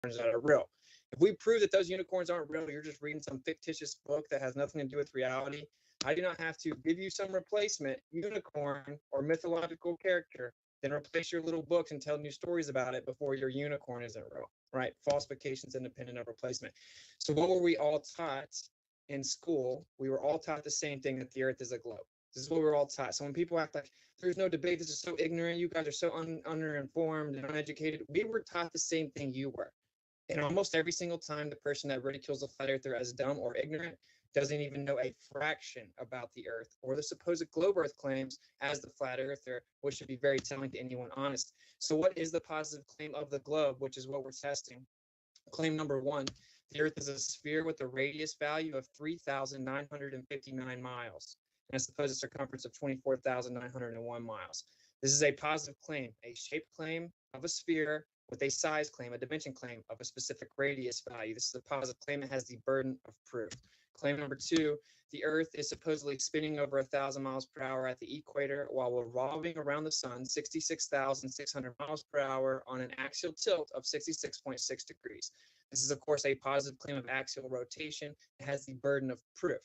that are real. If we prove that those unicorns aren't real, you're just reading some fictitious book that has nothing to do with reality. I do not have to give you some replacement unicorn or mythological character, then replace your little books and tell new stories about it before your unicorn isn't real, right? Falsification is independent of replacement. So what were we all taught in school? We were all taught the same thing, that the earth is a globe. This is what we're all taught. So when people act like there's no debate, this is so ignorant, you guys are so underinformed and uneducated, we were taught the same thing you were. And almost every single time, the person that ridicules the flat earther as dumb or ignorant doesn't even know a fraction about the earth or the supposed globe earth claims as the flat earther, which should be very telling to anyone honest. So what is the positive claim of the globe, which is what we're testing? Claim number one, the earth is a sphere with a radius value of 3,959 miles and a supposed circumference of 24,901 miles. This is a positive claim, a shape claim of a sphere with a size claim, a dimension claim of a specific radius value. This is a positive claim. It has the burden of proof. Claim number two, the Earth is supposedly spinning over 1,000 miles per hour at the equator while revolving around the sun 66,600 miles per hour on an axial tilt of 66.6 degrees. This is, of course, a positive claim of axial rotation. It has the burden of proof.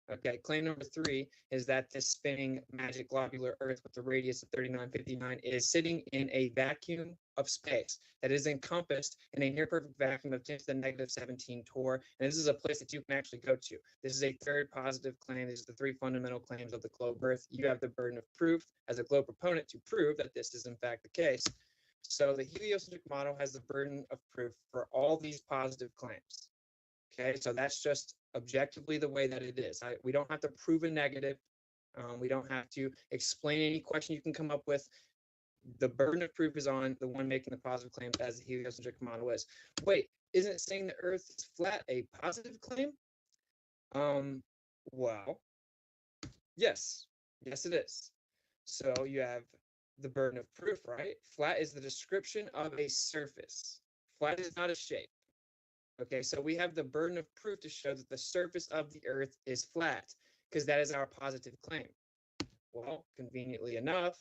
Okay, claim number three is that this spinning magic globular Earth with the radius of 3,959 is sitting in a vacuum of space that is encompassed in a near perfect vacuum of 10 to the negative 17 torr. And this is a place that you can actually go to. This is a third positive claim. These are the three fundamental claims of the globe Earth. You have the burden of proof as a globe proponent to prove that this is in fact the case. So the heliocentric model has the burden of proof for all these positive claims. Okay, so that's just objectively the way that it is. We don't have to prove a negative. We don't have to explain any question you can come up with. The burden of proof is on the one making the positive claim, as the heliocentric model is. Wait, isn't it saying the Earth is flat a positive claim? Well, yes. Yes, it is. So you have the burden of proof, right? Flat is the description of a surface. Flat is not a shape. Okay, so we have the burden of proof to show that the surface of the Earth is flat, because that is our positive claim. Well, conveniently enough,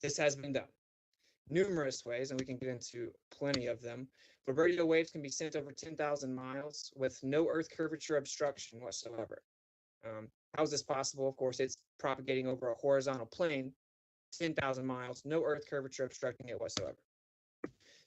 this has been done numerous ways, and we can get into plenty of them. But radio waves can be sent over 10,000 miles with no Earth curvature obstruction whatsoever. How is this possible? Of course, it's propagating over a horizontal plane, 10,000 miles, no Earth curvature obstructing it whatsoever.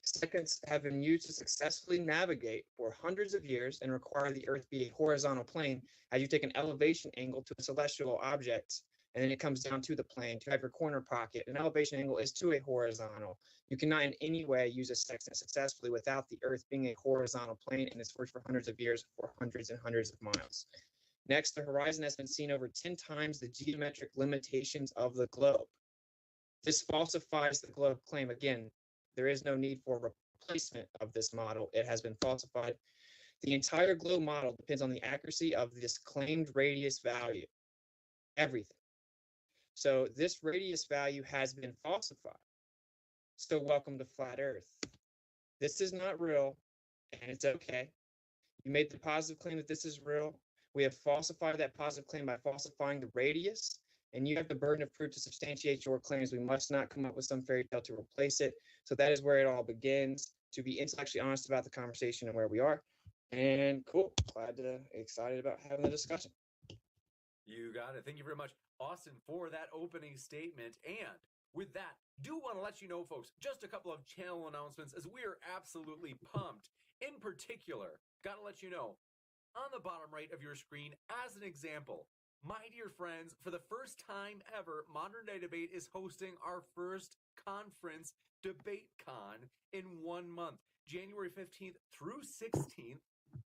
Seconds have been used to successfully navigate for hundreds of years and require the Earth be a horizontal plane as you take an elevation angle to a celestial object, and then it comes down to the plane to have your corner pocket. An elevation angle is to a horizontal. You cannot in any way use a sextant successfully without the Earth being a horizontal plane, and it's worked for hundreds of years for hundreds and hundreds of miles. Next, the horizon has been seen over 10 times the geometric limitations of the globe. This falsifies the globe claim. Again, there is no need for replacement of this model. It has been falsified. The entire globe model depends on the accuracy of this claimed radius value. Everything. So this radius value has been falsified. So welcome to flat Earth. This is not real, and it's okay. You made the positive claim that this is real. We have falsified that positive claim by falsifying the radius, and you have the burden of proof to substantiate your claims. We must not come up with some fairy tale to replace it. So that is where it all begins, to be intellectually honest about the conversation and where we are. And cool, excited about having the discussion. You got it. Thank you very much, Austin, for that opening statement. And with that, do want to let you know, folks, just a couple of channel announcements as we are absolutely pumped. In particular, got to let you know, on the bottom right of your screen, as an example, my dear friends, for the first time ever, Modern Day Debate is hosting our first conference, DebateCon, in 1 month, January 15th through 16th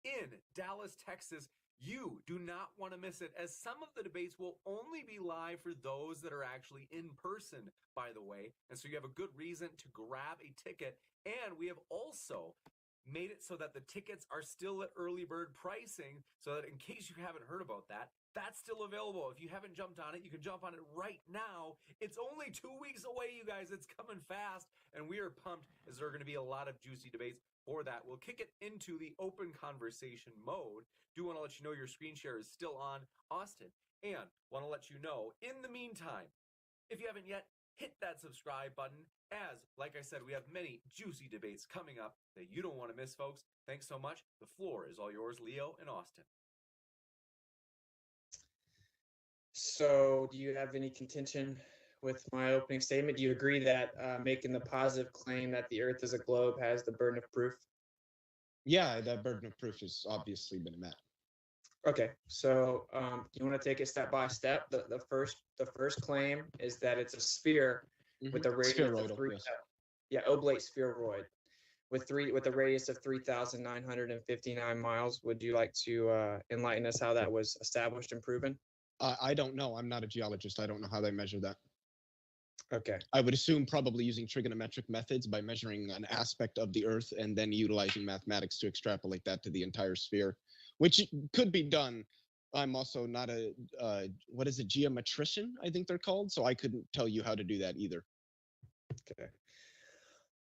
in Dallas, Texas. You do not want to miss it, as some of the debates will only be live for those that are actually in person, by the way. And so you have a good reason to grab a ticket. And we have also made it so that the tickets are still at early bird pricing, so that in case you haven't heard about that, that's still available. If you haven't jumped on it, you can jump on it right now. It's only 2 weeks away, you guys. It's coming fast, and we are pumped as there are going to be a lot of juicy debates for that. We'll kick it into the open conversation mode. Do want to let you know your screen share is still on, Austin, and want to let you know, in the meantime, if you haven't yet, hit that subscribe button. As, like I said, we have many juicy debates coming up that you don't want to miss, folks. Thanks so much. The floor is all yours, Leo and Austin. So, do you have any contention with my opening statement? Do you agree that making the positive claim that the Earth is a globe has the burden of proof? Yeah, that burden of proof has obviously been met. Okay, so you want to take it step by step. The first claim is that it's a sphere with a radius Spheroidal, of three. yes. Yeah, oblate spheroid with a radius of 3,959 miles. Would you like to enlighten us how that was established and proven? I don't know. I'm not a geologist. I don't know how they measure that. Okay. I would assume probably using trigonometric methods by measuring an aspect of the Earth and then utilizing mathematics to extrapolate that to the entire sphere, which could be done. I'm also not a, what is it, geometrician, I think they're called, so I couldn't tell you how to do that either. Okay.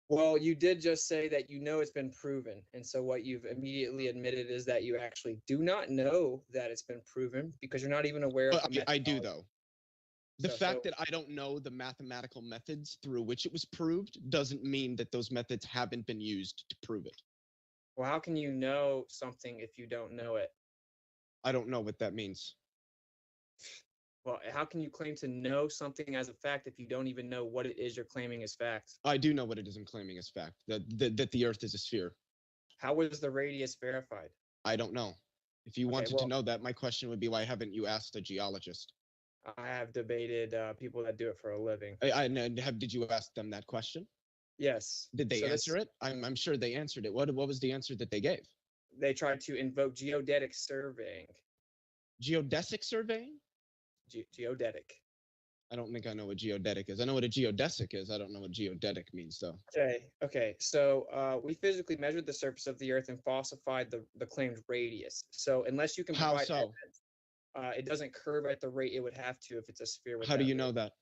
Well, you did just say that you know it's been proven. And so what you've immediately admitted is that you actually do not know that it's been proven because you're not even aware of the I do, methodology. though. The fact that I don't know the mathematical methods through which it was proved doesn't mean that those methods haven't been used to prove it. Well, how can you know something if you don't know it? I don't know what that means. Well, how can you claim to know something as a fact if you don't even know what it is you're claiming as fact? I do know what it is I'm claiming as fact, that the Earth is a sphere. How was the radius verified? I don't know. If you Okay, wanted well- to know that, my question would be, why haven't you asked a geologist? I have debated people that do it for a living. Did you ask them that question? Yes. Did they So answer it? I'm sure they answered it. What was the answer that they gave? They tried to invoke geodetic surveying. Geodesic surveying? Geodetic. I don't think I know what geodetic is. I know what a geodesic is. I don't know what geodetic means, though. Okay. So we physically measured the surface of the Earth and falsified the claimed radius. So unless you can How provide so? evidence, it doesn't curve at the rate it would have to if it's a sphere. With How do that you know rate. that?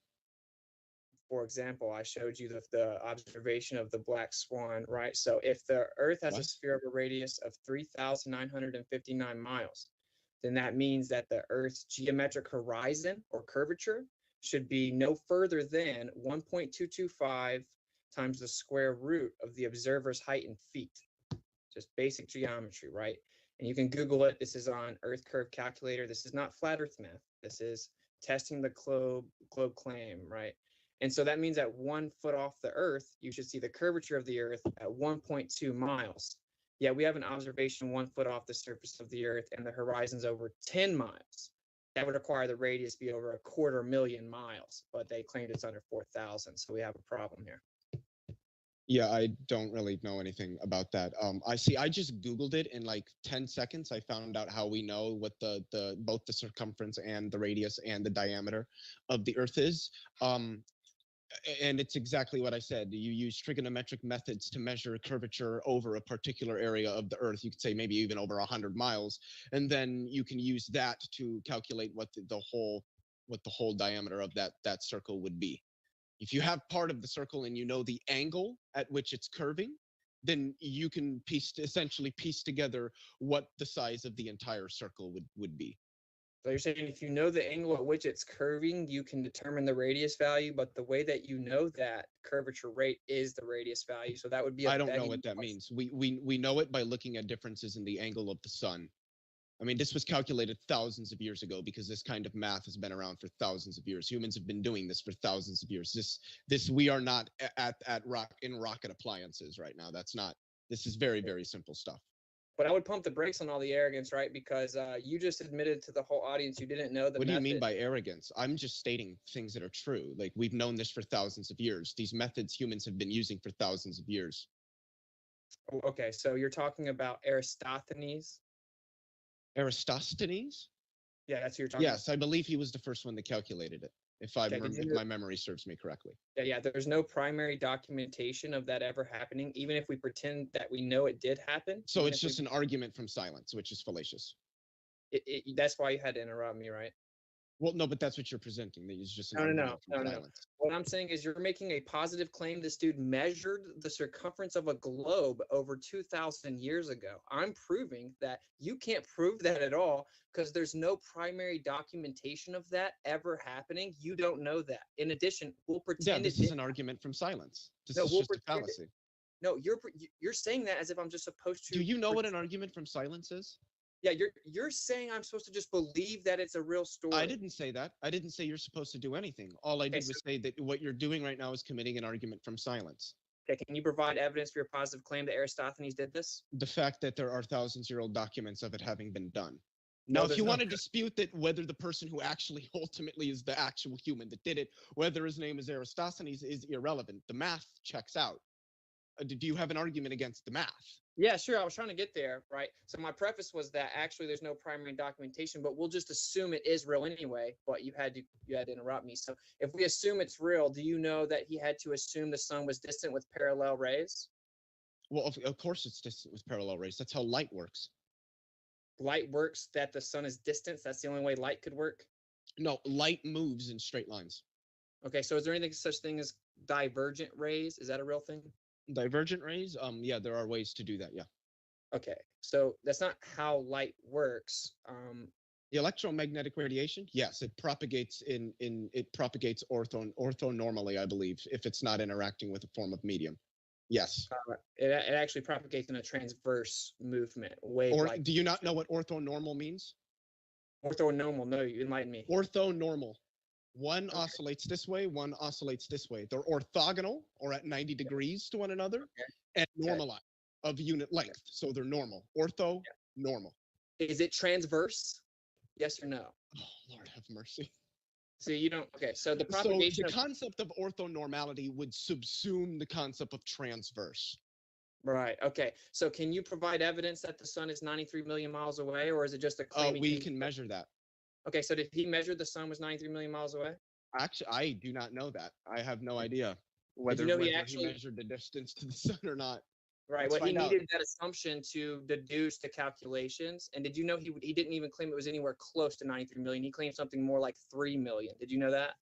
For example, I showed you the observation of the black swan, right? So if the Earth has a What? sphere of a radius of 3,959 miles, then that means that the Earth's geometric horizon or curvature should be no further than 1.225 times the square root of the observer's height in feet. Just basic geometry, right? And you can Google it. This is on Earth Curve Calculator. This is not flat Earth math. This is testing the globe claim, right? And so that means at 1 foot off the Earth, you should see the curvature of the Earth at 1.2 miles. Yeah, we have an observation 1 foot off the surface of the Earth, and the horizon's over 10 miles. That would require the radius be over 250,000 miles, but they claimed it's under 4,000, so we have a problem here. Yeah, I don't really know anything about that. I just Googled it in like 10 seconds. I found out how we know what the both the circumference and the radius and the diameter of the Earth is. And it's exactly what I said. You use trigonometric methods to measure curvature over a particular area of the Earth. You could say maybe even over 100 miles, and then you can use that to calculate what the whole diameter of that circle would be. If you have part of the circle and you know the angle at which it's curving, then you can essentially piece together what the size of the entire circle would be. So you're saying if you know the angle at which it's curving, you can determine the radius value, but the way that you know that curvature rate is the radius value. So that would be I don't know what that means. We know it by looking at differences in the angle of the sun. I mean, this was calculated thousands of years ago because this kind of math has been around for thousands of years. Humans have been doing this for thousands of years. We are not in rocket appliances right now. This is very, very simple stuff. But I would pump the brakes on all the arrogance, right? Because you just admitted to the whole audience you didn't know the What do you method. mean by arrogance? I'm just stating things that are true. Like, we've known this for thousands of years. These methods humans have been using for thousands of years. Okay, so you're talking about Aristophanes? Eratosthenes? Yeah, that's who you're talking Yes, I believe he was the first one that calculated it, if my memory serves me correctly. Yeah, there's no primary documentation of that ever happening, even if we pretend that we know it did happen. So it's just an argument from silence, which is fallacious. That's why you had to interrupt me, right? Well, no, but that's what you're presenting. That is just an No, no, no, argument from no, no. silence. What I'm saying is you're making a positive claim. This dude measured the circumference of a globe over 2,000 years ago. I'm proving that you can't prove that at all because there's no primary documentation of that ever happening. You don't know that. In addition, we'll Yeah, pretend this it is did. an argument from silence. This No, is we'll just a pretend it. fallacy. No, you're saying that as if I'm just supposed to. Do you know what an argument from silence is? Yeah, you're saying I'm supposed to just believe that it's a real story. I didn't say that. I didn't say you're supposed to do anything. All I Okay, did was say that what you're doing right now is committing an argument from silence. Okay, can you provide evidence for your positive claim that Aristophanes did this? The fact that there are thousands-year-old documents of it having been done. No, Now, if there's you no- want to dispute that whether the person who actually ultimately is the actual human that did it, whether his name is Aristophanes, is irrelevant. The math checks out. Do you have an argument against the math? Yeah, sure. I was trying to get there, right? So my preface was that actually there's no primary documentation, but we'll just assume it is real anyway. But you had to interrupt me. So if we assume it's real, do you know that he had to assume the sun was distant with parallel rays? Well, of course it's distant with parallel rays. That's how light works. Light works that the sun is distant. That's the only way light could work. No, light moves in straight lines. Okay, so is there anything such thing as divergent rays? Is that a real thing? Divergent rays? Yeah, there are ways to do that. Yeah. Okay, so that's not how light works. The electromagnetic radiation, yes, it propagates orthonormally, I believe, if it's not interacting with a form of medium. Yes. It actually propagates in a transverse movement, wave Or like. do you not know what orthonormal means? Orthonormal? No, you enlighten me. Orthonormal. One oscillates this way, one oscillates this way. They're orthogonal or at 90 degrees to one another and normalized of unit length. So they're normal. Ortho, normal. Is it transverse? Yes or no? Oh, Lord have mercy. So you don't. Okay, so the So propagation. the concept of orthonormality would subsume the concept of transverse. Right. Okay. So can you provide evidence that the sun is 93 million miles away, or is it just a claim? We can measure that. Okay. So did he measure the sun was 93 million miles away? Actually, I do not know that. I have no idea whether, know he whether actually- he measured the distance to the sun or not. Right. Let's Well, he find out. needed that assumption to deduce the calculations. And did you know he didn't even claim it was anywhere close to 93 million? He claimed something more like 3 million. Did you know that?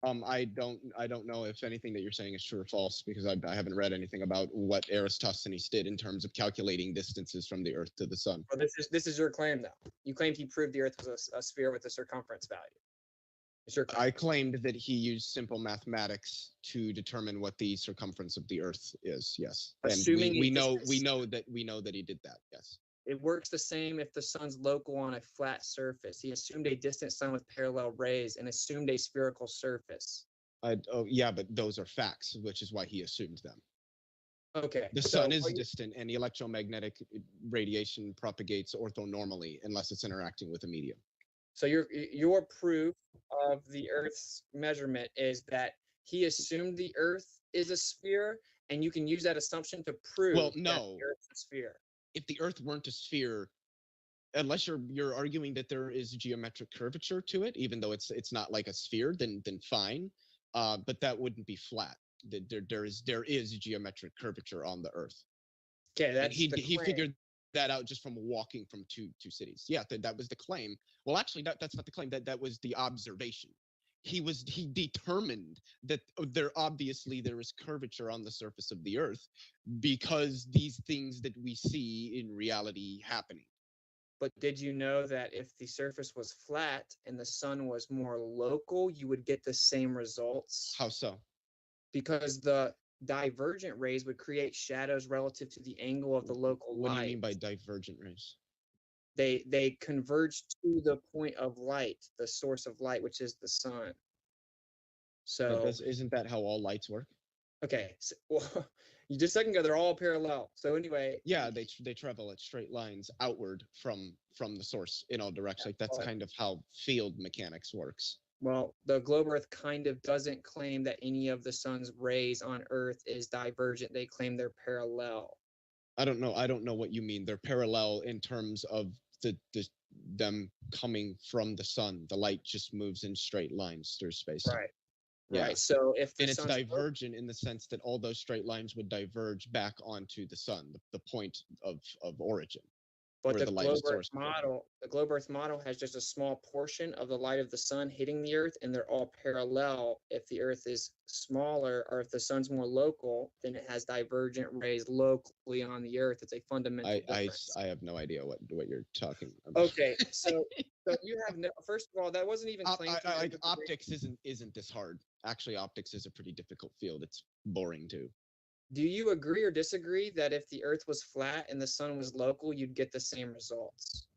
I don't know if anything that you're saying is true or false because I haven't read anything about what Eratosthenes did in terms of calculating distances from the Earth to the Sun. Well, this is your claim, though. You claimed he proved the Earth was a sphere with a circumference value. It's your claim. I claimed that he used simple mathematics to determine what the circumference of the Earth is. Yes, Assuming and we know that he did that. Yes. It works the same if the sun's local on a flat surface. He assumed a distant sun with parallel rays and assumed a spherical surface. Yeah, but those are facts, which is why he assumed them. Okay. The sun is distant, and the electromagnetic radiation propagates orthonormally unless it's interacting with a medium. So your proof of the Earth's measurement is that he assumed the Earth is a sphere, and you can use that assumption to prove that the Earth's a sphere. If the Earth weren't a sphere, unless you're arguing that there is geometric curvature to it, even though it's not like a sphere, then fine. But that wouldn't be flat. There is geometric curvature on the Earth. Okay, that's he figured that out just from walking from two cities. Yeah, that was the claim. Well, actually, that's not the claim. That was the observation. He determined that there is curvature on the surface of the Earth because these things that we see in reality happening. But did you know that if the surface was flat and the sun was more local, you would get the same results? How so? Because the divergent rays would create shadows relative to the angle of the local light. What do you mean by divergent rays? They converge to the point of light, the source of light, which is the sun. So isn't that how all lights work? Okay, so, well, you just a second ago they're all parallel. So anyway, yeah, they travel at straight lines outward from the source in all directions. Like that's kind of how field mechanics works. Well, the globe Earth kind of doesn't claim that any of the sun's rays on Earth is divergent. They claim they're parallel. I don't know what you mean. They're parallel in terms of them coming from the sun. The light just moves in straight lines through space. Right. Yeah. Right. So if it's divergent in the sense that all those straight lines would diverge back onto the sun, the point of origin. But Where the the light globe is Earth sourced from. model, the globe Earth model has just a small portion of the light of the sun hitting the Earth, and they're all parallel. If the Earth is smaller, or if the sun's more local, then it has divergent rays locally on the Earth. It's a fundamental difference. I have no idea what you're talking about. Okay, so you have no. First of all, that wasn't even claimed. Like optics isn't this hard. Actually, optics is a pretty difficult field. It's boring too. Do you agree or disagree that if the Earth was flat and the sun was local, you'd get the same results?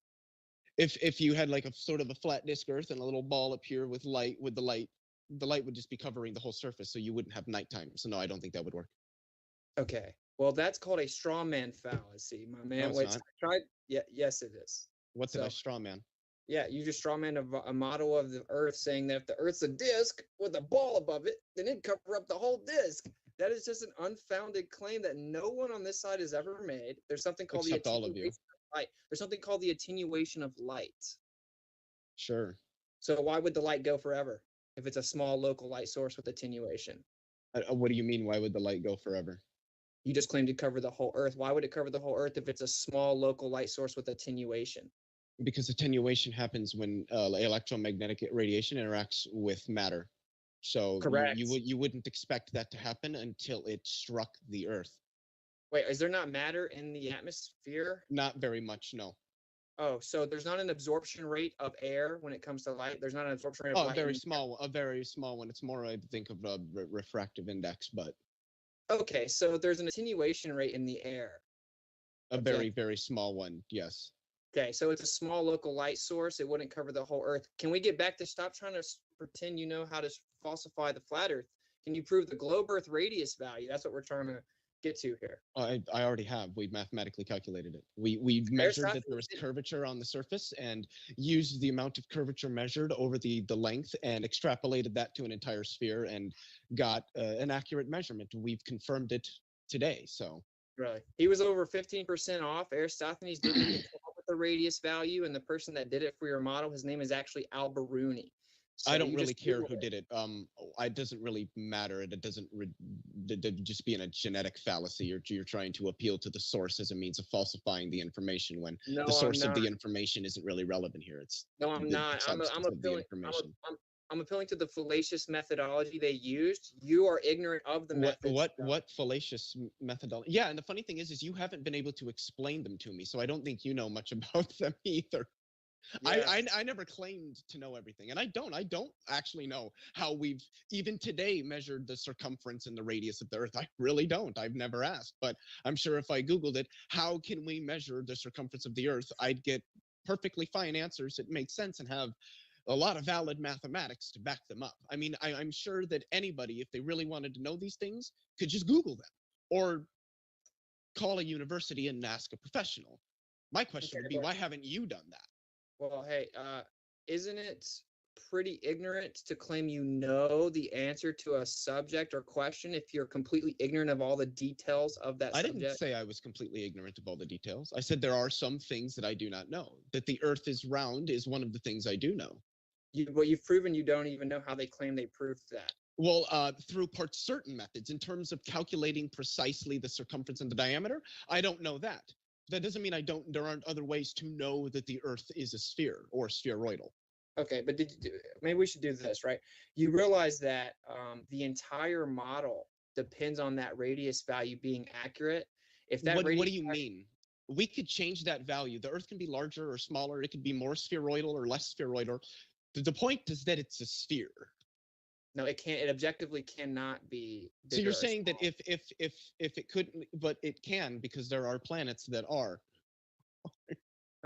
If you had like a sort of a flat disk Earth and a little ball up here with the light would just be covering the whole surface, so you wouldn't have nighttime. So no, I don't think that would work. Okay, well, that's called a straw man fallacy, my man. No, it's not. Yeah, yes, it is. What did I straw man? Yeah, you just straw man a model of the Earth, saying that if the Earth's a disk with a ball above it, then it'd cover up the whole disk. That is just an unfounded claim that no one on this side has ever made. There's something called Except all of you. light. There's something called the attenuation of light. Sure. So why would the light go forever if it's a small local light source with attenuation? What do you mean? Why would the light go forever? You just claimed to cover the whole Earth. Why would it cover the whole Earth if it's a small local light source with attenuation? Because attenuation happens when electromagnetic radiation interacts with matter. So Correct. you wouldn't expect that to happen until it struck the Earth. Wait, is there not matter in the atmosphere? Not very much, no. Oh, so there's not an absorption rate of air when it comes to light? There's not an absorption rate of light? A very small one. It's more, I think, of a refractive index, but... Okay, so there's an attenuation rate in the air. A very, very small one, yes. Okay, so it's a small local light source. It wouldn't cover the whole Earth. Can we get back to stop trying to pretend you know how to falsify the flat Earth? Can you prove the globe Earth radius value? That's what we're trying to get to here. I already have. We mathematically calculated it. We measured that there was curvature on the surface and used the amount of curvature measured over the length and extrapolated that to an entire sphere and got an accurate measurement. We've confirmed it today, so... Really? He was over 15% off. Aristophanes didn't even come up with the radius value, and the person that did it for your model, his name is actually Al-Biruni. So I don't really care who did it. It doesn't really matter. It doesn't just being a genetic fallacy. You're trying to appeal to the source as a means of falsifying the information when the source of the information isn't really relevant here. No, I'm not. I'm appealing to the fallacious methodology they used. You are ignorant of the method. What fallacious methodology? Yeah, and the funny thing is you haven't been able to explain them to me, so I don't think you know much about them either. Yeah. I never claimed to know everything, and I don't actually know how we've even today measured the circumference and the radius of the Earth. I really don't. I've never asked, but I'm sure if I Googled it, how can we measure the circumference of the Earth, I'd get perfectly fine answers that make sense and have a lot of valid mathematics to back them up. I mean, I'm sure that anybody, if they really wanted to know these things, could just Google them or call a university and ask a professional. My question would be, why haven't you done that? Well, hey, isn't it pretty ignorant to claim you know the answer to a subject or question if you're completely ignorant of all the details of that subject? I didn't say I was completely ignorant of all the details. I said there are some things that I do not know. That the Earth is round is one of the things I do know. You've proven you don't even know how they claim they proved that. Well, through certain methods. In terms of calculating precisely the circumference and the diameter, I don't know that. That doesn't mean there aren't other ways to know that the Earth is a sphere or spheroidal. Okay, but maybe we should do this, right? You realize that the entire model depends on that radius value being accurate. If that what do you mean? We could change that value. The Earth can be larger or smaller. It could be more spheroidal or less spheroidal. The point is that it's a sphere. No, it can't. It objectively cannot be. So you're saying that if it couldn't, but it can because there are planets that are.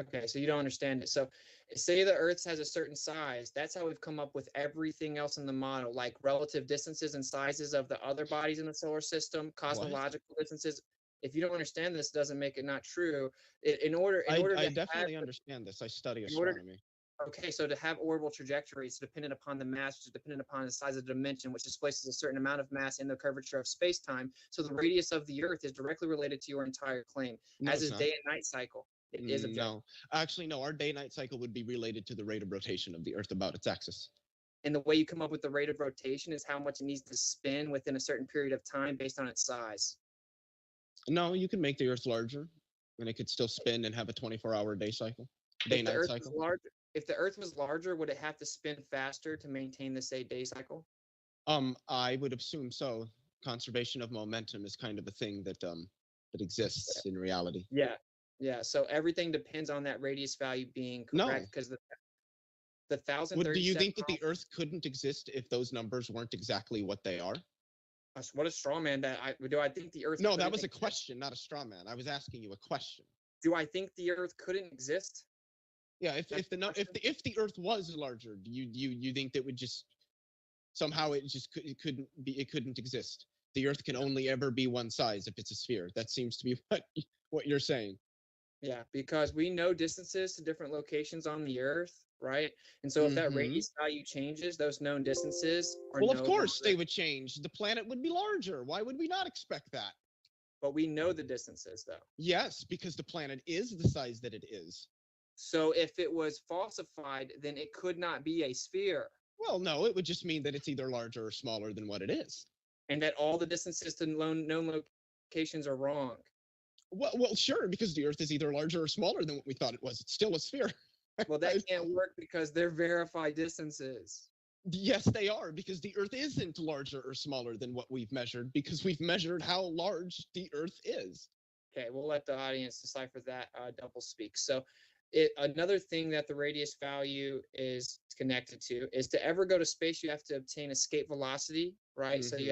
Okay, so you don't understand it. So say the Earth has a certain size. That's how we've come up with everything else in the model, like relative distances and sizes of the other bodies in the solar system, cosmological distances. If you don't understand this, it doesn't make it not true. I definitely understand this. I study astronomy. Okay, so to have orbital trajectories dependent upon the mass, which is dependent upon the size of the dimension, which displaces a certain amount of mass in the curvature of space-time. So the radius of the Earth is directly related to your entire claim, as is day and night cycle. It is objective. No, actually, no. Our day-night cycle would be related to the rate of rotation of the Earth about its axis. And the way you come up with the rate of rotation is how much it needs to spin within a certain period of time based on its size. No, you can make the Earth larger. And it could still spin and have a 24-hour day cycle, If the day-night Earth was cycle. large, if the Earth was larger, would it have to spin faster to maintain the same day cycle? I would assume so. Conservation of momentum is kind of a thing that exists in reality. Yeah, yeah. So everything depends on that radius value being No. correct because the Do you 1,037 think that the Earth couldn't exist if those numbers weren't exactly what they are? What a straw man that I think the Earth. No, that couldn't was a exist? question, not a straw man. I was asking you a question. Do I think the Earth couldn't exist? Yeah, if That's the the question? if the Earth was larger, do you think that would just somehow it couldn't exist? The Earth can only ever be one size if it's a sphere. That seems to be what you're saying. Yeah, because we know distances to different locations on the Earth, right? And so if that Mhm. radius value changes, those known distances are Well, no of course longer. they would change. The planet would be larger. Why would we not expect that? But we know the distances though. Yes, because the planet is the size that it is. So if it was falsified, then it could not be a sphere, Well, no, it would just mean that it's either larger or smaller than what it is. and that all the distances to known locations are wrong. Well, sure, because the Earth is either larger or smaller than what we thought it was. It's still a sphere. Well, that can't work because they're verified distances. Yes, they are, because the Earth isn't larger or smaller than what we've measured, because we've measured how large the Earth is. Okay, we'll let the audience decipher that double speak. So, another thing that the radius value is connected to is to ever go to space, you have to obtain escape velocity, right? So Mhm.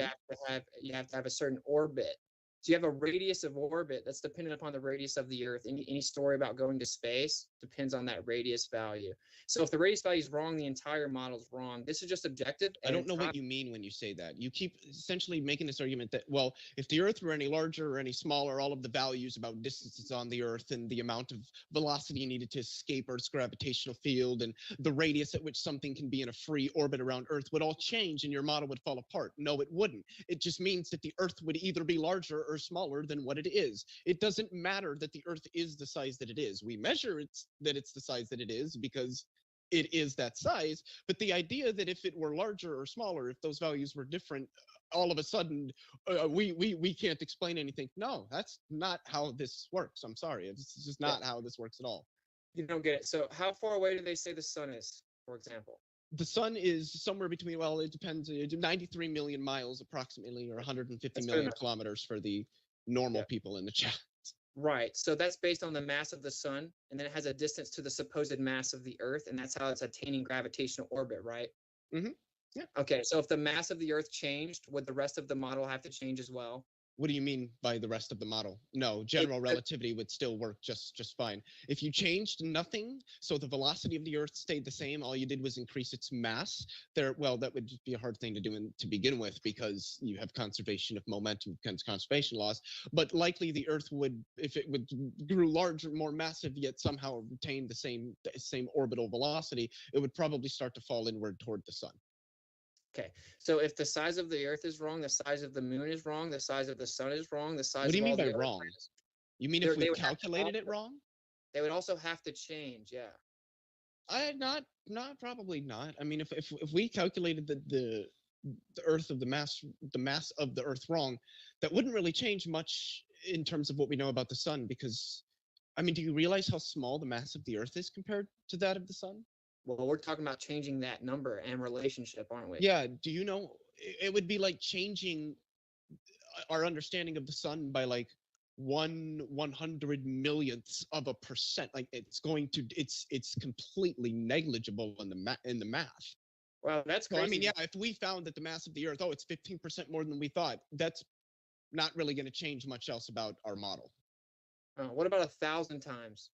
you have to have a certain orbit. So you have a radius of orbit that's dependent upon the radius of the Earth. Any story about going to space depends on that radius value. So if the radius value is wrong, the entire model is wrong. This is just objective. I don't know what you mean when you say that. You keep essentially making this argument that, well, if the Earth were any larger or any smaller, all of the values about distances on the Earth and the amount of velocity needed to escape Earth's gravitational field and the radius at which something can be in a free orbit around Earth would all change and your model would fall apart. No, it wouldn't. It just means that the Earth would either be larger or smaller than what it is. It doesn't matter that the Earth is the size that it is. We measure that it's the size that it is because it is that size. But the idea that if it were larger or smaller, if those values were different, all of a sudden we can't explain anything. No, that's not how this works. I'm sorry, it's just not how this works at all. You don't get it. So how far away do they say the sun is, for example? The sun is somewhere between, well, it depends, 93 million miles approximately, or 150 million kilometers for the normal people in the chat. Right. So that's based on the mass of the sun, and then it has a distance to the supposed mass of the Earth, and that's how it's attaining gravitational orbit, right? Mhm. Yeah. Okay. So if the mass of the Earth changed, would the rest of the model have to change as well? What do you mean by the rest of the model? No, general relativity would still work just fine. If you changed nothing, so the velocity of the Earth stayed the same, all you did was increase its mass, well, that would just be a hard thing to do to begin with because you have conservation of momentum, conservation laws. But likely the Earth would, if it would grew larger, more massive, yet somehow retained the same orbital velocity, it would probably start to fall inward toward the sun. Okay. So if the size of the Earth is wrong, the size of the moon is wrong, the size of the sun is wrong, the size What do you of mean all by the other wrong? planets, You mean if we calculated it wrong? They would also have to change, yeah. Not probably not. I mean, if we calculated the Earth of the mass of the Earth wrong, that wouldn't really change much in terms of what we know about the sun. Because, I mean, do you realize how small the mass of the Earth is compared to that of the sun? Well, we're talking about changing that number and relationship, aren't we? Yeah. Do you know it would be like changing our understanding of the sun by like 1/100 millionths of a percent. Like it's completely negligible in the math. Well, that's crazy. So, I mean, yeah, if we found that the mass of the Earth, it's 15% more than we thought, that's not really going to change much else about our model. What about 1,000 times?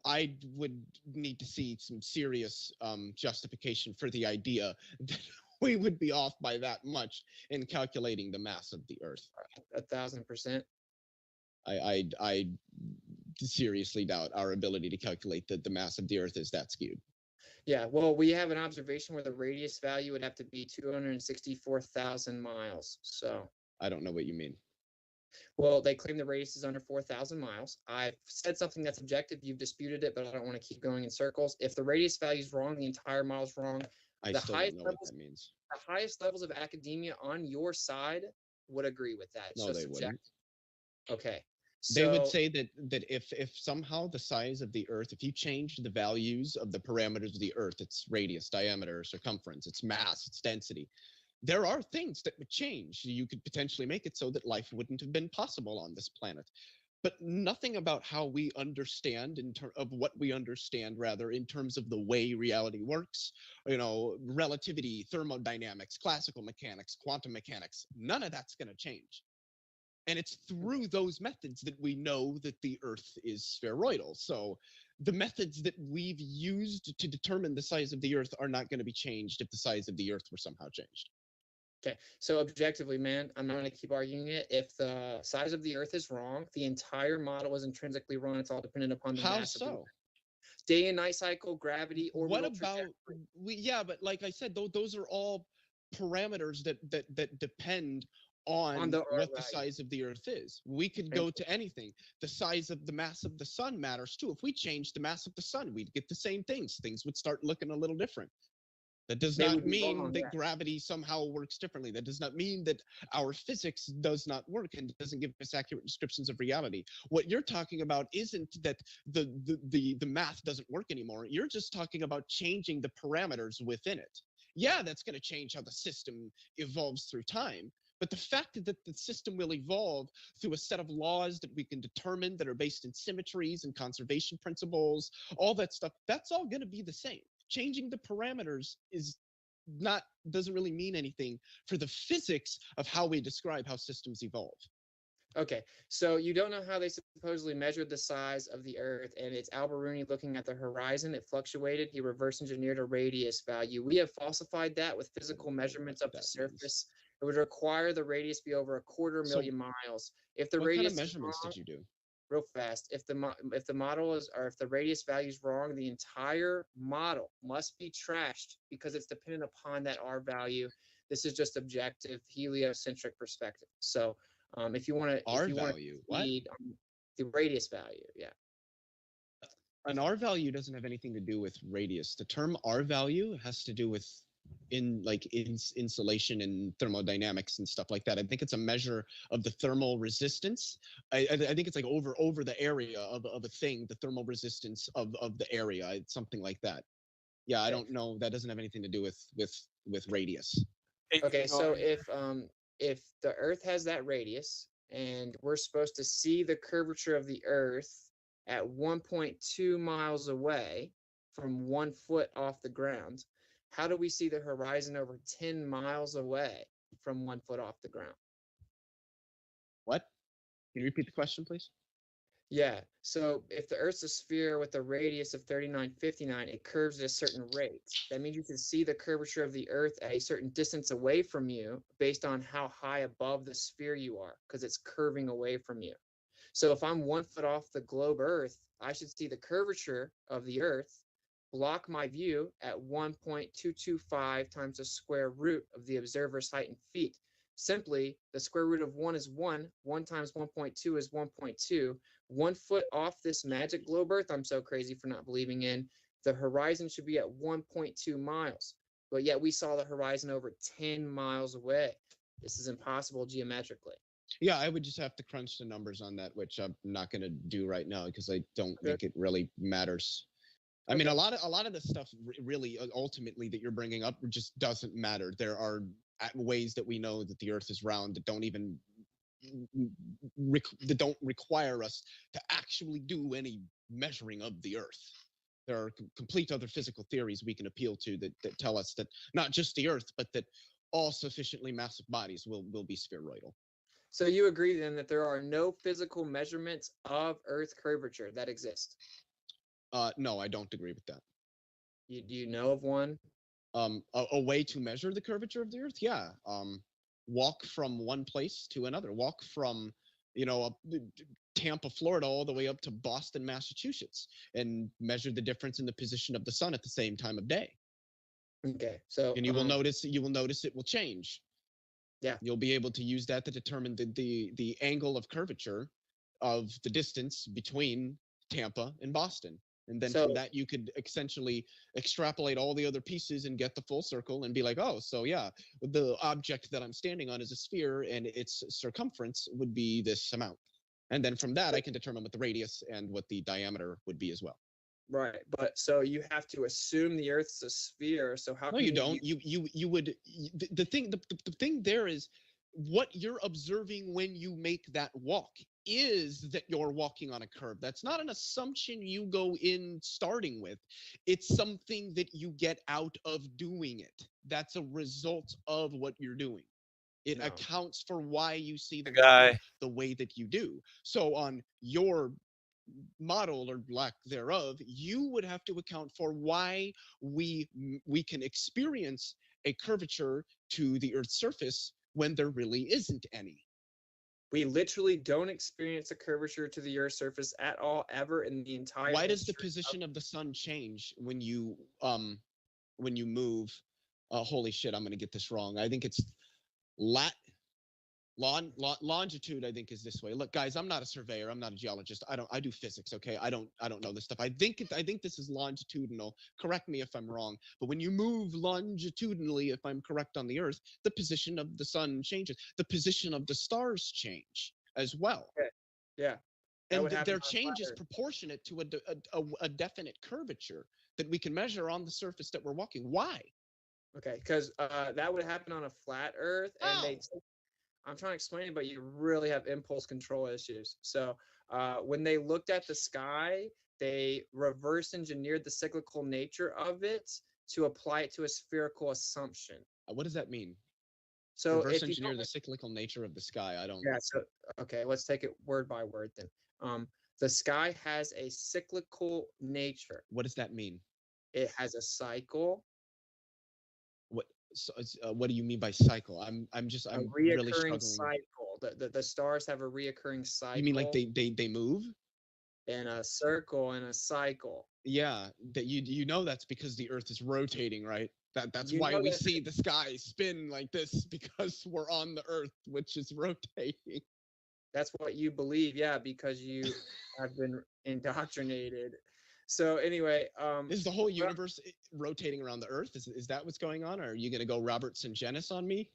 I would need to see some serious justification for the idea that we would be off by that much in calculating the mass of the Earth. 1,000%. I seriously doubt our ability to calculate that the mass of the Earth is that skewed. Yeah, well, we have an observation where the radius value would have to be 264,000 miles. So I don't know what you mean. Well, they claim the radius is under 4,000 miles. I've said something that's objective. You've disputed it, but I don't want to keep going in circles. If the radius value is wrong, the entire model is wrong. I still don't know what that means. The highest levels of academia on your side would agree with that. No, they wouldn't. Okay. They would So say that if somehow the size of the Earth, if you change the values of the parameters of the Earth, its radius, diameter, circumference, its mass, its density, there are things that would change. You could potentially make it so that life wouldn't have been possible on this planet. But nothing about how we understand of what we understand, rather, in terms of the way reality works, relativity, thermodynamics, classical mechanics, quantum mechanics, none of that's going to change. And it's through those methods that we know that the Earth is spheroidal. So the methods that we've used to determine the size of the Earth are not going to be changed if the size of the Earth were somehow changed. okay, so objectively, man, I'm not going to keep arguing it. If the size of the Earth is wrong, the entire model is intrinsically wrong. It's all dependent upon the How mass of the so? day and night cycle, gravity, What orbital about trajectory. yeah, but like I said, those are all parameters that depend on the R what the value. size of the Earth is. We could go to anything. The size of the mass of the sun matters too. If we change the mass of the sun, we'd get the same things. Things would start looking a little different. That does They not would be mean wrong, that yeah. gravity somehow works differently. That does not mean that our physics does not work and doesn't give us accurate descriptions of reality. What you're talking about isn't that the math doesn't work anymore. You're just talking about changing the parameters within it. Yeah, that's going to change how the system evolves through time. But the fact that the system will evolve through a set of laws that we can determine that are based in symmetries and conservation principles, all that stuff, that's all going to be the same. Changing the parameters doesn't really mean anything for the physics of how we describe how systems evolve. Okay, so you don't know how they supposedly measured the size of the Earth, and it's Alberuni looking at the horizon. It fluctuated. He reverse engineered a radius value. We have falsified that with physical measurements of the surface. It would require the radius be over 250,000 miles. If the what kind of radius measurements is wrong, did you do? real fast, if the model is, or if the radius value is wrong, the entire model must be trashed because it's dependent upon that R value. This is just objective heliocentric perspective. So if you want to, R value, what? The radius value, yeah. An R value doesn't have anything to do with radius. The term R value has to do with insulation and thermodynamics and stuff like that. I think it's a measure of the thermal resistance. I think it's like over the area of a thing, the thermal resistance of the area. It's something like that. Yeah, I don't know. That doesn't have anything to do with radius. Okay, so if the Earth has that radius and we're supposed to see the curvature of the Earth at 1.2 miles away from 1 foot off the ground, how do we see the horizon over 10 miles away from 1 foot off the ground? What? Can you repeat the question, please? Yeah, so if the Earth's a sphere with a radius of 3959, it curves at a certain rate. That means you can see the curvature of the Earth at a certain distance away from you based on how high above the sphere you are, because it's curving away from you. So if I'm 1 foot off the globe Earth, I should see the curvature of the Earth block my view at 1.225 times the square root of the observer's height in feet. Simply, the square root of 1 is 1. 1 times 1.2 is 1.2. 1 foot off this magic globe Earth I'm so crazy for not believing in, the horizon should be at 1.2 miles. But yet we saw the horizon over 10 miles away. This is impossible geometrically. Yeah, I would just have to crunch the numbers on that, which I'm not going to do right now because I don't think it really matters. I mean, a lot of the stuff really ultimately that you're bringing up just doesn't matter. There are ways that we know that the Earth is round that don't even that don't require us to actually do any measuring of the Earth. There are complete other physical theories we can appeal to that tell us that not just the Earth, but that all sufficiently massive bodies will be spheroidal. So you agree then that there are no physical measurements of Earth curvature that exist? No, I don't agree with that. Do you know of one? A way to measure the curvature of the Earth? Yeah. Walk from one place to another. Walk from, Tampa, Florida, all the way up to Boston, Massachusetts, and measure the difference in the position of the sun at the same time of day. Okay, so and you will notice it will change. Yeah, you'll be able to use that to determine the angle of curvature of the distance between Tampa and Boston. And then from that, you could essentially extrapolate all the other pieces and get the full circle and be like, oh, so yeah, the object that I'm standing on is a sphere and its circumference would be this amount. And then from that, I can determine what the radius and what the diameter would be as well. Right, but so you have to assume the Earth's a sphere. So how? No, can you don't. You would. The thing there is, what you're observing when you make that walk is that you're walking on a curve. That's not an assumption you go in starting with. It's something that you get out of doing it. That's a result of what you're doing. It No. accounts for why you see the Guy. world the way that you do. So on your model or lack thereof, you would have to account for why we can experience a curvature to the Earth's surface when there really isn't any. We literally don't experience a curvature to the Earth's surface at all, ever in the entire. Why does the history position of the sun change when you move? Holy shit, I'm gonna get this wrong. I think it's longitude, I think, is this way. Look, guys, I'm not a surveyor. I'm not a geologist. I do physics. Okay, I don't know this stuff. I think this is longitudinal. Correct me if I'm wrong. But when you move longitudinally, if I'm correct on the Earth, the position of the sun changes. The position of the stars change as well. Okay. Yeah. That And would happen their on change is flat Earth. proportionate to a definite curvature that we can measure on the surface that we're walking. Why? Okay, because that would happen on a flat Earth, and they. I'm trying to explain it, but you really have impulse control issues. So when they looked at the sky, they reverse engineered the cyclical nature of it to apply it to a spherical assumption. What does that mean? So Reverse if you engineer don't- the cyclical nature of the sky. I don't. yeah. So okay, let's take it word by word then. The sky has a cyclical nature. What does that mean? It has a cycle. So, what do you mean by cycle? I'm A really reoccurring struggling. cycle. The stars have a reoccurring cycle. You mean like they move? In a circle and a cycle. Yeah, that you know that's because the Earth is rotating, right? That's You why know we that- see the sky spin like this, because we're on the Earth, which is rotating. That's what you believe, yeah, because you have been indoctrinated. So anyway, Is the whole universe rotating around the Earth? Is that what's going on? Or are you gonna go Robertson Genis on me?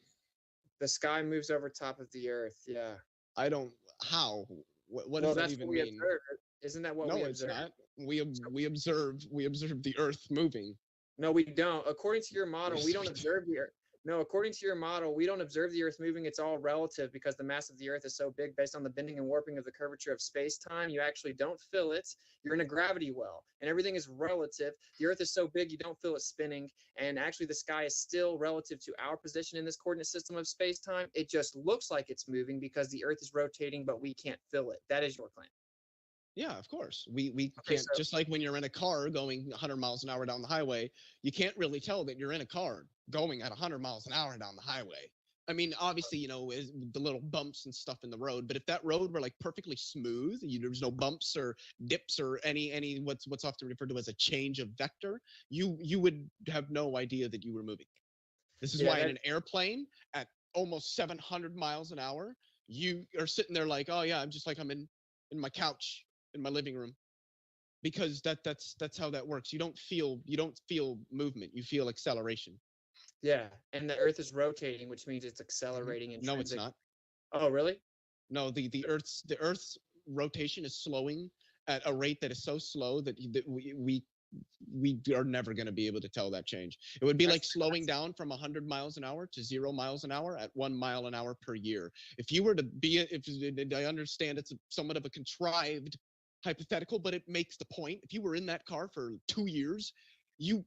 the sky moves over top of the Earth. Yeah. I don't. How? What Well, does that that's even what we mean? observe. Isn't that what No, we it's observe? not. We observe the Earth moving. No, we don't. According to your model, we don't observe the Earth. No, according to your model, we don't observe the Earth moving. It's all relative because the mass of the Earth is so big based on the bending and warping of the curvature of space-time. You actually don't feel it. You're in a gravity well, and everything is relative. The Earth is so big, you don't feel it spinning. And actually, the sky is still relative to our position in this coordinate system of space-time. It just looks like it's moving because the Earth is rotating, but we can't feel it. That is your claim. Yeah, of course. We Okay, can't, just like when you're in a car going 100 miles an hour down the highway, you can't really tell that you're in a car going at 100 miles an hour down the highway. I mean, obviously, you know, the little bumps and stuff in the road, but if that road were like perfectly smooth, there's no bumps or dips or any what's often referred to as a change of vector, you would have no idea that you were moving. This is Yeah, why in an airplane at almost 700 miles an hour, you are sitting there like, oh yeah, I'm in my couch in my living room, because that's how that works. You don't feel movement, you feel acceleration. Yeah, and the Earth is rotating, which means it's accelerating. No, it's intrinsic- not. Oh, really? No, the Earth's rotation is slowing at a rate that is so slow that we are never going to be able to tell that change. It would be like slowing down from 100 miles an hour to 0 miles an hour at 1 mile an hour per year. If you were to be, if I understand it's somewhat of a contrived hypothetical, but it makes the point. If you were in that car for 2 years, you're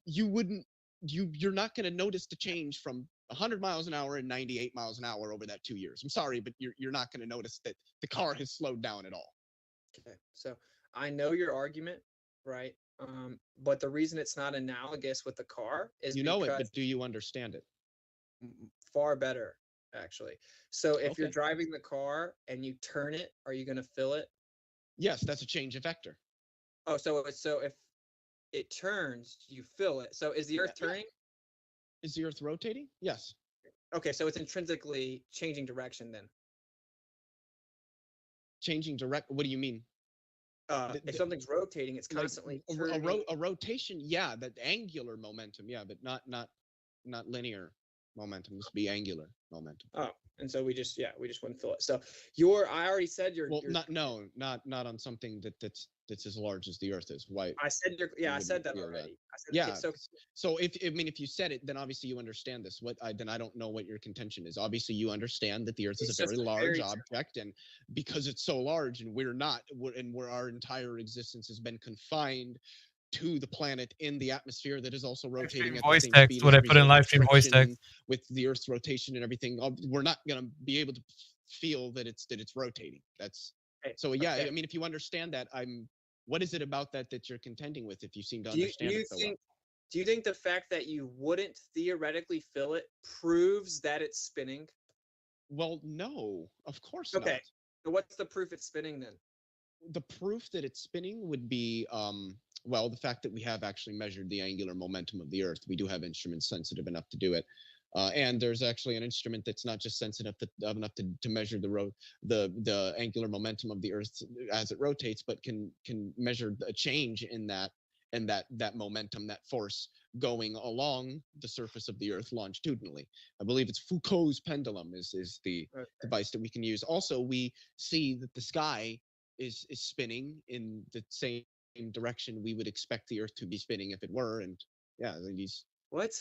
not going to notice the change from 100 miles an hour and 98 miles an hour over that 2 years. I'm sorry, but you're not going to notice that the car has slowed down at all. Okay, so I know your argument, right? But the reason it's not analogous with the car is You know it, because but do you understand it? far better, actually. So if you're Okay. driving the car and you turn it, are you going to feel it? Yes, that's a change of vector. Oh, so if it turns, you feel it. So is the Earth Yeah. turning? Is the Earth rotating? Yes. Okay, so it's intrinsically changing direction then. Changing direct. What do you mean? If something's rotating, it's Like, constantly a turning. rotation, yeah, that angular momentum, yeah, but not linear momentum. This would be angular momentum. Oh, And so we just wouldn't fill it. So I already said Well, not on something that's as large as the Earth is. Why? I said I said that already. I said, Yeah. so So if you said it, then obviously you understand this. Then I don't know what your contention is. Obviously you understand that the Earth is a very large object, and because it's so large, and where our entire existence has been confined to the planet in the atmosphere that is also rotating at the same speed what I as put in live stream voice text with the Earth's rotation and everything. We're not going to be able to feel that it's rotating. That's so yeah. Okay. I mean, if you understand that, what is it about that you're contending with? If you seem to understand it so well. Do you think the fact that you wouldn't theoretically fill it proves that it's spinning? Well, no, of course not. Okay. So what's the proof it's spinning then? The proof that it's spinning would be well, the fact that we have actually measured the angular momentum of the Earth. We do have instruments sensitive enough to do it. And there's actually an instrument that's not just sensitive enough to measure the angular momentum of the Earth as it rotates, but can measure a change in that momentum, that force going along the surface of the Earth longitudinally. I believe it's Foucault's pendulum is the device that we can use. Also, we see that the sky is spinning in the same direction we would expect the Earth to be spinning if it were. And yeah, these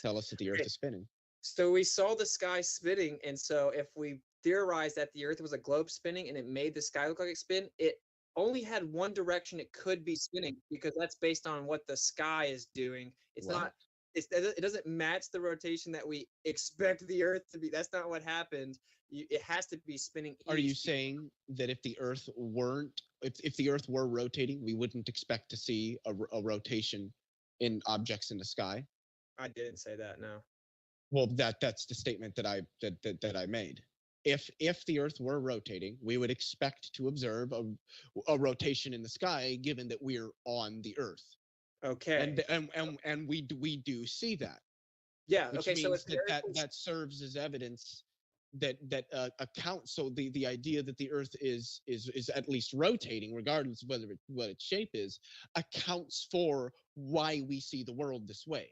tell us that the Earth is spinning. So we saw the sky spinning, and so if we theorize that the Earth was a globe spinning and it made the sky look like it spin, it only had one direction it could be spinning, because that's based on what the sky is doing. It's not. It doesn't match the rotation that we expect the Earth to be. That's not what happened. It has to be spinning east. Are you saying that if the Earth if the Earth were rotating, we wouldn't expect to see a rotation in objects in the sky? I didn't say that, no. Well, that's the statement that I made. If the Earth were rotating, we would expect to observe a rotation in the sky, given that we're on the Earth. Okay. And we do see that. Yeah. Which okay. means So that serves as evidence that accounts. So the idea that the Earth is at least rotating, regardless of what its shape is, accounts for why we see the world this way.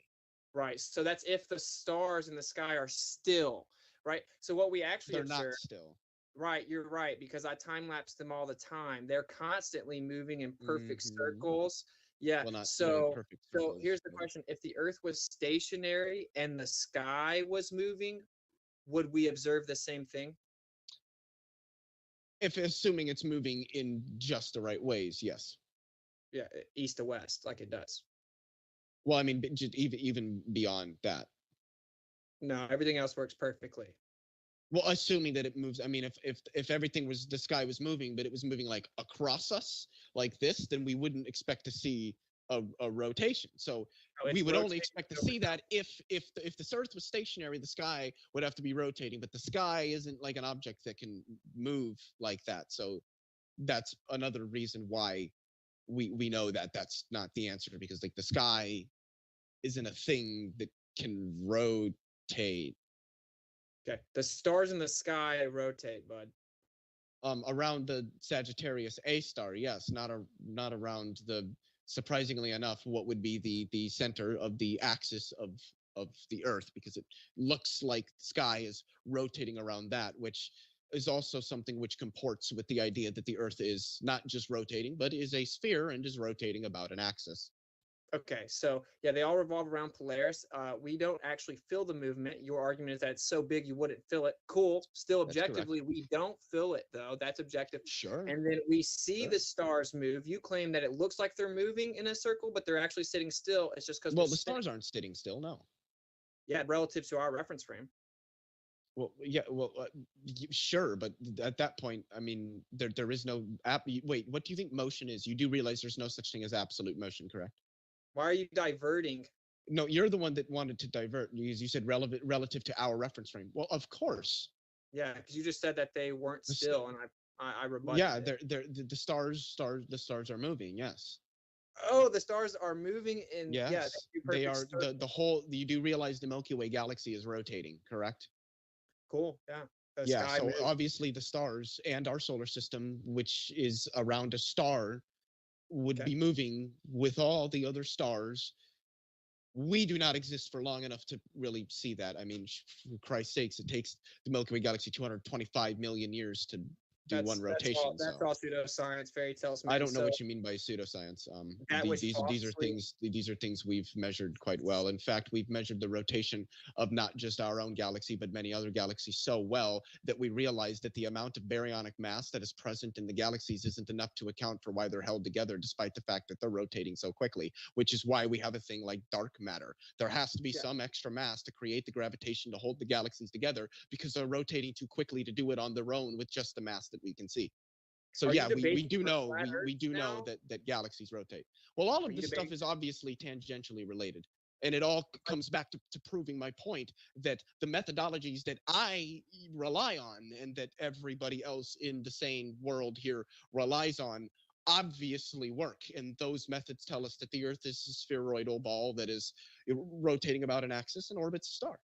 Right. So that's if the stars in the sky are still, right? So what we actually They're observe, not still. Right, you're right, because I time lapse them all the time. They're constantly moving in perfect circles. Yeah. Well, not so really perfect circles, here's the question: if the Earth was stationary and the sky was moving, would we observe the same thing? If assuming it's moving in just the right ways, yes. Yeah, east to west, like it does. Well, I mean, just even beyond that. No, everything else works perfectly. Well, assuming that it moves, I mean, if everything was, the sky was moving, but it was moving like across us like this, then we wouldn't expect to see a rotation. So we would only expect to see that if the Earth was stationary, the sky would have to be rotating, but the sky isn't like an object that can move like that. So that's another reason why we know that that's not the answer, because like the sky isn't a thing that can rotate. Okay, the stars in the sky rotate, bud. Around the Sagittarius A star, yes, not around the, surprisingly enough, what would be the center of the axis of the Earth, because it looks like the sky is rotating around that, which is also something which comports with the idea that the Earth is not just rotating, but is a sphere and is rotating about an axis. Okay, so yeah, they all revolve around Polaris. We don't actually feel the movement. Your argument is that it's so big you wouldn't feel it. Cool. Still, objectively, we don't feel it, though. That's objective. Sure. And then we see the stars move. You claim that it looks like they're moving in a circle, but they're actually sitting still. It's just because the stars aren't sitting still, no. Yeah, relative to our reference frame. Well, yeah, well, sure, but at that point, I mean, there is no wait, what do you think motion is? You do realize there's no such thing as absolute motion, correct? Why are you diverting? No, you're the one that wanted to divert, because you said relative to our reference frame. Well, of course. Yeah, because you just said that they weren't still, and I rebutted. Yeah, the stars are moving. Yes. Oh, the stars are moving in. Yes, yeah, they are. The whole. You do realize the Milky Way galaxy is rotating, correct? Cool. Yeah. Yeah. So obviously, the stars and our solar system, which is around a star, would be moving with all the other stars we do not exist for long enough to really see that. I mean, for Christ's sakes, it takes the Milky Way galaxy 225 million years to do one rotation. That's all pseudoscience, fairy tales. I don't know what you mean by pseudoscience. That was these are things we've measured quite well. In fact, we've measured the rotation of not just our own galaxy, but many other galaxies so well that we realized that the amount of baryonic mass that is present in the galaxies isn't enough to account for why they're held together, despite the fact that they're rotating so quickly, which is why we have a thing like dark matter. There has to be some extra mass to create the gravitation to hold the galaxies together, because they're rotating too quickly to do it on their own with just the mass that we can see. So yeah, we do know that galaxies rotate. Well, all of this stuff is obviously tangentially related, and it all comes back to proving my point that the methodologies that I rely on and that everybody else in the sane world here relies on obviously work, and those methods tell us that the Earth is a spheroidal ball that is rotating about an axis and orbits a star.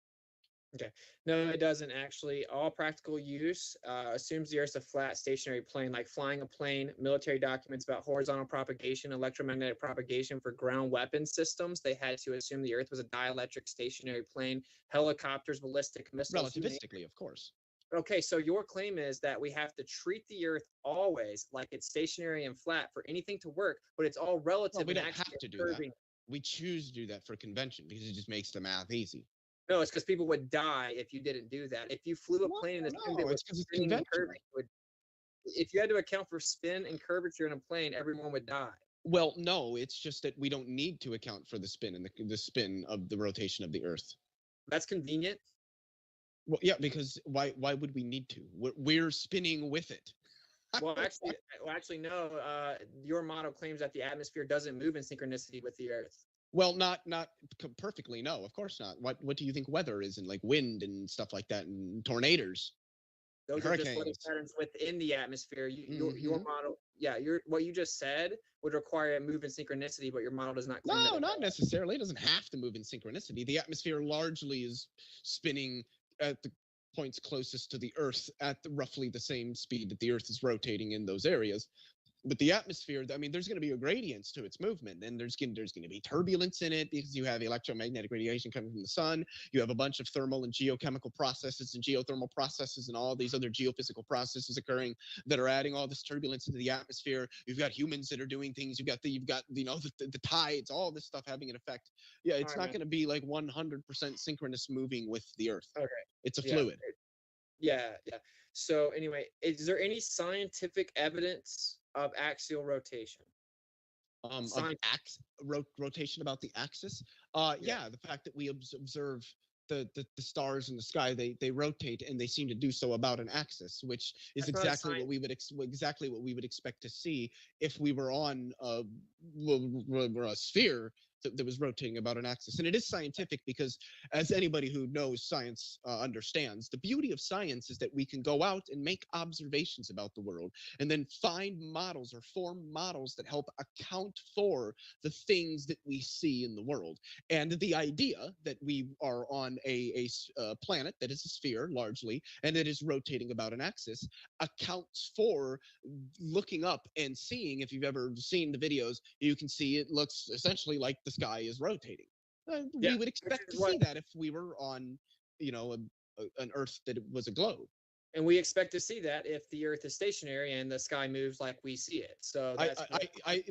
Okay. No, it doesn't actually. All practical use assumes the Earth's a flat, stationary plane, like flying a plane. Military documents about horizontal propagation, electromagnetic propagation for ground weapon systems, they had to assume the Earth was a dielectric, stationary plane. Helicopters, ballistic missiles. Relativistically, of course. Okay, so your claim is that we have to treat the Earth always like it's stationary and flat for anything to work, but it's all relative. Well, we don't have to do that. We choose to do that for convention because it just makes the math easy. No, it's because people would die if you didn't do that. If you flew a plane in a spin, it's because it's conventional. If you had to account for spin and curvature in a plane, everyone would die. Well, no, it's just that we don't need to account for the spin and the spin of the rotation of the Earth. That's convenient. Well, yeah, because why would we need to? We're spinning with it. Well, actually, no. Your model claims that the atmosphere doesn't move in synchronicity with the Earth. Well, not perfectly. No, of course not. What do you think weather is, and like wind and stuff like that, and tornadoes? Those are just weather patterns within the atmosphere. Your model, what you just said would require it move in synchronicity, but your model does not. No, not necessarily. It doesn't have to move in synchronicity. The atmosphere largely is spinning at the points closest to the Earth at roughly the same speed that the Earth is rotating in those areas. But the atmosphere, I mean, there's going to be a gradients to its movement, and there's going to be turbulence in it because you have electromagnetic radiation coming from the sun. You have a bunch of thermal and geochemical processes and geothermal processes and all these other geophysical processes occurring that are adding all this turbulence into the atmosphere. You've got humans that are doing things. You've got the tides, all this stuff having an effect. Yeah, it's not going to be like 100% synchronous moving with the Earth. Okay, it's a fluid. Yeah. So anyway, is there any scientific evidence of axial rotation? Rotation about the axis? Yeah, the fact that we observe the stars in the sky, they rotate, and they seem to do so about an axis, which is exactly what we would expect to see if we were on a sphere that was rotating about an axis. And it is scientific because, as anybody who knows science understands, the beauty of science is that we can go out and make observations about the world and then find models or form models that help account for the things that we see in the world. And the idea that we are on a planet that is a sphere largely and that is rotating about an axis accounts for looking up and seeing. If you've ever seen the videos, you can see it looks essentially like the sky is rotating. We would expect to see that if we were on, an Earth that was a globe. And we expect to see that if the Earth is stationary and the sky moves like we see it. So that's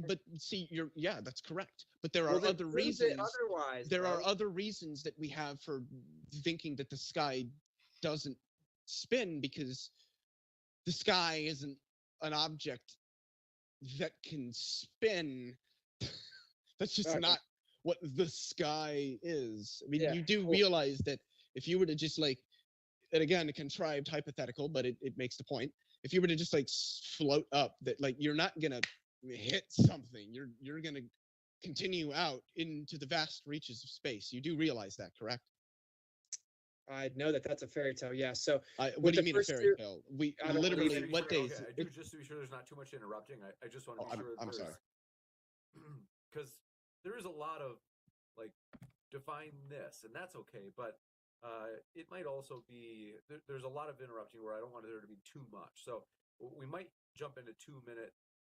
but see, that's correct. But there are other reasons. Otherwise, there are other reasons that we have for thinking that the sky doesn't spin, because the sky isn't an object that can spin. That's just not what the sky is. I mean, you do realize that if you were to just and again, a contrived hypothetical, but it makes the point. If you were to just float up, that you're not gonna hit something. You're gonna continue out into the vast reaches of space. You do realize that, correct? I know that's a fairy tale. Yeah. So what do you mean a fairy tale? We literally what days? Okay, I do, just to be sure there's not too much interrupting. I just want to be sure. I'm sorry. Because there is a lot of define this, and that's okay, but it might also be there's a lot of interrupting where I don't want there to be too much. So we might jump into 2-minute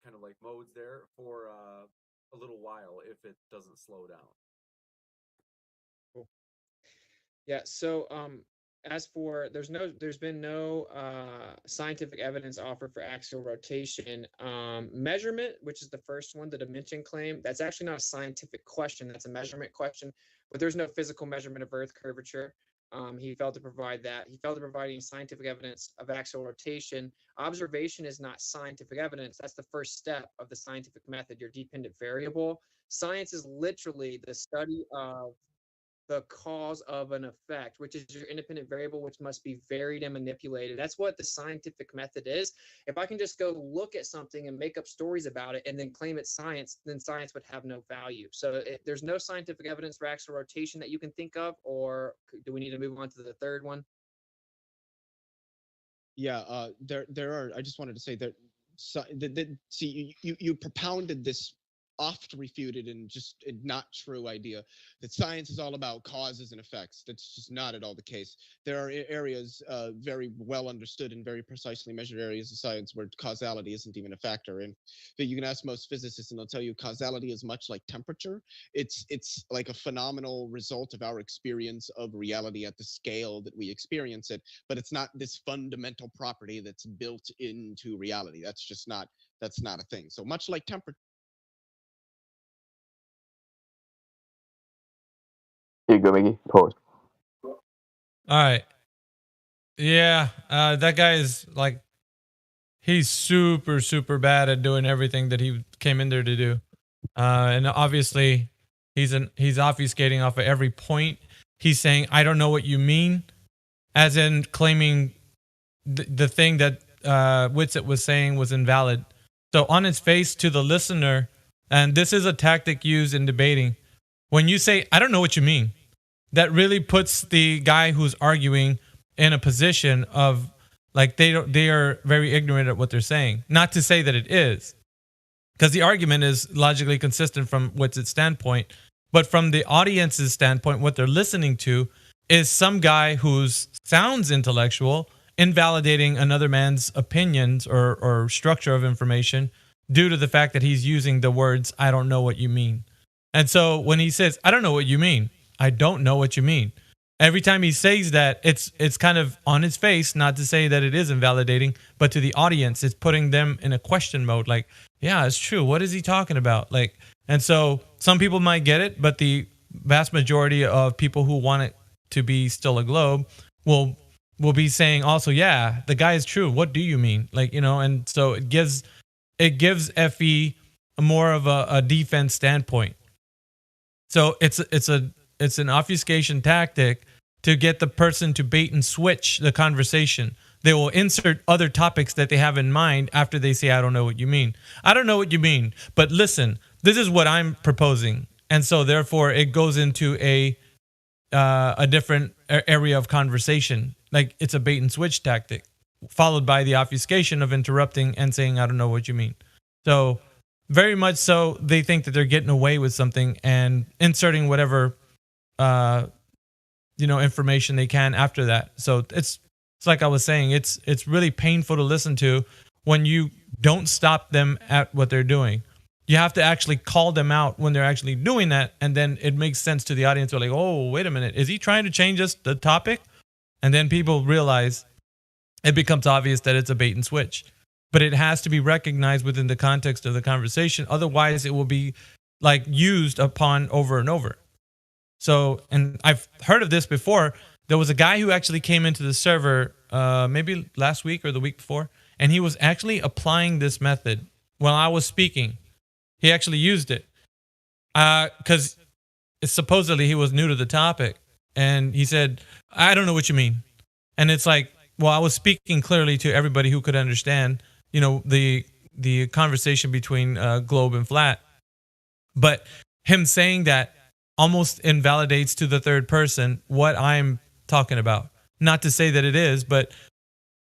kind of modes there for a little while if it doesn't slow down. Yeah. So, as for there's been no scientific evidence offered for axial rotation. Measurement, which is the first one, the dimension claim, that's actually not a scientific question. That's a measurement question, but there's no physical measurement of Earth curvature. He failed to provide that. He failed to provide any scientific evidence of axial rotation. Observation is not scientific evidence. That's the first step of the scientific method, your dependent variable. Science is literally the study of the cause of an effect, which is your independent variable, which must be varied and manipulated. That's what the scientific method is. If I can just go look at something and make up stories about it and then claim it's science, then science would have no value. So there's no scientific evidence for axial rotation that you can think of, or do we need to move on to the third one? Yeah, there are. I just wanted to say that. So, see, you propounded this oft refuted and just not true idea that science is all about causes and effects. That's just not at all the case. There are areas, very well understood and very precisely measured areas of science where causality isn't even a factor. And you can ask most physicists, and they'll tell you causality is much like temperature. It's like a phenomenal result of our experience of reality at the scale that we experience it, but it's not this fundamental property that's built into reality. That's not a thing. So much like temperature. Here you go, Mickey. Pause. All right. Yeah, that guy is like, he's super, super bad at doing everything that he came in there to do. And obviously, he's obfuscating off of every point. He's saying, I don't know what you mean, as in claiming the thing that Whitsitt was saying was invalid. So on its face to the listener, and this is a tactic used in debating, when you say, I don't know what you mean, that really puts the guy who's arguing in a position of like they are very ignorant at what they're saying. Not to say that it is, because the argument is logically consistent from Whitsitt's standpoint, but from the audience's standpoint, what they're listening to is some guy who sounds intellectual invalidating another man's opinions or structure of information due to the fact that he's using the words, I don't know what you mean. And so when he says, I don't know what you mean, I don't know what you mean. Every time he says that, it's kind of on his face, not to say that it is invalidating, but to the audience, it's putting them in a question mode. Like, yeah, it's true. What is he talking about? Like, and so some people might get it, but the vast majority of people who want it to be still a globe will be saying also, yeah, the guy is true. What do you mean? Like, you know, and so it gives FE more of a defense standpoint. So it's an obfuscation tactic to get the person to bait and switch the conversation. They will insert other topics that they have in mind after they say, I don't know what you mean. I don't know what you mean, but listen, this is what I'm proposing. And so therefore it goes into a different area of conversation. Like it's a bait and switch tactic, followed by the obfuscation of interrupting and saying, I don't know what you mean. So very much so, they think that they're getting away with something and inserting whatever information they can after that. So it's like I was saying, it's really painful to listen to when you don't stop them at what they're doing. You have to actually call them out when they're actually doing that, and then it makes sense to the audience. They're like, oh, wait a minute, is he trying to change the topic? And then people realize it becomes obvious that it's a bait and switch. But it has to be recognized within the context of the conversation. Otherwise, it will be like used upon over and over. So, and I've heard of this before. There was a guy who actually came into the server maybe last week or the week before, and he was actually applying this method while I was speaking. He actually used it because supposedly he was new to the topic. And he said, I don't know what you mean. And it's like, well, I was speaking clearly to everybody who could understand, the conversation between globe and flat. But him saying that almost invalidates to the third person what I'm talking about. Not to say that it is, but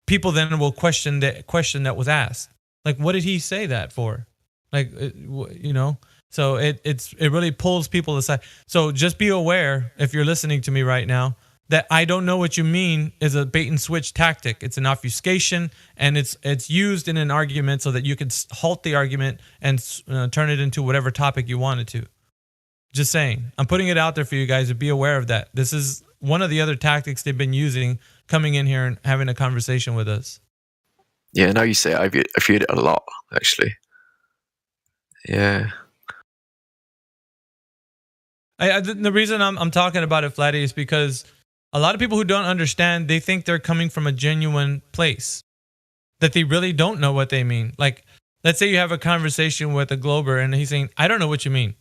people then will question the question that was asked. Like, what did he say that for? Like, so it really pulls people aside. So just be aware, if you're listening to me right now, that I don't know what you mean is a bait and switch tactic. It's an obfuscation, and it's used in an argument so that you can halt the argument and turn it into whatever topic you want it to. Just saying. I'm putting it out there for you guys to be aware of that. This is one of the other tactics they've been using, coming in here and having a conversation with us. Yeah, now you say it, I've viewed it a lot, actually. Yeah. The reason I'm talking about it, Flatty, is because a lot of people who don't understand, they think they're coming from a genuine place, that they really don't know what they mean. Like, let's say you have a conversation with a glober and he's saying, I don't know what you mean.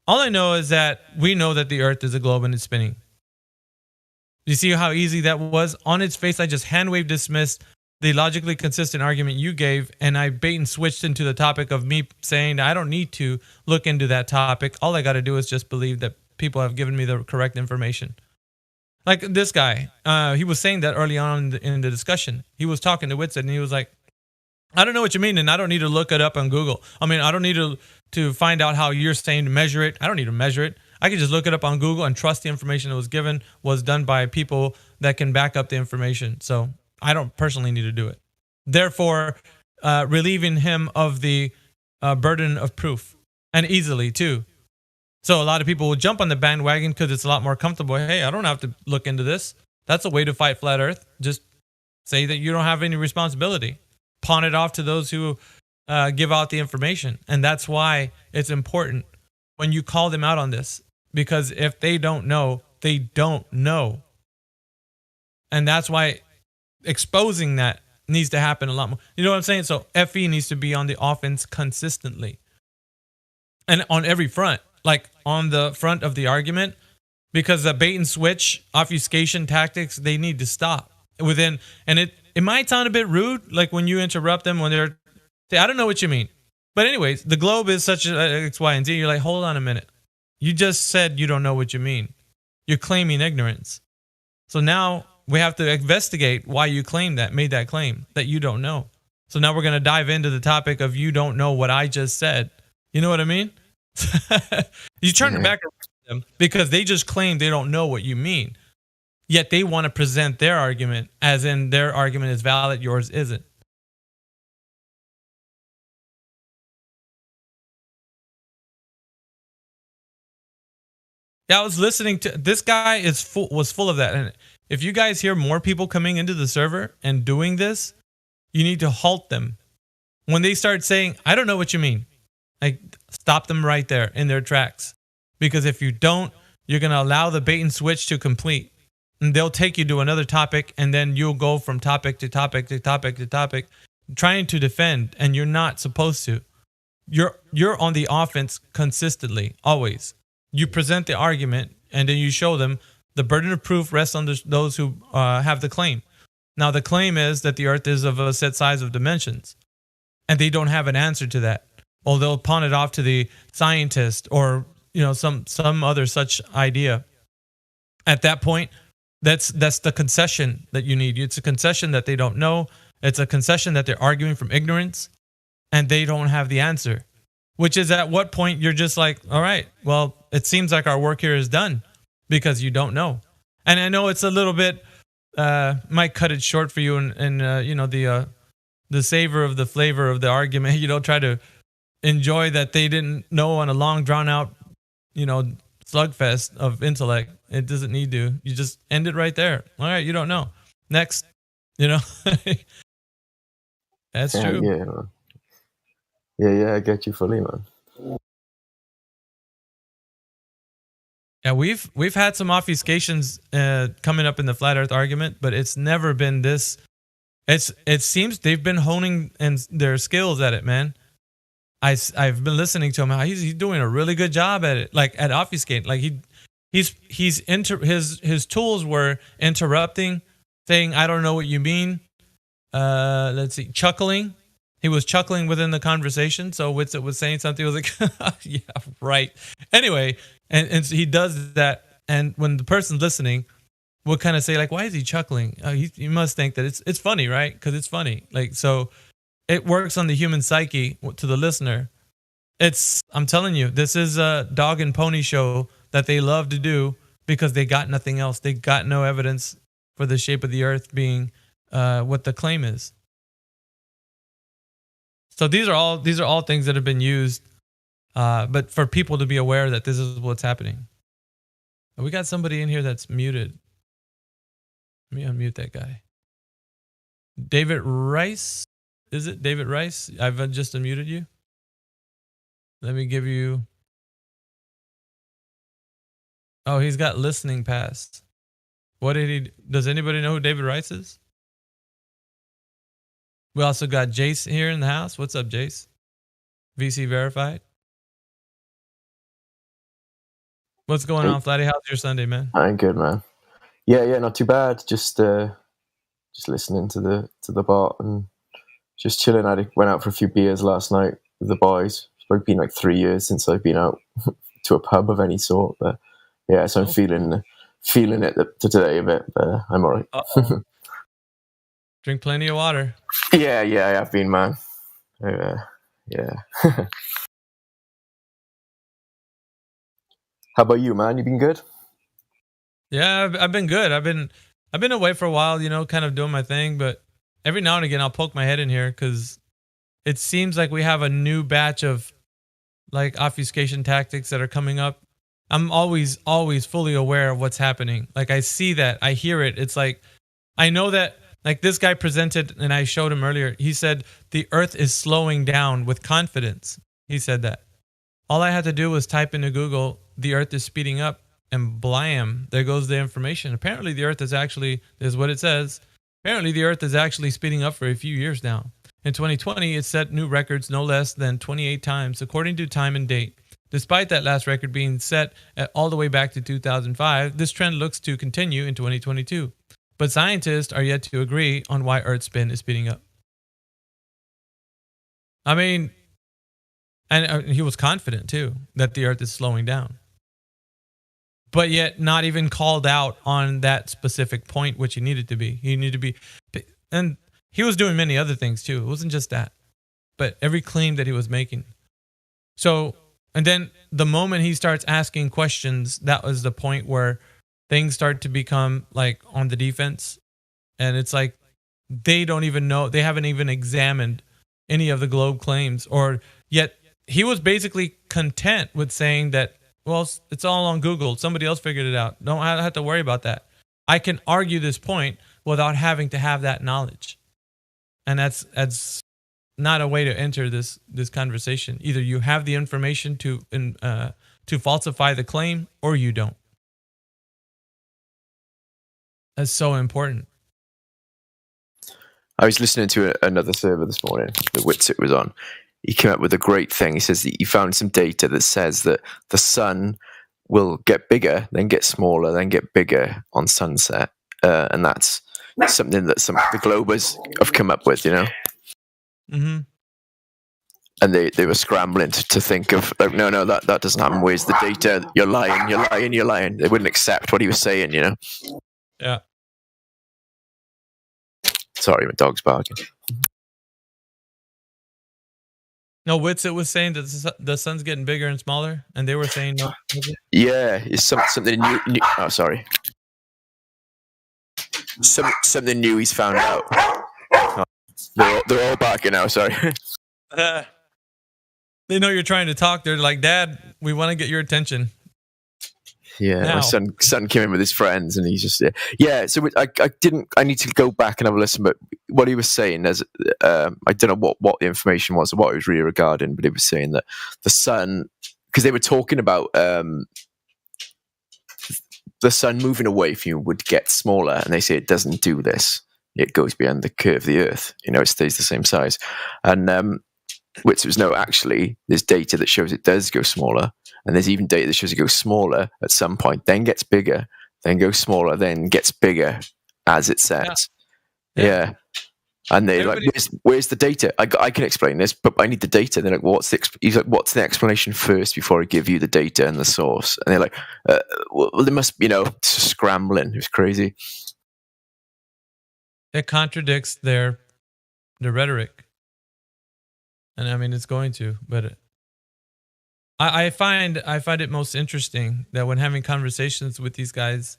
All I know is that we know that the earth is a globe and it's spinning. You see how easy that was? On its face, I just hand wave dismissed the logically consistent argument you gave, and I bait and switched into the topic of me saying I don't need to look into that topic. All I got to do is just believe that people have given me the correct information. Like this guy, he was saying that early on in the discussion. He was talking to Whitson, and he was like, I don't know what you mean, and I don't need to look it up on Google. I mean, I don't need to find out how you're saying to measure it. I don't need to measure it. I can just look it up on Google and trust the information that was given was done by people that can back up the information. So I don't personally need to do it. Therefore, relieving him of the burden of proof, and easily too. So a lot of people will jump on the bandwagon because it's a lot more comfortable. Hey, I don't have to look into this. That's a way to fight flat earth. Just say that you don't have any responsibility. Pawn it off to those who give out the information. And that's why it's important when you call them out on this. Because if they don't know, they don't know. And that's why exposing that needs to happen a lot more. You know what I'm saying? So FE needs to be on the offense consistently. And on every front. Like on the front of the argument. Because the bait and switch, obfuscation tactics, they need to stop. And it might sound a bit rude, like when you interrupt them when they're, I don't know what you mean. But anyways, the globe is such a X, Y, and Z. You're like, hold on a minute. You just said you don't know what you mean. You're claiming ignorance. So now we have to investigate why you made that claim that you don't know. So now we're going to dive into the topic of you don't know what I just said. You know what I mean? You turn it back around them because they just claim they don't know what you mean. Yet they want to present their argument as in their argument is valid, yours isn't. Yeah, I was listening to this guy was full of that. And if you guys hear more people coming into the server and doing this, you need to halt them. When they start saying, I don't know what you mean, like stop them right there in their tracks. Because if you don't, you're going to allow the bait and switch to complete. And they'll take you to another topic, and then you'll go from topic to topic to topic to topic, trying to defend, and you're not supposed to. You're on the offense consistently, always. You present the argument, and then you show them the burden of proof rests on those who have the claim. Now, the claim is that the earth is of a set size of dimensions, and they don't have an answer to that. Well, they'll pawn it off to the scientist or some other such idea. At that point, that's the concession that you need. It's a concession that they don't know. It's a concession that they're arguing from ignorance, and they don't have the answer. Which is at what point you're just like, all right, well, it seems like our work here is done because you don't know. And I know it's a little bit, might cut it short for you and the savor of the flavor of the argument. You don't try to enjoy that they didn't know on a long drawn out, slugfest of intellect. It doesn't need to. You just end it right there. All right, you don't know. Next, That's true. Yeah, man. Yeah, I get you fully, man. Yeah, we've had some obfuscations coming up in the flat Earth argument, but it's never been this. It seems they've been honing their skills at it, man. I've been listening to him. He's doing a really good job at it, like at obfuscating. Like his tools were interrupting, saying I don't know what you mean. Let's see, chuckling. He was chuckling within the conversation. So Witsit was saying something. He was like, yeah, right. Anyway, and so he does that. And when the person's listening, we'll kind of say like, why is he chuckling? He must think that it's funny, right? Because it's funny. Like, so it works on the human psyche to the listener. I'm telling you, this is a dog and pony show that they love to do because they got nothing else. They got no evidence for the shape of the earth being what the claim is. So these are all things that have been used, but for people to be aware that this is what's happening. We got somebody in here that's muted. Let me unmute that guy. David Rice. Is it David Rice? I've just unmuted you. Let me give you. Oh, he's got listening pass. What did he? Does anybody know who David Rice is? We also got Jace here in the house. What's up, Jace? VC verified. What's going on, Flatty? How's your Sunday, man? I'm good, man. Yeah, not too bad. Just listening to the bot and just chilling. I went out for a few beers last night with the boys. It's been like 3 years since I've been out to a pub of any sort. But yeah, so I'm feeling it today a bit. But I'm all right. Drink plenty of water. Yeah, I have been, man. Yeah. How about you, man? You been good? Yeah, I've been good. I've been away for a while, kind of doing my thing, but every now and again I'll poke my head in here because it seems like we have a new batch of like obfuscation tactics that are coming up. I'm always fully aware of what's happening. Like I see that, I hear it. It's like I know that. Like this guy presented, and I showed him earlier. He said the Earth is slowing down with confidence. He said that. All I had to do was type into Google, the Earth is speeding up, and blam, there goes the information. Apparently the Earth is actually, this is what it says, apparently the Earth is actually speeding up for a few years now. In 2020, it set new records no less than 28 times, according to time and date. Despite that last record being set all the way back to 2005, this trend looks to continue in 2022. But scientists are yet to agree on why Earth's spin is speeding up. I mean, and he was confident too that the Earth is slowing down. But yet not even called out on that specific point, which he needed to be. He needed to be, and he was doing many other things too. It wasn't just that, but every claim that he was making. So, and then the moment he starts asking questions, that was the point where things start to become like on the defense. And it's like, they don't even know, they haven't even examined any of the globe claims, or yet he was basically content with saying that, well, it's all on Google. Somebody else figured it out. Don't have to worry about that. I can argue this point without having to have that knowledge. And that's not a way to enter this conversation. Either you have the information to falsify the claim, or you don't. That's so important. I was listening to another server this morning that Witsit was on. He came up with a great thing. He says that he found some data that says that the sun will get bigger, then get smaller, then get bigger on sunset. And that's something that the globers have come up with, Mm-hmm. And they were scrambling to think of, like, no, that doesn't happen. Where's the data? You're lying. They wouldn't accept what he was saying, Yeah. Sorry, my dog's barking. No, Witsit was saying that the sun's getting bigger and smaller, and they were saying no. Yeah, it's something new. Oh, sorry. Something new he's found out. Oh, they're all barking now. Sorry. They know you're trying to talk. They're like, Dad, we want to get your attention. Yeah, now. My son came in with his friends, and he's just So I need to go back and have a listen. But what he was saying is, I don't know what the information was or what it was really regarding, but he was saying that the sun, because they were talking about the sun moving away from you would get smaller, and they say it doesn't do this. It goes beyond the curve of the Earth. It stays the same size. And which was no, actually, there's data that shows it does go smaller. And there's even data that shows it goes smaller at some point, then gets bigger, then goes smaller, then gets bigger as it sets. Yeah. And they're like, where's the data? I can explain this, but I need the data. And they're like, he's like, what's the explanation first before I give you the data and the source? And they're like, well, they must, scrambling. It was crazy. It contradicts the rhetoric. And I mean, it's going to, but I find it most interesting that when having conversations with these guys,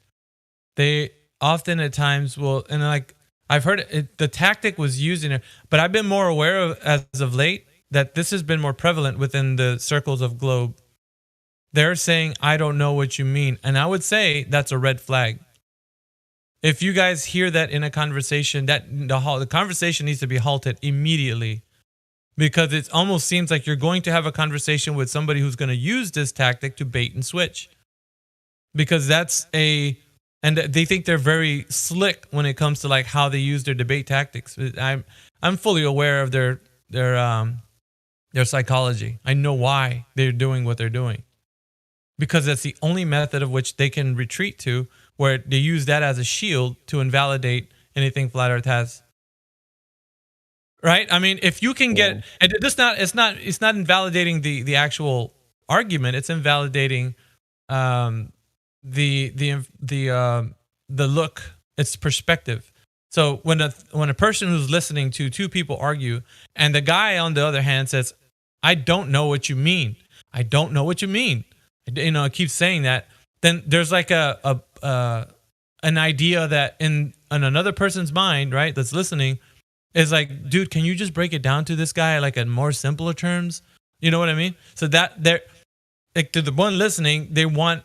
they often at times will, and like I've heard it, the tactic was using it, but I've been more aware of as of late that this has been more prevalent within the circles of Globe. They're saying, I don't know what you mean. And I would say that's a red flag. if you guys hear that in a conversation, that the conversation needs to be halted immediately, because it almost seems like you're going to have a conversation with somebody who's going to use this tactic to bait and switch, because and they think they're very slick when it comes to like how they use their debate tactics. I'm fully aware of their psychology. I know why they're doing what they're doing, because that's the only method of which they can retreat to, where they use that as a shield to invalidate anything Flat Earth has. Right? I mean, if you can get, and it's not invalidating the actual argument. It's invalidating the look, its perspective. So when a person who's listening to two people argue, and the guy on the other hand says, "I don't know what you mean. I don't know what you mean," keeps saying that, then there's like an idea that in another person's mind, right, that's listening, is like, dude, can you just break it down to this guy like in more simpler terms? You know what I mean? So that they're like, to the one listening, they want,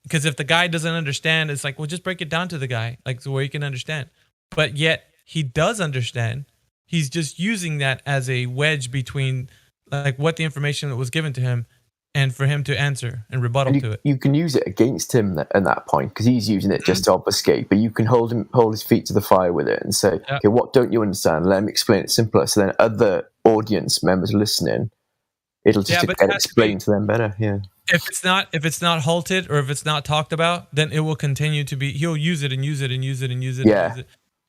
because if the guy doesn't understand, it's like, well, just break it down to the guy, like, so where he can understand. But yet he does understand. He's just using that as a wedge between like what the information that was given to him, and for him to answer and rebuttal to it. You can use it against him at that point, because he's using it just to obfuscate, but you can hold his feet to the fire with it and say, okay, what don't you understand? Let me explain it simpler. So then other audience members listening, it'll just get explained to them better. Yeah. If it's not halted, or if it's not talked about, then it will continue to be, he'll use it and use it and use it and use it. Yeah.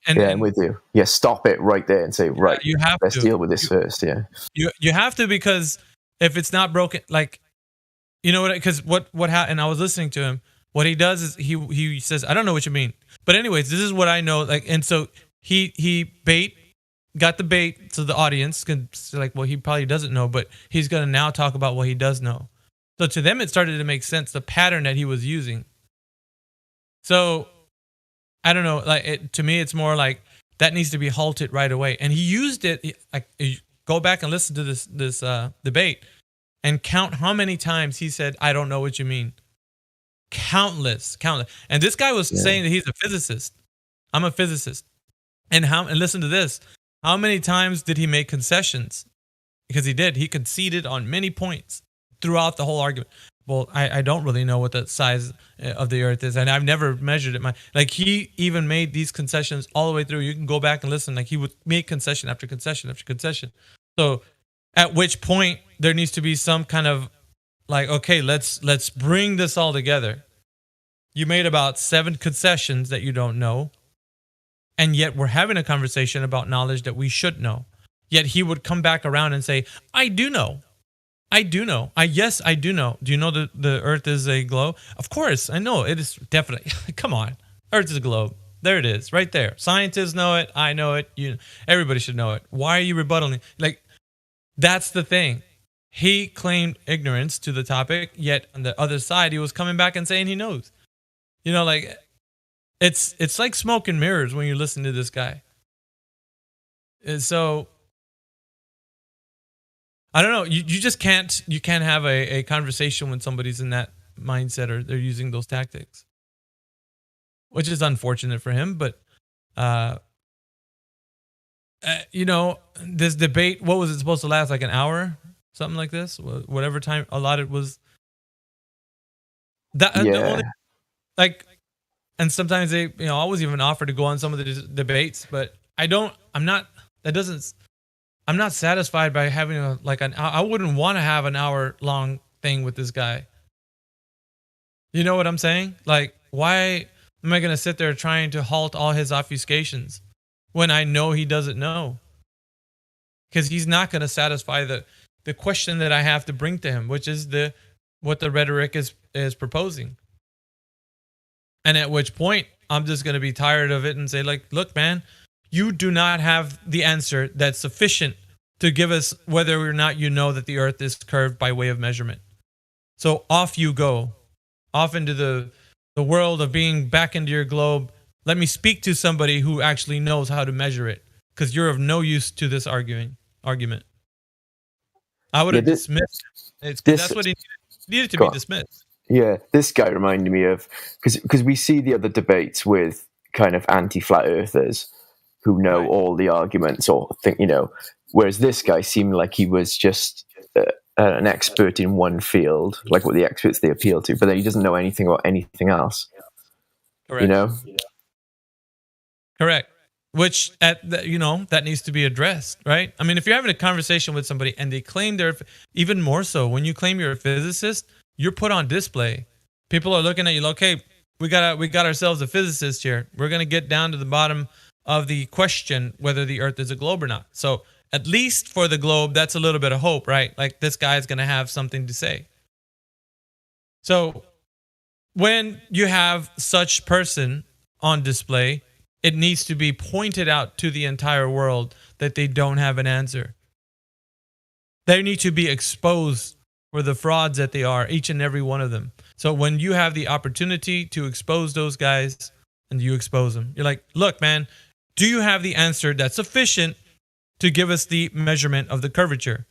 And use it. I'm with you. Yeah, stop it right there and say, right, you have let's deal with this first. Yeah. You have to, because if it's not broken, like, you know what? Because what happened? I was listening to him. What he does is he says, "I don't know what you mean," but anyways, this is what I know. Like, and so he got the bait to the audience. Like, well, he probably doesn't know, but he's gonna now talk about what he does know. So to them, it started to make sense, the pattern that he was using. So I don't know. Like, to me, it's more like that needs to be halted right away. And he used it. Like, go back and listen to this debate. And count how many times he said, "I don't know what you mean." Countless. And this guy was saying that he's a physicist. I'm a physicist. And listen to this. How many times did he make concessions? Because he did. He conceded on many points throughout the whole argument. Well, I don't really know what the size of the Earth is, and I've never measured it. Like, he even made these concessions all the way through. You can go back and listen. Like, he would make concession after concession after concession. So at which point there needs to be some kind of like, okay, let's bring this all together. You made about 7 concessions that you don't know, and yet we're having a conversation about knowledge that we should know. Yet he would come back around and say, "I do know. Yes, I do know. Do you know that the Earth is a globe? Of course, I know it is. Definitely. Come on, Earth is a globe. There it is, right there. Scientists know it. I know it. Everybody should know it. Why are you rebuttaling? Like." That's the thing. He claimed ignorance to the topic, yet on the other side, he was coming back and saying he knows. Like, it's like smoke and mirrors when you listen to this guy. And so, I don't know. You just can't have a conversation when somebody's in that mindset, or they're using those tactics, which is unfortunate for him. But this debate, what was it supposed to last? Like an hour? Something like this? Whatever time allotted was. And sometimes they, I was even offered to go on some of the debates, but I'm not satisfied by having I wouldn't want to have an hour long thing with this guy. You know what I'm saying? Like, why am I going to sit there trying to halt all his obfuscations when I know he doesn't know? Because he's not going to satisfy the question that I have to bring to him, which is what the rhetoric is proposing. And at which point, I'm just going to be tired of it and say, like, look, man, you do not have the answer that's sufficient to give us whether or not you know that the Earth is curved by way of measurement. So off you go, off into the world of being back into your globe. Let me speak to somebody who actually knows how to measure it, because you're of no use to this argument. I would have dismissed it. That's what he needed to be dismissed. Yeah, this guy reminded me of, because we see the other debates with kind of anti-flat earthers who know Right. all the arguments or think, whereas this guy seemed like he was just an expert in one field, like what the experts they appeal to, but then he doesn't know anything about anything else. Correct. Correct. Which that needs to be addressed, right? I mean, if you're having a conversation with somebody and they claim they're, even more so when you claim you're a physicist, you're put on display. People are looking at you like, okay, we got ourselves a physicist here. We're gonna get down to the bottom of the question whether the Earth is a globe or not. So at least for the globe, that's a little bit of hope, right? Like this guy's gonna have something to say. So when you have such person on display, it needs to be pointed out to the entire world that they don't have an answer. They need to be exposed for the frauds that they are, each and every one of them. So when you have the opportunity to expose those guys and you expose them, you're like, look, man, do you have the answer that's sufficient to give us the measurement of the curvature?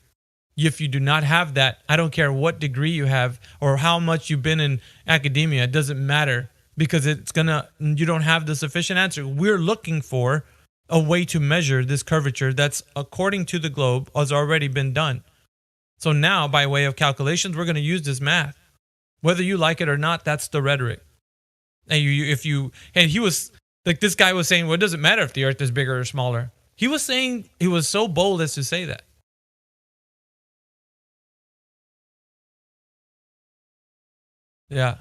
If you do not have that, I don't care what degree you have or how much you've been in academia, it doesn't matter, because you don't have the sufficient answer. We're looking for a way to measure this curvature that's, according to the globe, has already been done. So now, by way of calculations, we're going to use this math. Whether you like it or not, that's the rhetoric. And he was like, this guy was saying, well, it doesn't matter if the Earth is bigger or smaller. He was saying, he was so bold as to say that. Yeah.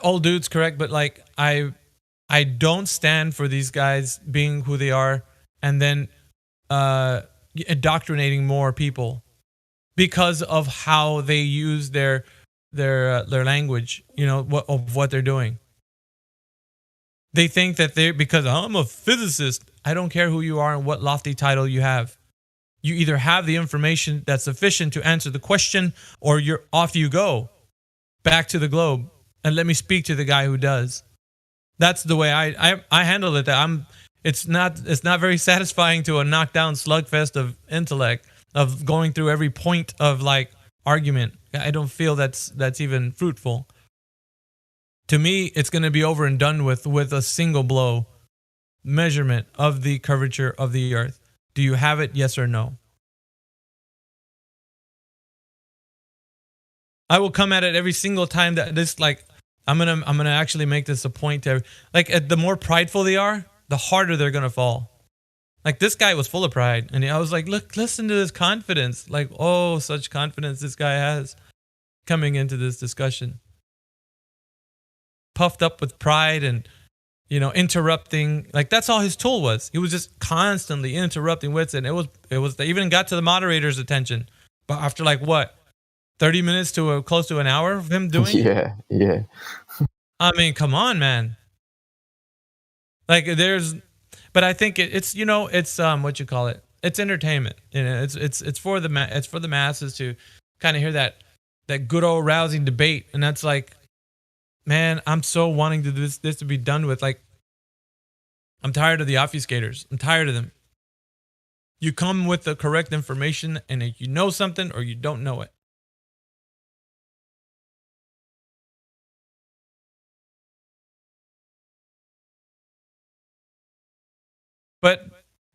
Old dude's correct, but like I don't stand for these guys being who they are and then indoctrinating more people because of how they use their language, of what they're doing. They think that because I'm a physicist, I don't care who you are and what lofty title you have. You either have the information that's sufficient to answer the question, or you're off you go back to the globe and let me speak to the guy who does. That's the way I handle it. It's not very satisfying to a knockdown slugfest of intellect, of going through every point of like argument. I don't feel that's even fruitful. To me, it's going to be over and done with a single blow. Measurement of the curvature of the Earth. Do you have it? Yes or no? I will come at it every single time that this, like, I'm gonna actually make this a point to, like, the more prideful they are, the harder they're gonna fall. Like, this guy was full of pride, and I was like, look, listen to this confidence. Like, oh, such confidence this guy has coming into this discussion. Puffed up with pride and, interrupting. Like, that's all his tool was. He was just constantly interrupting wits, and it was they even got to the moderator's attention. But after like what, 30 minutes to close to an hour of him doing it? Yeah. I mean, come on, man. Like, but I think it's what you call it. It's entertainment. It's for the masses to kind of hear that good old rousing debate, and that's like, man, I'm so wanting to this to be done with. Like, I'm tired of the obfuscators. I'm tired of them. You come with the correct information, and if you know something or you don't know it. But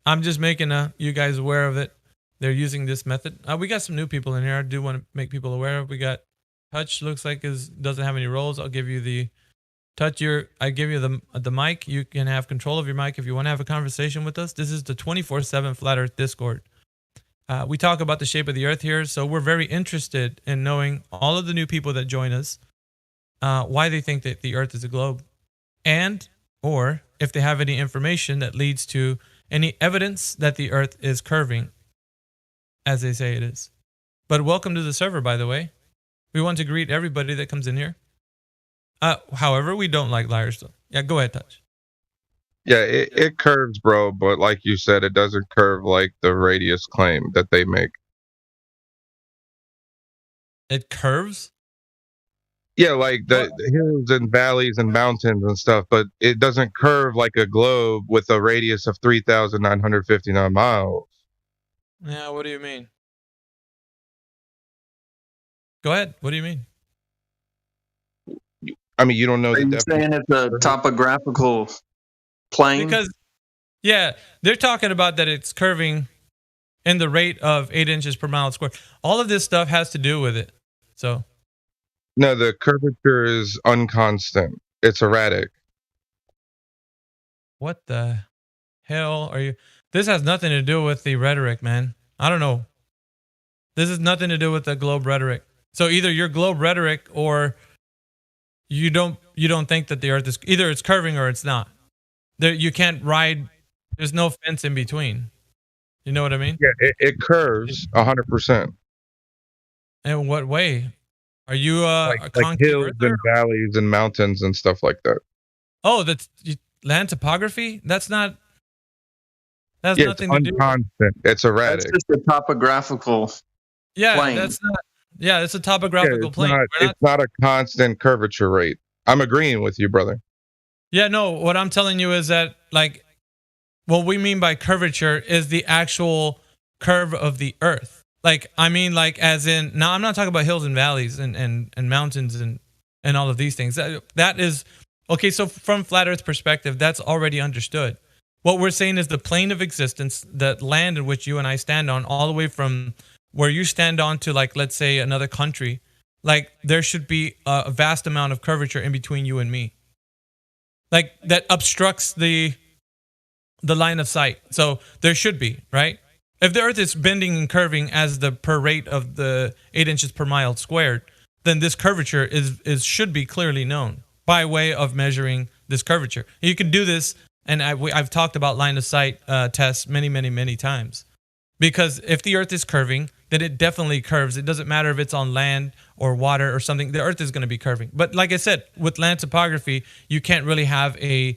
I'm just making you guys aware of it. They're using this method. We got some new people in here. I do want to make people aware of. We got Touch, looks like doesn't have any roles. I'll give you the Touch. I give you the mic. You can have control of your mic if you want to have a conversation with us. This is the 24/7 Flat Earth Discord. We talk about the shape of the Earth here, so we're very interested in knowing all of the new people that join us, why they think that the Earth is a globe, and or if they have any information that leads to any evidence that the Earth is curving, as they say it is. But welcome to the server, by the way. We want to greet everybody that comes in here. However, we don't like liars, though. Yeah, go ahead, Touch. Yeah, it curves, bro, but like you said, it doesn't curve like the radius claim that they make. It curves? Yeah, like the hills and valleys and mountains and stuff, but it doesn't curve like a globe with a radius of 3,959 miles. Yeah, what do you mean? Go ahead. What do you mean? I mean, you don't know Are the you depth. saying it's a topographical plane? Because yeah, they're talking about that it's curving in the rate of 8 inches per mile squared. All of this stuff has to do with it. So No, the curvature is unconstant. It's erratic. what the hell are you? This has nothing to do with the rhetoric, man. I don't know. This has nothing to do with the globe rhetoric. So either your globe rhetoric or you don't think that the earth is either it's curving or it's not. There you can't ride, there's no fence in between. You know what I mean? Yeah, it curves 100%. In what way? Are you a Like concave hills earther? and valleys and mountains and stuff like that. Oh, that's land topography? That's not. That's Yeah, it's nothing to do. unconstant. It's That's erratic. just a topographical. Yeah, plane. that's not. Yeah, it's a Yeah, topographical it's plane. not, We're not- it's not a constant curvature rate. I'm agreeing with you, brother. yeah, no. What I'm telling you is that like, what we mean by curvature is the actual curve of the Earth. Like, I mean, like as in. Now, I'm not talking about hills and valleys and mountains and all of these things. That is okay. So from flat Earth perspective, that's already understood. What we're saying is the plane of existence, that land in which you and I stand on, all the way from where you stand on to, like, let's say another country, like there should be a vast amount of curvature in between you and me. Like that obstructs the line of sight. So there should be, right? If the earth is bending and curving as the per rate of the 8 inches per mile squared, then this curvature is should be clearly known by way of measuring this curvature. You can do this, and I've talked about line of sight tests many times. Because if the earth is curving, then it definitely curves. It doesn't matter if it's on land or water or something. The earth is going to be curving. But like I said, with land topography, you can't really have a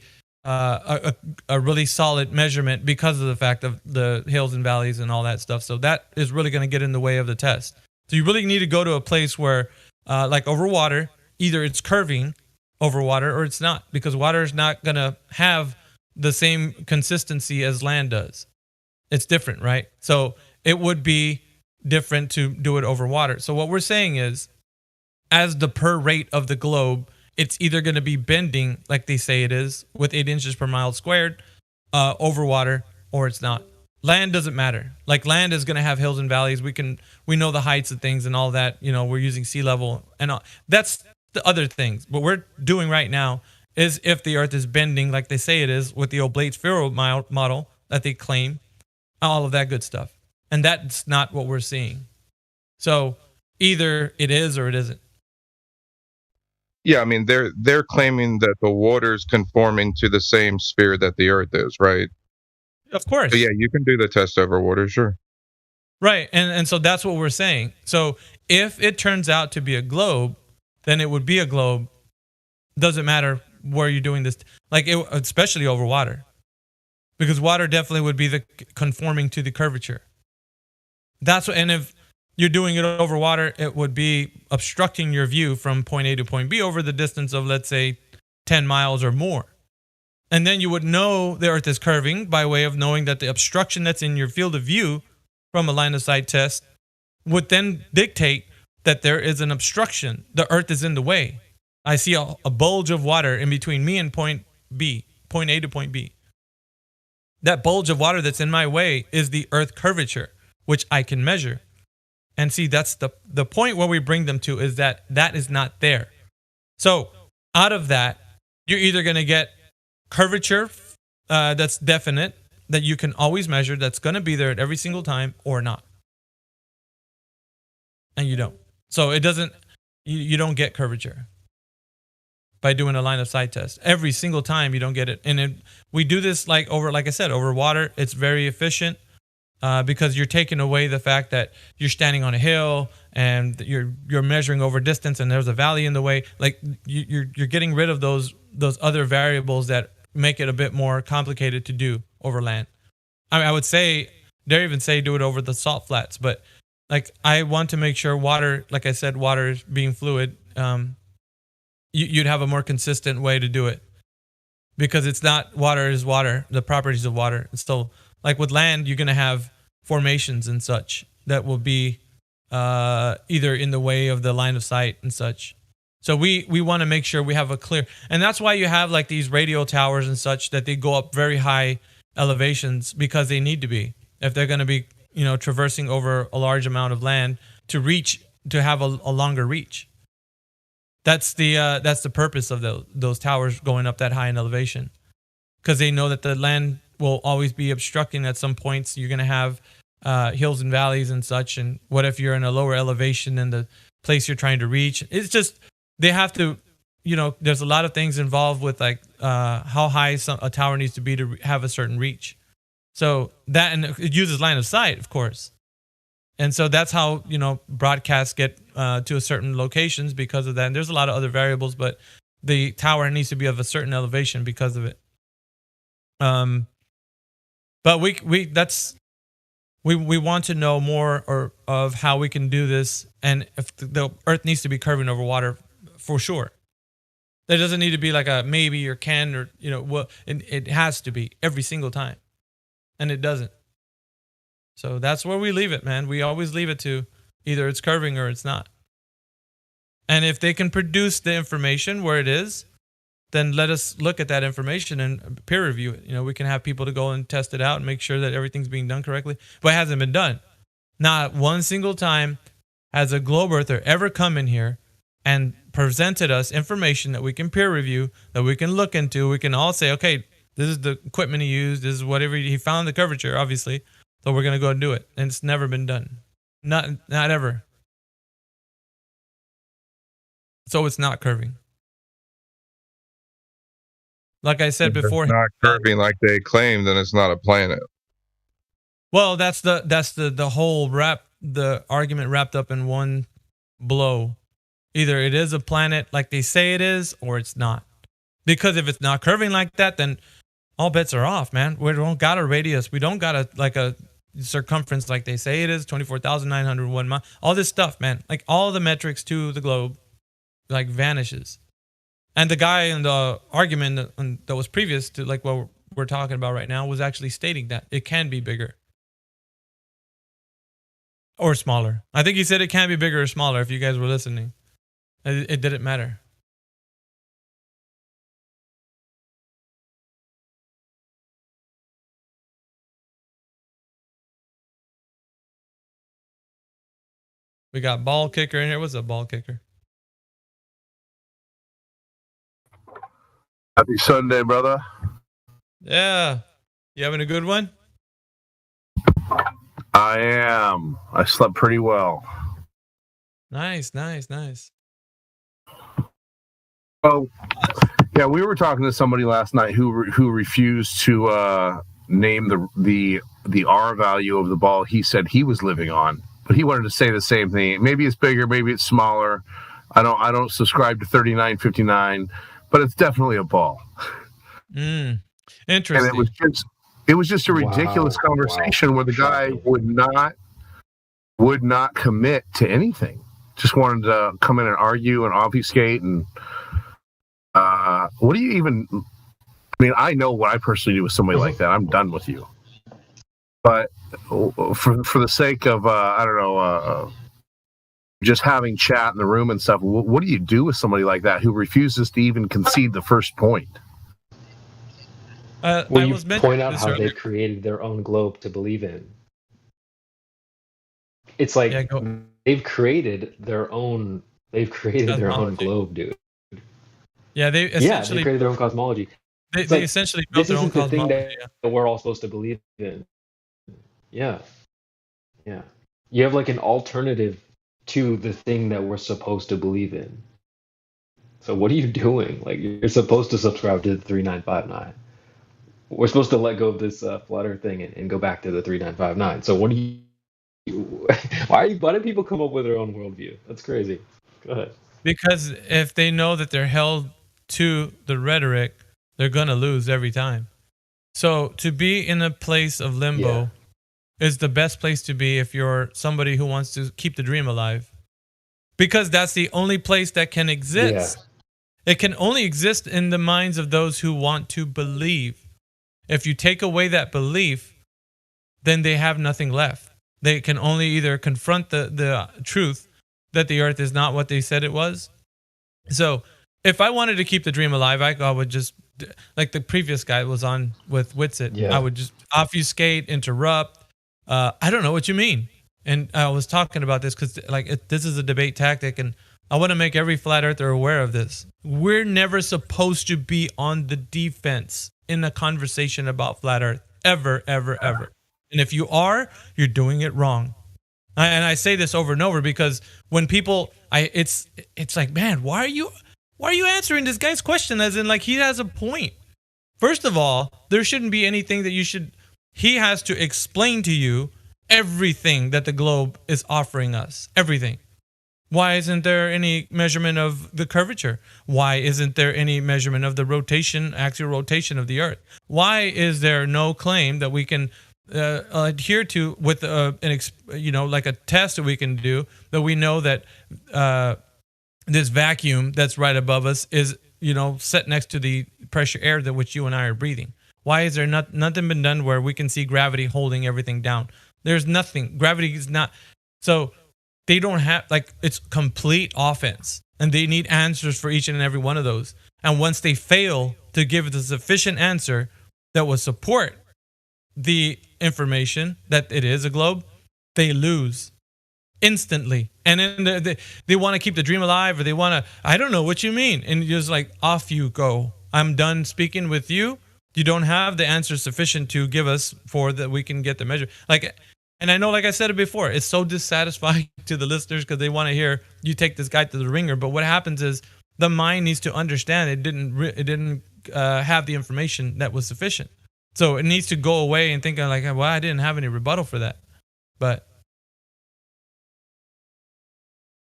really solid measurement because of the fact of the hills and valleys and all that stuff. So that is really going to get in the way of the test. So you really need to go to a place where, like over water, either it's curving over water or it's not, because water is not going to have the same consistency as land does. It's different, right? So it would be different to do it over water. So what we're saying is, as the per rate of the globe, it's either going to be bending like they say it is with 8 inches per mile squared over water, or it's not. Land doesn't matter. Like land is going to have hills and valleys. We know the heights of things and all that. You know, we're using sea level and all. That's the other things. What we're doing right now is if the earth is bending like they say it is with the oblate spheroid model that they claim, all of that good stuff. And that's not what we're seeing. So either it is or it isn't. Yeah, I mean they're claiming that the water's conforming to the same sphere that the Earth is, right? Of course. So yeah, you can do the test over water, sure. Right. And so that's what we're saying. So if it turns out to be a globe, then it would be a globe. Doesn't matter where you're doing this, like it, especially over water, because water definitely would be the conforming to the curvature. That's what, and if you're doing it over water, it would be obstructing your view from point A to point B over the distance of, let's say, 10 miles or more. And then you would know the earth is curving by way of knowing that the obstruction that's in your field of view from a line of sight test would then dictate that there is an obstruction. The earth is in the way. I see a bulge of water in between me and point B, point A to point B. That bulge of water that's in my way is the earth curvature, which I can measure. And see, that's the point where we bring them to, is that is not there. So out of that, you're either going to get curvature that's definite, that you can always measure, that's going to be there at every single time, or not. And you don't. So it doesn't, you don't get curvature by doing a line of sight test. Every single time you don't get it. And we do this like I said, over water. It's very efficient. Because you're taking away the fact that you're standing on a hill and you're measuring over distance and there's a valley in the way. Like you're getting rid of those other variables that make it a bit more complicated to do over land. I mean, I would say, dare even say, do it over the salt flats, but like I want to make sure water, like I said, water is being fluid. You'd have a more consistent way to do it, because it's not water is water, the properties of water. It's still like with land, you're going to have formations and such that will be either in the way of the line of sight and such. So we want to make sure we have a clear, and that's why you have like these radio towers and such that they go up very high elevations, because they need to be, if they're going to be, traversing over a large amount of land to have a longer reach. That's the purpose of those towers going up that high in elevation, because they know that the land will always be obstructing at some points. You're going to have hills and valleys and such. And what if you're in a lower elevation than the place you're trying to reach? It's just, they have to, there's a lot of things involved with like how high a tower needs to be to have a certain reach. So that, and it uses line of sight, of course. And so that's how, broadcasts get to a certain locations because of that. And there's a lot of other variables, but the tower needs to be of a certain elevation because of it. But we want to know more of how we can do this, and if the Earth needs to be curving over water, for sure. There doesn't need to be like a maybe or can or it has to be every single time, and it doesn't. So that's where we leave it, man. We always leave it to either it's curving or it's not. And if they can produce the information where it is, then let us look at that information and peer review it. We can have people to go and test it out and make sure that everything's being done correctly. But it hasn't been done. Not one single time has a globe earther ever come in here and presented us information that we can peer review, that we can look into. We can all say, okay, this is the equipment he used. This is whatever he found the curvature, obviously. So we're going to go and do it. And it's never been done. Not ever. So it's not curving. Like I said before, it's not curving like they claim, then it's not a planet. Well, that's the whole the argument wrapped up in one blow. Either it is a planet like they say it is, or it's not. Because if it's not curving like that, then all bets are off, man. We don't got a radius. We don't got a circumference like they say it is, 24,901 miles. All this stuff, man. Like all the metrics to the globe, like vanishes. And the guy in the argument that was previous to like what we're talking about right now was actually stating that it can be bigger or smaller. I think he said it can be bigger or smaller if you guys were listening. It didn't matter. We got ball kicker in here. What's up, ball kicker? Happy Sunday, brother. Yeah. You having a good one? I am. I slept pretty well. Nice. Oh, yeah. We were talking to somebody last night who refused to name the R value of the ball he said he was living on, but he wanted to say the same thing. Maybe it's bigger, maybe it's smaller. I don't subscribe to 3959, but it's definitely a ball. Interesting. And it was just a ridiculous conversation where the guy would not commit to anything. Just wanted to come in and argue and obfuscate. And what do you even? I mean, I know what I personally do with somebody like that. I'm done with you. But for the sake of I don't know, just having chat in the room and stuff, what do you do with somebody like that who refuses to even concede the first point? Well, you point out how they created their own globe to believe in. It's like they've created their own. They've created their own globe, dude. Yeah, they created their own cosmology. They essentially built their own cosmology. This is the thing that we're all supposed to believe in. Yeah. You have like an alternative to the thing that we're supposed to believe in. So what are you doing? Like, you're supposed to subscribe to the 3959. We're supposed to let go of this flutter thing and go back to the 3959. So what do you? Why do people come up with their own worldview? That's crazy. Go ahead. Because if they know that they're held to the rhetoric, they're gonna lose every time. So to be in a place of limbo is the best place to be if you're somebody who wants to keep the dream alive. Because that's the only place that can exist. Yeah. It can only exist in the minds of those who want to believe. If you take away that belief, then they have nothing left. They can only either confront the truth that the earth is not what they said it was, So if I wanted to keep the dream alive, I would just, like the previous guy was on with Witsit, Yeah. I would just obfuscate, interrupt. I don't know what you mean. And I was talking about this because this is a debate tactic, and I want to make every flat earther aware of this. We're never supposed to be on the defense in a conversation about flat earth. Ever, ever, ever. And if you are, you're doing it wrong. And I say this over and over because when people, it's like, man, why are you answering this guy's question as in like he has a point? First of all, there shouldn't be anything that he has to explain to you everything that the globe is offering us. Everything. Why isn't there any measurement of the curvature? Why isn't there any measurement of the axial rotation of the Earth? Why is there no claim that we can adhere to with like a test that we can do that we know that this vacuum that's right above us is set next to the pressure air that which you and I are breathing? Why is there nothing been done where we can see gravity holding everything down? There's nothing. Gravity is not. So they don't have, it's complete offense, and they need answers for each and every one of those. And once they fail to give the sufficient answer that will support the information that it is a globe, they lose instantly. And then they want to keep the dream alive, or they want to, I don't know what you mean. And you're just like, off you go. I'm done speaking with you. You don't have the answer sufficient to give us for that we can get the measure. And I know, like I said it before, it's so dissatisfying to the listeners because they want to hear you take this guy to the ringer. But what happens is the mind needs to understand it didn't have the information that was sufficient. So it needs to go away and think like, well, I didn't have any rebuttal for that. But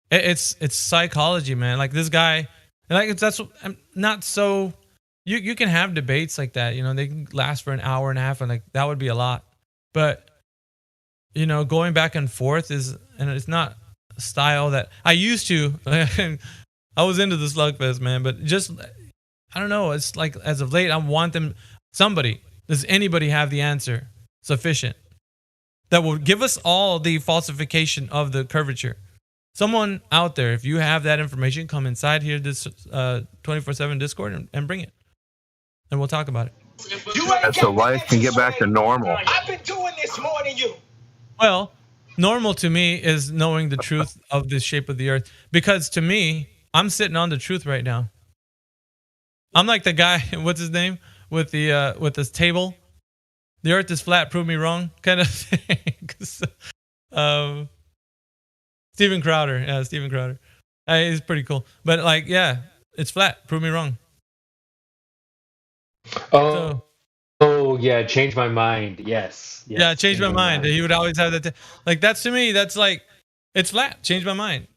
it's psychology, man. Like this guy, that's I'm not so. You can have debates like that. They can last for an hour and a half, and that would be a lot. But going back and forth and it's not a style that I used to. I was into the slugfest, man, but just, I don't know. It's like as of late, I want does anybody have the answer sufficient that will give us all the falsification of the curvature? Someone out there, if you have that information, come inside here, this 24/7 Discord and bring it. And we'll talk about it. And so life can get back to normal. I've been doing this more than you. Well, normal to me is knowing the truth of the shape of the earth. Because to me, I'm sitting on the truth right now. I'm like the guy, what's his name? With this table. The earth is flat, prove me wrong, kind of thing. Steven Crowder. Yeah, Steven Crowder. He's pretty cool. But it's flat, prove me wrong. Oh yeah, change my mind. Yes. Yeah, change my mind. He would always have that. That's to me. That's like, it's flat. Change my mind.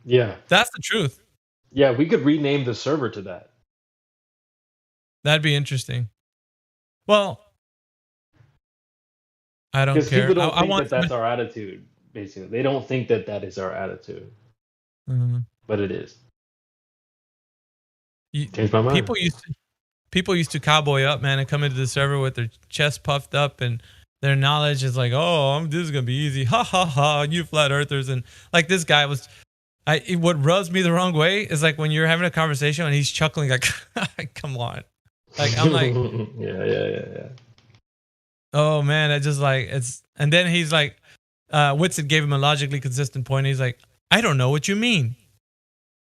Yeah, that's the truth. Yeah, we could rename the server to that. That'd be interesting. Well, I don't care. Because people don't think that's our attitude. Basically, they don't think that is our attitude. Mm-hmm. But it is. Change my mind. People used to cowboy up, man, and come into the server with their chest puffed up, and their knowledge is like, oh, this is gonna be easy, ha ha ha, you flat earthers. And like this guy was, what rubs me the wrong way is like when you're having a conversation and he's chuckling like, come on, like I'm like, yeah. Oh man, I just like it's, and then he's like, Whitson gave him a logically consistent point. He's like, I don't know what you mean,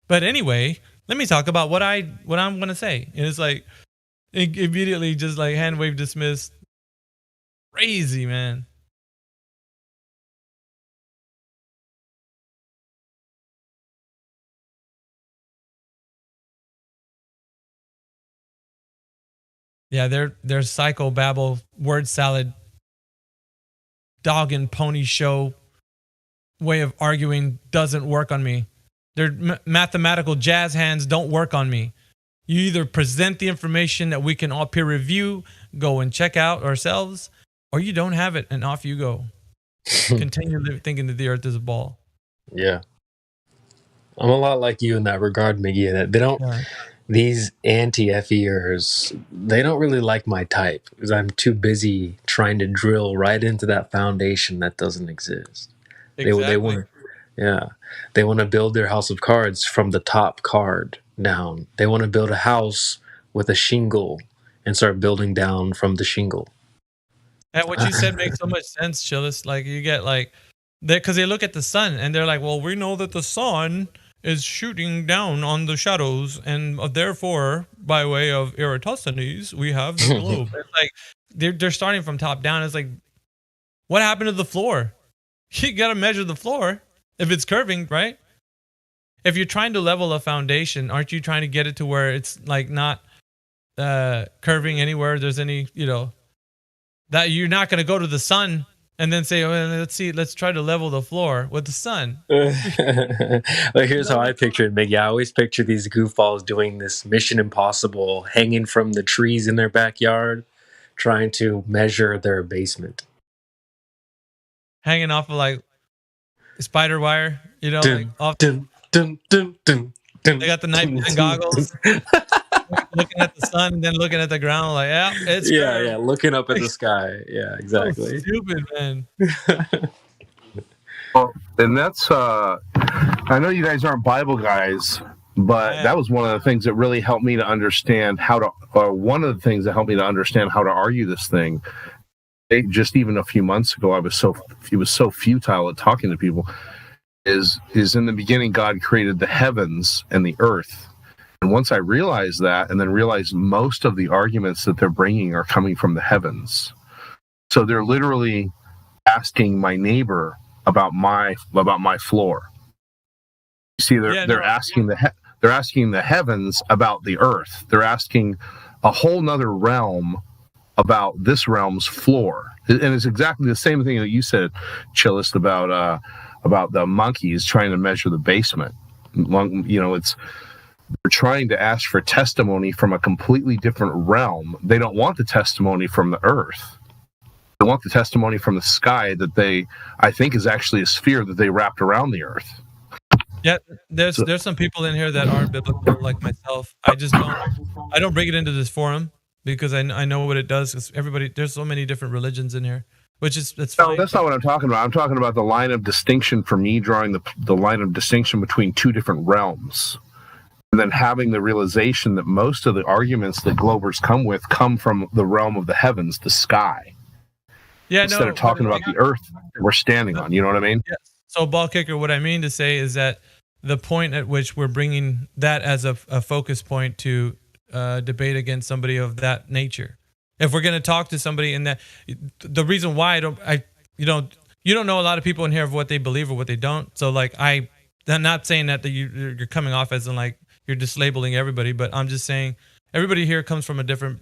but anyway, let me talk about what I'm gonna say. And it's like, immediately just like hand wave dismissed. Crazy, man. Yeah, their psychobabble word salad dog and pony show way of arguing doesn't work on me. Their mathematical jazz hands don't work on me. You either present the information that we can all peer review, go and check out ourselves, or you don't have it and off you go. Continue thinking that the earth is a ball. Yeah. I'm a lot like you in that regard, Miggy. That they don't, these anti-FEers, they don't really like my type because I'm too busy trying to drill right into that foundation that doesn't exist. Exactly. Yeah. They want to build their house of cards from the top card down. They want to build a house with a shingle and start building down from the shingle. And what you said makes so much sense, Chillis. Like you get like, because they look at the sun and they're like, well, we know that the sun is shooting down on the shadows, and therefore, by way of Eratosthenes, we have the globe. It's like they're starting from top down. It's like, what happened to the floor? You got to measure the floor if it's curving, right? If you're trying to level a foundation, aren't you trying to get it to where it's like not curving anywhere? There's any, that you're not going to go to the sun and then say, oh, let's try to level the floor with the sun. Like, here's how I picture it, Miggy. I always picture these goofballs doing this Mission Impossible, hanging from the trees in their backyard, trying to measure their basement. Hanging off of like spider wire, Dun, like off. dun, dun, dun, dun, dun, They got the night dun, vision dun, goggles, looking at the sun and then looking at the ground, like, yeah, it's yeah, looking up at the sky. Yeah, exactly. So stupid, man. Well, and that's I know you guys aren't Bible guys, but that was one of the things that really helped me to understand one of the things that helped me to understand how to argue this thing. Just even a few months ago, it was so futile at talking to people. Is in the beginning God created the heavens and the earth, and once I realized that, and then realized most of the arguments that they're bringing are coming from the heavens, so they're literally asking my neighbor about my floor. You see, they're asking the heavens about the earth. They're asking a whole nother realm about this realm's floor, and it's exactly the same thing that you said, Chillist, about the monkeys trying to measure the basement. They're trying to ask for testimony from a completely different realm. They don't want the testimony from the earth. They want the testimony from the sky that I think is actually a sphere that they wrapped around the earth. Yeah, there's some people in here that aren't biblical, like myself. I don't bring it into this forum because I know what it does. Because there's so many different religions in here, that's fine. No, that's not what I'm talking about. I'm talking about the line of distinction, for me, drawing the line of distinction between two different realms, and then having the realization that most of the arguments that Globers come from the realm of the heavens, the sky. Yeah, instead of talking about the earth we're standing on. You know what I mean? Yes. So, ball kicker, what I mean to say is that the point at which we're bringing that as a focus point to debate against somebody of that nature. If we're going to talk to somebody in that, the reason why you don't know a lot of people in here of what they believe or what they don't. So, like, I'm not saying that you're coming off as in like you're dislabeling everybody, but I'm just saying everybody here comes from a different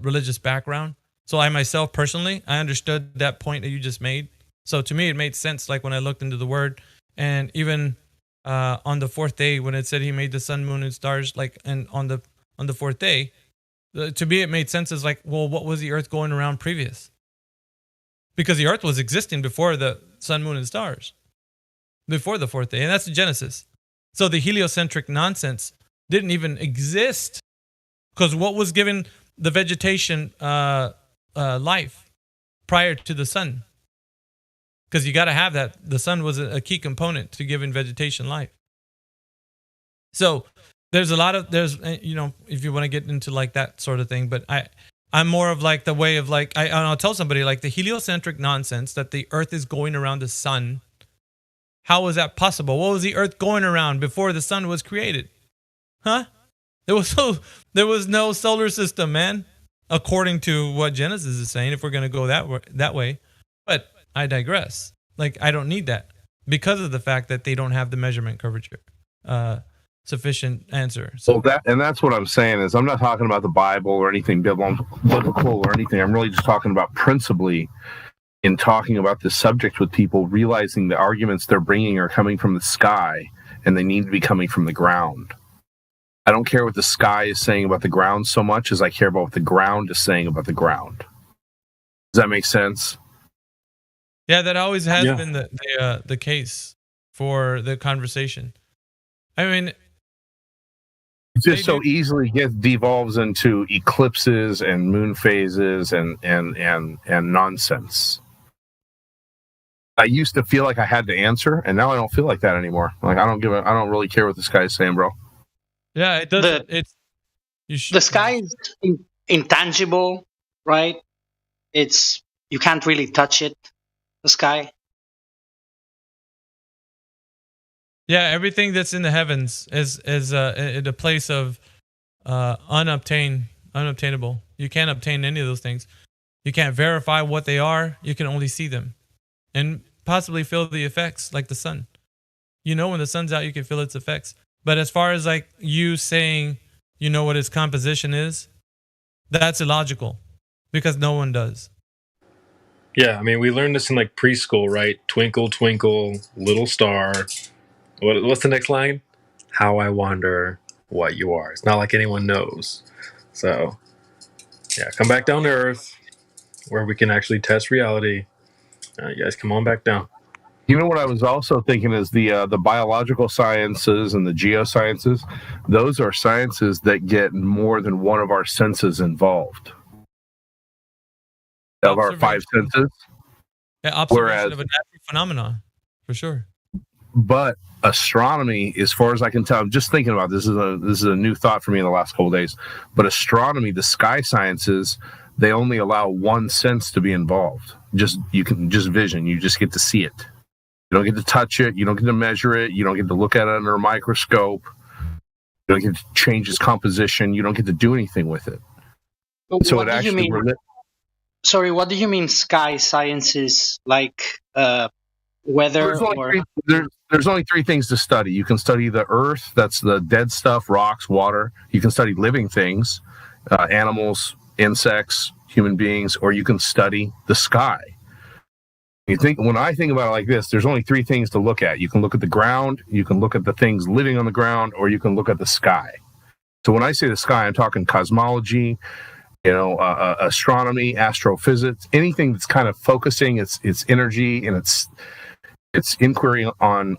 religious background. So I myself personally, I understood that point that you just made. So to me, it made sense. Like when I looked into the word, and even on the fourth day when it said he made the sun, moon, and stars, like, and on the fourth day, to me it made sense as like, well, what was the earth going around previous? Because the earth was existing before the sun, moon, and stars, before the fourth day, and that's Genesis. So the heliocentric nonsense didn't even exist, because what was given the vegetation life prior to the sun? Because you got to have that. The sun was a key component to giving vegetation life. So there's a lot of, if you want to get into like that sort of thing, but I'm more of like the way of like, I'll tell somebody like the heliocentric nonsense that the earth is going around the sun. How was that possible? What was the earth going around before the sun was created? Huh? There was no solar system, man, according to what Genesis is saying, if we're going to go that way. But I digress. Like, I don't need that because of the fact that they don't have the measurement curvature sufficient answer. So that's what I'm saying is I'm not talking about the Bible or anything biblical or anything. I'm really just talking about principally in talking about this subject with people, realizing the arguments they're bringing are coming from the sky and they need to be coming from the ground. I don't care what the sky is saying about the ground so much as I care about what the ground is saying about the ground. Does that make sense? Yeah, that always has been the case for the conversation. I mean, it just so easily devolves into eclipses and moon phases and nonsense. I used to feel like I had to answer, and now I don't feel like that anymore. Like I don't really care what this guy's saying, bro. Yeah, it doesn't. The sky is intangible, right? You can't really touch it. The sky. Yeah, everything that's in the heavens is in a place of unobtainable. You can't obtain any of those things. You can't verify what they are. You can only see them, and possibly feel the effects, like the sun. You know, when the sun's out, you can feel its effects. But as far as like you saying, you know what its composition is, that's illogical, because no one does. Yeah, I mean, we learned this in like preschool, right? Twinkle, twinkle, little star. What's the next line? How I wonder what you are. It's not like anyone knows. So, yeah, come back down to Earth, where we can actually test reality. You guys come on back down. You know what I was also thinking is the biological sciences and the geosciences. Those are sciences that get more than one of our senses involved. Of our five senses. Yeah, observation of a natural phenomenon, for sure. But astronomy, as far as I can tell, I'm just thinking about this. This is a new thought for me in the last couple of days. But astronomy, the sky sciences, they only allow one sense to be involved. Just vision. You just get to see it. You don't get to touch it. You don't get to measure it. You don't get to look at it under a microscope. You don't get to change its composition. You don't get to do anything with it. So what it do you actually. mean? Sorry, what do you mean sky sciences? Like weather There's only three things to study. You can study the earth, that's the dead stuff, rocks, water. You can study living things, animals, insects, human beings, or you can study the sky. When I think about it like this, there's only three things to look at. You can look at the ground, you can look at the things living on the ground, or you can look at the sky. So when I say the sky, I'm talking cosmology, astronomy, astrophysics, anything that's kind of focusing its energy and its inquiry on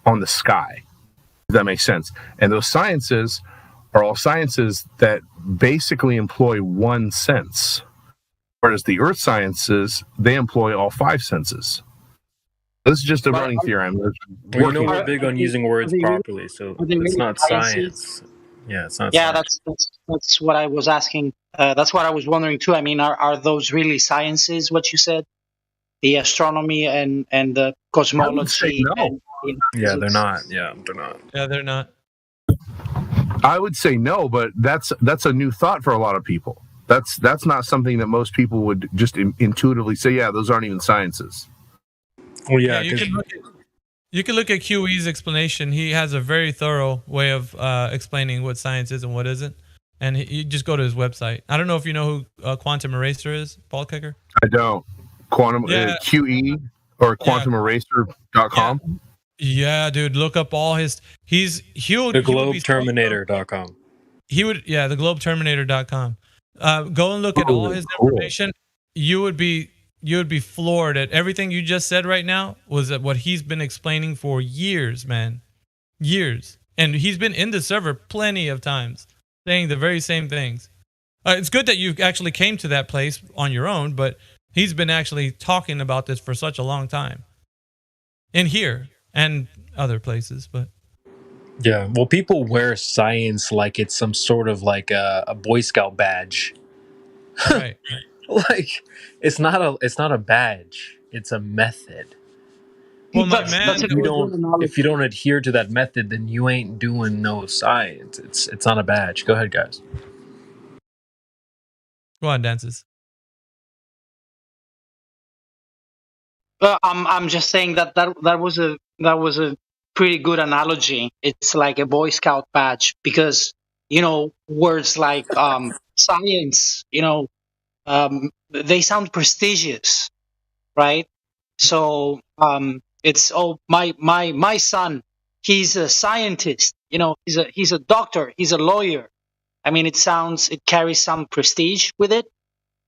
the sky. If that makes sense. And those sciences are all sciences that basically employ one sense, whereas the earth sciences, they employ all five senses. This is just a running theorem. We're big on using words properly, so it's not science. Yeah, it's not. Yeah, science. that's what I was asking. That's what I was wondering too. I mean, are those really sciences? What you said, the astronomy and the cosmology. No. Yeah, they're not. Yeah, they're not. Yeah, they're not. I would say no, but that's a new thought for a lot of people. That's not something that most people would just intuitively say. Yeah, those aren't even sciences. Well, yeah, you can look at QE's explanation. He has a very thorough way of explaining what science is and what isn't. And you just go to his website. I don't know if you know who Quantum Eraser is, Paul Kicker. I don't. QE or quantumeraser.com. Yeah, dude, look up all his. TheGlobeTerminator.com. TheGlobeTerminator.com. Go and look at all his information. You would be floored at everything you just said right now. Was that what he's been explaining for years, man? Years. And he's been in the server plenty of times saying the very same things. It's good that you actually came to that place on your own, but he's been actually talking about this for such a long time. In here and other places, but yeah, well, people wear science like it's some sort of like a Boy Scout badge. Right. Like it's not a badge, it's a method. Well, if you don't adhere to that method, then you ain't doing no science. It's not a badge. Go ahead, guys. Go on, Dances. I'm just saying that was a pretty good analogy. It's like a Boy Scout badge because words like science, they sound prestigious, right? So it's my son, he's a scientist, he's a doctor, he's a lawyer. I mean, it carries some prestige with it.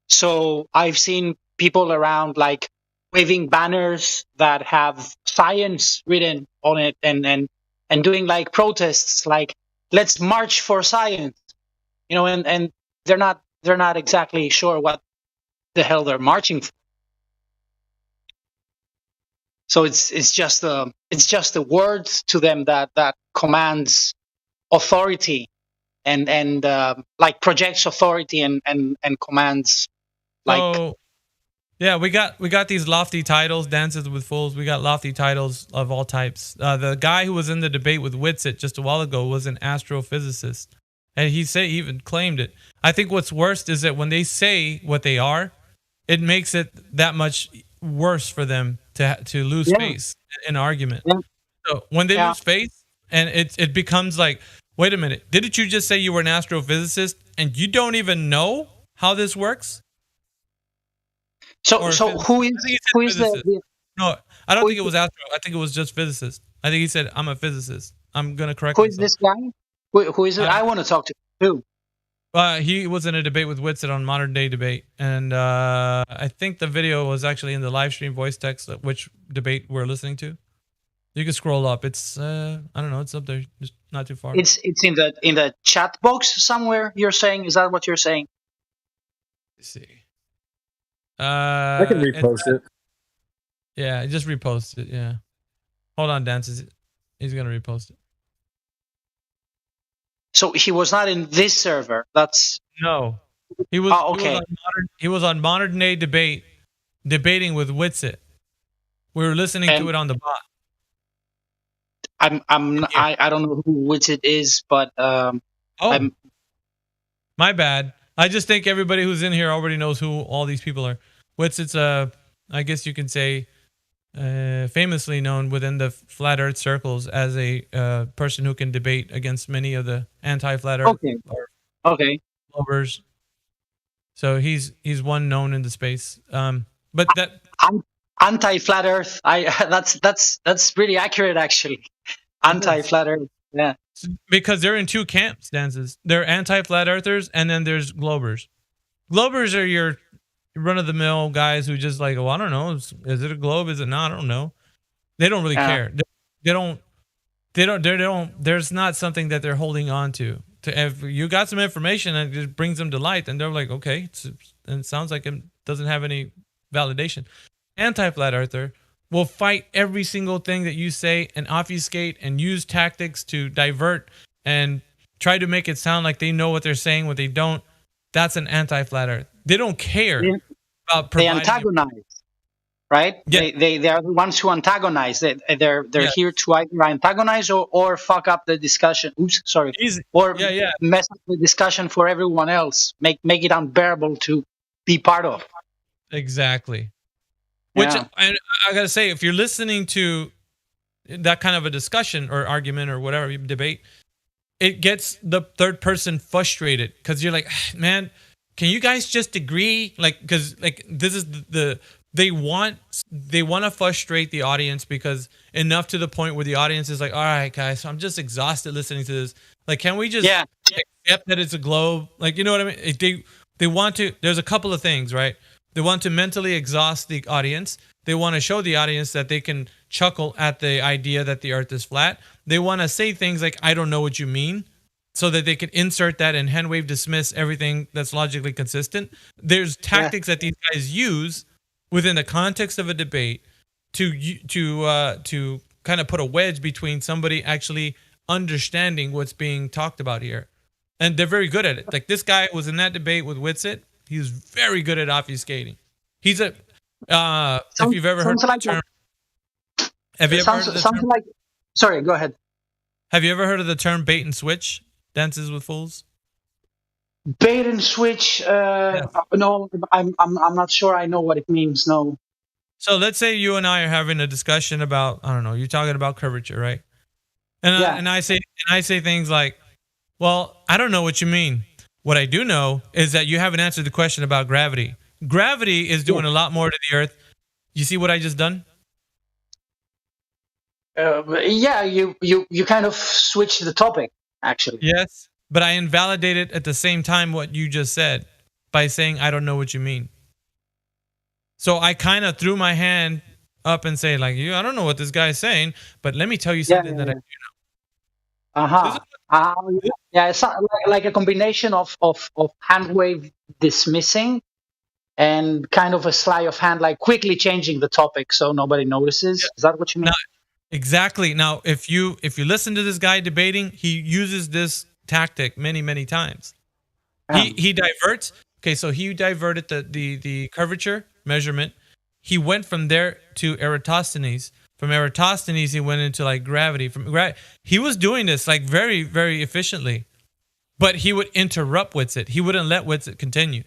So I've seen people around like waving banners that have science written on it and doing like protests like let's march for science, and they're not exactly sure what the hell they're marching for. So it's just a word to them that commands authority and like projects authority and commands like. So yeah, we got these lofty titles, Dances with Fools. We got lofty titles of all types. The guy who was in the debate with Witsit just a while ago was an astrophysicist, and he even claimed it. I think what's worst is that when they say what they are, it makes it that much worse for them to lose face in argument. Yeah. So when they lose face, and it becomes like, wait a minute, didn't you just say you were an astrophysicist and you don't even know how this works? So who is the no? I don't think it was astro. I think it was just physicist. I think he said I'm a physicist. I'm gonna correct. Who is this guy? Who is it? I want to talk to him too. He was in a debate with Witsit on Modern Day Debate, and I think the video was actually in the live stream voice text. Which debate we're listening to? You can scroll up. It's I don't know. It's up there, just not too far. It's in the chat box somewhere. You're saying, is that what you're saying? Let's see. I can repost it. Yeah, just repost it. Yeah. Hold on, Dances. He's gonna repost it. So he was not in this server. That's no. He was. Okay. He was on Modern Day Debate, debating with Witsit. We were listening to it on the bot. I don't know who Witsit is, but my bad. I just think everybody who's in here already knows who all these people are. Witsit's I guess you can say, famously known within the flat Earth circles as a person who can debate against many of the anti-flat Earth lovers. So he's one known in the space. But that anti-flat Earth, that's really accurate actually. Anti-flat Earth, yeah. Because they're in two camps, Dances. They're anti-flat earthers, and then there's globers. Globers are your run-of-the-mill guys who just like, I don't know, is it a globe? Is it not? I don't know. They don't really care. They don't. There's not something that they're holding on to. If you got some information and it just brings them to light, and they're like, okay, and it sounds like it doesn't have any validation. Anti-flat earther will fight every single thing that you say and obfuscate and use tactics to divert and try to make it sound like they know what they're saying when they don't. That's an anti-flat earth. They don't care about providing. They antagonize, right? Yeah. They are the ones who antagonize. They're here to either antagonize or fuck up the discussion. Oops, sorry. Or mess up the discussion for everyone else. Make it unbearable to be part of. Exactly. Which I gotta say, if you're listening to that kind of a discussion or argument or whatever debate, it gets the third person frustrated because you're like, man, can you guys just agree? Like, because like this is they want to frustrate the audience because enough to the point where the audience is like, all right, guys, I'm just exhausted listening to this. Like, can we just accept that it's a globe? Like, you know what I mean? They want to. There's a couple of things, right? They want to mentally exhaust the audience. They want to show the audience that they can chuckle at the idea that the earth is flat. They want to say things like, I don't know what you mean, so that they can insert that and handwave dismiss everything that's logically consistent. There's tactics that these guys use within the context of a debate to kind of put a wedge between somebody actually understanding what's being talked about here. And they're very good at it. Like this guy was in that debate with Witsit. He's very good at obfuscating. He's a if you've ever heard the term. Have you ever heard of the term? Sorry, go ahead. Have you ever heard of the term bait and switch? Dances with Fools? Bait and switch? No, I'm not sure I know what it means. No. So let's say you and I are having a discussion about, I don't know, you're talking about curvature, right? And I say things like, well, I don't know what you mean. What I do know is that you haven't answered the question about gravity. Gravity is doing a lot more to the Earth. You see what I just done? You kind of switched the topic, actually. Yes, but I invalidated at the same time what you just said by saying I don't know what you mean. So I kind of threw my hand up and say, like, I don't know what this guy's saying, but let me tell you something that I do know. It's like a combination of hand wave dismissing and kind of a sleight of hand, like quickly changing the topic so nobody notices. Is that what you mean? Now, exactly. Now, if you listen to this guy debating, he uses this tactic many times. He diverts. Okay, so he diverted the curvature measurement. He went from there to Eratosthenes. From Eratosthenes, he went into like gravity. He was doing this like very efficiently, but he would interrupt Witsit. He wouldn't let Witsit continue.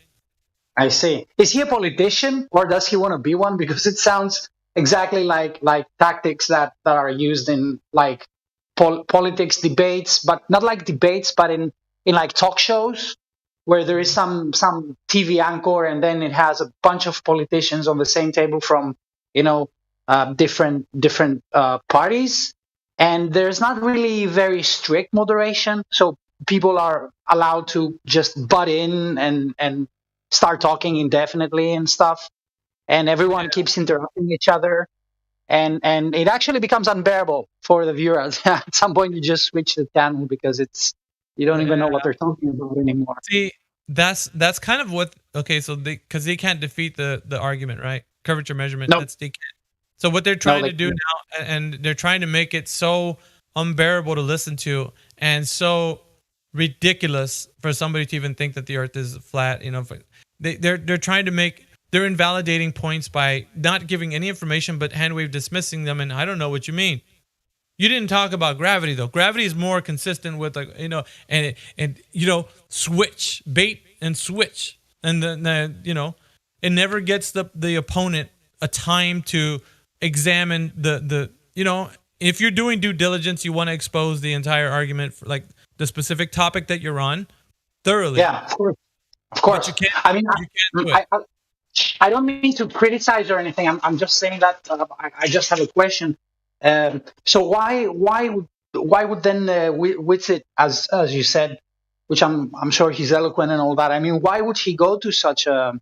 I see. Is he a politician or does he want to be one? Because it sounds exactly like tactics that are used in like politics debates, but not like debates, but in like talk shows where there is some TV anchor and then it has a bunch of politicians on the same table from different parties, and there's not really very strict moderation, so people are allowed to just butt in and start talking indefinitely and stuff, and everyone keeps interrupting each other, and it actually becomes unbearable for the viewers. At some point, you just switch the channel because you don't even know what they're talking about anymore. See, that's kind of what. Okay, so because they can't defeat the argument, right? Curvature measurement. No. They can't. So what they're trying to do now, and they're trying to make it so unbearable to listen to and so ridiculous for somebody to even think that the Earth is flat. They're trying to they're invalidating points by not giving any information but handwave dismissing them. And I don't know what you mean. You didn't talk about gravity though. Gravity is more consistent with switch, bait and switch, and then it never gets the opponent a time to examine if you're doing due diligence, you want to expose the entire argument for like the specific topic that you're on thoroughly. Yeah, of course. But you can't, I mean, you can't do it. I don't mean to criticize or anything. I'm just saying that I just have a question. So why would then Witsit, as you said, which I'm sure he's eloquent and all that. I mean, why would he go to such a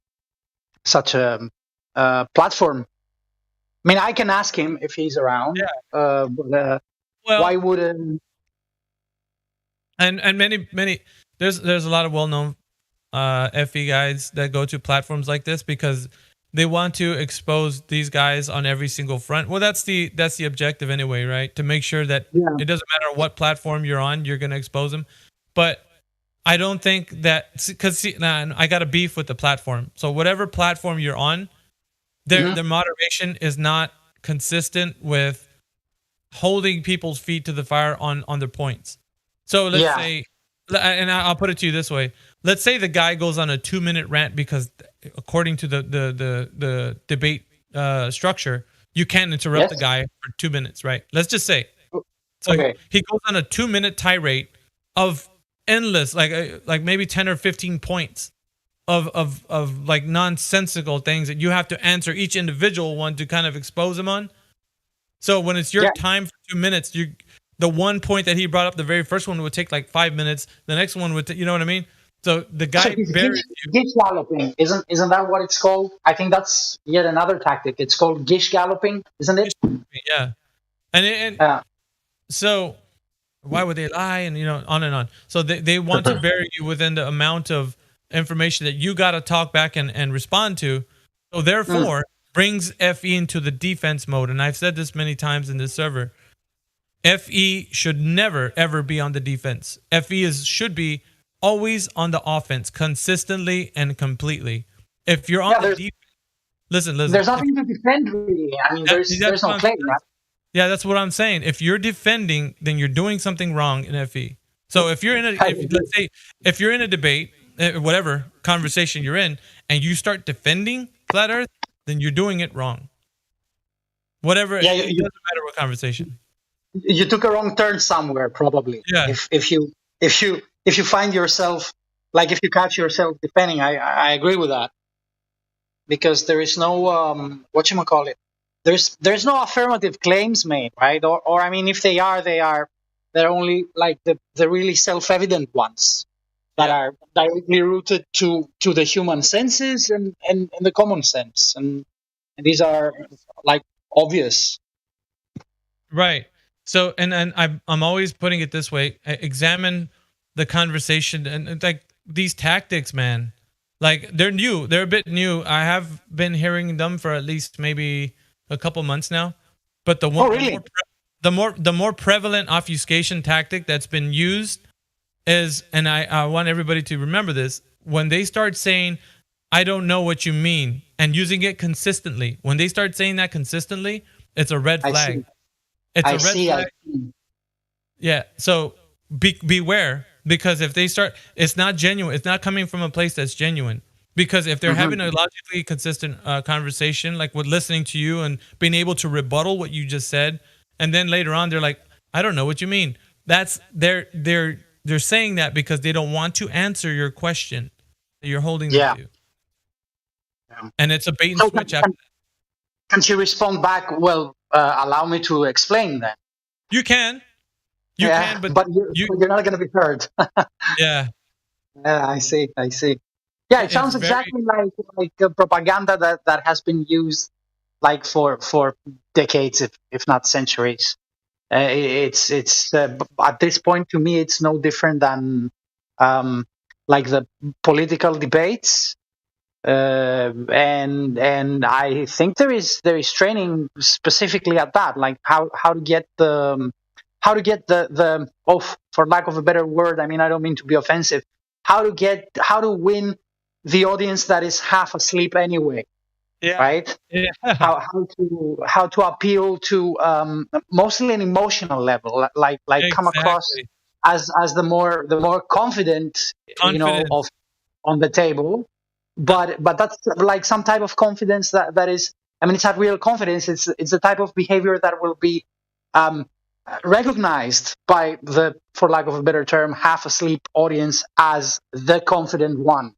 platform? I mean, I can ask him if he's around. Yeah. But why would? And many there's a lot of well-known FE guys that go to platforms like this because they want to expose these guys on every single front. Well, that's the objective anyway, right? To make sure that it doesn't matter what platform you're on, you're going to expose them. But I don't think that because I got a beef with the platform. So whatever platform you're on, their moderation is not consistent with holding people's feet to the fire on their points. So let's say, and I'll put it to you this way: let's say the guy goes on a 2-minute rant because, according to the debate structure, you can't interrupt the guy for 2 minutes, right? Let's just say. So he goes on a 2-minute tirade of endless, like maybe 10 or 15 points of like nonsensical things that you have to answer each individual one to kind of expose him on. So when it's your time for 2 minutes, the one point that he brought up, the very first one would take like 5 minutes. The next one would, you know what I mean? So the guy buries you. Gish galloping, isn't that what it's called? I think that's yet another tactic. It's called gish galloping, isn't it? Yeah, and so why would they lie and on and on? So they want to bury you within the amount of information that you got to talk back and respond to. So therefore, brings FE into the defense mode. And I've said this many times in this server. FE should never ever be on the defense. FE should be always on the offense, consistently and completely. If you're on the defense, listen. There's nothing to defend, really. I mean, there's no claim, right? Yeah, that's what I'm saying. If you're defending, then you're doing something wrong in FE. So if you're let's say if you're in a debate, whatever conversation you're in, and you start defending Flat Earth, then you're doing it wrong. Whatever, it doesn't matter what conversation. You took a wrong turn somewhere, probably. Yeah. If you find yourself, like if you catch yourself defending, I agree with that, because there is no whatchamacallit. There's no affirmative claims made, right? Or I mean, if they're only like the really self-evident ones that are directly rooted to the human senses and the common sense, and these are like obvious. Right. So, and I'm always putting it this way: examine the conversation and like these tactics, man. Like they're new. They're a bit new. I have been hearing them for at least maybe a couple months now. But the one, really? the more prevalent obfuscation tactic that's been used is, and I want everybody to remember this, when they start saying, I don't know what you mean, and using it consistently. When they start saying that consistently, it's a red flag. It's a red flag. Yeah. So beware, because if they start, it's not genuine. It's not coming from a place that's genuine. Because if they're having a logically consistent conversation, like with listening to you and being able to rebuttal what you just said, and then later on they're like, I don't know what you mean. That's they're saying that because they don't want to answer your question that you're holding them to. And it's a bait and switch after that. Can she respond back? Well, allow me to explain then. You can. You can, but you're not going to be heard. Yeah. I see. Yeah, it sounds exactly like propaganda that has been used like for decades, if not centuries. It's at this point, to me, it's no different than like the political debates. And I think there is training specifically at that, like how to get the for lack of a better word, I mean, I don't mean to be offensive, how to win the audience that is half asleep anyway. Yeah. Right. Yeah. How to appeal to mostly an emotional level, like come across as the more confident. You know, on the table. But that's like some type of confidence that is, I mean, it's not real confidence. It's the type of behavior that will be recognized by the, for lack of a better term, half asleep audience as the confident one.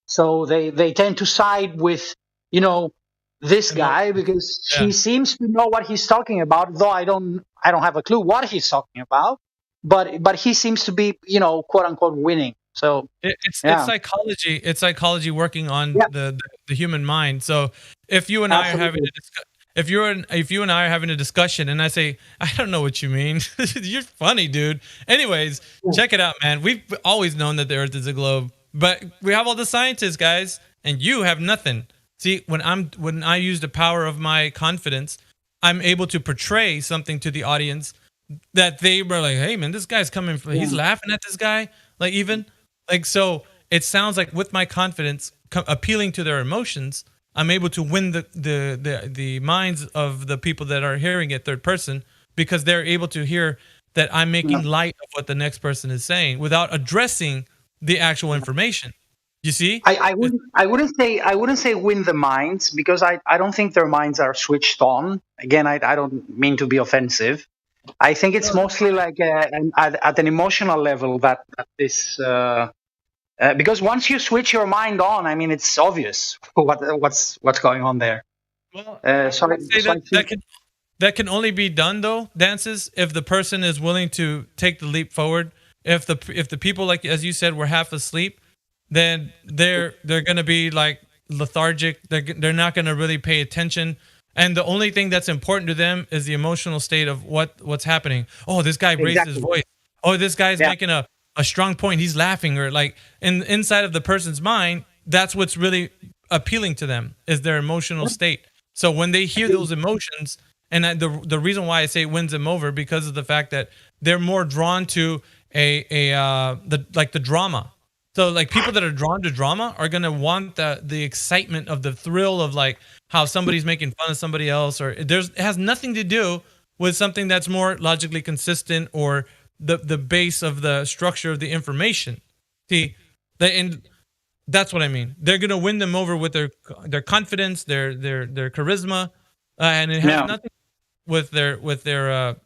So they tend to side with, you know, this guy because he seems to know what he's talking about, though I don't have a clue what he's talking about. But he seems to be, you know, quote unquote winning. So it's psychology. It's psychology working on the human mind. So if you and I are having if you and I are having a discussion and I say, I don't know what you mean, you're funny, dude. Anyways, check it out, man. We've always known that the Earth is a globe, but we have all the scientists, guys, and you have nothing. See, when I use the power of my confidence, I'm able to portray something to the audience that they were like, hey, man, this guy's coming from. He's laughing at this guy, like even. Like, so it sounds like with my confidence appealing to their emotions, I'm able to win the minds of the people that are hearing it third person, because they're able to hear that I'm making light of what the next person is saying without addressing the actual information. You see? I wouldn't say win the minds, because I don't think their minds are switched on. Again, I don't mean to be offensive. I think it's mostly like at an emotional level that this. Because once you switch your mind on, I mean, it's obvious what's going on there. Well, that can only be done though, Dances, if the person is willing to take the leap forward. If the people, like as you said, were half asleep, then they're going to be like lethargic. They're not going to really pay attention. And the only thing that's important to them is the emotional state of what's happening. Oh, this guy raised his voice. Oh, this guy's making a strong point. He's laughing, or like inside of the person's mind, that's what's really appealing to them, is their emotional state. So when they hear those emotions, and the reason why I say it wins them over, because of the fact that they're more drawn to the drama. So like people that are drawn to drama are gonna want the excitement of the thrill of like how somebody's making fun of somebody else, or it has nothing to do with something that's more logically consistent, or the base of the structure of the information. See, and that's what I mean. They're gonna win them over with their confidence, their charisma, and it has nothing with the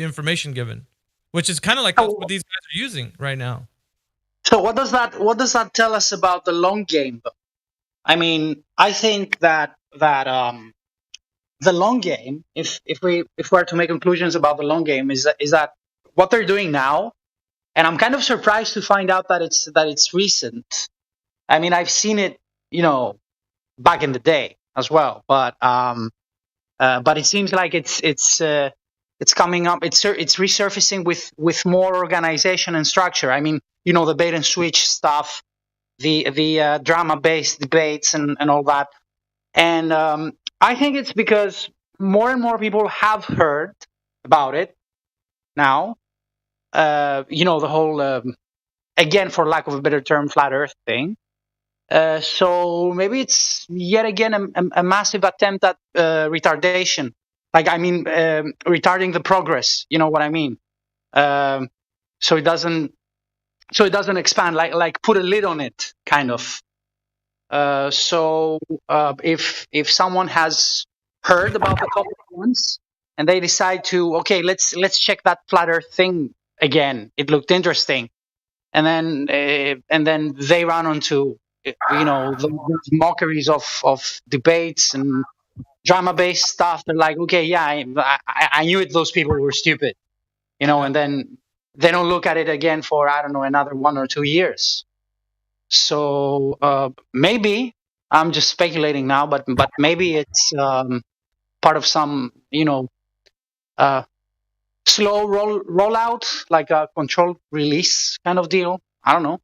information given, which is kind of like what these guys are using right now. So what does that tell us about the long game, though? I mean, I think that the long game, if we're to make conclusions about the long game, is that what they're doing now, and I'm kind of surprised to find out that it's recent. I mean, I've seen it, you know, back in the day as well, but it seems like it's coming up. It's resurfacing with more organization and structure. I mean, you know, the bait and switch stuff the drama-based debates and all that. And I think it's because more and more people have heard about it now. The whole, again, for lack of a better term, flat Earth thing. So maybe it's yet again a massive attempt at retardation. Like, I mean, retarding the progress. You know what I mean? So it doesn't expand. Like put a lid on it, kind of. So if someone has heard about the topic once and they decide to, okay, let's check that flat Earth thing again. It looked interesting, and then they run onto the mockeries of debates and drama-based stuff. They're like, okay, yeah, I knew it. Those people were stupid, and then they don't look at it again for, I don't know, another 1 or 2 years. So maybe I'm just speculating now, but maybe it's part of some slow rollout, like a controlled release kind of deal. I don't know.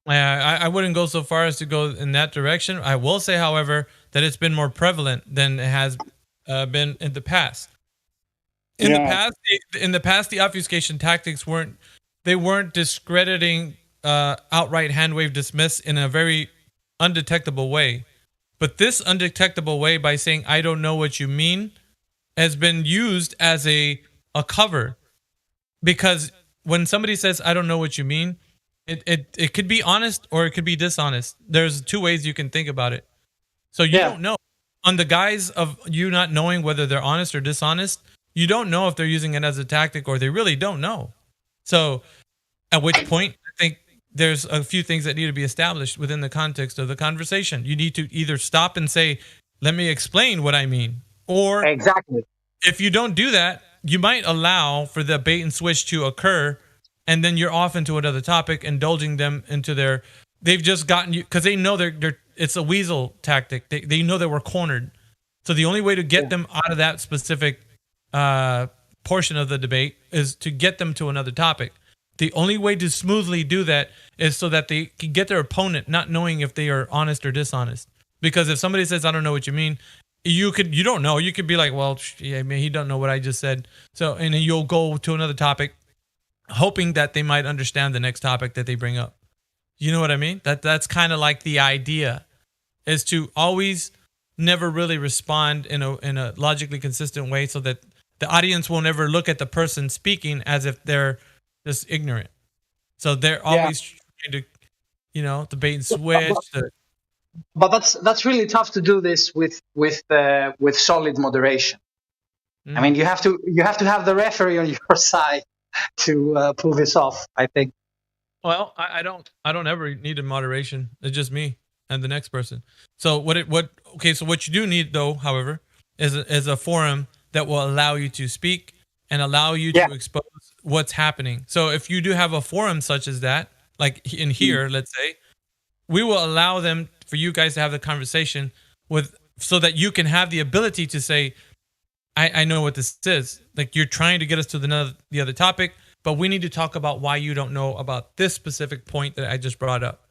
I wouldn't go so far as to go in that direction. I will say, however, that it's been more prevalent than it has been in the past. In the past, the obfuscation tactics weren't discrediting outright hand wave dismiss in a very undetectable way. But this undetectable way, by saying "I don't know what you mean," has been used as a cover, because when somebody says "I don't know what you mean," it could be honest or it could be dishonest. There's two ways you can think about it. So you don't know. On the guise of you not knowing whether they're honest or dishonest, you don't know if they're using it as a tactic or they really don't know. So at which point, I think there's a few things that need to be established within the context of the conversation. You need to either stop and say, let me explain what I mean. Or exactly, if you don't do that, you might allow for the bait and switch to occur, and then you're off into another topic, indulging them into they've just gotten you, because they know it's a weasel tactic. They know that we're cornered. So the only way to get them out of that specific portion of the debate is to get them to another topic. The only way to smoothly do that is so that they can get their opponent not knowing if they are honest or dishonest. Because if somebody says, I don't know what you mean, you don't know. You could be like, well, yeah, man, he don't know what I just said. So, and then you'll go to another topic, hoping that they might understand the next topic that they bring up. You know what I mean? That's kind of like the idea, is to always never really respond in a logically consistent way, so that the audience won't ever look at the person speaking as if they're just ignorant. So they're always trying to, debate and switch. But that's really tough to do this with solid moderation. I mean, you have to have the referee on your side to pull this off, I think. Well, I don't ever need a moderation. It's just me and the next person. So what you do need, though, however, is a forum that will allow you to speak and allow you to expose what's happening. So if you do have a forum such as that, like in here, let's say, we will allow them for you guys to have the conversation so that you can have the ability to say, I know what this is. Like, you're trying to get us to the other topic, but we need to talk about why you don't know about this specific point that I just brought up.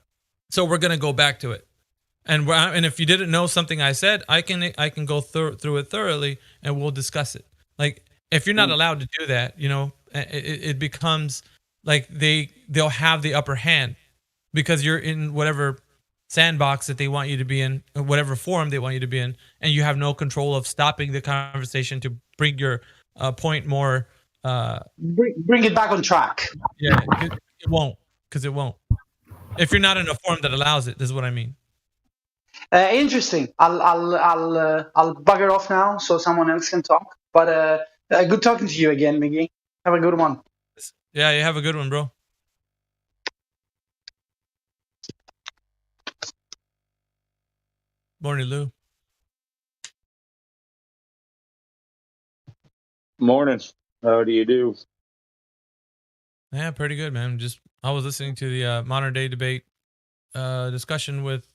So we're going to go back to it. And if you didn't know something I said, I can go through it thoroughly and we'll discuss it. Like, if you're not allowed to do that, it becomes like they'll have the upper hand because you're in whatever sandbox that they want you to be in, whatever forum they want you to be in, and you have no control of stopping the conversation to bring your point more. Bring it back on track. Yeah, it won't, because it won't. If you're not in a forum that allows it, this is what I mean. Interesting. I'll bugger off now so someone else can talk. But good talking to you again, Miggy. Have a good one. Yeah, you have a good one, bro. Morning, Lou. Morning. How do you do? Yeah, pretty good, man. I was listening to the modern day debate discussion with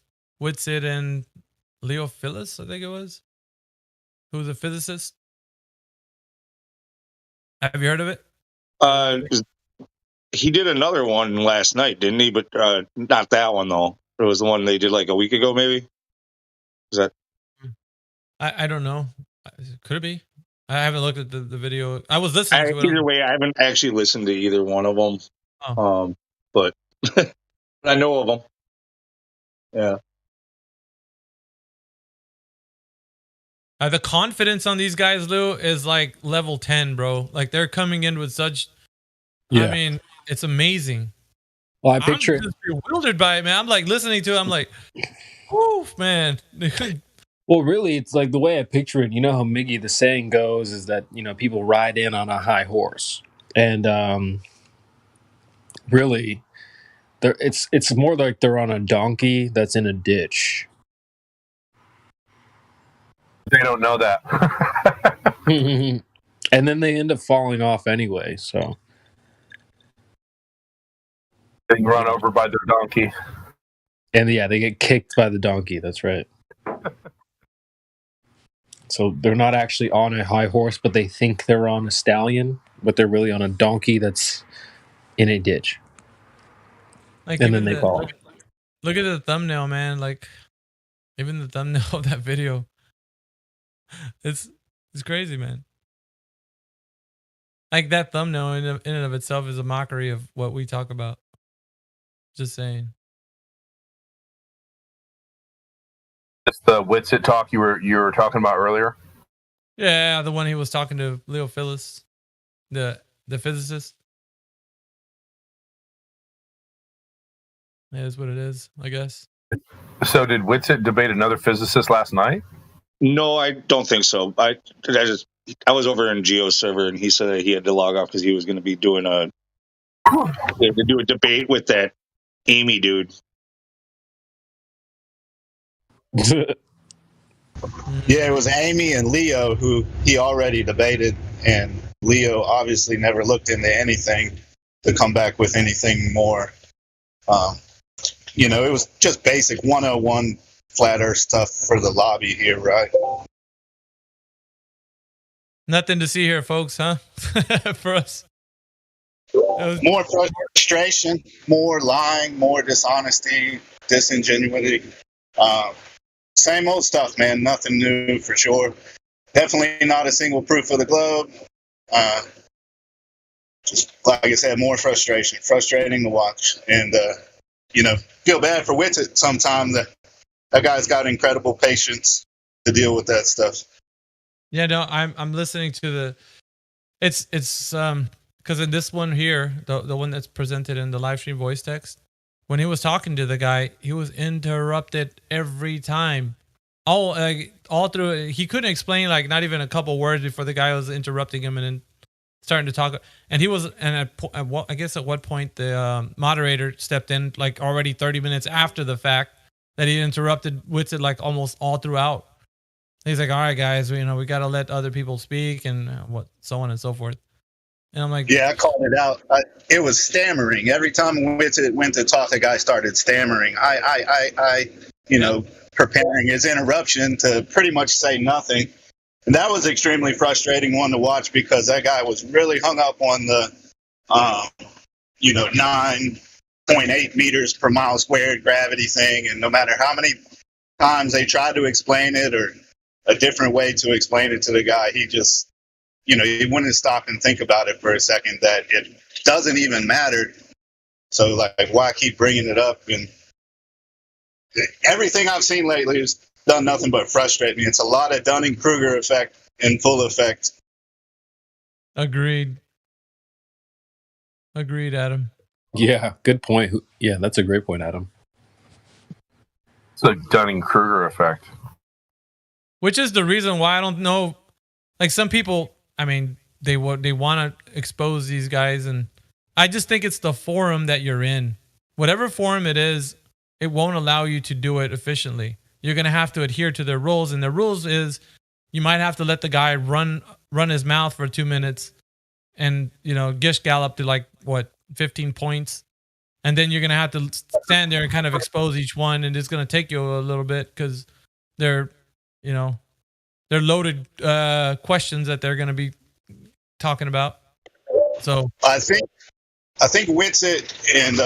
Whitsid and Leo Phyllis, I think it was, who's a physicist. Have you heard of it? he did another one last night, didn't he? But not that one though. It was the one they did like a week ago, maybe. Is that? I don't know. Could it be? I haven't looked at the video. I was listening to it. Either way, I haven't actually listened to either one of them. Oh. But I know of them. Yeah. The confidence on these guys, Lou, is like level 10, bro. Like they're coming in with such. Yeah. I mean, it's amazing. Well, I picture I'm just bewildered by it, man. I'm like listening to it. I'm like, oof, man. Well, really, it's like the way I picture it. You know how Miggy, the saying goes, is that people ride in on a high horse, and really, it's more like they're on a donkey that's in a ditch. They don't know that. And then they end up falling off anyway. So Getting run over by their donkey. And yeah, they get kicked by the donkey. That's right. So they're not actually on a high horse, but they think they're on a stallion, but they're really on a donkey that's in a ditch. Like, and then they fall. Look at the thumbnail, man. Like, even the thumbnail of that video. It's crazy, man. Like that thumbnail in and of itself is a mockery of what we talk about. Just saying. It's the Witsit talk you were talking about earlier. Yeah, the one he was talking to Leo Phillips, the physicist. Yeah, that's what it is, I guess. So did Witsit debate another physicist last night? No, I don't think so. I was over in Geo's server, and he said that he had to log off because he was going to be doing a debate with that Amy dude. Yeah, it was Amy and Leo who he already debated, and Leo obviously never looked into anything to come back with anything more. It was just basic 101 flat earth stuff for the lobby here, right? Nothing to see here, folks, huh? For us. More frustration, more lying, more dishonesty, disingenuity. Same old stuff, man. Nothing new for sure. Definitely not a single proof of the globe. Just like I said, more frustration. Frustrating to watch. And, feel bad for Witsit sometimes. That guy's got incredible patience to deal with that stuff. Yeah, no, I'm listening to the. It's because in this one here, the one that's presented in the live stream voice text, when he was talking to the guy, he was interrupted every time. All through, he couldn't explain like not even a couple words before the guy was interrupting him and then starting to talk. And he was, and I guess at what point the moderator stepped in, like already 30 minutes after the fact, that he interrupted Witsit like almost all throughout. He's like, "All right, guys, we got to let other people speak and so on and so forth." And I'm like, yeah, I called it out. It was stammering. Every time Witsit went to talk, the guy started stammering. Preparing his interruption to pretty much say nothing. And that was extremely frustrating one to watch because that guy was really hung up on the, 9.8 meters per mile squared gravity thing. And no matter how many times they tried to explain it or a different way to explain it to the guy, he just, he wouldn't stop and think about it for a second that it doesn't even matter. So, why keep bringing it up? And everything I've seen lately has done nothing but frustrate me. It's a lot of Dunning-Kruger effect in full effect. Agreed, Adam. Yeah, good point. Yeah, that's a great point, Adam. It's a Dunning-Kruger effect. Which is the reason why I don't know. Like some people, I mean, they want to expose these guys, and I just think it's the forum that you're in. Whatever forum it is, it won't allow you to do it efficiently. You're going to have to adhere to their rules, and their rules is you might have to let the guy run his mouth for 2 minutes and, Gish gallop to 15 points. And then you're going to have to stand there and kind of expose each one, and it's going to take you a little bit because they're loaded questions that they're going to be talking about. So I think I think Witsit and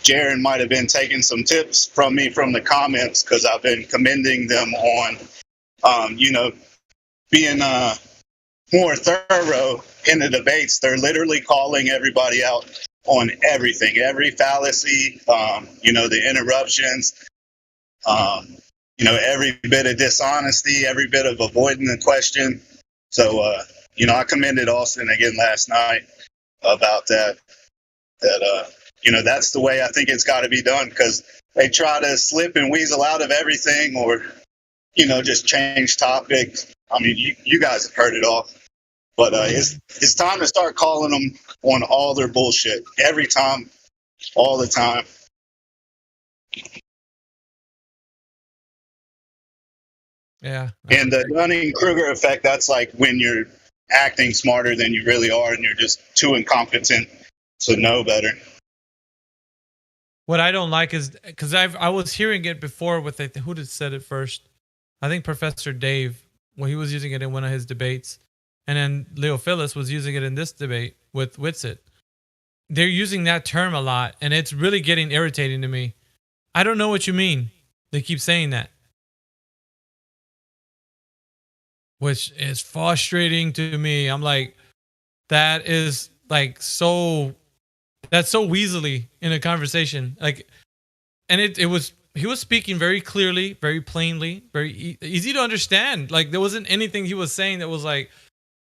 Jaron might have been taking some tips from me from the comments, because I've been commending them on, being more thorough in the debates. They're literally calling everybody out on everything, every fallacy, the interruptions, every bit of dishonesty, every bit of avoiding the question. So, I commended Austin again last night about that, that's the way I think it's got to be done, because they try to slip and weasel out of everything, or, just change topics. I mean, you guys have heard it all. But it's time to start calling them on all their bullshit every time, all the time. Yeah. And the Dunning-Kruger effect, that's like when you're acting smarter than you really are, and you're just too incompetent to know better. What I don't like is, because I was hearing it before with, who did said it first? I think Professor Dave, when he was using it in one of his debates. And then Leo Phillips was using it in this debate with Witsit. They're using that term a lot, and it's really getting irritating to me. I don't know what you mean. They keep saying that, which is frustrating to me. I'm like, that is like that's so weaselly in a conversation. Like, and he was speaking very clearly, very plainly, very easy to understand. Like, there wasn't anything he was saying that was like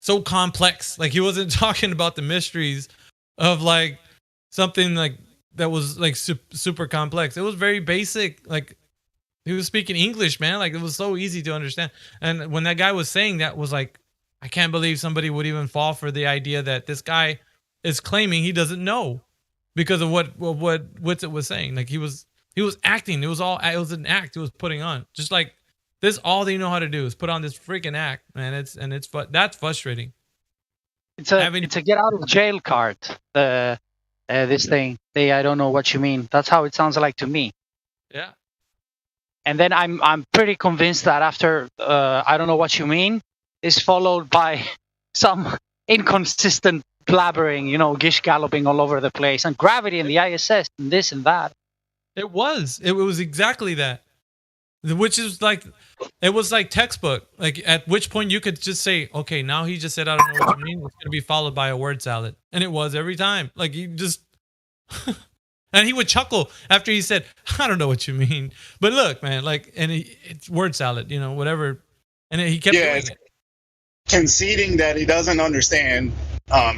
so complex. Like, he wasn't talking about the mysteries of like something like that was like super complex. It was very basic. Like, he was speaking English, man. Like, it was so easy to understand. And when that guy was saying that, was like, I can't believe somebody would even fall for the idea that this guy is claiming he doesn't know because of what Witsit was saying. Like, he was acting. It was an act he was putting on. Just like, this, all they know how to do is put on this freaking act, man. That's frustrating. It's a get out of jail card. This thing. I don't know what you mean. That's how it sounds like to me. Yeah. And then I'm pretty convinced that after I don't know what you mean is followed by some inconsistent blabbering, gish galloping all over the place, and gravity and the ISS and this and that. It was exactly that. Which is like, it was like textbook. Like, at which point you could just say, okay, now he just said, I don't know what you mean. It's going to be followed by a word salad. And it was every time. Like, he just, and he would chuckle after he said, I don't know what you mean. But look, man, like, and it's word salad, whatever. And he kept doing it. Conceding that he doesn't understand,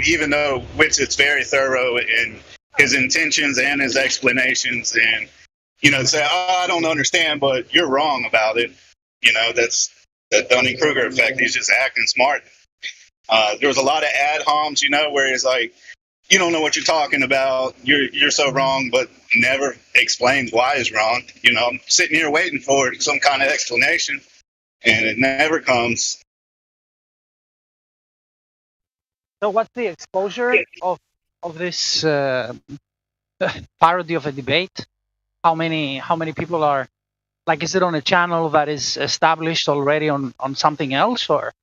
even though Witsit's very thorough in his intentions and his explanations, and say, I don't understand, but you're wrong about it. That's the Dunning-Kruger effect. He's just acting smart. There was a lot of ad homs, where he's like, you don't know what you're talking about. You're so wrong, but never explains why he's wrong. I'm sitting here waiting for some kind of explanation, and it never comes. So what's the exposure of this parody of a debate? How many people are, like, is it on a channel that is established already on something else, or?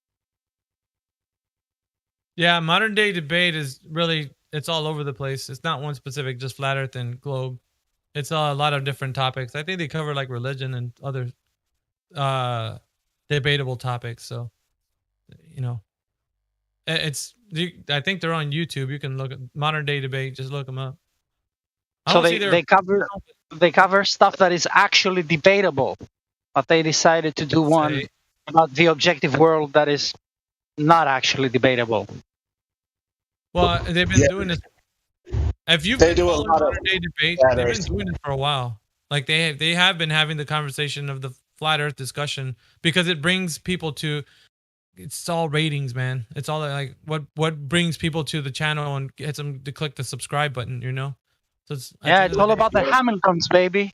Yeah, modern day debate is really, it's all over the place. It's not one specific, just flat earth and globe. It's a lot of different topics. I think they cover like religion and other debatable topics. So, I think they're on YouTube. You can look at modern day debate, just look them up. So they cover stuff that is actually debatable, but they decided to do one about the objective world that is not actually debatable. Well, they've been doing this. If you've been following modern day debate, they've been doing it for a while. Like, they have been having the conversation of the flat earth discussion, because it brings people to, it's all ratings, man. It's all like what brings people to the channel and gets them to click the subscribe button, So it's all about the Hamiltons, baby.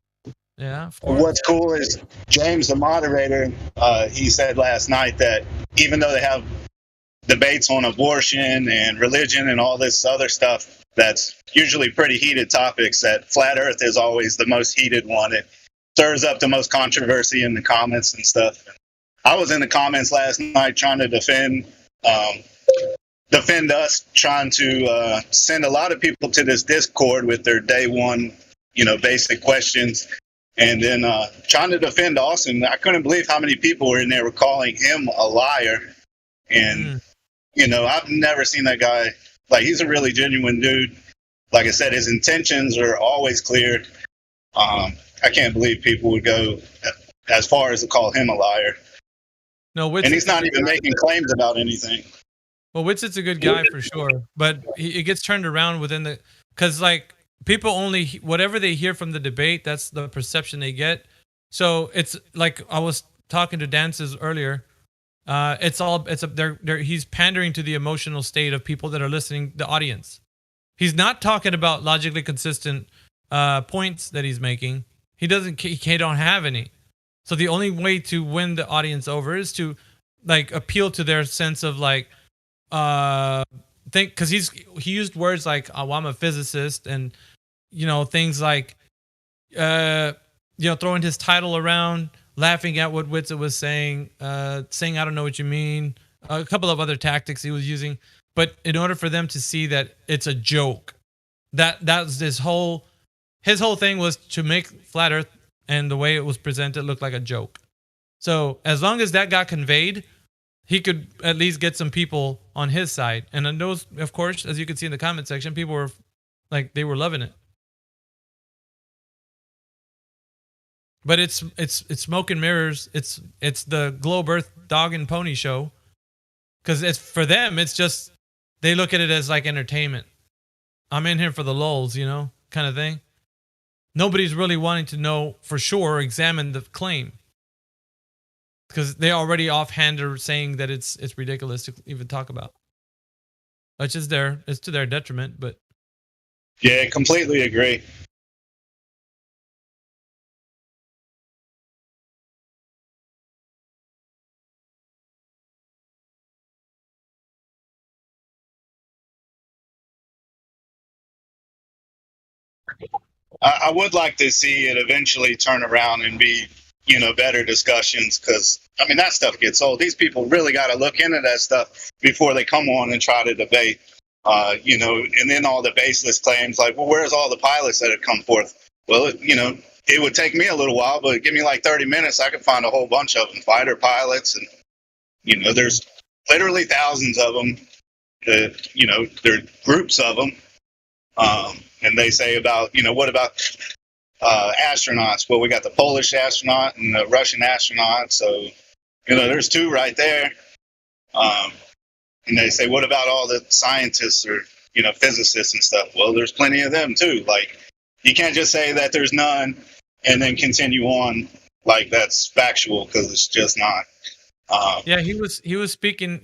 Yeah. What's cool is James, the moderator, he said last night that even though they have debates on abortion and religion and all this other stuff that's usually pretty heated topics, that flat earth is always the most heated one. It stirs up the most controversy in the comments and stuff. I was in the comments last night trying to defend defend us trying to send a lot of people to this Discord with their day one, basic questions, and then trying to defend Austin. I couldn't believe how many people were in there were calling him a liar. And, I've never seen that guy. Like, he's a really genuine dude. Like I said, his intentions are always clear. I can't believe people would go as far as to call him a liar. No, and he's not even making claims about anything. Well, Whitsit's a good guy for sure, but it gets turned around within the, because like people only whatever they hear from the debate, that's the perception they get. So it's like I was talking to Dances earlier. He's pandering to the emotional state of people that are listening, the audience. He's not talking about logically consistent points that he's making. He don't have any. So the only way to win the audience over is to like appeal to their sense of like because he used words like, oh, I'm a physicist, and things like throwing his title around, laughing at what Whitsit was saying, saying I don't know what you mean, a couple of other tactics he was using. But in order for them to see that it's a joke, that's his whole thing was to make Flat Earth and the way it was presented look like a joke. So as long as that got conveyed, he could at least get some people on his side. And then those, of course, as you can see in the comment section, people were like, they were loving it. But it's smoke and mirrors. It's the Globe Earth Dog and Pony show. Because it's for them, it's just they look at it as like entertainment. I'm in here for the lulz, kind of thing. Nobody's really wanting to know for sure or examine the claim. Because they already offhand are saying that it's ridiculous to even talk about. Which is it's to their detriment, but yeah, completely agree. I would like to see it eventually turn around and be, better discussions, because, that stuff gets old. These people really got to look into that stuff before they come on and try to debate, and then all the baseless claims like, well, where's all the pilots that have come forth? Well, it would take me a little while, but give me like 30 minutes, I could find a whole bunch of them, fighter pilots, and, there's literally thousands of them, there are groups of them. And they say about, what about astronauts? Well, we got the Polish astronaut and the Russian astronaut. So, there's two right there. And they say, what about all the scientists or, physicists and stuff? Well, there's plenty of them too. Like, you can't just say that there's none and then continue on like that's factual, because it's just not. Yeah, he was speaking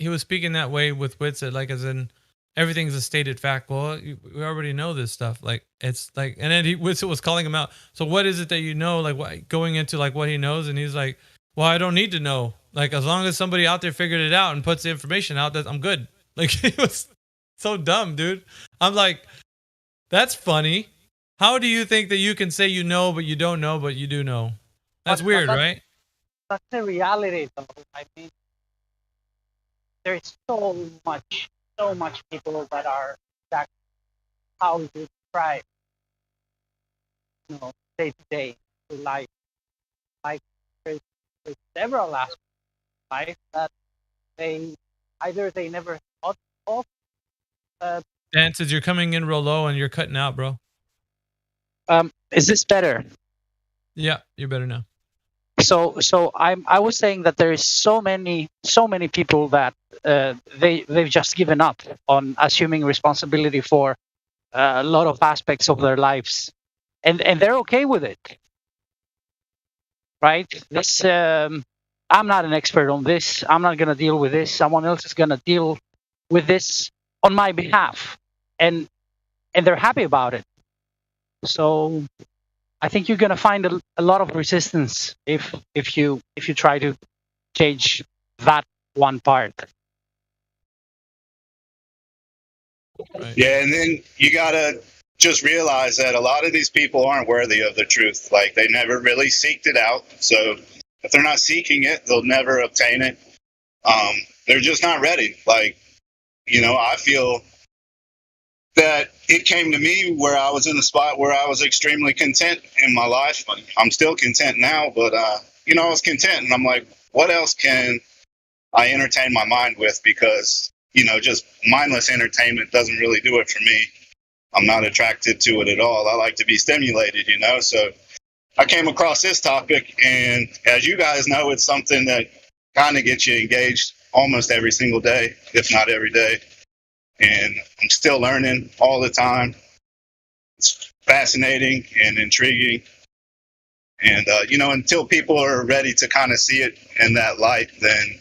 that way with Whitsit, like as in, everything's a stated fact. Well, we already know this stuff. Like it's like, and then Whitsit was calling him out. So what is it that like what, going into like what he knows? And he's like, well, I don't need to know. Like as long as somebody out there figured it out and puts the information out, that I'm good. Like he was so dumb, dude. I'm like, that's funny. How do you think that you can say you know, but you don't know, but you do know? That's weird, right? That's the reality, though. There's so much people that are exactly how you describe, day to day life. Like there's several aspects of life that they never thought of. Dances, you're coming in real low and you're cutting out, bro. Is this better? Yeah, you're better now. So I was saying that there is so many people that they've just given up on assuming responsibility for a lot of aspects of their lives, and they're okay with it, right? This I'm not an expert on this. I'm not gonna deal with this. Someone else is gonna deal with this on my behalf, and they're happy about it. So I think you're gonna find a lot of resistance if you try to change that one part. Right. Yeah, and then you gotta just realize that a lot of these people aren't worthy of the truth. Like they never really seeked it out. So if they're not seeking it, they'll never obtain it. They're just not ready. Like, I feel that it came to me where I was in a spot where I was extremely content in my life. I'm still content now, but I was content, and I'm like, what else can I entertain my mind with? Because just mindless entertainment doesn't really do it for me. I'm not attracted to it at all. I like to be stimulated, So I came across this topic, and as you guys know, it's something that kind of gets you engaged almost every single day, if not every day. And I'm still learning all the time. It's fascinating and intriguing. And, until people are ready to kind of see it in that light, then,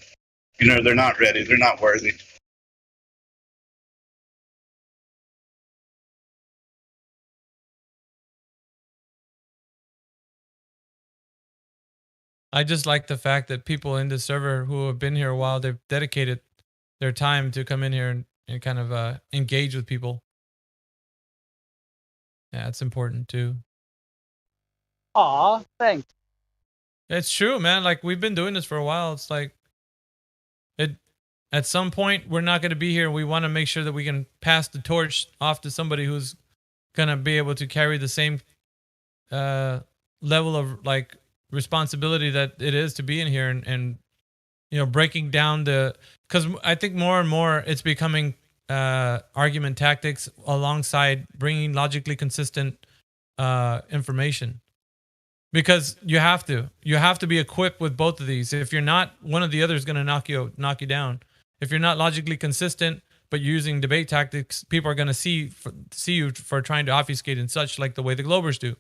they're not ready. They're not worthy. I just like the fact that people in the server who have been here a while, they've dedicated their time to come in here and kind of engage with people. Yeah, it's important too. Aw, thanks. It's true, man. Like, we've been doing this for a while. It's like, at some point, we're not going to be here. We want to make sure that we can pass the torch off to somebody who's going to be able to carry the same level of like responsibility that it is to be in here and breaking down because I think more and more it's becoming argument tactics alongside bringing logically consistent information. Because you have to be equipped with both of these. If you're not, one of the other is going to knock you down. If you're not logically consistent, but using debate tactics, people are going to see you for trying to obfuscate and such, like the way the Globers do.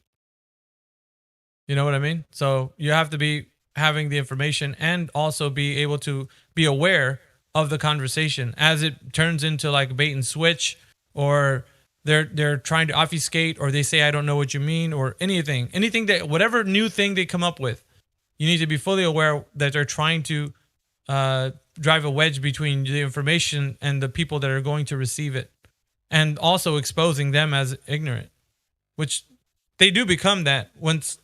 You know what I mean? So you have to be having the information and also be able to be aware of the conversation as it turns into like bait and switch, or they're trying to obfuscate, or they say, I don't know what you mean, or anything that, whatever new thing they come up with, you need to be fully aware that they're trying to drive a wedge between the information and the people that are going to receive it, and also exposing them as ignorant, which they do become that once,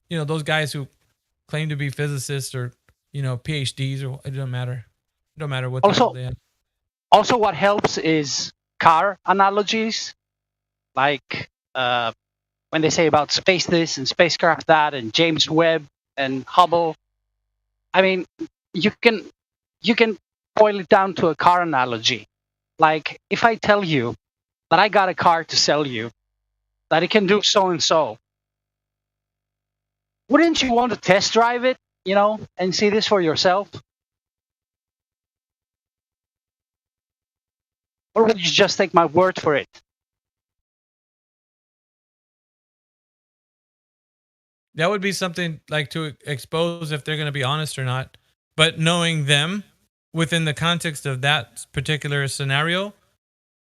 those guys who claim to be physicists or, PhDs, or it doesn't matter. It don't matter what title they have. Also, what helps is car analogies. Like when they say about space this and spacecraft that and James Webb and Hubble. I mean, you can boil it down to a car analogy. Like, if I tell you that I got a car to sell you, that it can do so and so, wouldn't you want to test drive it, and see this for yourself? Or would you just take my word for it? That would be something like to expose if they're going to be honest or not. But knowing them within the context of that particular scenario,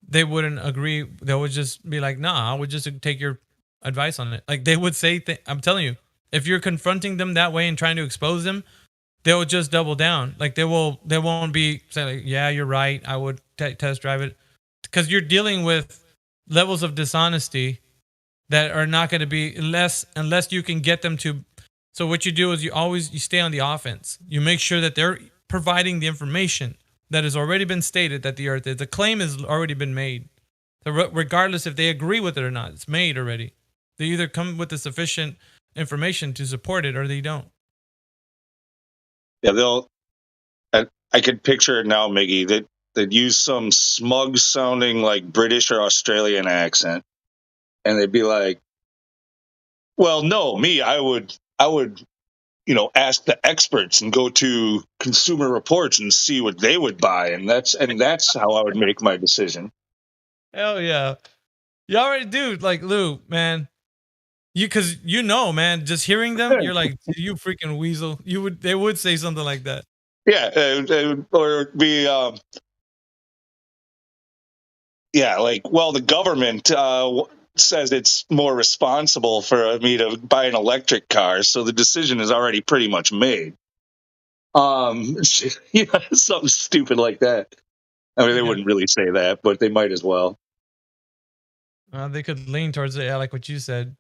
they wouldn't agree. They would just be like, nah, I would just take your advice on it. Like, they would say, I'm telling you, if you're confronting them that way and trying to expose them, they'll just double down. Like, they won't be saying, like, yeah, you're right, I would test drive it. Because you're dealing with levels of dishonesty that are not going to be unless you can get them to. So what you do is you stay on the offense. You make sure that they're providing the information that has already been stated, that the claim has already been made. So regardless if they agree with it or not, it's made already. They either come with the sufficient information to support it or they don't. Yeah, I could picture it now, Miggy, that they'd use some smug sounding like British or Australian accent. And they'd be like, well, no, I would, ask the experts and go to Consumer Reports and see what they would buy. And that's how I would make my decision. Hell yeah. You already do. Like, Lou, man, because man, just hearing them, you're like, you freaking weasel. They would say something like that. Yeah. Or be, like, well, the government says it's more responsible for me to buy an electric car, so the decision is already pretty much made. Something stupid like that. I mean, they wouldn't really say that, but they might as well. They could lean towards it, like what you said.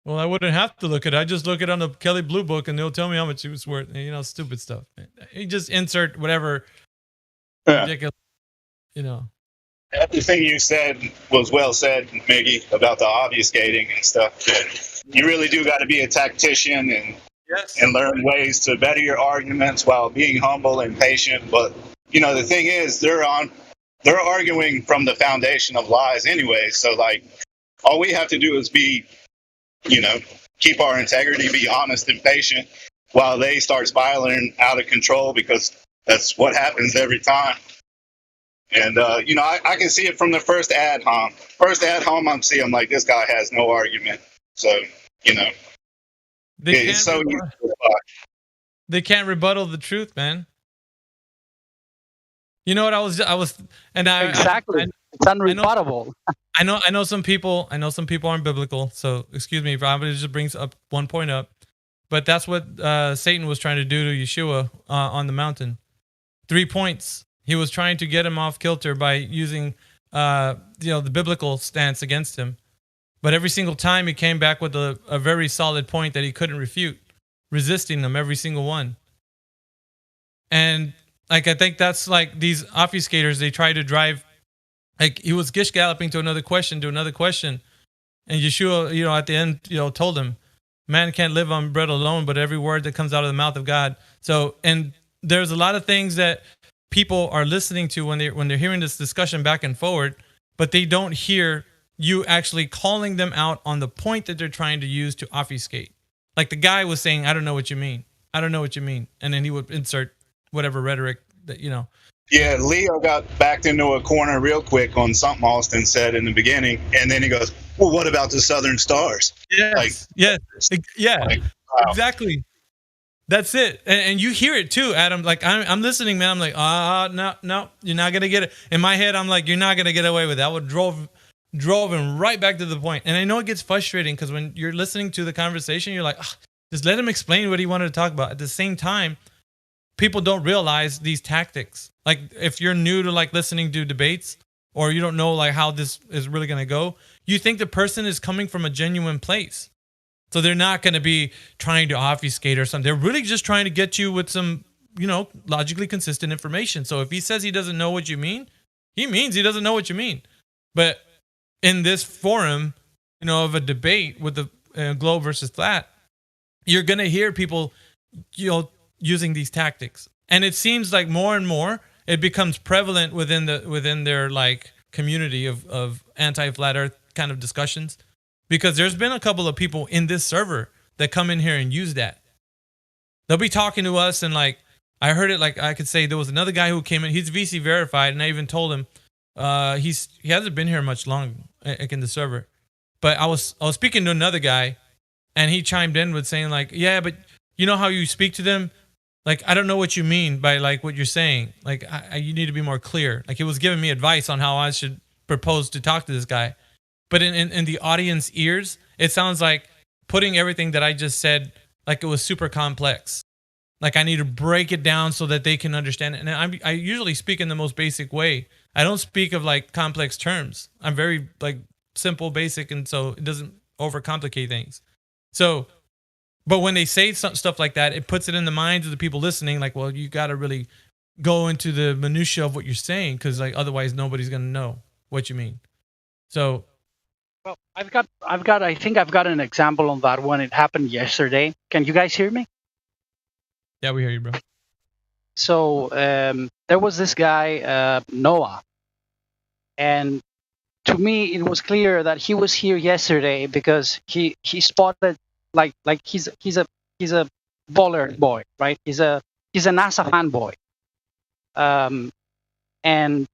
Well, I wouldn't have to look at it. I just look it on the Kelly Blue Book, and they'll tell me how much it was worth. Stupid stuff. You just insert whatever ridiculous you know. Everything you said was well said, Miggy, about the obfuscating and stuff. You really do got to be a tactician and learn ways to better your arguments while being humble and patient. But the thing is, they're arguing from the foundation of lies anyway. So like, all we have to do is be, keep our integrity, be honest and patient, while they start spiraling out of control, because that's what happens every time. And I can see it from the first ad hom. I'm seeing, I'm like, this guy has no argument. So They it's can't so they can't rebuttal the truth, man. You know what I was and I Exactly. It's unrebuttable. I know some people aren't biblical, so excuse me if I just brings up one point up. But that's what Satan was trying to do to Yeshua on the mountain. 3 points. He was trying to get him off kilter by using the biblical stance against him. But every single time he came back with a very solid point that he couldn't refute, resisting them every single one. And like, I think that's like these obfuscators, they try to drive, like he was gish galloping to another question. And Yeshua, at the end, told him, man can't live on bread alone, but every word that comes out of the mouth of God. So, and there's a lot of things that people are listening to when they're hearing this discussion back and forward, but they don't hear you actually calling them out on the point that they're trying to use to obfuscate. Like the guy was saying, I don't know what you mean. And then he would insert whatever rhetoric that, Yeah, Leo got backed into a corner real quick on something Austin said in the beginning, and then he goes, well, what about the Southern Stars? Yes. Wow. Exactly. That's it. And you hear it too, Adam. Like I'm listening, man. I'm like, no, you're not gonna get it. In my head, I'm like, you're not gonna get away with that. I would drove him right back to the point. And I know it gets frustrating because when you're listening to the conversation, you're like, just let him explain what he wanted to talk about. At the same time, people don't realize these tactics. Like if you're new to like listening to debates, or you don't know like how this is really gonna go, you think the person is coming from a genuine place. So they're not going to be trying to obfuscate or something. They're really just trying to get you with some, logically consistent information. So if he says he doesn't know what you mean, he means he doesn't know what you mean. But in this forum, of a debate with the globe versus flat, you're going to hear people, using these tactics. And it seems like more and more it becomes prevalent within their like community of anti-flat earth kind of discussions. Because there's been a couple of people in this server that come in here and use that. They'll be talking to us and like, I heard it, like I could say there was another guy who came in, he's VC verified, and I even told him he hasn't been here much long in the server. But I was speaking to another guy and he chimed in with saying like, yeah, but you know how you speak to them? Like, I don't know what you mean by like what you're saying. Like, you need to be more clear. Like he was giving me advice on how I should propose to talk to this guy. But in the audience ears, it sounds like putting everything that I just said, like it was super complex. Like I need to break it down so that they can understand it. And I usually speak in the most basic way. I don't speak of like complex terms. I'm very like simple, basic, and so it doesn't overcomplicate things. So, but when they say stuff like that, it puts it in the minds of the people listening. Like, well, you got to really go into the minutia of what you're saying, because like otherwise nobody's gonna know what you mean. So. Well, I think I've got an example on that one. It happened yesterday. Can you guys hear me? Yeah, we hear you, bro. So there was this guy, Noah, and to me it was clear that he was here yesterday because he spotted like he's a baller boy, right? He's a NASA fanboy, and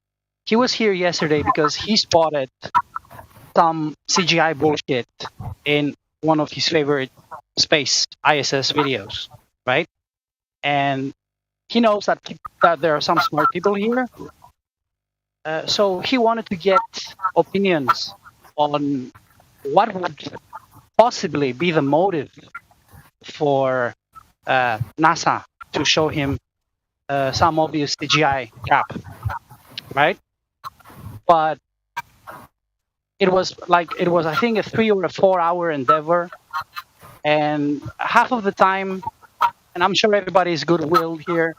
he was here yesterday because he spotted some CGI bullshit in one of his favorite space ISS videos, right? And he knows that there are some smart people here. So he wanted to get opinions on what would possibly be the motive for NASA to show him some obvious CGI crap, right? But it was I think a 3 or a 4 hour endeavor, and half of the time, and I'm sure everybody's goodwill here,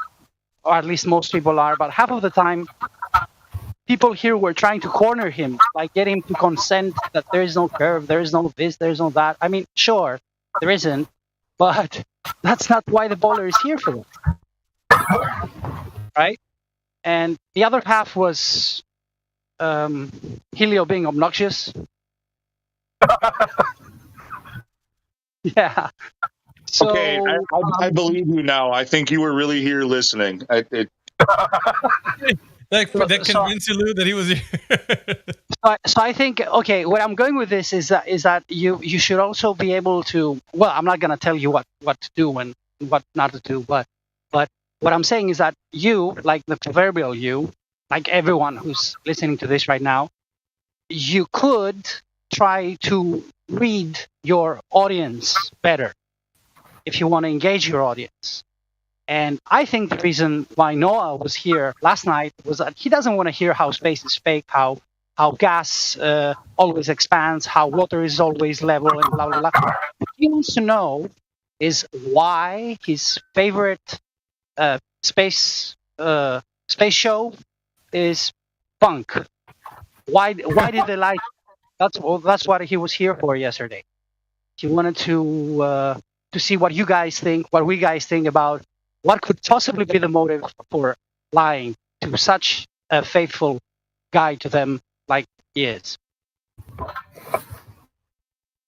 or at least most people are, but half of the time people here were trying to corner him, like get him to consent that there is no curve, there is no this, there is no that. I mean, sure, there isn't, but that's not why the bowler is here for them, right? And the other half was Helio being obnoxious. Yeah. So, Okay, I believe you now. I think you were really here listening. That convinced you, Lou, that he was here. So I think, okay, where I'm going with this is that you should also be able to. Well, I'm not going to tell you what to do and what not to do, but what I'm saying is that you, like the proverbial you, like everyone who's listening to this right now, you could try to read your audience better if you want to engage your audience. And I think the reason why Noah was here last night was that he doesn't want to hear how space is fake, how gas always expands, how water is always level, and blah, blah, blah. What he wants to know is why his favorite space show is punk. Why did they like? That's what he was here for yesterday. He wanted to see what you guys think, what we guys think about what could possibly be the motive for lying to such a faithful guy to them like he is.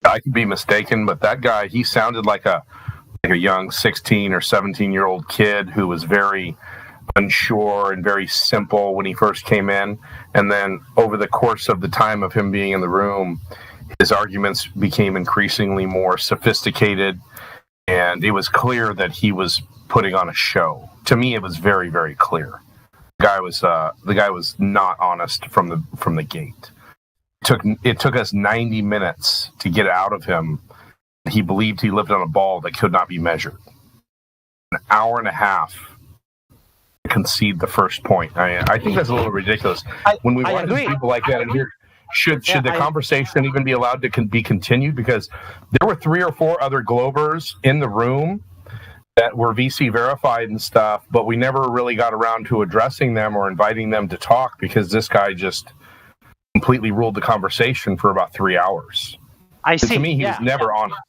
I could be mistaken, but that guy, he sounded like a young 16 or 17-year-old kid who was very unsure and very simple when he first came in. And then over the course of the time of him being in the room, his arguments became increasingly more sophisticated, and it was clear that he was putting on a show. To me, it was very, very clear. The guy was not honest from the gate. It took us 90 minutes to get out of him. He believed he lived on a ball that could not be measured. An hour and a half to concede the first point. I think that's a little ridiculous. When we run into people like that in here, should the conversation even be allowed to be continued? Because there were 3 or 4 other Globers in the room that were VC verified and stuff, but we never really got around to addressing them or inviting them to talk because this guy just completely ruled the conversation for about 3 hours. I see. To me, he was never honest.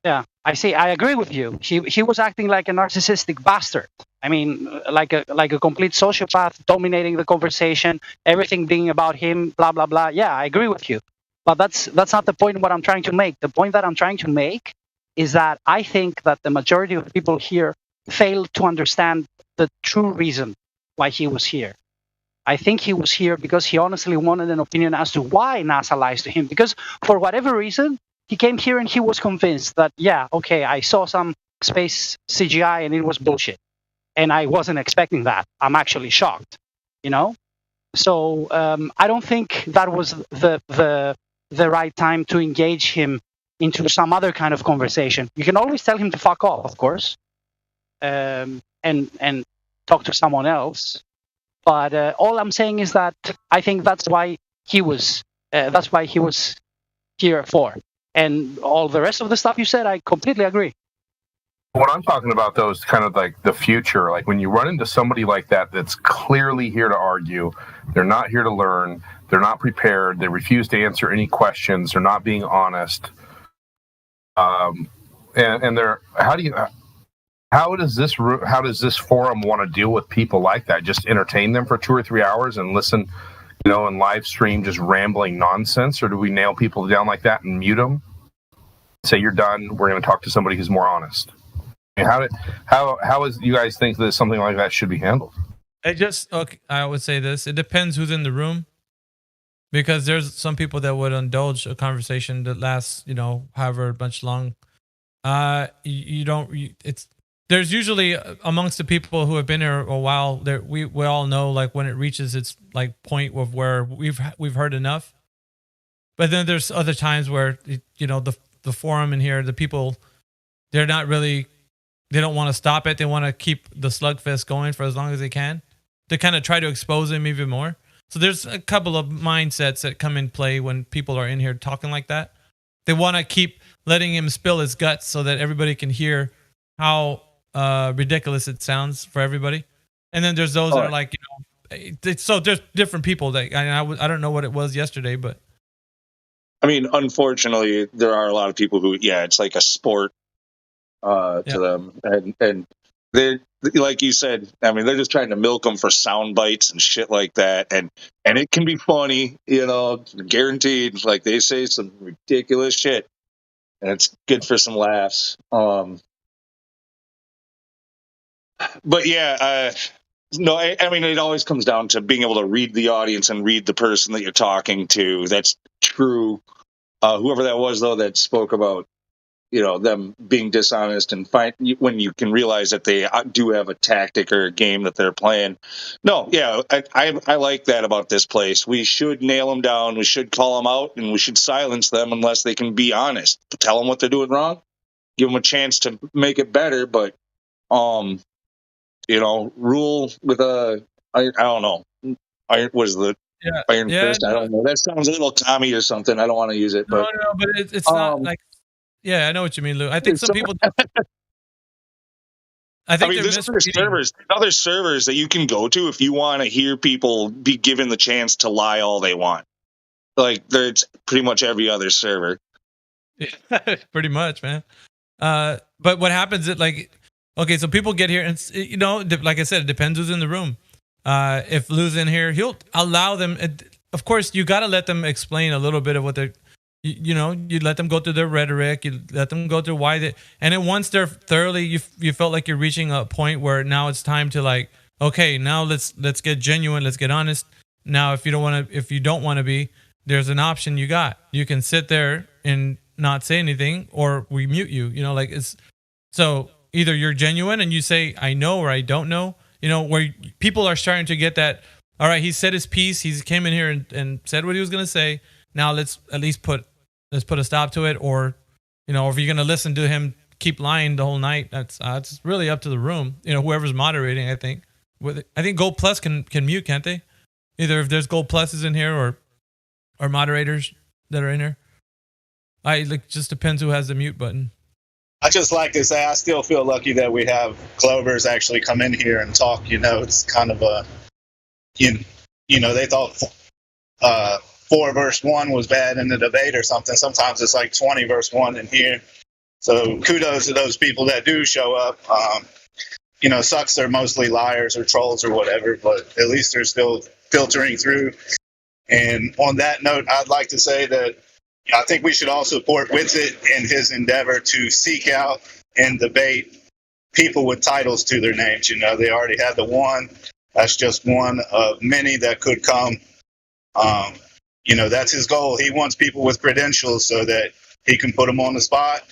Yeah, I see. I agree with you. He was acting like a narcissistic bastard. I mean, like a complete sociopath, dominating the conversation, everything being about him, blah blah blah. Yeah, I agree with you. But that's not the point. What I'm trying to make. The point that I'm trying to make is that I think that the majority of people here failed to understand the true reason why he was here. I think he was here because he honestly wanted an opinion as to why NASA lies to him. Because for whatever reason, he came here and he was convinced that, yeah, okay, I saw some space CGI and it was bullshit. And I wasn't expecting that. I'm actually shocked, you know? So I don't think that was the right time to engage him into some other kind of conversation. You can always tell him to fuck off, of course, and talk to someone else. But all I'm saying is that I think that's why he was here for. And all the rest of the stuff you said, I completely agree. What I'm talking about, though, is kind of like the future. Like when you run into somebody like that that's clearly here to argue, they're not here to learn, they're not prepared, they refuse to answer any questions, they're not being honest. And they're how does this forum want to deal with people like that? Just entertain them for 2 or 3 hours and listen, and live stream just rambling nonsense, or do we nail people down like that and mute them? Say you're done. We're going to talk to somebody who's more honest. How is you guys think that something like that should be handled? I would say this. It depends who's in the room, because there's some people that would indulge a conversation that lasts, however much long. There's usually amongst the people who have been here a while, we all know like when it reaches its like point of where we've heard enough. But then there's other times where the forum in here, the people, they don't want to stop it. They want to keep the slugfest going for as long as they can to kind of try to expose him even more. So there's a couple of mindsets that come in play when people are in here talking like that. They want to keep letting him spill his guts so that everybody can hear how ridiculous it sounds for everybody. And then there's those that are like, so there's different people that I don't know what it was yesterday, but I mean, unfortunately, there are a lot of people who, yeah, it's like a sport to them, and they, like you said, I mean, they're just trying to milk them for sound bites and shit like that, and it can be funny, guaranteed. Like they say some ridiculous shit, and it's good for some laughs. But yeah, no, I mean, it always comes down to being able to read the audience and read the person that you're talking to. That's true. Whoever that was, though, that spoke about, them being dishonest and when you can realize that they do have a tactic or a game that they're playing. No, yeah, I like that about this place. We should nail them down. We should call them out, and we should silence them unless they can be honest. Tell them what they're doing wrong. Give them a chance to make it better, but rule with I don't know. Was the Iron Fist? I don't know. That sounds a little commie or something. I don't want to use it, but no, but it's not like. Yeah, I know what you mean, Lou. I think some people. I mean, there's other servers that you can go to if you want to hear people be given the chance to lie all they want. Like, there's pretty much every other server. Yeah, pretty much, man. But what happens is, like, okay, so people get here, and like I said, it depends who's in the room. If Lou's in here, he'll allow them. Of course, you got to let them explain a little bit of what they're. You let them go through their rhetoric. You let them go through why they. And then once they're thoroughly, you felt like you're reaching a point where now it's time to, like, okay, now let's get genuine. Let's get honest. Now, if you don't want to be, there's an option you got. You can sit there and not say anything, or we mute you. So either you're genuine and you say I know or I don't know. Where people are starting to get that. All right, he said his piece. He came in here and said what he was going to say. Now let's at least put a stop to it, or if you're gonna listen to him keep lying the whole night, it's really up to the room. Whoever's moderating. I think Gold Plus can mute, can't they? Either if there's Gold Pluses in here or moderators that are in here. Just depends who has the mute button. I just like to say I still feel lucky that we have Clovers actually come in here and talk. It's kind of a they thought 4 verse 1 was bad in the debate or something. Sometimes it's like 20 verse 1 in here. So kudos to those people that do show up. Sucks they're mostly liars or trolls or whatever, but at least they're still filtering through. And on that note, I'd like to say that I think we should all support Witsit in his endeavor to seek out and debate people with titles to their names. They already had the one. That's just one of many that could come. That's his goal. He wants people with credentials so that he can put them on the spot,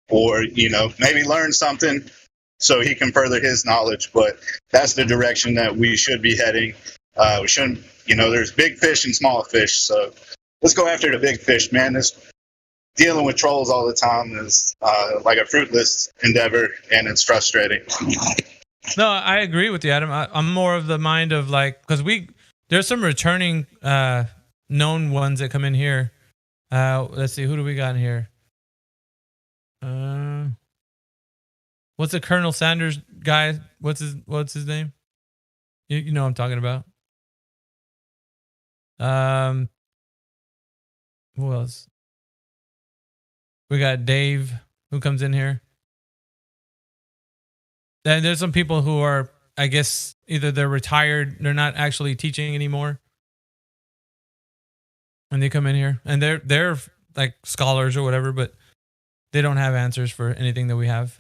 or, maybe learn something so he can further his knowledge. But that's the direction that we should be heading. We shouldn't, there's big fish and small fish. So let's go after the big fish, man. Dealing with trolls all the time is like a fruitless endeavor, and it's frustrating. No, I agree with you, Adam. I'm more of the mind of, like, because there's some returning known ones that come in here. Let's see, who do we got in here? What's the Colonel Sanders guy? What's his name? You know what I'm talking about. Who else? We got Dave, who comes in here. And there's some people who are, I guess, either they're retired, they're not actually teaching anymore, and they come in here, and they're like scholars or whatever, but they don't have answers for anything that we have.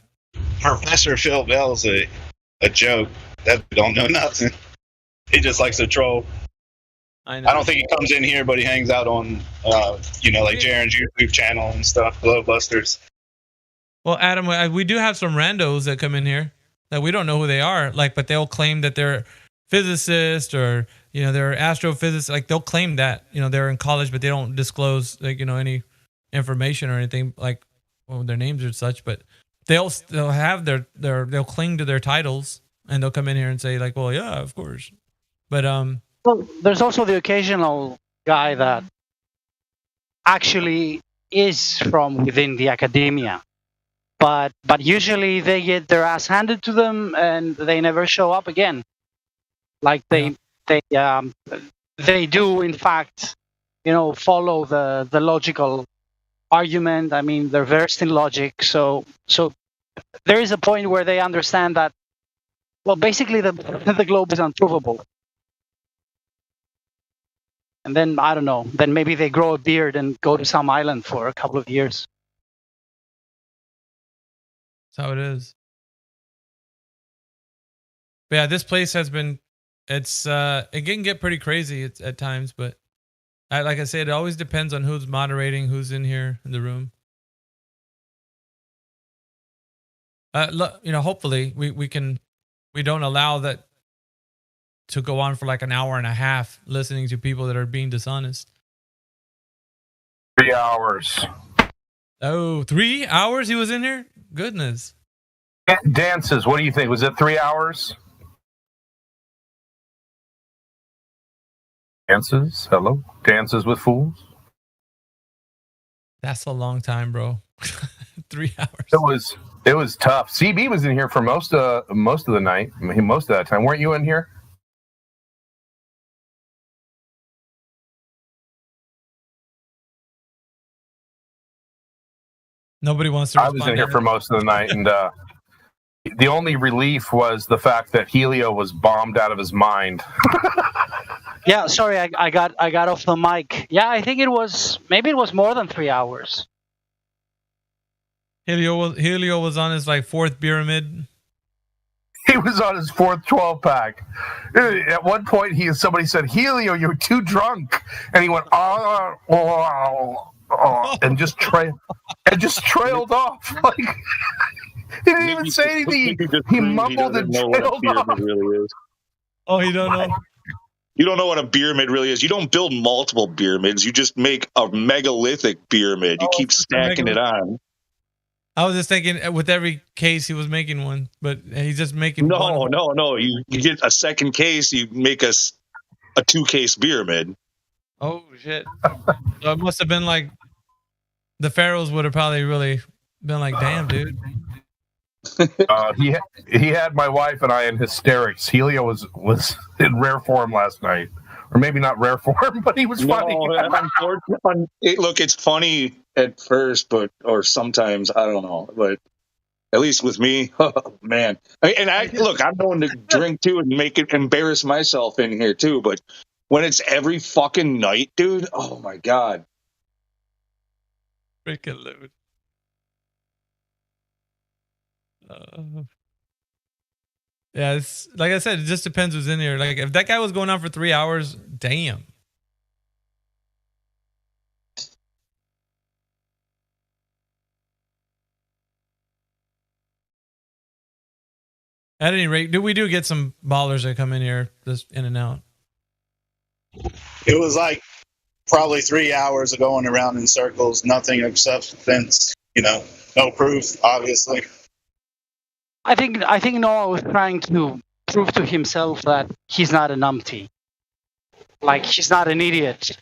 Professor Phil Bell's a joke. That don't know nothing. He just likes to troll. I don't think he comes in here, but he hangs out on, like Jaren's YouTube channel and stuff, Glowbusters. Well, Adam, we do have some randos that come in here that we don't know who they are, but they'll claim that they're physicists or, they're astrophysicists. Like, they'll claim that, they're in college, but they don't disclose, any information or anything, their names or such. But they'll have they'll cling to their titles, and they'll come in here and say, well, yeah, of course. But well, there's also the occasional guy that actually is from within the academia, but usually they get their ass handed to them and they never show up again. Like they they do in fact, follow the logical argument. I mean, they're versed in logic, so there is a point where they understand that, well, basically the globe is unprovable. And then I don't know. Then maybe they grow a beard and go to some island for a couple of years. That's how it is. But yeah, this place has been. It can get pretty crazy at times, but like I said, it always depends on who's moderating, who's in here in the room. Hopefully we don't allow that to go on for like an hour and a half listening to people that are being dishonest. 3 hours. Oh, 3 hours he was in here? Goodness. Dances, what do you think? Was it 3 hours? Dances? Hello? Dances with Fools? That's a long time, bro. 3 hours. It was tough. CB was in here for most of the night. I mean, most of that time. Weren't you in here? Nobody wants to respond. I was in here for most of the night, and the only relief was the fact that Helio was bombed out of his mind. Yeah, sorry, I got off the mic. Yeah, I think it was more than 3 hours. Helio was on his like fourth pyramid. He was on his fourth 12-pack. At one point, somebody said, "Helio, you're too drunk," and he went, and just trailed off. Like he didn't even say anything. He mumbled and trailed off. Really is. Oh, you don't know? You don't know what a pyramid really is. You don't build multiple pyramids. You just make a megalithic pyramid. You keep stacking it on. I was just thinking with every case he was making one, but he's just making one. No. You get a second case, you make a 2-case pyramid. Oh, shit. So it must have been like the pharaohs would have probably really been like, damn, dude. He had my wife and I in hysterics. Helio was in rare form last night. Or maybe not rare form, but he was funny. Look, it's funny at first, or sometimes, I don't know. But at least with me, oh, man. Look, I'm going to drink too and embarrass myself in here too. But when it's every fucking night, dude, oh my God. Freaking load. Yeah, it's like I said, it just depends who's in here. Like if that guy was going on for 3 hours, damn. At any rate, we do get some ballers that come in here just in and out. It was like probably 3 hours of going around in circles, nothing of substance, no proof, obviously. I think Noah was trying to prove to himself that he's not a numpty. Like, he's not an idiot.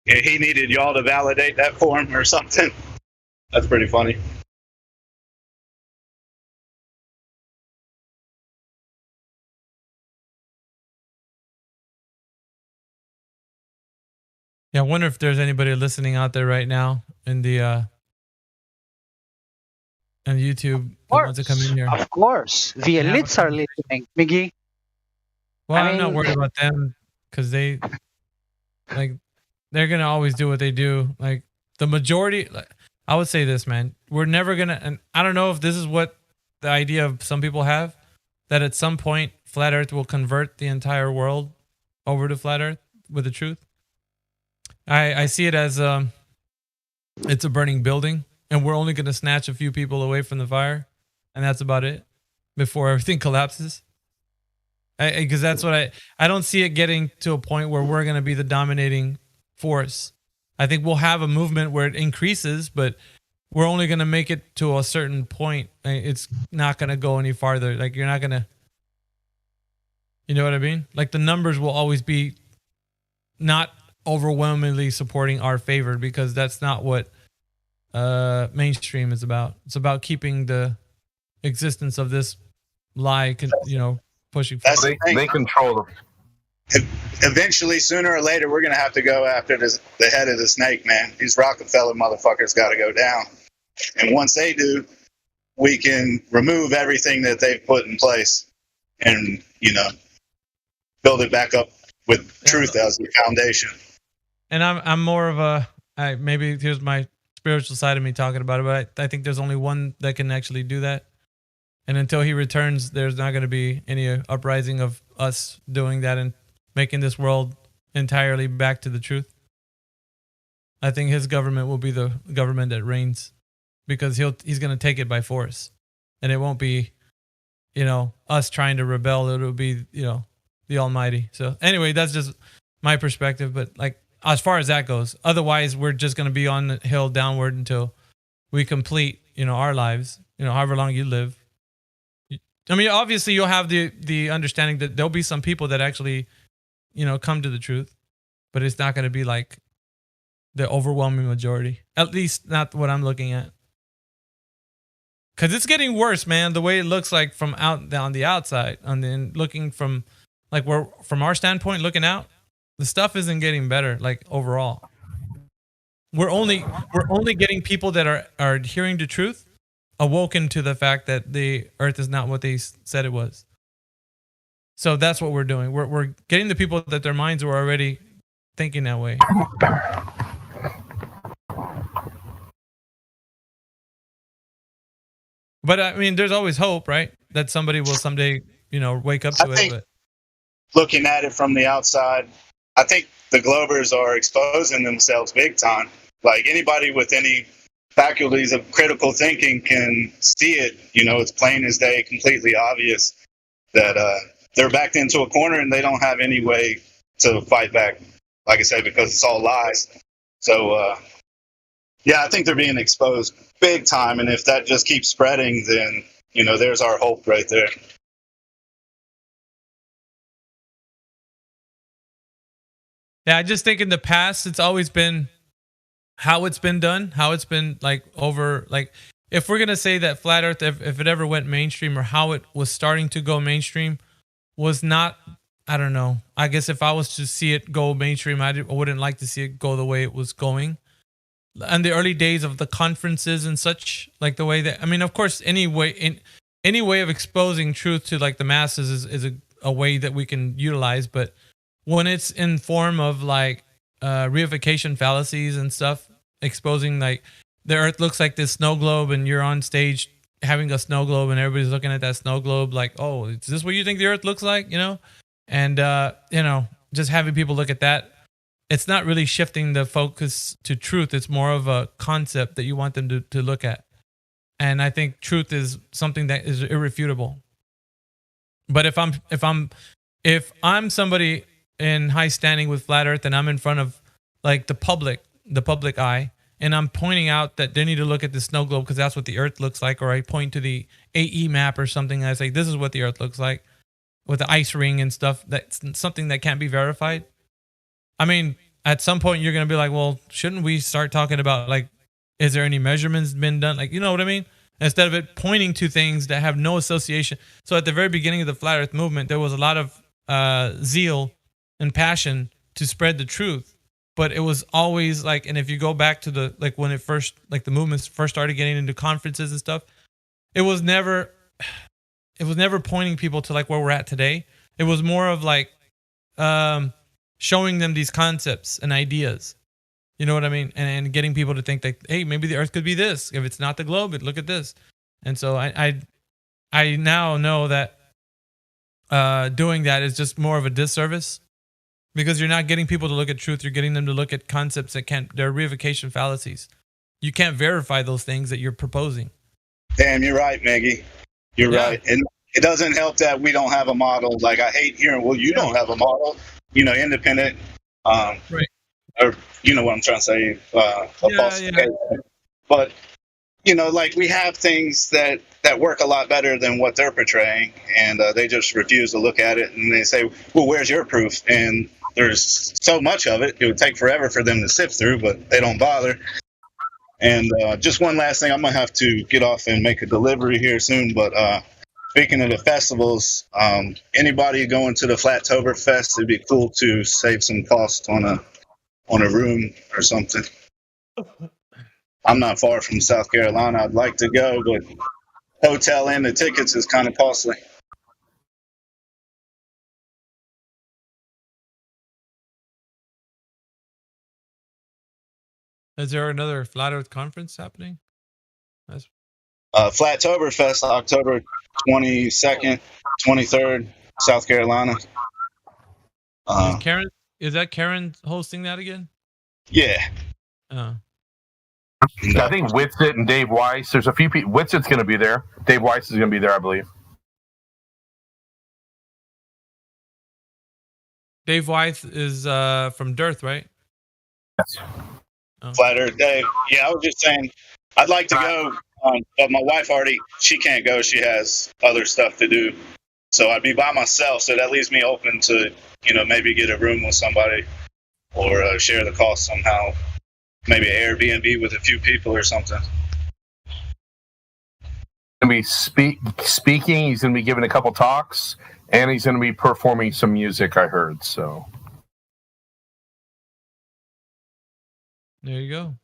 Yeah, he needed y'all to validate that for him or something. That's pretty funny. Yeah, I wonder if there's anybody listening out there right now in the on YouTube that wants to come in here. Of course. The elites are listening, Miggy. Well, I'm not worried about them because they're gonna always do what they do. Like the majority, I would say this, man. We're never gonna, and I don't know if this is what the idea of some people have, that at some point Flat Earth will convert the entire world over to Flat Earth with the truth. I see it as it's a burning building, and we're only going to snatch a few people away from the fire, and that's about it before everything collapses. Because that's what I don't see it getting to a point where we're going to be the dominating force. I think we'll have a movement where it increases, but we're only going to make it to a certain point. It's not going to go any farther. Like you're not going to, you know what I mean? Like the numbers will always be not overwhelmingly supporting our favor because that's not what mainstream is about. It's about keeping the existence of this lie, pushing That's forward. the thing. They control them. Eventually, sooner or later, we're going to have to go after the head of the snake, man. These Rockefeller motherfuckers got to go down. And once they do, we can remove everything that they've put in place and, build it back up with truth as the foundation. And I'm more of maybe here's my spiritual side of me talking about it, but I think there's only one that can actually do that. And until he returns, there's not going to be any uprising of us doing that and making this world entirely back to the truth. I think his government will be the government that reigns, because he's going to take it by force, and it won't be, us trying to rebel. It'll be, the Almighty. So anyway, that's just my perspective. But like, as far as that goes, otherwise we're just going to be on the hill downward until we complete, our lives, however long you live. I mean, obviously you'll have the understanding that there'll be some people that actually, come to the truth, but it's not going to be like the overwhelming majority. At least not what I'm looking at. Because it's getting worse, man. The way it looks like from out on the outside, and then looking from from our standpoint, looking out, the stuff isn't getting better. Like overall, we're only getting people that are adhering to truth awoken to the fact that the earth is not what they said it was. So that's what we're doing. We're getting the people that their minds were already thinking that way. But I mean, there's always hope, right? That somebody will someday, wake up to it. But looking at it from the outside, I think the Globers are exposing themselves big time. Like anybody with any faculties of critical thinking can see it. It's plain as day, completely obvious that they're backed into a corner and they don't have any way to fight back, like I said, because it's all lies. So, I think they're being exposed big time. And if that just keeps spreading, then, there's our hope right there. Yeah, I just think in the past, it's always been how it's been done, how it's been if we're going to say that Flat Earth, if it ever went mainstream, or how it was starting to go mainstream, was not, I don't know. I guess if I was to see it go mainstream, I wouldn't like to see it go the way it was going. And the early days of the conferences and such, like the way that, I mean, of course, any way of exposing truth to like the masses is a way that we can utilize. But when it's in form of reification fallacies and stuff, exposing like the earth looks like this snow globe and you're on stage having a snow globe and everybody's looking at that snow globe like, oh, is this what you think the earth looks like? And, just having people look at that. It's not really shifting the focus to truth. It's more of a concept that you want them to look at. And I think truth is something that is irrefutable. But if I'm somebody in high standing with Flat Earth and I'm in front of like the public eye, and I'm pointing out that they need to look at the snow globe because that's what the earth looks like, or I point to the AE map or something and I say, this is what the earth looks like with the ice ring and stuff, that's something that can't be verified. I mean, at some point you're going to be like, well, shouldn't we start talking about like, is there any measurements been done? Like, you know what I mean? Instead of it pointing to things that have no association. So at the very beginning of the Flat Earth movement, there was a lot of zeal and passion to spread the truth. But it was always like, and if you go back to the, like when it first, like the movements first started getting into conferences and stuff, it was never pointing people to like where we're at today. It was more of like, showing them these concepts and ideas, you know what I mean? And getting people to think that, hey, maybe the earth could be this. If it's not the globe, look at this. And so I now know that doing that is just more of a disservice, because you're not getting people to look at truth. You're getting them to look at concepts that they're reification fallacies. You can't verify those things that you're proposing. Damn, you're right, Maggie. You're right. And it doesn't help that we don't have a model. Like, I hate hearing, well, you don't have a model, independent, right. Or, you know what I'm trying to say, falsification. But, like we have things that work a lot better than what they're portraying, and they just refuse to look at it, and they say, well, where's your proof? And there's so much of it, it would take forever for them to sift through, but they don't bother. And just one last thing, I'm gonna have to get off and make a delivery here soon. But speaking of the festivals, anybody going to the Flattoberfest, it'd be cool to save some cost on a room or something. I'm not far from South Carolina. I'd like to go, but hotel and the tickets is kind of costly. Is there another Flat Earth conference happening? Flattoberfest, October 22nd, 23rd, South Carolina. Is that Karen hosting that again? Yeah. I think Witsit and Dave Weiss. There's a few people. Witsit's going to be there. Dave Weiss is going to be there, I believe. Dave Weiss is from Dearth, right? Yes. Oh. Flat Earth Dave. Yeah, I was just saying, I'd like to go, but my wife she can't go. She has other stuff to do. So I'd be by myself, so that leaves me open to, maybe get a room with somebody or share the cost somehow. Maybe an Airbnb with a few people or something. Going to be speaking. He's going to be giving a couple talks, and he's going to be performing some music, I heard. So there you go.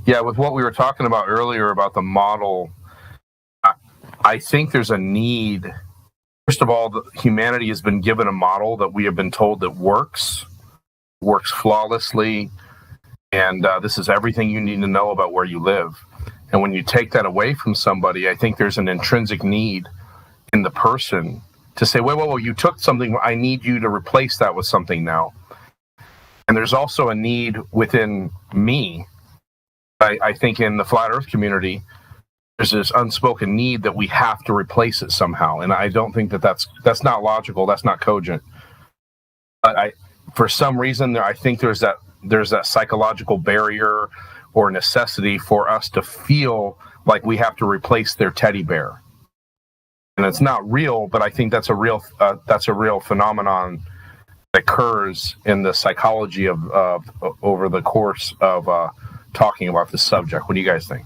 Yeah, with what we were talking about earlier about the model, I think there's a need. First of all, humanity has been given a model that we have been told that works flawlessly, and this is everything you need to know about where you live. And when you take that away from somebody, I think there's an intrinsic need in the person to say, wait, you took something, I need you to replace that with something now. And there's also a need within me. I think in the Flat Earth community, there's this unspoken need that we have to replace it somehow. And I don't think that's not logical, that's not cogent. But for some reason, I think there's that psychological barrier or necessity for us to feel like we have to replace their teddy bear. And it's not real, but I think that's a real phenomenon that occurs in the psychology of over the course of talking about this subject. What do you guys think?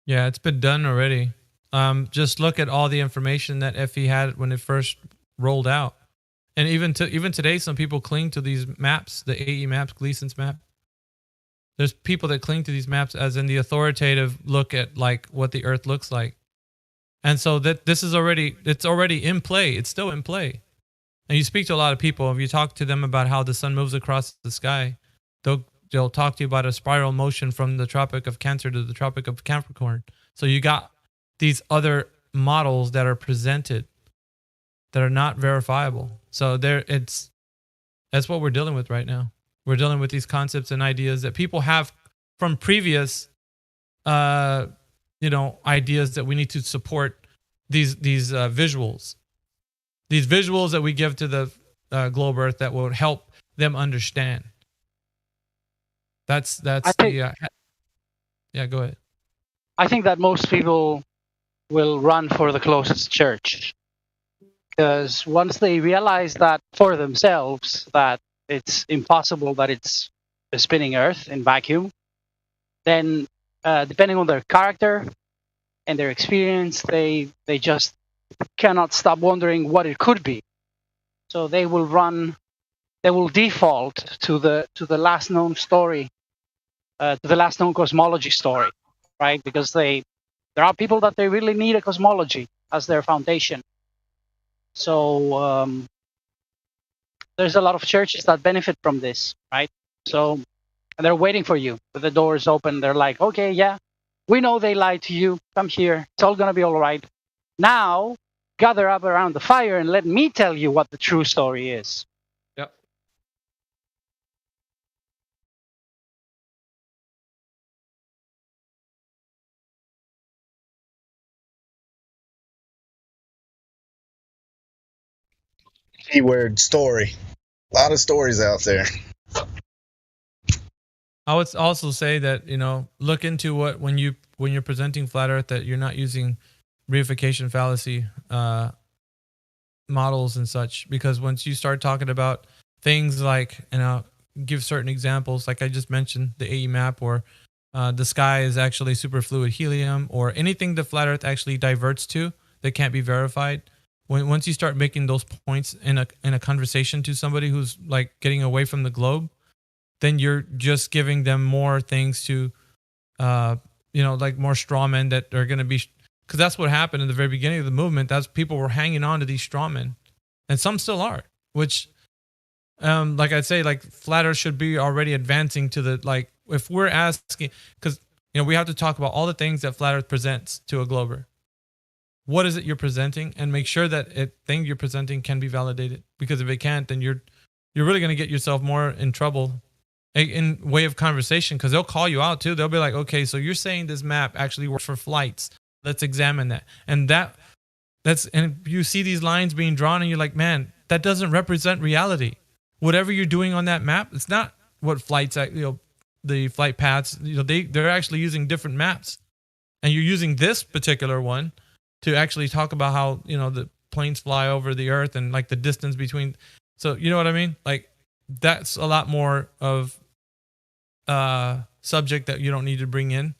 Yeah, it's been done already. Just look at all the information that FE had when it first rolled out. And even today, some people cling to these maps, the AE maps, Gleason's map. There's people that cling to these maps as in the authoritative look at like what the Earth looks like. And so that it's already in play. It's still in play. And you speak to a lot of people. If you talk to them about how the sun moves across the sky, they'll talk to you about a spiral motion from the Tropic of Cancer to the Tropic of Capricorn. So you got these other models that are presented that are not verifiable. So that's what we're dealing with right now. We're dealing with these concepts and ideas that people have from previous, ideas that we need to support these visuals. These visuals that we give to the globe Earth that will help them understand. That's yeah, go ahead. I think that most people will run for the closest church, because once they realize that for themselves that it's impossible that it's a spinning Earth in vacuum, then depending on their character and their experience, they just cannot stop wondering what it could be. So they will default to the last known story, to the last known cosmology story, right? Because there are people that they really need a cosmology as their foundation. So there's a lot of churches that benefit from this, right? So they're waiting for you with the doors open. They're like, okay, yeah, we know they lied to you. Come here. It's all going to be all right. Now, gather up around the fire and let me tell you what the true story is. Yep. Keyword story. A lot of stories out there. I would also say that, look into when you're presenting flat Earth, that you're not using reification fallacy models and such, because once you start talking about things like, and I'll give certain examples, like I just mentioned, the AE map, or the sky is actually superfluid helium, or anything the flat Earth actually diverts to that can't be verified. Once you start making those points in a conversation to somebody who's like getting away from the globe, then you're just giving them more things to, like more straw men that are going to be, because that's what happened in the very beginning of the movement. That's people were hanging on to these straw men, and some still are, which, like I'd say, like flat Earth should be already advancing to the, like, if we're asking, because, we have to talk about all the things that flat Earth presents to a glober. What is it you're presenting, and make sure that thing you're presenting can be validated, because if it can't, then you're really going to get yourself more in trouble in way of conversation, because they'll call you out too. They'll be like, okay, so you're saying this map actually works for flights. Let's examine that. And and you see these lines being drawn and you're like, man, that doesn't represent reality. Whatever you're doing on that map, it's not what flights, the flight paths, they're actually using different maps. And you're using this particular one to actually talk about how, the planes fly over the Earth and like the distance between. So, you know what I mean? Like, that's a lot more of subject that you don't need to bring in.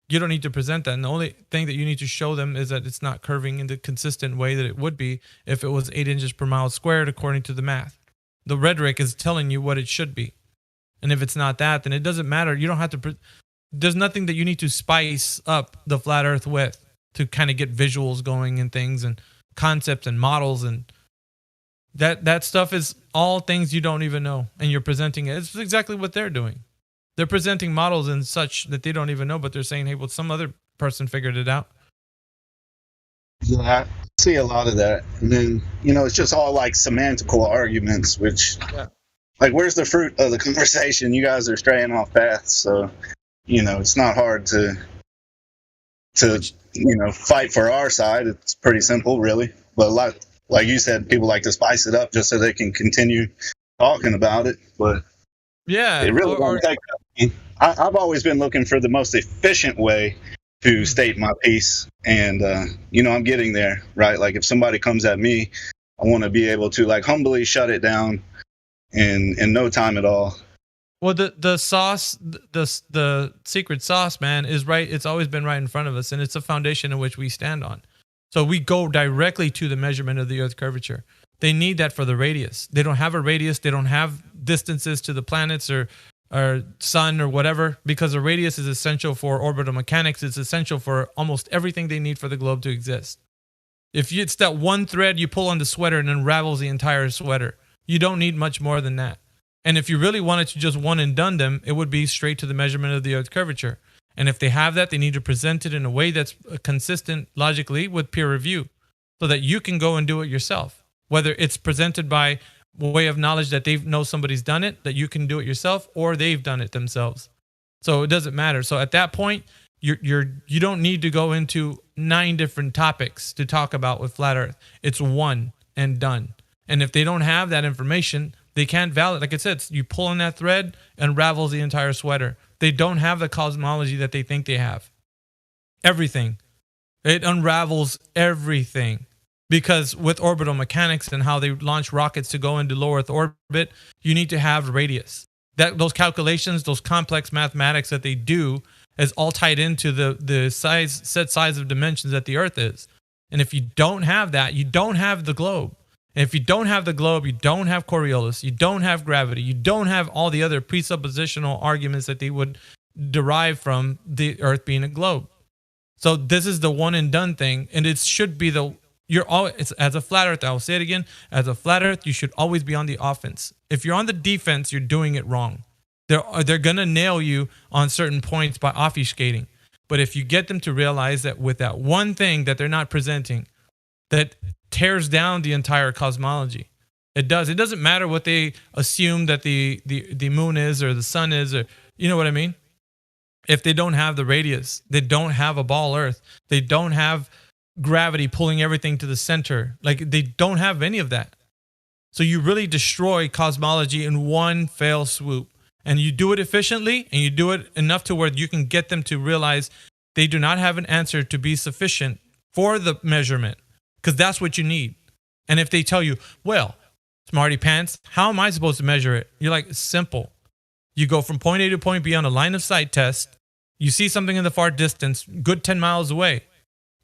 You don't need to present that. And the only thing that you need to show them is that it's not curving in the consistent way that it would be if it was 8 inches per mile squared, according to the math. The rhetoric is telling you what it should be. And if it's not that, then it doesn't matter. You don't have to, there's nothing that you need to spice up the flat Earth with to kind of get visuals going and things and concepts and models, and that stuff is all things you don't even know, and you're presenting it. It's exactly what they're doing. They're presenting models and such that they don't even know, but they're saying, hey, well, some other person figured it out. Yeah, I see a lot of that. And then, it's just all like semantical arguments, which, like, where's the fruit of the conversation? You guys are straying off path. So, it's not hard to fight for our side. It's pretty simple, really. But like you said, people like to spice it up just so they can continue talking about it. But yeah, it really won't take that. I've always been looking for the most efficient way to state my piece, and I'm getting there, right? Like, if somebody comes at me, I want to be able to like humbly shut it down in no time at all. Well, the sauce, the secret sauce, man, is right. It's always been right in front of us, and it's a foundation in which we stand on. So we go directly to the measurement of the Earth curvature. They need that for the radius. They don't have a radius. They don't have distances to the planets or sun or whatever, because the radius is essential for orbital mechanics. It's essential for almost everything they need for the globe to exist. If it's that one thread you pull on the sweater and unravels the entire sweater, you don't need much more than that. And if you really wanted to just one and done them, it would be straight to the measurement of the Earth curvature. And if they have that, they need to present it in a way that's consistent logically with peer review, so that you can go and do it yourself. Whether it's presented by way of knowledge that they know somebody's done it, that you can do it yourself, or they've done it themselves. So it doesn't matter. So at that point, you don't need to go into 9 different topics to talk about with flat Earth. It's one and done. And if they don't have that information, they can't validate. Like I said, you pull on that thread and unravels the entire sweater. They don't have the cosmology that they think they have. Everything. It unravels everything. Because with orbital mechanics and how they launch rockets to go into low Earth orbit, you need to have radius. Those calculations, those complex mathematics that they do is all tied into the set size of dimensions that the Earth is. And if you don't have that, you don't have the globe. And if you don't have the globe, you don't have Coriolis, you don't have gravity, you don't have all the other presuppositional arguments that they would derive from the Earth being a globe. So this is the one and done thing, and it should be it's as a flat Earth, I'll say it again, as a flat Earth, you should always be on the offense. If you're on the defense, you're doing it wrong. They're going to nail you on certain points by obfuscating. But if you get them to realize that with that one thing that they're not presenting, that tears down the entire cosmology. It does. It doesn't matter what they assume that the moon is or the sun is, or you know what I mean? If they don't have the radius, they don't have a ball Earth, they don't have gravity pulling everything to the center. Like, they don't have any of that. So you really destroy cosmology in one fell swoop. and you do it efficiently, and you do it enough to where you can get them to realize they do not have an answer to be sufficient for the measurement, because that's what you need. And if they tell you, well, smarty pants, how am I supposed to measure it? You're like, it's simple. You go from point A to point B on a line of sight test. You see something in the far distance, good 10 miles away.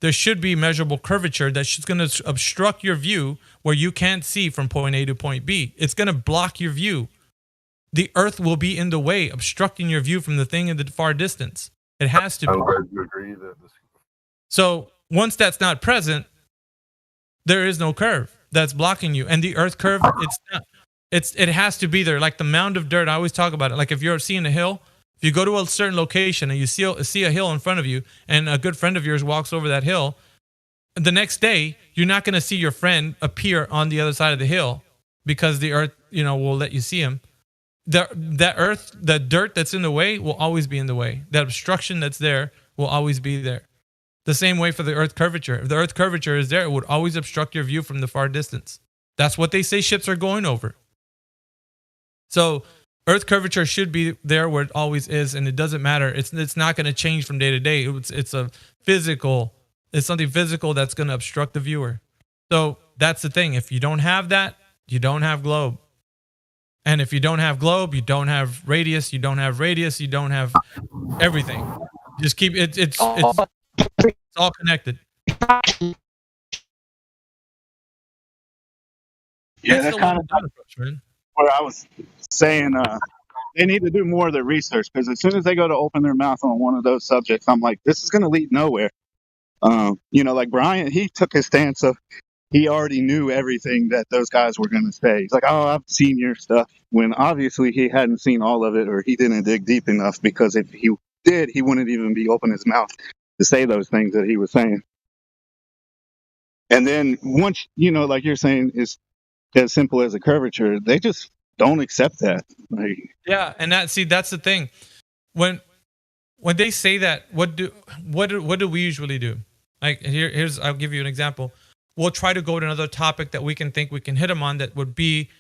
There should be measurable curvature that's going to obstruct your view where you can't see from point A to point B. It's going to block your view. The earth will be in the way, obstructing your view from the thing in the far distance. It has to be. I'm glad you agree that this. So once that's not present, there is no curve that's blocking you. And the earth curve, it's not. It has to be there. Like the mound of dirt, I always talk about it. Like if you're seeing a hill, if you go to a certain location and you see a hill in front of you, and a good friend of yours walks over that hill, the next day you're not going to see your friend appear on the other side of the hill because the earth, will let you see him. The dirt that's in the way will always be in the way. That obstruction that's there will always be there. The same way for the earth curvature. If the earth curvature is there, it would always obstruct your view from the far distance. That's what they say ships are going over. So earth curvature should be there where it always is, and it doesn't matter. It's not going to change from day to day. It's something physical that's going to obstruct the viewer. So that's the thing. If you don't have that, you don't have globe. And if you don't have globe, you don't have radius. You don't have radius. You don't have everything. Just keep it. It's all connected. Yeah, that's kind of where I was saying they need to do more of their research, because as soon as they go to open their mouth on one of those subjects, I'm like, this is going to lead nowhere. Like Brian, he took his stance of he already knew everything that those guys were going to say. He's like, oh, I've seen your stuff, when obviously he hadn't seen all of it, or he didn't dig deep enough, because if he did, he wouldn't even be opening his mouth to say those things that he was saying. And then once, like you're saying, is as simple as a curvature, they just don't accept that. Yeah, and that's the thing. When they say that, what do we usually do? Like here's I'll give you an example. We'll try to go to another topic that we can hit them on that would be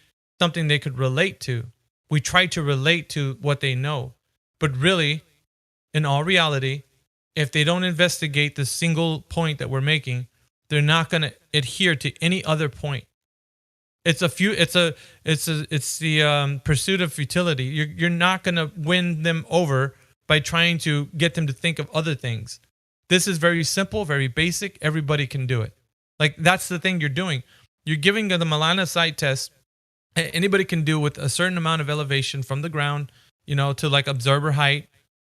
something they could relate to. We try to relate to what they know, but really, in all reality, if they don't investigate the single point that we're making, they're not going to adhere to any other point. It's the pursuit of futility. You're not going to win them over by trying to get them to think of other things. This is very simple, very basic. Everybody can do it. Like, that's the thing you're doing. You're giving them a line of sight test. Anybody can do with a certain amount of elevation from the ground, to like observer height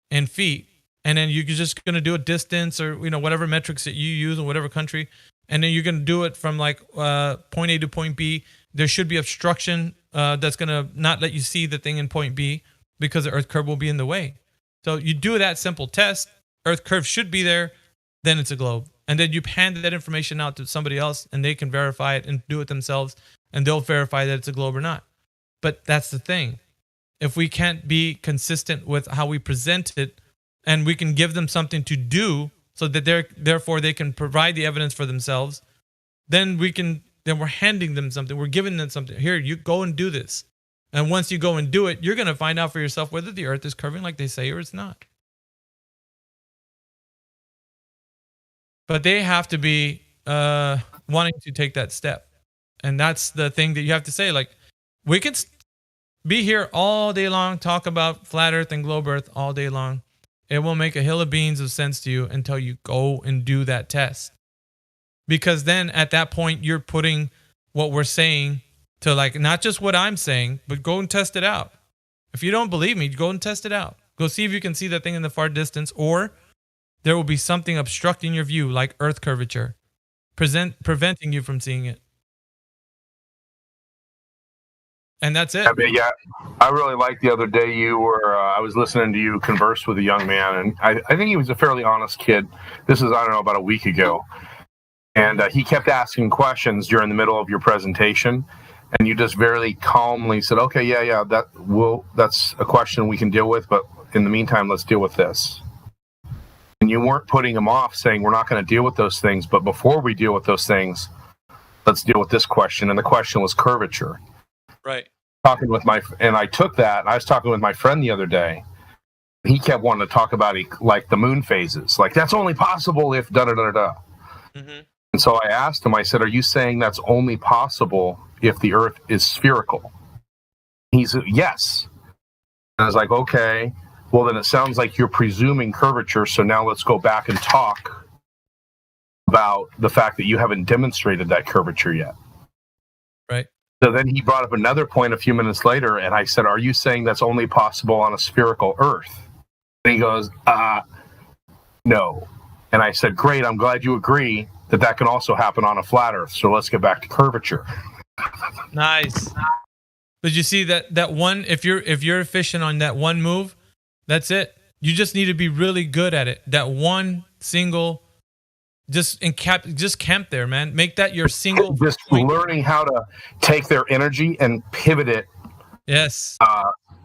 and feet. And then you're just going to do a distance or, whatever metrics that you use in whatever country. And then you're going to do it from like point A to point B. There should be obstruction that's going to not let you see the thing in point B because the earth curve will be in the way. So you do that simple test. Earth curve should be there. Then it's a globe. And then you hand that information out to somebody else and they can verify it and do it themselves. And they'll verify that it's a globe or not. But that's the thing. If we can't be consistent with how we present it, and we can give them something to do so that therefore they can provide the evidence for themselves, then we're handing them something. We're giving them something. Here, you go and do this. And once you go and do it, you're going to find out for yourself whether the earth is curving like they say or it's not. But they have to be wanting to take that step. And that's the thing that you have to say. Like, we can be here all day long, talk about flat earth and globe earth all day long. It will make a hill of beans of sense to you until you go and do that test. Because then at that point, you're putting what we're saying to, like, not just what I'm saying, but go and test it out. If you don't believe me, go and test it out. Go see if you can see that thing in the far distance, or there will be something obstructing your view, like earth curvature, preventing you from seeing it. And that's it. Yeah, I really liked the other day I was listening to you converse with a young man, and I think he was a fairly honest kid. This is, I don't know, about a week ago. And he kept asking questions during the middle of your presentation, and you just very calmly said, okay, yeah, that's a question we can deal with, but in the meantime, let's deal with this. And you weren't putting him off saying, we're not going to deal with those things, but before we deal with those things, let's deal with this question. And the question was curvature. Right. talking with I took that. I was talking with my friend the other day. He kept wanting to talk about like the moon phases. Like that's only possible if da da da da. Mm-hmm. And so I asked him. I said, "Are you saying that's only possible if the Earth is spherical?" He said, "Yes." And I was like, "Okay. Well, then it sounds like you're presuming curvature. So now let's go back and talk about the fact that you haven't demonstrated that curvature yet." Right. So then he brought up another point a few minutes later, and I said, "Are you saying that's only possible on a spherical Earth?" And he goes, "No." And I said, "Great, I'm glad you agree that can also happen on a flat Earth. So let's get back to curvature." Nice. But you see that one, if you're efficient on that one move, that's it. You just need to be really good at it. That one single, just camp there, man. Make that your single. Just point. Learning how to take their energy and pivot it. Yes.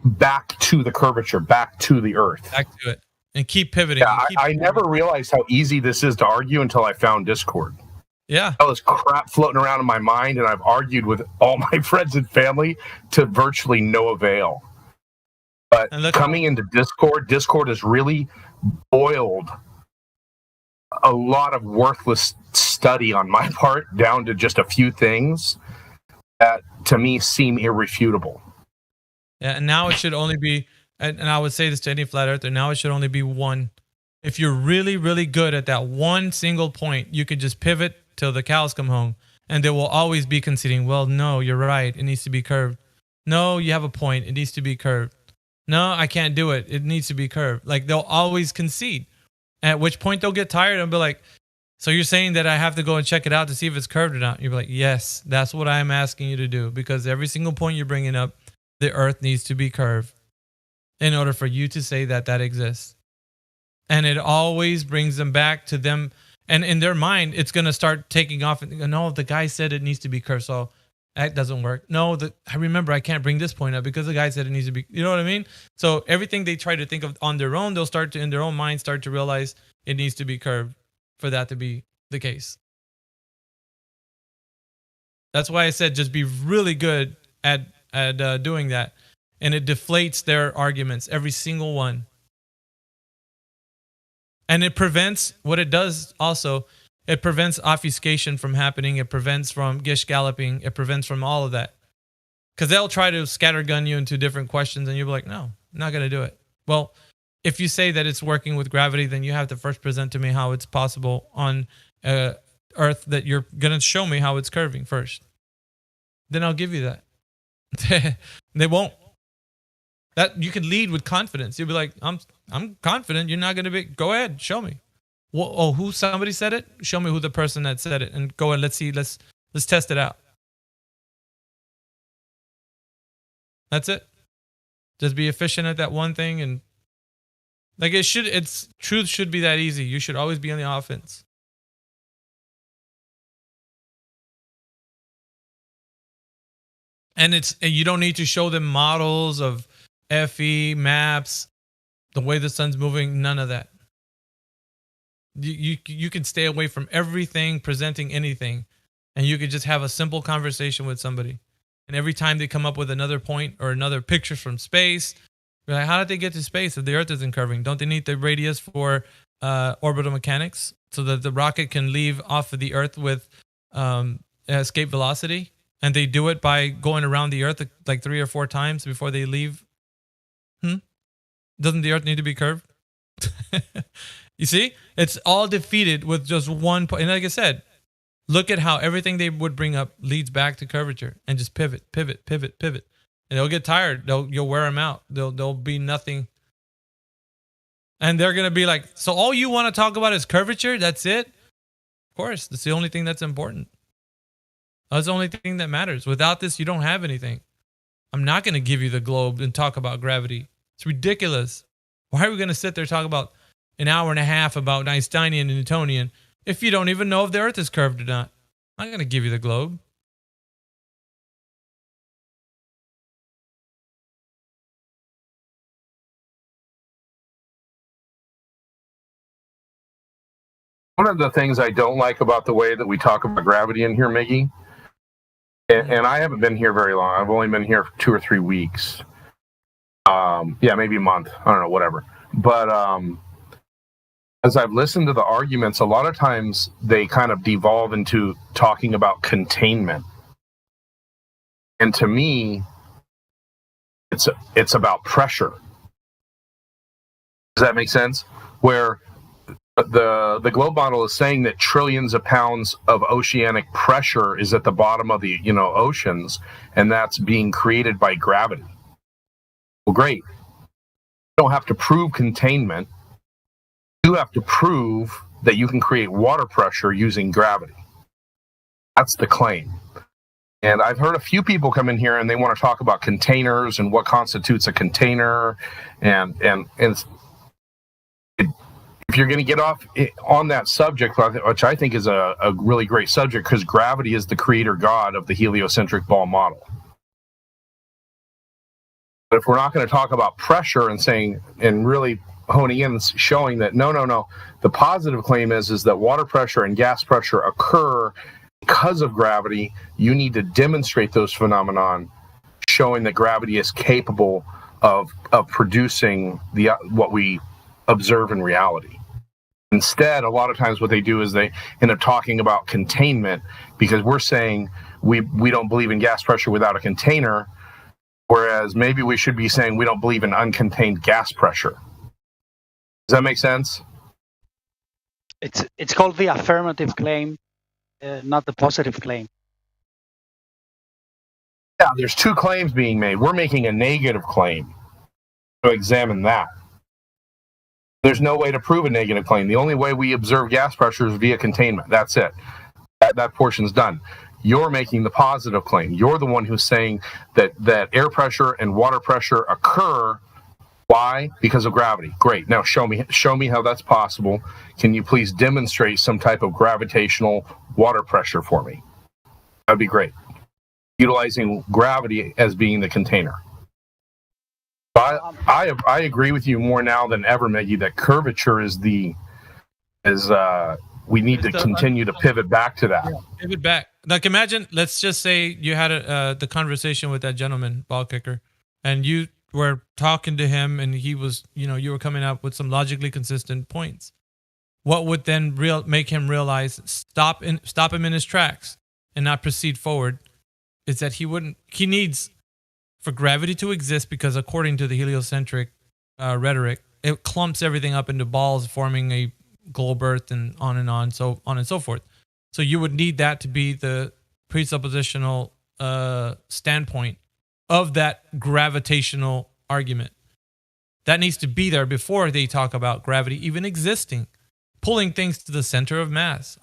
Back to the curvature, back to the Earth. Back to it. And keep pivoting. Yeah, I never realized how easy this is to argue until I found Discord. Yeah. All this crap floating around in my mind, and I've argued with all my friends and family to virtually no avail. But coming into Discord has really boiled a lot of worthless study on my part down to just a few things that to me seem irrefutable. Yeah, and now it should only be, and I would say this to any flat earther, now it should only be one. If you're really, really good at that one single point, you could just pivot till the cows come home, and they will always be conceding, well, no, you're right, it needs to be curved. No, you have a point, it needs to be curved. No, I can't do it, it needs to be curved. Like, they'll always concede, at which point they'll get tired and be like, so you're saying that I have to go and check it out to see if it's curved or not? You'll be like, yes, that's what I'm asking you to do, because every single point you're bringing up, the Earth needs to be curved in order for you to say that exists. And it always brings them back to them. And in their mind, it's going to start taking off. And no, the guy said it needs to be curved, so that doesn't work. No, I remember I can't bring this point up because the guy said it needs to be, you know what I mean? So everything they try to think of on their own, they'll start to, in their own mind, start to realize it needs to be curved for that to be the case. That's why I said just be really good at doing that. And it deflates their arguments, every single one. And it prevents, what it does also, it prevents obfuscation from happening. It prevents from gish galloping. It prevents from all of that. Because they'll try to scattergun you into different questions and you'll be like, no, I'm not going to do it. Well, if you say that it's working with gravity, then you have to first present to me how it's possible on Earth, that you're going to show me how it's curving first. Then I'll give you that. They won't. That you can lead with confidence. You'll be like, I'm confident. You're not going to be. Go ahead, show me. Well, oh, who somebody said it? Show me who the person that said it, and go and let's see. Let's test it out. That's it. Just be efficient at that one thing, and like it's truth should be that easy. You should always be on the offense. And you don't need to show them models of FE maps, the way the sun's moving, none of that. You can stay away from everything presenting anything, and you could just have a simple conversation with somebody. And every time they come up with another point or another picture from space, you're like, how did they get to space if the Earth isn't curving? Don't they need the radius for orbital mechanics so that the rocket can leave off of the Earth with escape velocity? And they do it by going around the Earth like 3 or 4 times before they leave. Doesn't the Earth need to be curved? You see? It's all defeated with just one point. And like I said, look at how everything they would bring up leads back to curvature, and just pivot. And they'll get tired. You'll wear them out. There'll be nothing. And they're going to be like, so all you want to talk about is curvature? That's it? Of course. That's the only thing that's important. That's the only thing that matters. Without this, you don't have anything. I'm not going to give you the globe and talk about gravity. It's ridiculous. Why are we going to sit there and talk about an hour and a half about Einsteinian and Newtonian if you don't even know if the Earth is curved or not? I'm not going to give you the globe. One of the things I don't like about the way that we talk about gravity in here, Miggy, And I haven't been here very long. I've only been here for 2 or 3 weeks. Yeah, maybe a month. I don't know, whatever. But as I've listened to the arguments, a lot of times they kind of devolve into talking about containment. And to me, it's about pressure. Does that make sense? Where the globe model is saying that trillions of pounds of oceanic pressure is at the bottom of the oceans, and that's being created by gravity. Well, great. You don't have to prove containment. You have to prove that you can create water pressure using gravity. That's the claim. And I've heard a few people come in here and they want to talk about containers and what constitutes a container, and if you're going to get off on that subject, which I think is a really great subject, because gravity is the creator god of the heliocentric ball model. But if we're not going to talk about pressure and saying, and really honing in, showing that no, the positive claim is that water pressure and gas pressure occur because of gravity, you need to demonstrate those phenomenon, showing that gravity is capable of producing what we observe in reality. Instead, a lot of times what they do is they end up talking about containment, because we're saying we don't believe in gas pressure without a container, whereas maybe we should be saying we don't believe in uncontained gas pressure. Does that make sense? It's called the affirmative claim, not the positive claim. Yeah, there's two claims being made. We're making a negative claim. So examine that. There's no way to prove a negative claim. The only way we observe gas pressure is via containment. That's it. That portion's done. You're making the positive claim. You're the one who's saying that air pressure and water pressure occur. Why? Because of gravity. Great. Now show me how that's possible. Can you please demonstrate some type of gravitational water pressure for me? That'd be great. Utilizing gravity as being the container. I agree with you more now than ever, Maggie, that curvature is we need to continue to pivot back to that. Yeah, pivot back. Like, imagine, let's just say you had the conversation with that gentleman, ball kicker, and you were talking to him, and he was, you were coming up with some logically consistent points. What would then make him realize, stop him in his tracks and not proceed forward, is that he needs for gravity to exist, because according to the heliocentric rhetoric, it clumps everything up into balls, forming a globe Earth, and so on and so forth. So you would need that to be the presuppositional standpoint of that gravitational argument. That needs to be there before they talk about gravity even existing, pulling things to the center of mass.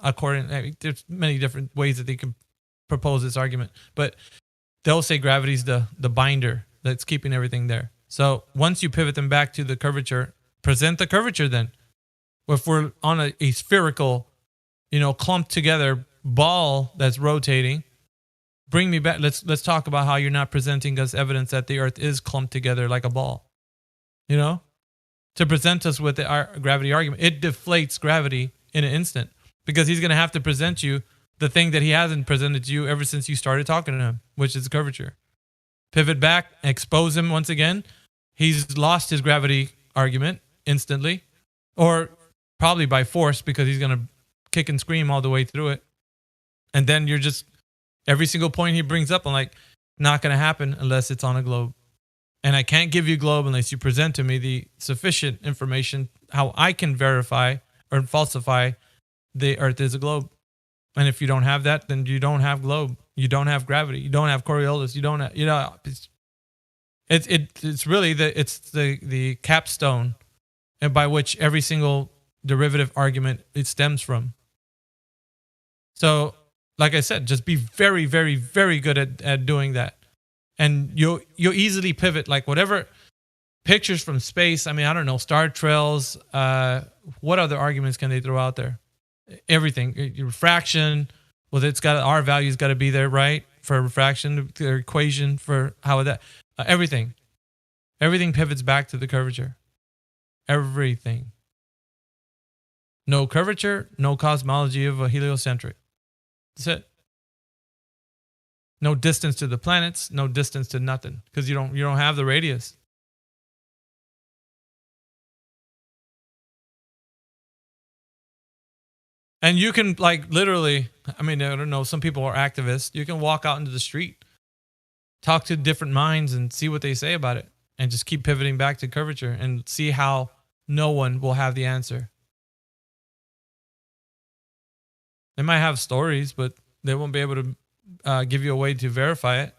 There's many different ways that they can propose this argument, but they'll say gravity's the binder that's keeping everything there. So once you pivot them back to the curvature, present the curvature then. If we're on a spherical, clumped together ball that's rotating, bring me back. Let's talk about how you're not presenting us evidence that the Earth is clumped together like a ball. To present us with our gravity argument, it deflates gravity in an instant, because he's going to have to present you the thing that he hasn't presented to you ever since you started talking to him, which is curvature. Pivot back, expose him once again. He's lost his gravity argument instantly, or probably by force, because he's going to kick and scream all the way through it. And then you're just, every single point he brings up, I'm like, not going to happen unless it's on a globe. And I can't give you globe unless you present to me the sufficient information how I can verify or falsify the Earth is a globe. And if you don't have that, then you don't have globe. You don't have gravity. You don't have Coriolis. You don't have, it's really the capstone, and by which every single derivative argument it stems from. So, like I said, just be very, very, very good at doing that. And you'll easily pivot, like whatever pictures from space. I mean, I don't know, star trails. What other arguments can they throw out there? Everything, refraction. Well, it's got R value's got to be there, right? For refraction, the equation for how that everything pivots back to the curvature. Everything. No curvature, no cosmology of a heliocentric. That's it. No distance to the planets, no distance to nothing, because you don't have the radius. And you can, like, literally, I mean, I don't know, some people are activists. You can walk out into the street, talk to different minds and see what they say about it, and just keep pivoting back to curvature and see how no one will have the answer. They might have stories, but they won't be able to give you a way to verify it.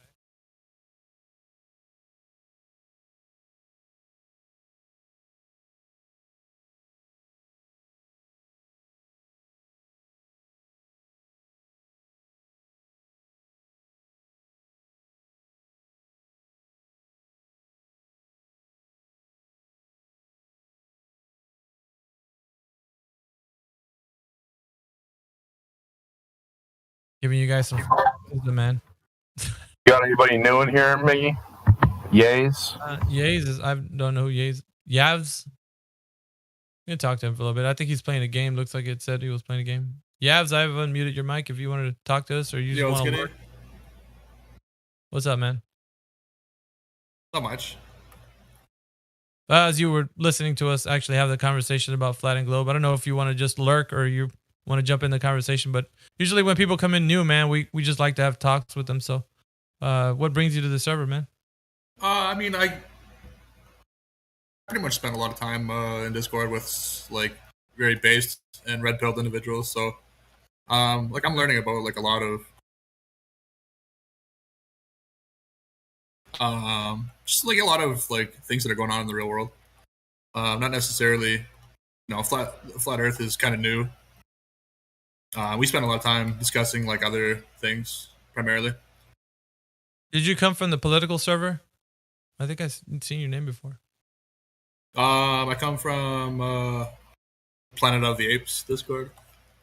Giving you guys some man. Got anybody new in here, Miggy? Yays? Yays is, I don't know who Yays. Yavs. You can talk to him for a little bit. I think he's playing a game. Looks like it said he was playing a game. Yavs, I've unmuted your mic if you wanted to talk to us, or you just want to work. What's up, man? Not much. As you were listening to us actually have the conversation about flat and globe, I don't know if you want to just lurk or you want to jump in the conversation, but usually when people come in new, man, we just like to have talks with them. So what brings you to the server, man? I mean, I pretty much spend a lot of time in Discord with like very based and red-pilled individuals. So like I'm learning about like a lot of just like a lot of like things that are going on in the real world. Not necessarily, flat Earth is kind of new. We spend a lot of time discussing like other things primarily. Did you come from the political server? I think I've seen your name before. I come from Planet of the Apes Discord.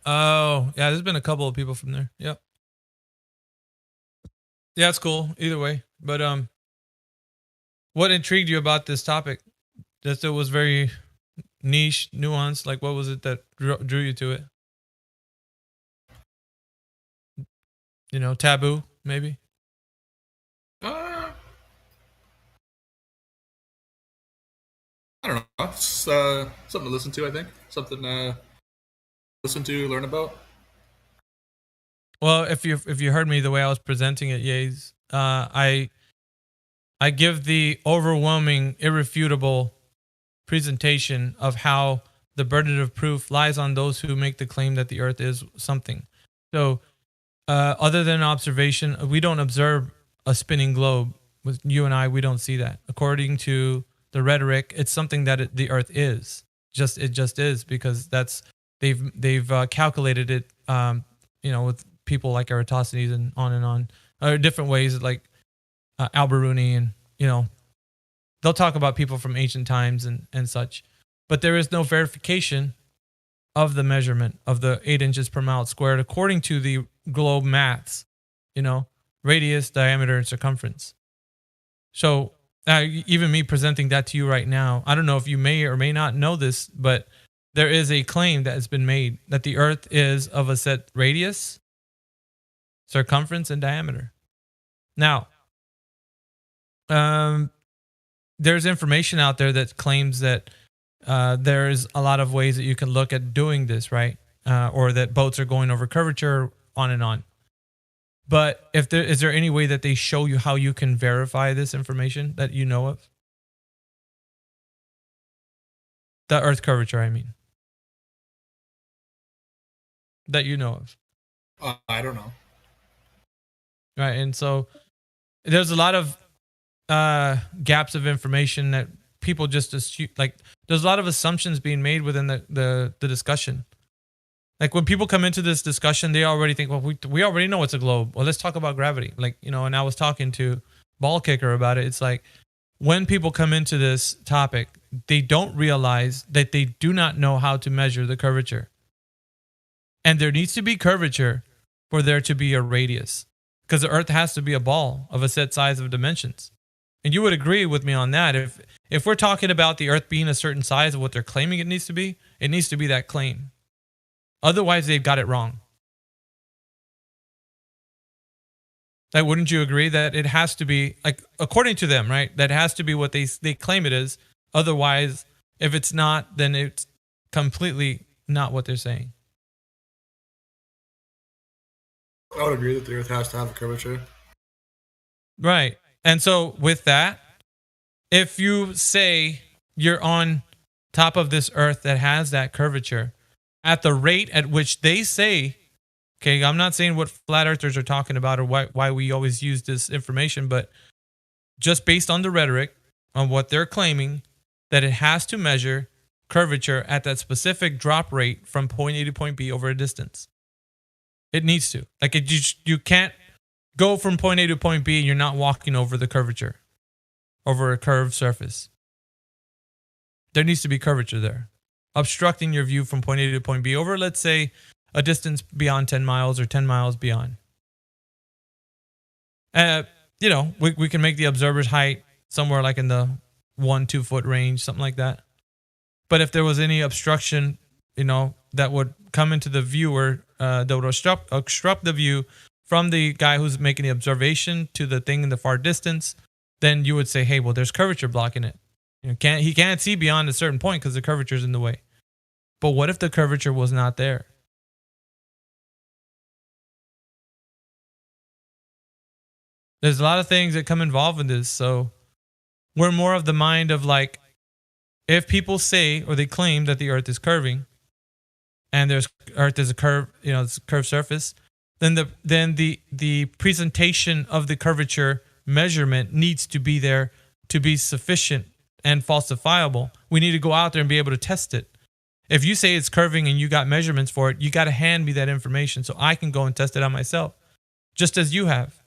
Oh, yeah, there's been a couple of people from there. Yep. Yeah, it's cool either way. But what intrigued you about this topic? Just it was very niche, nuanced. Like, what was it that drew you to it? Taboo, maybe? I don't know. It's something to listen to, I think. Something to listen to, learn about. Well, if you heard me the way I was presenting it, Yays, I give the overwhelming, irrefutable presentation of how the burden of proof lies on those who make the claim that the Earth is something. So, other than observation, we don't observe a spinning globe. With you and I, we don't see that. According to the rhetoric, it's something that the Earth is. It just is, because they've calculated it. With people like Eratosthenes and on, or different ways like Al-Biruni, and they'll talk about people from ancient times and such. But there is no verification of the measurement of the 8 inches per mile squared according to the globe maths, radius, diameter, and circumference. So even me presenting that to you right now, I don't know if you may or may not know this, but there is a claim that has been made that the Earth is of a set radius, circumference, and diameter. Now, there's information out there that claims that there's a lot of ways that you can look at doing this, right? Or that boats are going over curvature, on and on. But is there any way that they show you how you can verify this information that you know of? The Earth curvature, I mean. That you know of. I don't know. Right, and so there's a lot of gaps of information that people just assume. Like, there's a lot of assumptions being made within the discussion. Like, when people come into this discussion, they already think, well, we already know it's a globe. Well, let's talk about gravity. Like, and I was talking to Ball Kicker about it. It's like, when people come into this topic, they don't realize that they do not know how to measure the curvature. And there needs to be curvature for there to be a radius, because the Earth has to be a ball of a set size of dimensions. And you would agree with me on that. If we're talking about the Earth being a certain size of what they're claiming it needs to be that claim. Otherwise, they've got it wrong. Like, wouldn't you agree that it has to be, like, according to them, right? That has to be what they claim it is. Otherwise, if it's not, then it's completely not what they're saying. I would agree that the Earth has to have a curvature. Right. And so with that, if you say you're on top of this Earth that has that curvature at the rate at which they say, okay, I'm not saying what flat earthers are talking about or why we always use this information, but just based on the rhetoric, on what they're claiming, that it has to measure curvature at that specific drop rate from point A to point B over a distance. It needs to. Like, you can't go from point A to point B and you're not walking over the curvature, over a curved surface. There needs to be curvature there, obstructing your view from point A to point B over, let's say, a distance beyond 10 miles or 10 miles beyond. We can make the observer's height somewhere like in the 1-2 foot range, something like that. But if there was any obstruction, that would come into the viewer, that would obstruct the view from the guy who's making the observation to the thing in the far distance, then you would say, hey, well, there's curvature blocking it. He can't see beyond a certain point because the curvature's in the way. But what if the curvature was not there? There's a lot of things that come involved in this. So we're more of the mind of like, if people say or they claim that the Earth is curving and Earth is a curve, it's a curved surface, then the presentation of the curvature measurement needs to be there to be sufficient and falsifiable. We need to go out there and be able to test it. If you say it's curving and you got measurements for it, you got to hand me that information so I can go and test it on myself, just as you have,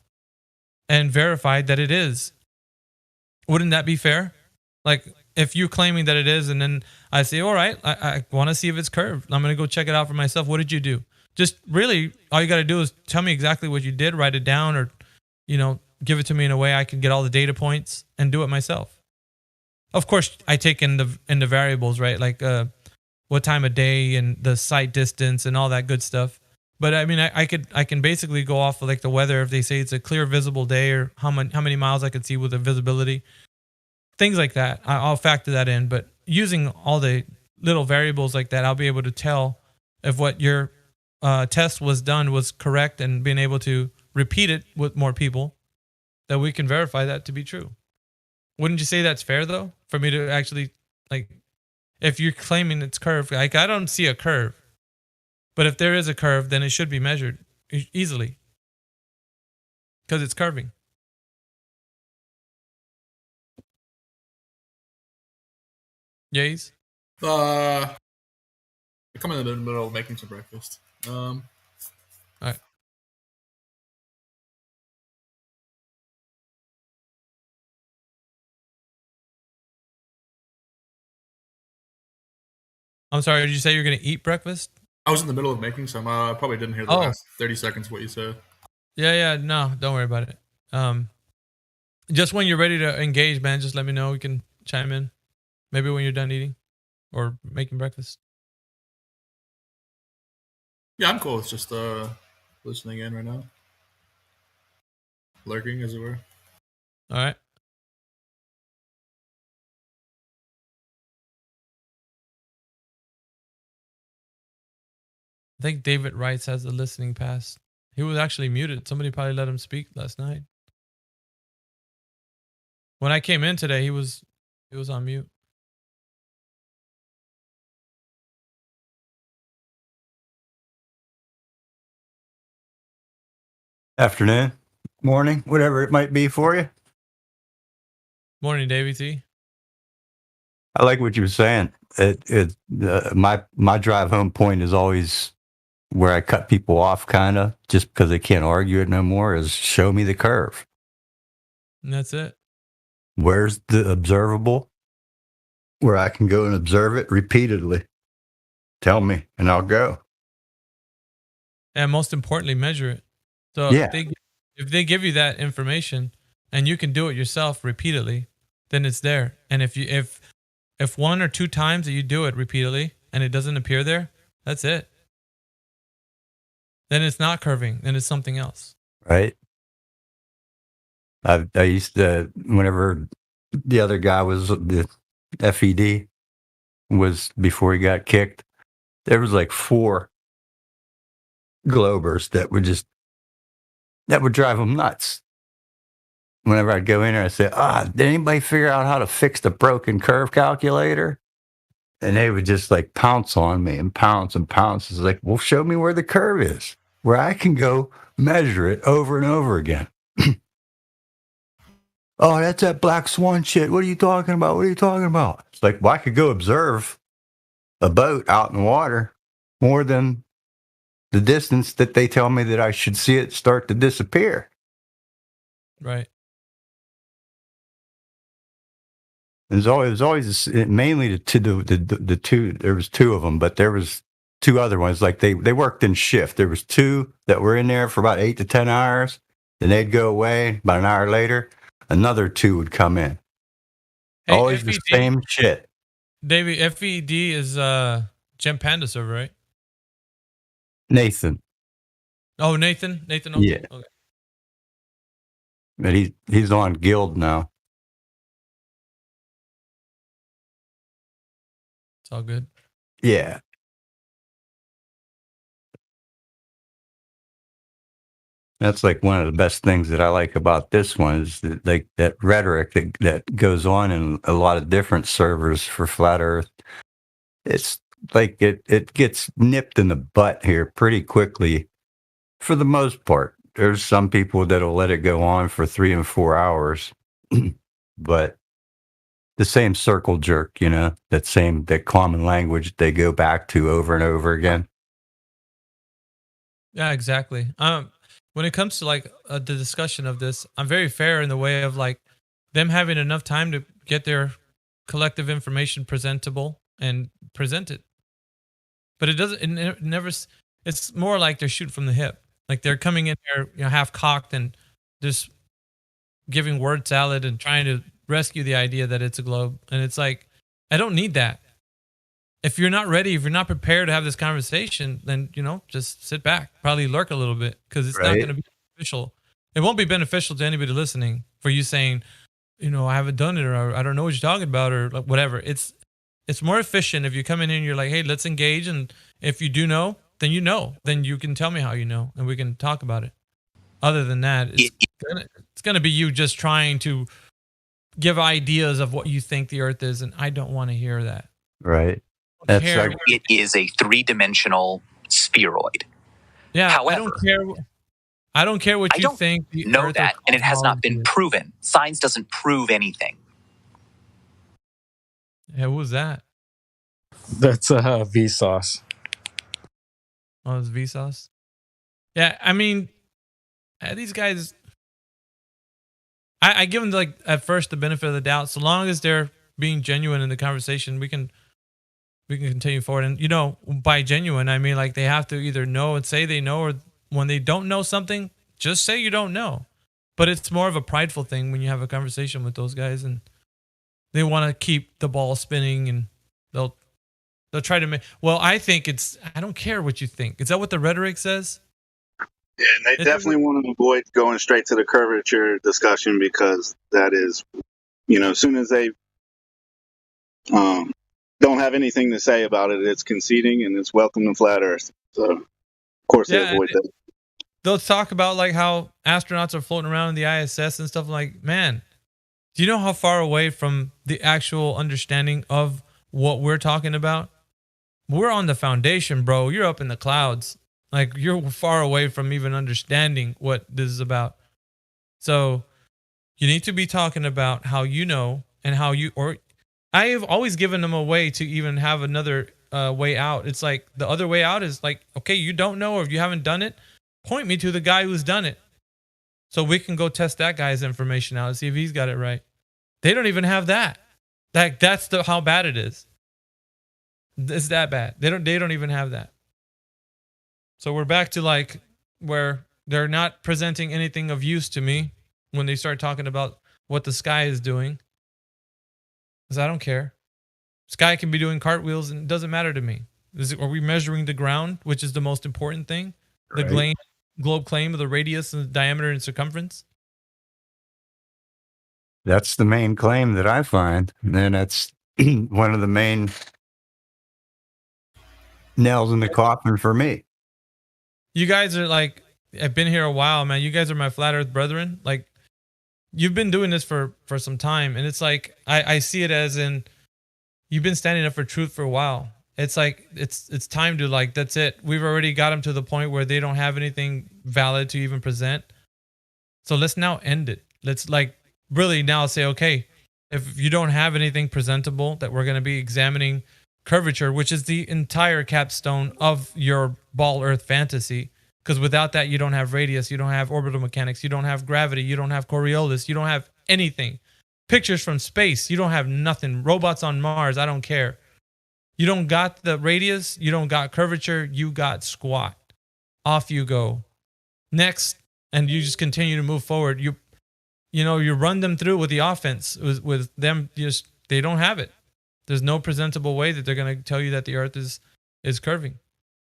and verified that it is. Wouldn't that be fair? Like, if you're claiming that it is, and then I say, all right, I want to see if it's curved. I'm going to go check it out for myself. What did you do? Just really, all you got to do is tell me exactly what you did, write it down, or, give it to me in a way I can get all the data points and do it myself. Of course, I take in the variables, right? Like what time of day and the sight distance and all that good stuff. But I mean, I can basically go off of like the weather. If they say it's a clear, visible day, or how many miles I can see with the visibility, things like that, I'll factor that in. But using all the little variables like that, I'll be able to tell if what your test was done was correct, and being able to repeat it with more people, that we can verify that to be true. Wouldn't you say that's fair though, for me to actually, like, if you're claiming it's curved, like I don't see a curve. But if there is a curve, then it should be measured easily because it's curving. Yays? I'm in the middle of making some breakfast. All right. I'm sorry, did you say you're going to eat breakfast? I was in the middle of making some. I probably didn't hear the last 30 seconds of what you said. Yeah. No, don't worry about it. Just when you're ready to engage, man, just let me know. We can chime in. Maybe when you're done eating or making breakfast. Yeah, I'm cool with just listening in right now. Lurking, as it were. All right. I think David Wrights has the listening pass. He was actually muted. Somebody probably let him speak last night. When I came in today, he was on mute. Afternoon, morning, whatever it might be for you. Morning, Davey T. I like what you were saying. My drive home point is always where I cut people off, kind of, just because they can't argue it no more, is show me the curve. And that's it. Where's the observable? Where I can go and observe it repeatedly. Tell me, and I'll go. And most importantly, measure it. So yeah. if they give you that information and you can do it yourself repeatedly, then it's there. And if one or two times that you do it repeatedly and it doesn't appear there, that's it. Then it's not curving. Then it's something else. Right. I used to, whenever the other guy was the FED was before he got kicked, there was like 4 Globers that would drive them nuts. Whenever I'd go in there, I'd say, did anybody figure out how to fix the broken curve calculator? And they would just like pounce on me and pounce and pounce. It's like, well, show me where the curve is, where I can go measure it over and over again. Oh, that's that black swan shit. What are you talking about? What are you talking about? It's like, well, I could go observe a boat out in the water more than the distance that they tell me that I should see it start to disappear. Right. There's always mainly the two. There was 2 of them, but there was 2 other ones. Like they worked in shift. There was 2 that were in there for about 8 to 10 hours. Then they'd go away. About an hour later, another 2 would come in. Hey, always FED, the same shit. David, FED is Gem Panda server, right? Nathan. Oh, Nathan. Okay. Yeah. Okay. But he's on Guild now. It's all good. Yeah. That's like one of the best things that I like about this one is that, like that rhetoric that goes on in a lot of different servers for Flat Earth. It's like it gets nipped in the butt here pretty quickly for the most part. There's some people that'll let it go on for 3 and 4 hours, but the same circle jerk, that common language they go back to over and over again. Yeah, exactly. When it comes to like the discussion of this, I'm very fair in the way of like them having enough time to get their collective information presentable and present it. But it doesn't. It never. It's more like they're shooting from the hip. Like they're coming in there, half cocked and just giving word salad and trying to rescue the idea that it's a globe. And it's like, I don't need that. If you're not ready, if you're not prepared to have this conversation, then, just sit back, probably lurk a little bit because it's not going to be beneficial. It won't be beneficial to anybody listening for you saying, I haven't done it or I don't know what you're talking about or like whatever. It's more efficient if you come in here and you're like, hey, let's engage. And if you do know, then then you can tell me how you know and we can talk about it. Other than that, it's going to be you just trying to give ideas of what you think the Earth is. And I don't want to hear that. Right. It is a 3-dimensional spheroid. Yeah, however, I don't care what you think. I know that, and it has not been proven. Science doesn't prove anything. Yeah, who was that? That's Vsauce. Oh, it's Vsauce. Yeah, I mean, these guys. I give them like at first the benefit of the doubt. So long as they're being genuine in the conversation, we can continue forward. And by genuine, I mean like they have to either know and say they know, or when they don't know something, just say you don't know. But it's more of a prideful thing when you have a conversation with those guys, and they want to keep the ball spinning, and they'll try to make. Well, I think I don't care what you think. Is that what the rhetoric says? Yeah, and they definitely want to avoid going straight to the curvature discussion because that is, as soon as they don't have anything to say about it, it's conceding and it's welcome to Flat Earth. So, of course, they avoid that. They'll talk about like how astronauts are floating around in the ISS and stuff. Like, man, do you know how far away from the actual understanding of what we're talking about? We're on the foundation, bro. You're up in the clouds. Like, you're far away from even understanding what this is about. So you need to be talking about how and how I have always given them a way to even have another way out. It's like the other way out is like, okay, you don't know, or if you haven't done it, point me to the guy who's done it. So we can go test that guy's information out and see if he's got it right. They don't even have that. That's how bad it is. It's that bad. They don't even have that. So we're back to like where they're not presenting anything of use to me when they start talking about what the sky is doing. Because I don't care. Sky can be doing cartwheels and it doesn't matter to me. Are we measuring the ground, which is the most important thing? The globe claim of the radius and the diameter and circumference? That's the main claim that I find, and that's one of the main nails in the coffin for me. You guys are like, I've been here a while, man. You guys are my flat Earth brethren. Like, you've been doing this for some time, and it's like I see it as in you've been standing up for truth for a while. It's like it's time to, like, that's it. We've already got them to the point where they don't have anything valid to even present. So let's now end it. Let's, like, really now say, okay, if you don't have anything presentable, that we're going to be examining curvature, which is the entire capstone of your ball Earth fantasy. Because without that, you don't have radius, you don't have orbital mechanics, you don't have gravity, you don't have Coriolis, you don't have anything. Pictures from space, you don't have nothing. Robots on Mars, I don't care. You don't got the radius, you don't got curvature, you got squat. Off you go. Next, and you just continue to move forward. You run them through with the offense. With them, just they don't have it. There's no presentable way that they're going to tell you that the Earth is curving.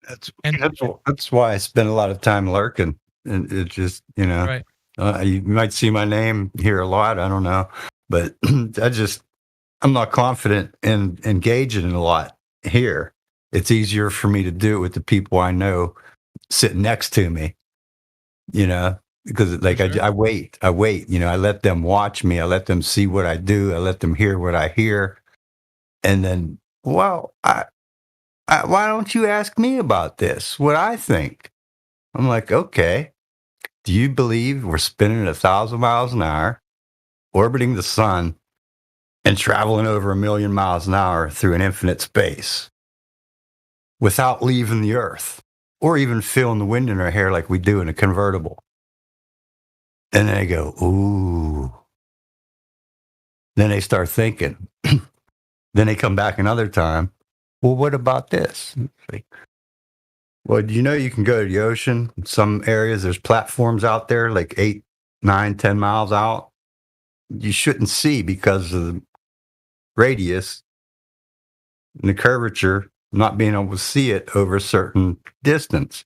That's why I spend a lot of time lurking, and it just right. You might see my name here a lot. I don't know, but I'm not confident in engaging a lot here. It's easier for me to do it with the people I know sitting next to me, because like sure. I wait, I let them watch me. I let them see what I do. I let them hear what I hear. And then, well, why don't you ask me about this? What I think? I'm like, okay. Do you believe we're spinning at 1,000 miles an hour, orbiting the sun, and traveling over 1 million miles an hour through an infinite space without leaving the Earth, or even feeling the wind in our hair like we do in a convertible? And they go, ooh. Then they start thinking. Then they come back another time. Well, what about this? Well, you can go to the ocean? In some areas, there's platforms out there like 8, 9, 10 miles out. You shouldn't see because of the radius and the curvature, not being able to see it over a certain distance.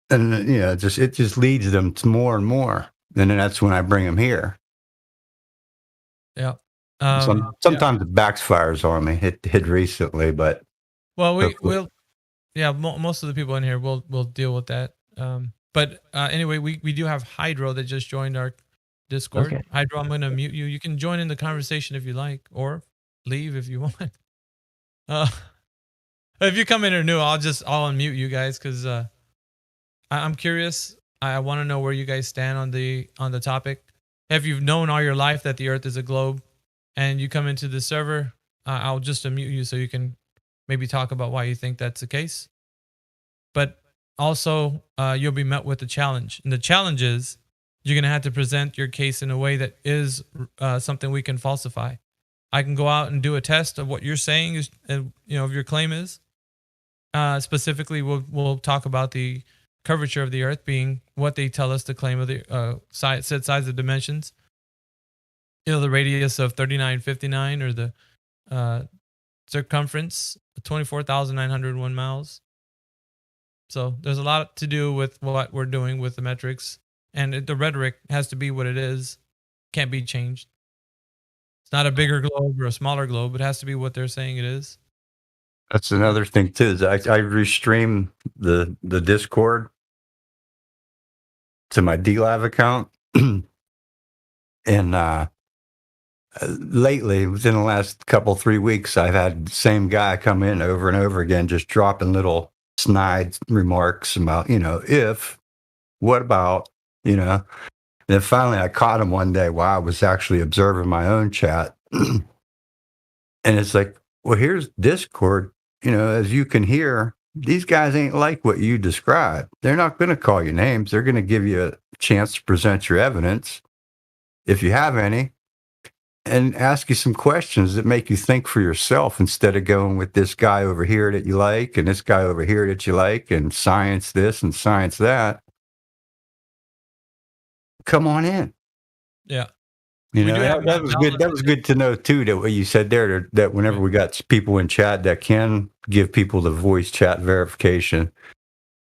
And it just leads them to more and more. And then that's when I bring them here. Yeah. Sometimes it backfires on me. It did recently, but we'll most of the people in here will deal with that. But anyway, we do have Hydro that just joined our Discord. Okay. Hydro, I'm going to mute you. You can join in the conversation if you like, or leave if you want. If you come in or new, I'll unmute you guys because I'm curious. I want to know where you guys stand on the topic. If you've known all your life that the Earth is a globe, and you come into the server, I'll just unmute you so you can maybe talk about why you think that's the case. But also, you'll be met with a challenge. And the challenge is you're going to have to present your case in a way that is something we can falsify. I can go out and do a test of what you're saying is, of your claim is. Specifically, we'll talk about the curvature of the Earth being what they tell us the claim of the size of dimensions. The radius of 3959 or the circumference 24,901 miles. So there's a lot to do with what we're doing with the metrics, and the rhetoric has to be what it is. Can't be changed. It's not a bigger globe or a smaller globe. It has to be what they're saying it is. That's another thing too. Is I restream the Discord to my DLAV account, and lately, within the last 3 weeks, I've had the same guy come in over and over again, just dropping little snide remarks about, if, what about, And then finally I caught him one day while I was actually observing my own chat. And it's like, well, here's Discord. As you can hear, these guys ain't like what you described. They're not going to call you names. They're going to give you a chance to present your evidence, if you have any, and ask you some questions that make you think for yourself instead of going with this guy over here that you like and this guy over here that you like and science this and science that. Come on in. Yeah. That was good. That was good to know too, that what you said there, that whenever we got people in chat that can give people the voice chat verification.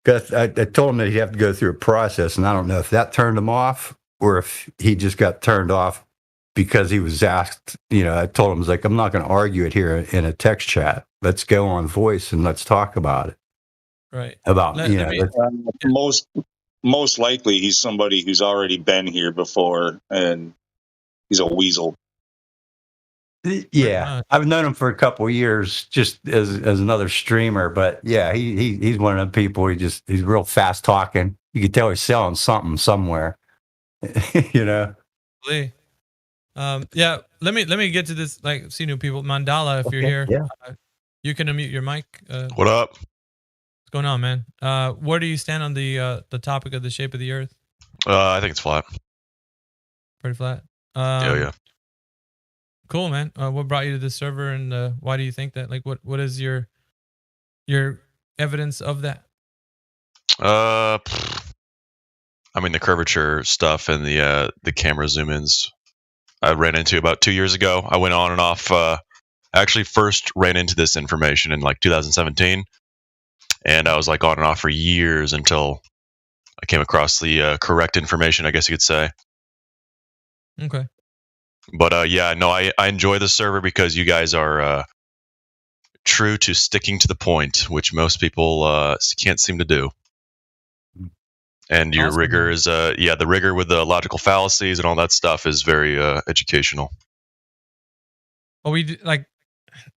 Because I told him that he'd have to go through a process, and I don't know if that turned him off or if he just got turned off because he was asked. I told him, I was like, I'm not going to argue it here in a text chat. Let's go on voice and let's talk about it. Right. About most likely he's somebody who's already been here before, and he's a weasel. Yeah, I've known him for a couple of years, just as another streamer. But yeah, he's one of the people. He's real fast talking. You can tell he's selling something somewhere. Yeah. Let me get to this. Like, see new people. Mandala, if you're here, you can unmute your mic. What up? What's going on, man? Where do you stand on the topic of the shape of the Earth? I think it's flat. Pretty flat. Yeah. Cool, man. What brought you to this server, and why do you think that? Like, what is your evidence of that? I mean, the curvature stuff and the camera zoom-ins I ran into about 2 years ago. I went on and off. I actually first ran into this information in like 2017, and I was like on and off for years until I came across the correct information, I guess you could say. Okay. But I enjoy the server because you guys are true to sticking to the point, which most people can't seem to do. And your rigor is the rigor with the logical fallacies and all that stuff is very educational. Well,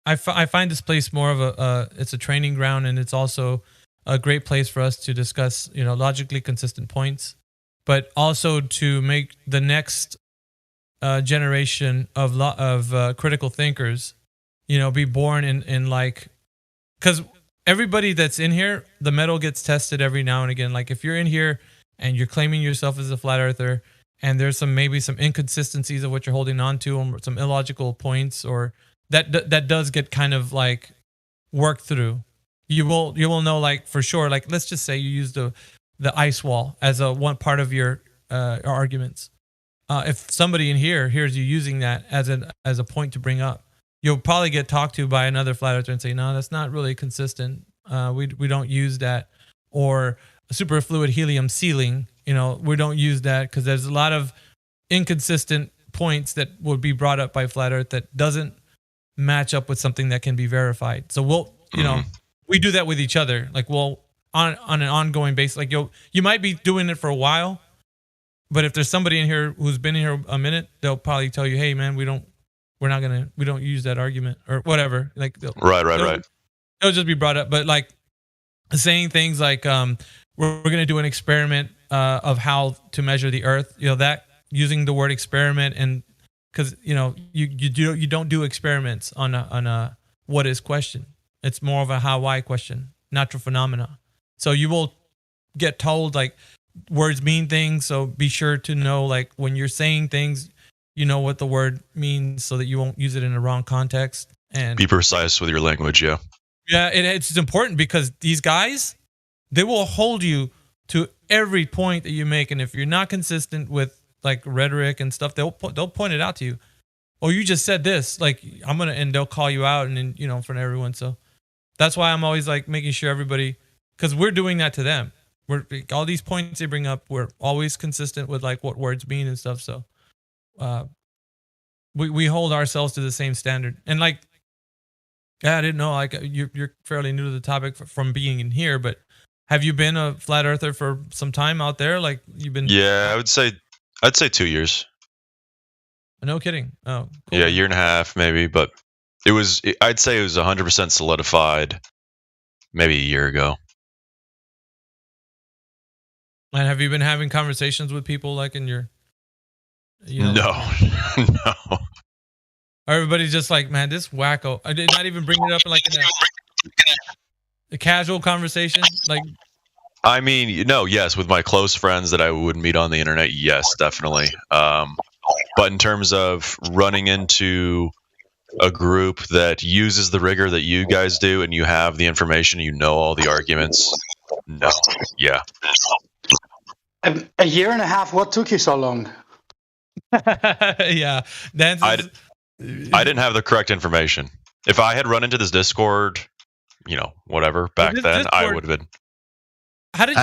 I find this place more of it's a training ground, and it's also a great place for us to discuss, logically consistent points, but also to make the next generation of critical thinkers, be born in like, because everybody that's in here, the metal gets tested every now and again. Like, if you're in here and you're claiming yourself as a flat earther, and there's maybe some inconsistencies of what you're holding on to, or some illogical points, or that does get kind of like worked through. You will know, like, for sure. Like, let's just say you use the ice wall as one part of your arguments. If somebody in here hears you using that as a point to bring up, you'll probably get talked to by another flat earther and say, no, that's not really consistent. We don't use that. Or a superfluid helium ceiling, we don't use that because there's a lot of inconsistent points that would be brought up by flat earth that doesn't match up with something that can be verified. So we'll, we do that with each other. Like, on an ongoing basis, like you might be doing it for a while, but if there's somebody in here who's been in here a minute, they'll probably tell you, hey man, we don't use that argument or whatever. Like, right. It'll just be brought up. But like saying things like, we're going to do an experiment of how to measure the earth, that using the word experiment, and because, you don't do experiments on a what is question. It's more of a how, why question, natural phenomena. So you will get told like words mean things. So be sure to know, like, when you're saying things, what the word means so that you won't use it in the wrong context. And be precise with your language. Yeah. Yeah. It's important because these guys, they will hold you to every point that you make. And if you're not consistent with like rhetoric and stuff, they'll point it out to you. Oh, you just said this, like, and they'll call you out and then, in front of everyone. So that's why I'm always like making sure everybody, because we're doing that to them. All these points they bring up, we're always consistent with like what words mean and stuff. So we hold ourselves to the same standard. And like, I didn't know, like, you're fairly new to the topic from being in here, but have you been a flat earther for some time out there? Like, you've been? Yeah, I'd say 2 years. No kidding. Oh, cool. Yeah, 1.5 years maybe, but I'd say it was 100% solidified maybe a year ago. And have you been having conversations with people like in your? No, no. Everybody's just like, man, this wacko. I did not even bring it up in like a casual conversation. Like, I mean, yes, with my close friends that I would meet on the internet, yes, definitely. But in terms of running into a group that uses the rigor that you guys do, and you have the information, all the arguments, no, yeah. A 1.5 years. What took you so long? Yeah, I didn't have the correct information. If I had run into this Discord, whatever back then, Discord, I would have been. How did you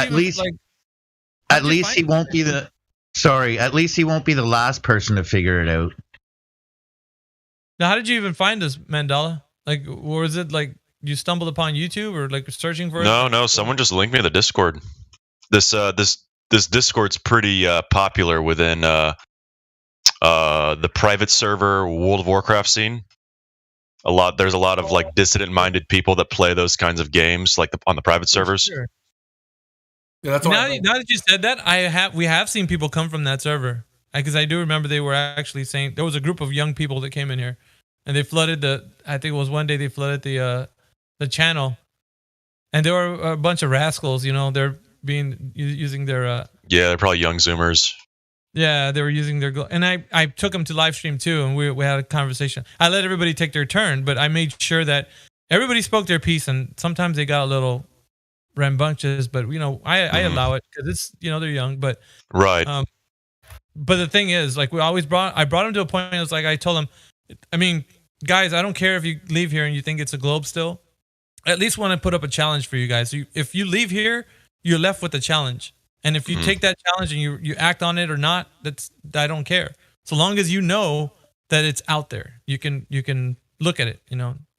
at least he won't be the Sorry, at least he won't be the last person to figure it out. Now, how did you even find this, Mandela? Like, was it like you stumbled upon YouTube or like searching for it? No, someone just linked me to the Discord. This Discord's pretty popular within the private server World of Warcraft scene. There's a lot of like dissident-minded people that play those kinds of games, like on the private servers. Sure. Yeah, that's now that you said that, we have seen people come from that server, because I do remember they were actually saying there was a group of young people that came in here, and they flooded I think it was one day they flooded the channel, and there were a bunch of rascals. They're using their yeah, they're probably young Zoomers. Yeah, they were using their and I took them to live stream too, and we had a conversation. I let everybody take their turn, but I made sure that everybody spoke their piece, and sometimes they got a little rambunctious, but I allow it because it's they're young, but right. But the thing is, like I brought them to a point. It was like I told them, I mean, guys, I don't care if you leave here and you think it's a globe still. I at least want to put up a challenge for you guys. So if you leave here, you're left with a challenge. And if you take that challenge and you act on it or not, I don't care. So long as you know that it's out there, you can look at it,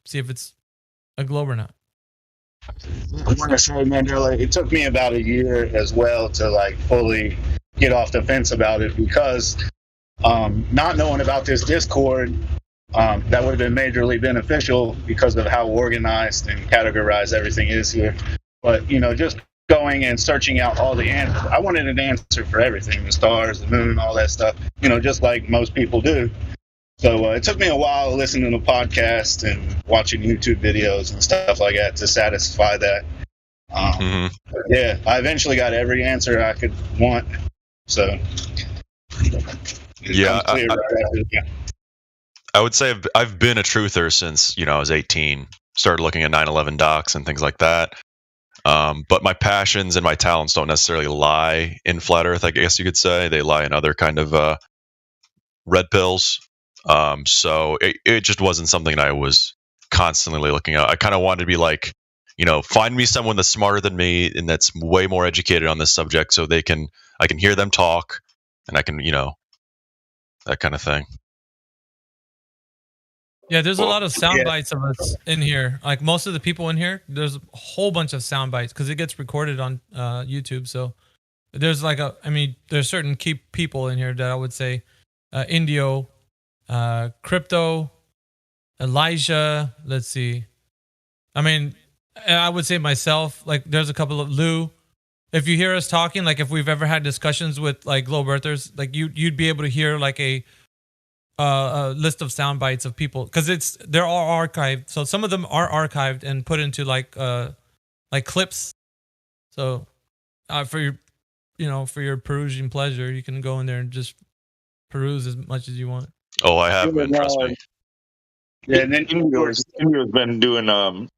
see if it's a globe or not. I want to say, Mandela, it took me about a year as well to like fully get off the fence about it, because not knowing about this Discord, that would have been majorly beneficial because of how organized and categorized everything is here. But just going and searching out all the answers. I wanted an answer for everything, the stars, the moon, all that stuff, just like most people do. So it took me a while listening to podcasts and watching YouTube videos and stuff like that to satisfy that. Yeah, I eventually got every answer I could want. So yeah, I would say I've been a truther since I was 18. Started looking at 9/11 docs and things like that. But my passions and my talents don't necessarily lie in flat Earth, I guess you could say. They lie in other kind of red pills. So it just wasn't something that I was constantly looking at. I kind of wanted to be like, find me someone that's smarter than me and that's way more educated on this subject, so I can hear them talk, and I can, that kind of thing. Yeah, there's a lot of sound bites of us in here. Like most of the people in here, there's a whole bunch of sound bites because it gets recorded on YouTube. So there's there's certain key people in here that I would say, Indio, Crypto, Elijah. Let's see. I mean, I would say myself. Like there's a couple of Lou. If you hear us talking, like if we've ever had discussions with like globe earthers, like you'd be able to hear like a list of sound bites of people, because they're all archived. So some of them are archived and put into like clips. So for your perusing pleasure, you can go in there and just peruse as much as you want. Oh, I have been, trust me. Yeah, and then Indio's been doing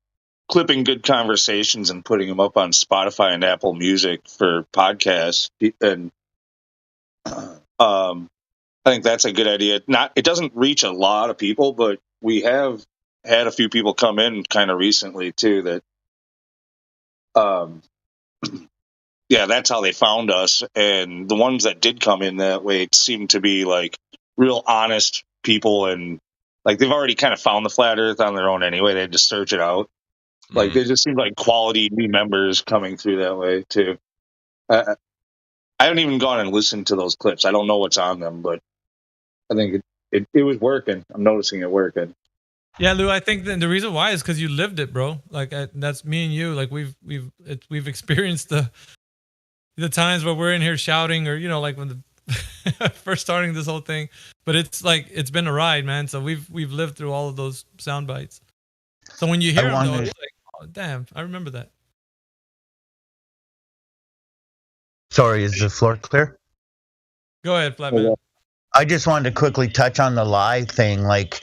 clipping good conversations and putting them up on Spotify and Apple Music for podcasts, and I think that's a good idea. It doesn't reach a lot of people, but we have had a few people come in kind of recently too that yeah, that's how they found us. And the ones that did come in that way seemed to be like real honest people, and like they've already kind of found the flat earth on their own anyway. They had to search it out. Like they just seemed like quality new members coming through that way too. I haven't even gone and listened to those clips. I don't know what's on them, but I think it was working. I'm noticing it working. Yeah, Lou, I think the reason why is because you lived it, bro. Like that's me and you. Like we've experienced the times where we're in here shouting, or like when the first starting this whole thing. But it's like it's been a ride, man. So we've lived through all of those sound bites. So when you hear them, though, it's like, oh damn, I remember that. Sorry, is the floor clear? Go ahead, Flatman. I just wanted to quickly touch on the lie thing. Like,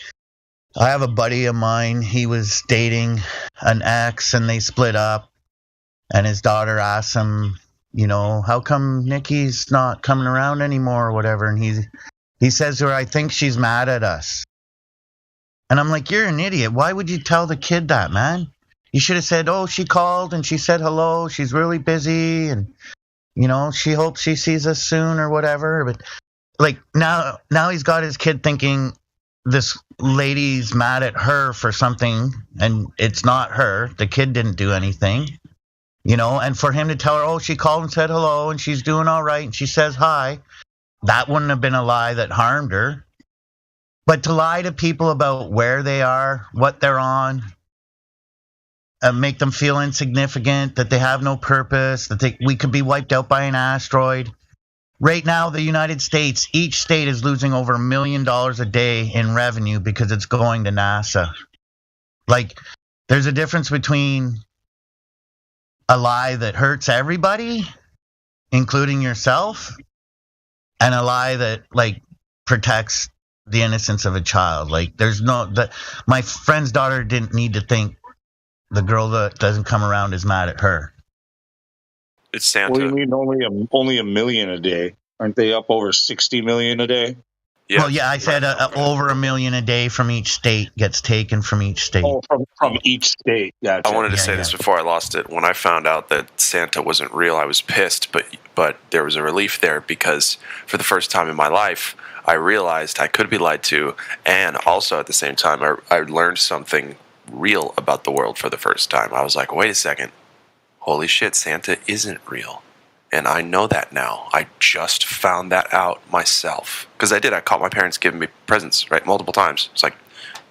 I have a buddy of mine. He was dating an ex, and they split up. And his daughter asked him, how come Nikki's not coming around anymore or whatever? And he says to her, I think she's mad at us. And I'm like, you're an idiot. Why would you tell the kid that, man? You should have said, oh, she called and she said hello. She's really busy. And You know, she hopes she sees us soon or whatever. But like now he's got his kid thinking this lady's mad at her for something, and it's not her. The kid didn't do anything. You know, and for him to tell her, oh, she called and said hello and she's doing all right and she says hi, that wouldn't have been a lie that harmed her. But to lie to people about where they are, what they're on, make them feel insignificant, that they have no purpose, that we could be wiped out by an asteroid. Right now, the United States, each state is losing over $1 million a day in revenue because it's going to NASA. Like, there's a difference between a lie that hurts everybody, including yourself, and a lie that, like, protects the innocence of a child. Like, there's no... my friend's daughter didn't need to think the girl that doesn't come around is mad at her. It's Santa. What do you mean only a million a day? Aren't they up over 60 million a day? Yeah. Well, yeah, I said over 1 million a day from each state gets taken from each state. Oh, from each state. Gotcha. I wanted to say this before I lost it. When I found out that Santa wasn't real, I was pissed, but there was a relief there because for the first time in my life, I realized I could be lied to, and also at the same time, I learned something real about the world for the first time. I was like, wait a second. Holy shit, Santa isn't real. And I know that now. I just found that out myself. Because I caught my parents giving me presents, right, multiple times. It's like,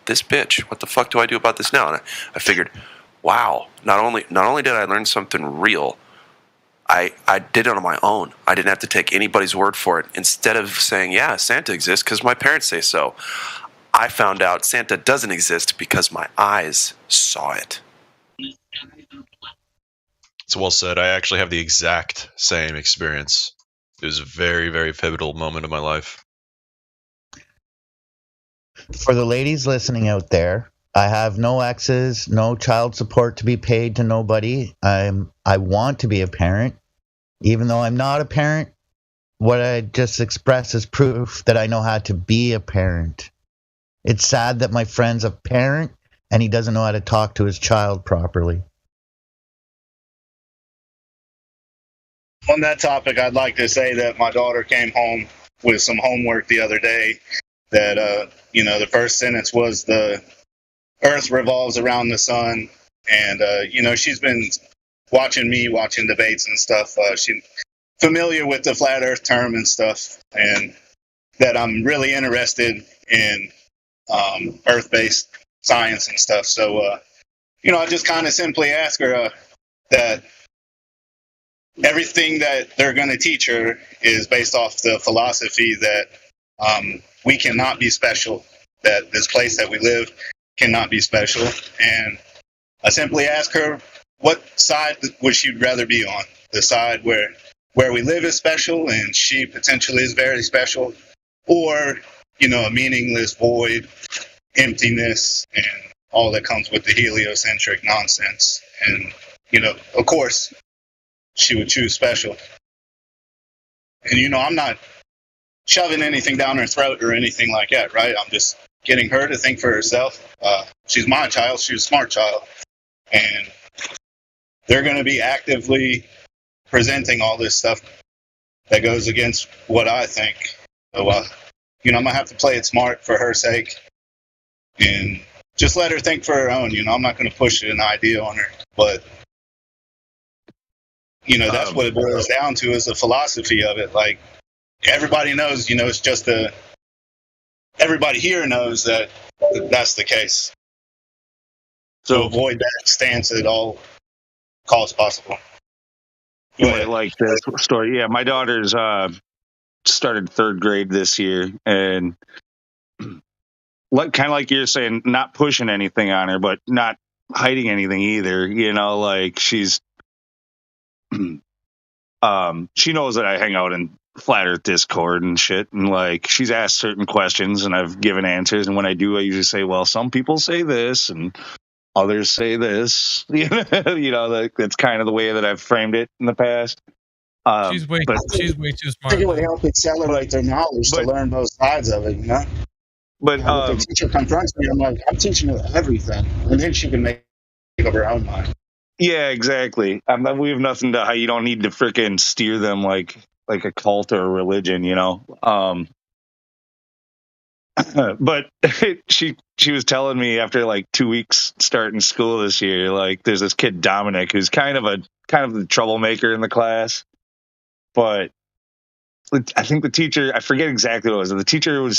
this bitch, what the fuck do I do about this now? And I figured, wow, not only did I learn something real, I did it on my own. I didn't have to take anybody's word for it. Instead of saying, yeah, Santa exists because my parents say so, I found out Santa doesn't exist because my eyes saw it. It's well said. I actually have the exact same experience. It was a very, very pivotal moment of my life. For the ladies listening out there, I have no exes, no child support to be paid to nobody. I want to be a parent. Even though I'm not a parent, what I just expressed is proof that I know how to be a parent. It's sad that my friend's a parent and he doesn't know how to talk to his child properly. On that topic, I'd like to say that my daughter came home with some homework the other day that, the first sentence was the Earth revolves around the sun. And, she's been watching debates and stuff. She's familiar with the flat Earth term and stuff, and that I'm really interested in Earth-based science and stuff. So, I just kind of simply ask her that everything that they're going to teach her is based off the philosophy that we cannot be special, that this place that we live cannot be special. And I simply ask her, what side would she rather be on? The side where we live is special and she potentially is very special, or, a meaningless void, emptiness, and all that comes with the heliocentric nonsense. And, of course, she would choose special. And, I'm not shoving anything down her throat or anything like that, right? I'm just getting her to think for herself. She's my child. She's a smart child. And they're going to be actively presenting all this stuff that goes against what I think. So, I'm going to have to play it smart for her sake and just let her think for her own. I'm not going to push an idea on her, but that's what it boils down to, is the philosophy of it. Like, everybody knows, it's just everybody here knows that that's the case. So avoid that stance at all costs possible. You might like this story. Yeah, my daughter's started third grade this year, and kind of like you're saying, not pushing anything on her, but not hiding anything either. Like she's she knows that I hang out in Flat Earth Discord and shit, and like she's asked certain questions and I've given answers, and when I do, I usually say, well, some people say this and others say this. That's kind of the way that I've framed it in the past. She's way too smart. I think it would help accelerate their knowledge to learn both sides of it, But if the teacher confronts me, I'm like, I'm teaching her everything, and then she can make up her own mind. Yeah, exactly. We have nothing to. You don't need to freaking steer them like a cult or a religion, you know. But she was telling me after like 2 weeks starting school this year, like there's this kid Dominic who's kind of the troublemaker in the class, but I think the teacher, I forget exactly what it was. The teacher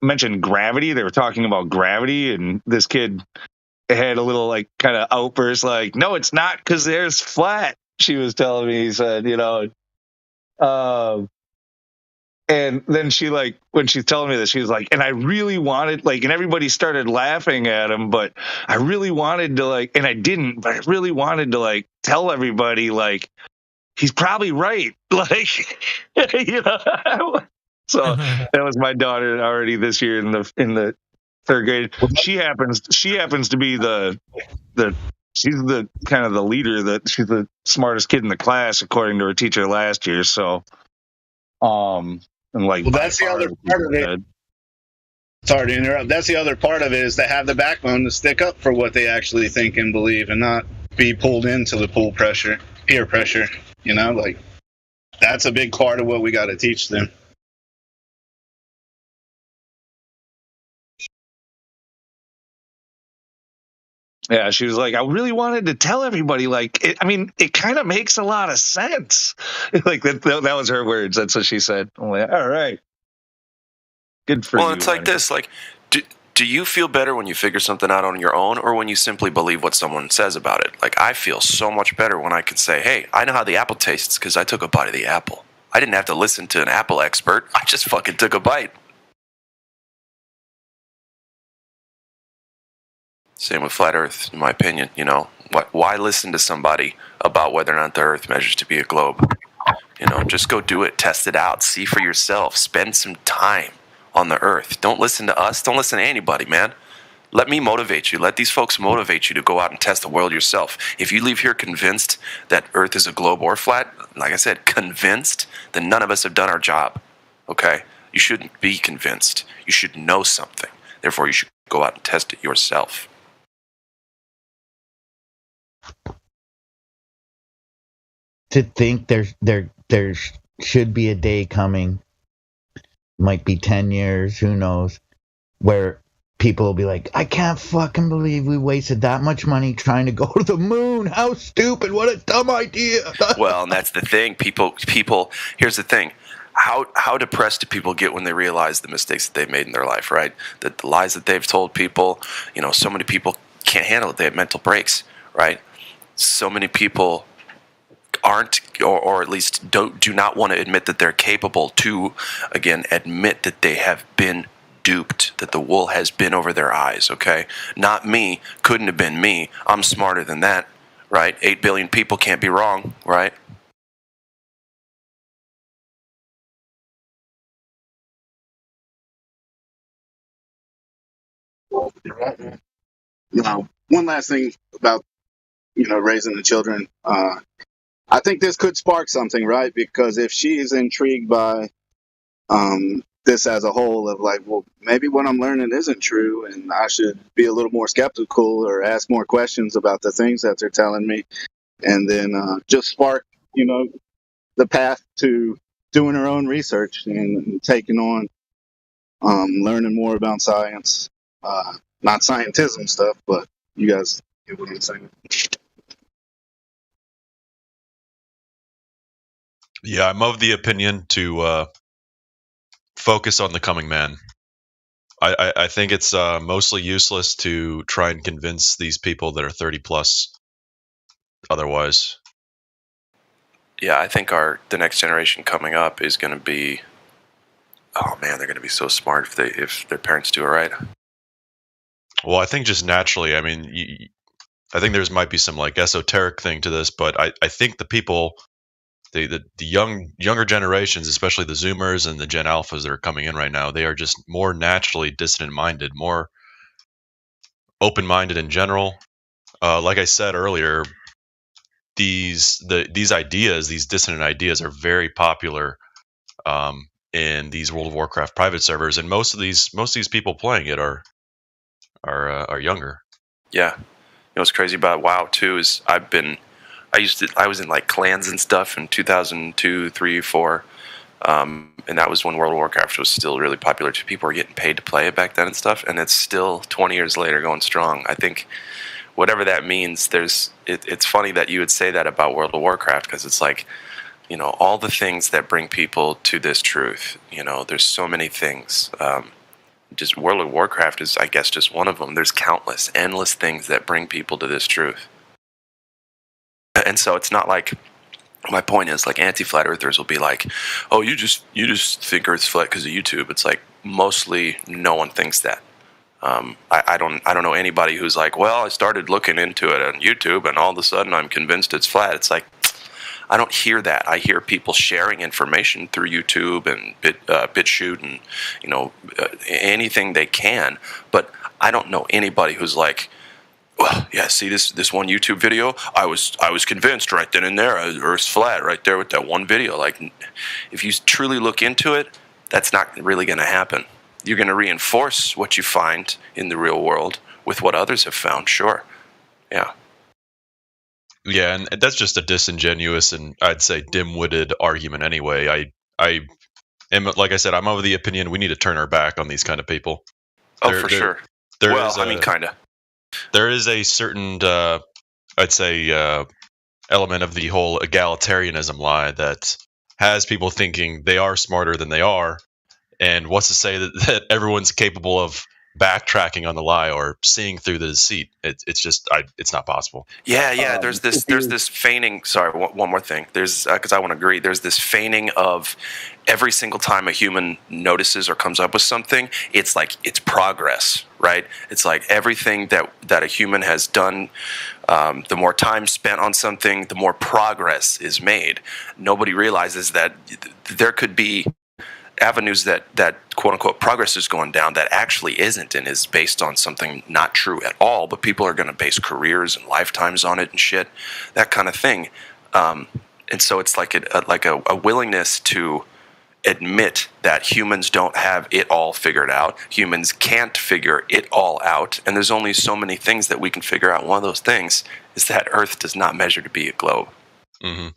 mentioned gravity. They were talking about gravity, and this kid had a little like kind of outburst, like, "No, it's not, because there's flat." She was telling me, he said, you know, and then she like when she's telling me this, she was like, and I really wanted like, and everybody started laughing at him, but I really wanted to like, and I didn't, but I really wanted to like tell everybody like he's probably right, like you know. So that was my daughter already this year in the third grade. She happens to be the she's the kind of the leader, that she's the smartest kid in the class according to her teacher last year. So and like, well, that's the other part of it. Sorry to interrupt. That's the other part of it, is to have the backbone to stick up for what they actually think and believe, and not be pulled into the peer pressure. You know, like that's a big part of what we got to teach them. Yeah, she was like, I really wanted to tell everybody, like, it kind of makes a lot of sense. Like that was her words. That's what she said. I'm like, all right. Good for you. Well, it's like this. Like, do you feel better when you figure something out on your own, or when you simply believe what someone says about it? Like, I feel so much better when I can say, hey, I know how the apple tastes because I took a bite of the apple. I didn't have to listen to an apple expert. I just fucking took a bite. Same with flat Earth, in my opinion. You know, why listen to somebody about whether or not the Earth measures to be a globe? You know, just go do it, test it out, see for yourself, spend some time on the Earth. Don't listen to us. Don't listen to anybody, man. Let me motivate you. Let these folks motivate you to go out and test the world yourself. If you leave here convinced that Earth is a globe or flat, like I said, convinced, then none of us have done our job. Okay? You shouldn't be convinced. You should know something. Therefore, you should go out and test it yourself. To think there should be a day coming, might be 10 years, who knows, where people will be like, I can't fucking believe we wasted that much money trying to go to the moon. How stupid. What a dumb idea. Well, and that's the thing. People, here's the thing. How depressed do people get when they realize the mistakes that they've made in their life, right? The lies that they've told people. You know, so many people can't handle it. They have mental breaks, right? So many people aren't, or at least do not want to admit that they're capable to, again, admit that they have been duped, that the wool has been over their eyes, okay? Not me, couldn't have been me. I'm smarter than that, right? 8 billion people can't be wrong, right? Now, one last thing about, raising the children. I think this could spark something, right? Because if she is intrigued by this as a whole, of like, well, maybe what I'm learning isn't true, and I should be a little more skeptical or ask more questions about the things that they're telling me, and then just spark, the path to doing her own research and taking on learning more about science, not scientism stuff, but you guys get what I'm saying. Yeah, I'm of the opinion to focus on the coming man. I think it's mostly useless to try and convince these people that are 30 plus otherwise. Yeah, I think the next generation coming up is going to be, oh man, they're going to be so smart if their parents do it right. Well, I think just naturally, I mean, I think might be some like esoteric thing to this, but I think the people, the younger generations, especially the Zoomers and the Gen Alphas that are coming in right now, they are just more naturally dissident-minded, more open-minded in general. Like I said earlier, these ideas, these dissonant ideas, are very popular in these World of Warcraft private servers, and most of these people playing it are younger. Yeah, what's crazy about WoW too is I was in like clans and stuff in 2002, 3, 4. And that was when World of Warcraft was still really popular. People were getting paid to play it back then and stuff, and it's still 20 years later going strong. I think whatever that means, it's funny that you would say that about World of Warcraft, because it's like, all the things that bring people to this truth. There's so many things. Just World of Warcraft is, I guess, just one of them. There's countless, endless things that bring people to this truth. And so it's not like, my point is, like, anti-flat earthers will be like, oh, you just think Earth's flat because of YouTube. It's like, mostly no one thinks that. I don't know anybody who's like, well, I started looking into it on YouTube and all of a sudden I'm convinced it's flat. It's like, I don't hear that. I hear people sharing information through YouTube and BitChute and anything they can, but I don't know anybody who's like, well, yeah, see this one YouTube video, I was convinced right then and there Earth's flat right there with that one video. Like, if you truly look into it, that's not really going to happen. You're going to reinforce what you find in the real world with what others have found, sure. Yeah. Yeah, and that's just a disingenuous and I'd say dim-witted argument anyway. I am, like I said, I'm of the opinion we need to turn our back on these kind of people. For sure. Kind of. There is a certain, I'd say, element of the whole egalitarianism lie that has people thinking they are smarter than they are, and wants to say that everyone's capable of backtracking on the lie or seeing through the deceit. It's just, it's not possible. Yeah. There's this feigning. Sorry, one more thing. There's, because I want to agree. There's this feigning of every single time a human notices or comes up with something, it's like it's progress, right? It's like everything that a human has done. The more time spent on something, the more progress is made. Nobody realizes that there could be avenues that quote unquote progress is going down that actually isn't, and is based on something not true at all, but people are going to base careers and lifetimes on it and shit, that kind of thing. And so it's like a willingness to admit that humans don't have it all figured out. Humans can't figure it all out, and there's only so many things that we can figure out. One of those things is that Earth does not measure to be a globe. Mm-hmm.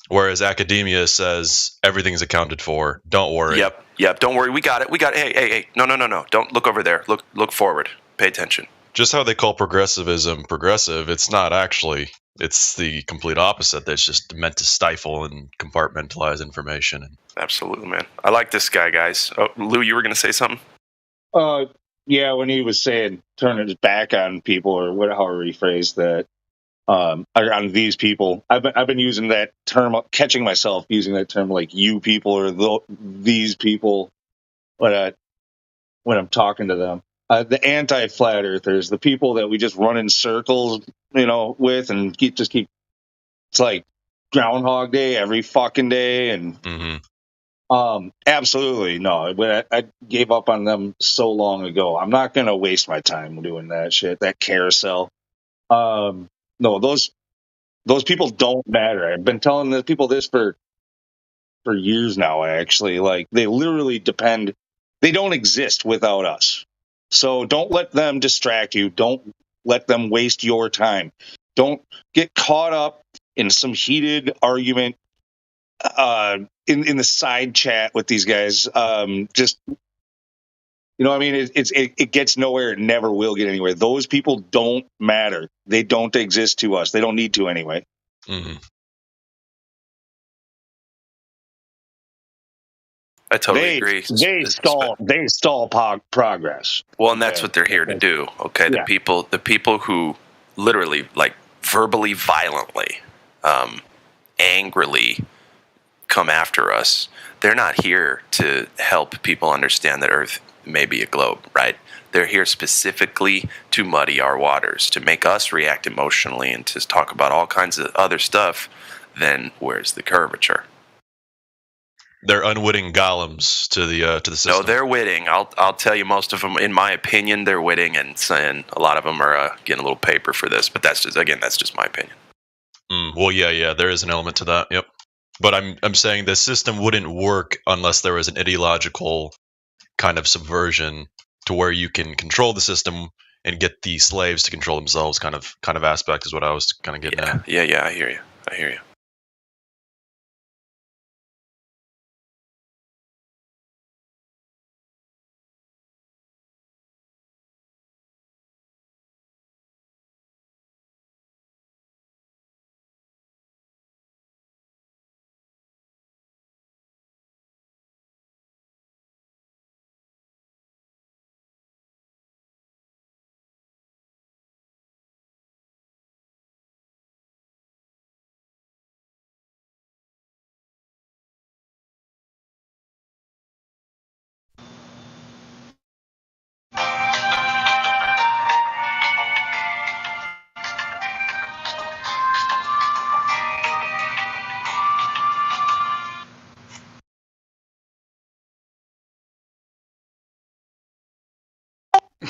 Whereas academia says everything's accounted for. Don't worry. Yep. Don't worry. We got it. Hey. No. Don't look over there. Look forward. Pay attention. Just how they call progressivism progressive, it's not actually. It's the complete opposite. That's just meant to stifle and compartmentalize information. Absolutely, man. I like this guy, guys. Oh, Lou, you were going to say something? Yeah, when he was saying turning his back on people, or however he phrased that. On these people, I've been using that term, catching myself using that term, like you people or these people, when I'm talking to them. The anti-flat earthers, the people that we just run in circles, with, and keep. It's like Groundhog Day every fucking day, and absolutely no. But I gave up on them so long ago. I'm not gonna waste my time doing that shit. That carousel. No, those people don't matter. I've been telling the people this for years now, actually. Like, they literally depend. They don't exist without us. So don't let them distract you. Don't let them waste your time. Don't get caught up in some heated argument in the side chat with these guys. Just, I mean, it gets nowhere. It never will get anywhere. Those people don't matter. They don't exist to us. They don't need to anyway. Mm-hmm. I totally agree. They stall progress. Well, and that's what they're here to do. Okay, the people who literally, like, verbally, violently, angrily come after us. They're not here to help people understand that Earth may be a globe, right? They're here specifically to muddy our waters, to make us react emotionally, and to talk about all kinds of other stuff. Then where's the curvature? They're unwitting golems to the system. No, they're witting. I'll tell you, most of them, in my opinion, they're witting, and a lot of them are getting a little paper for this. But that's just my opinion. Well, yeah, there is an element to that. Yep. But I'm saying the system wouldn't work unless there was an ideological kind of subversion to where you can control the system and get the slaves to control themselves kind of aspect is what I was kind of getting at. Yeah, I hear you.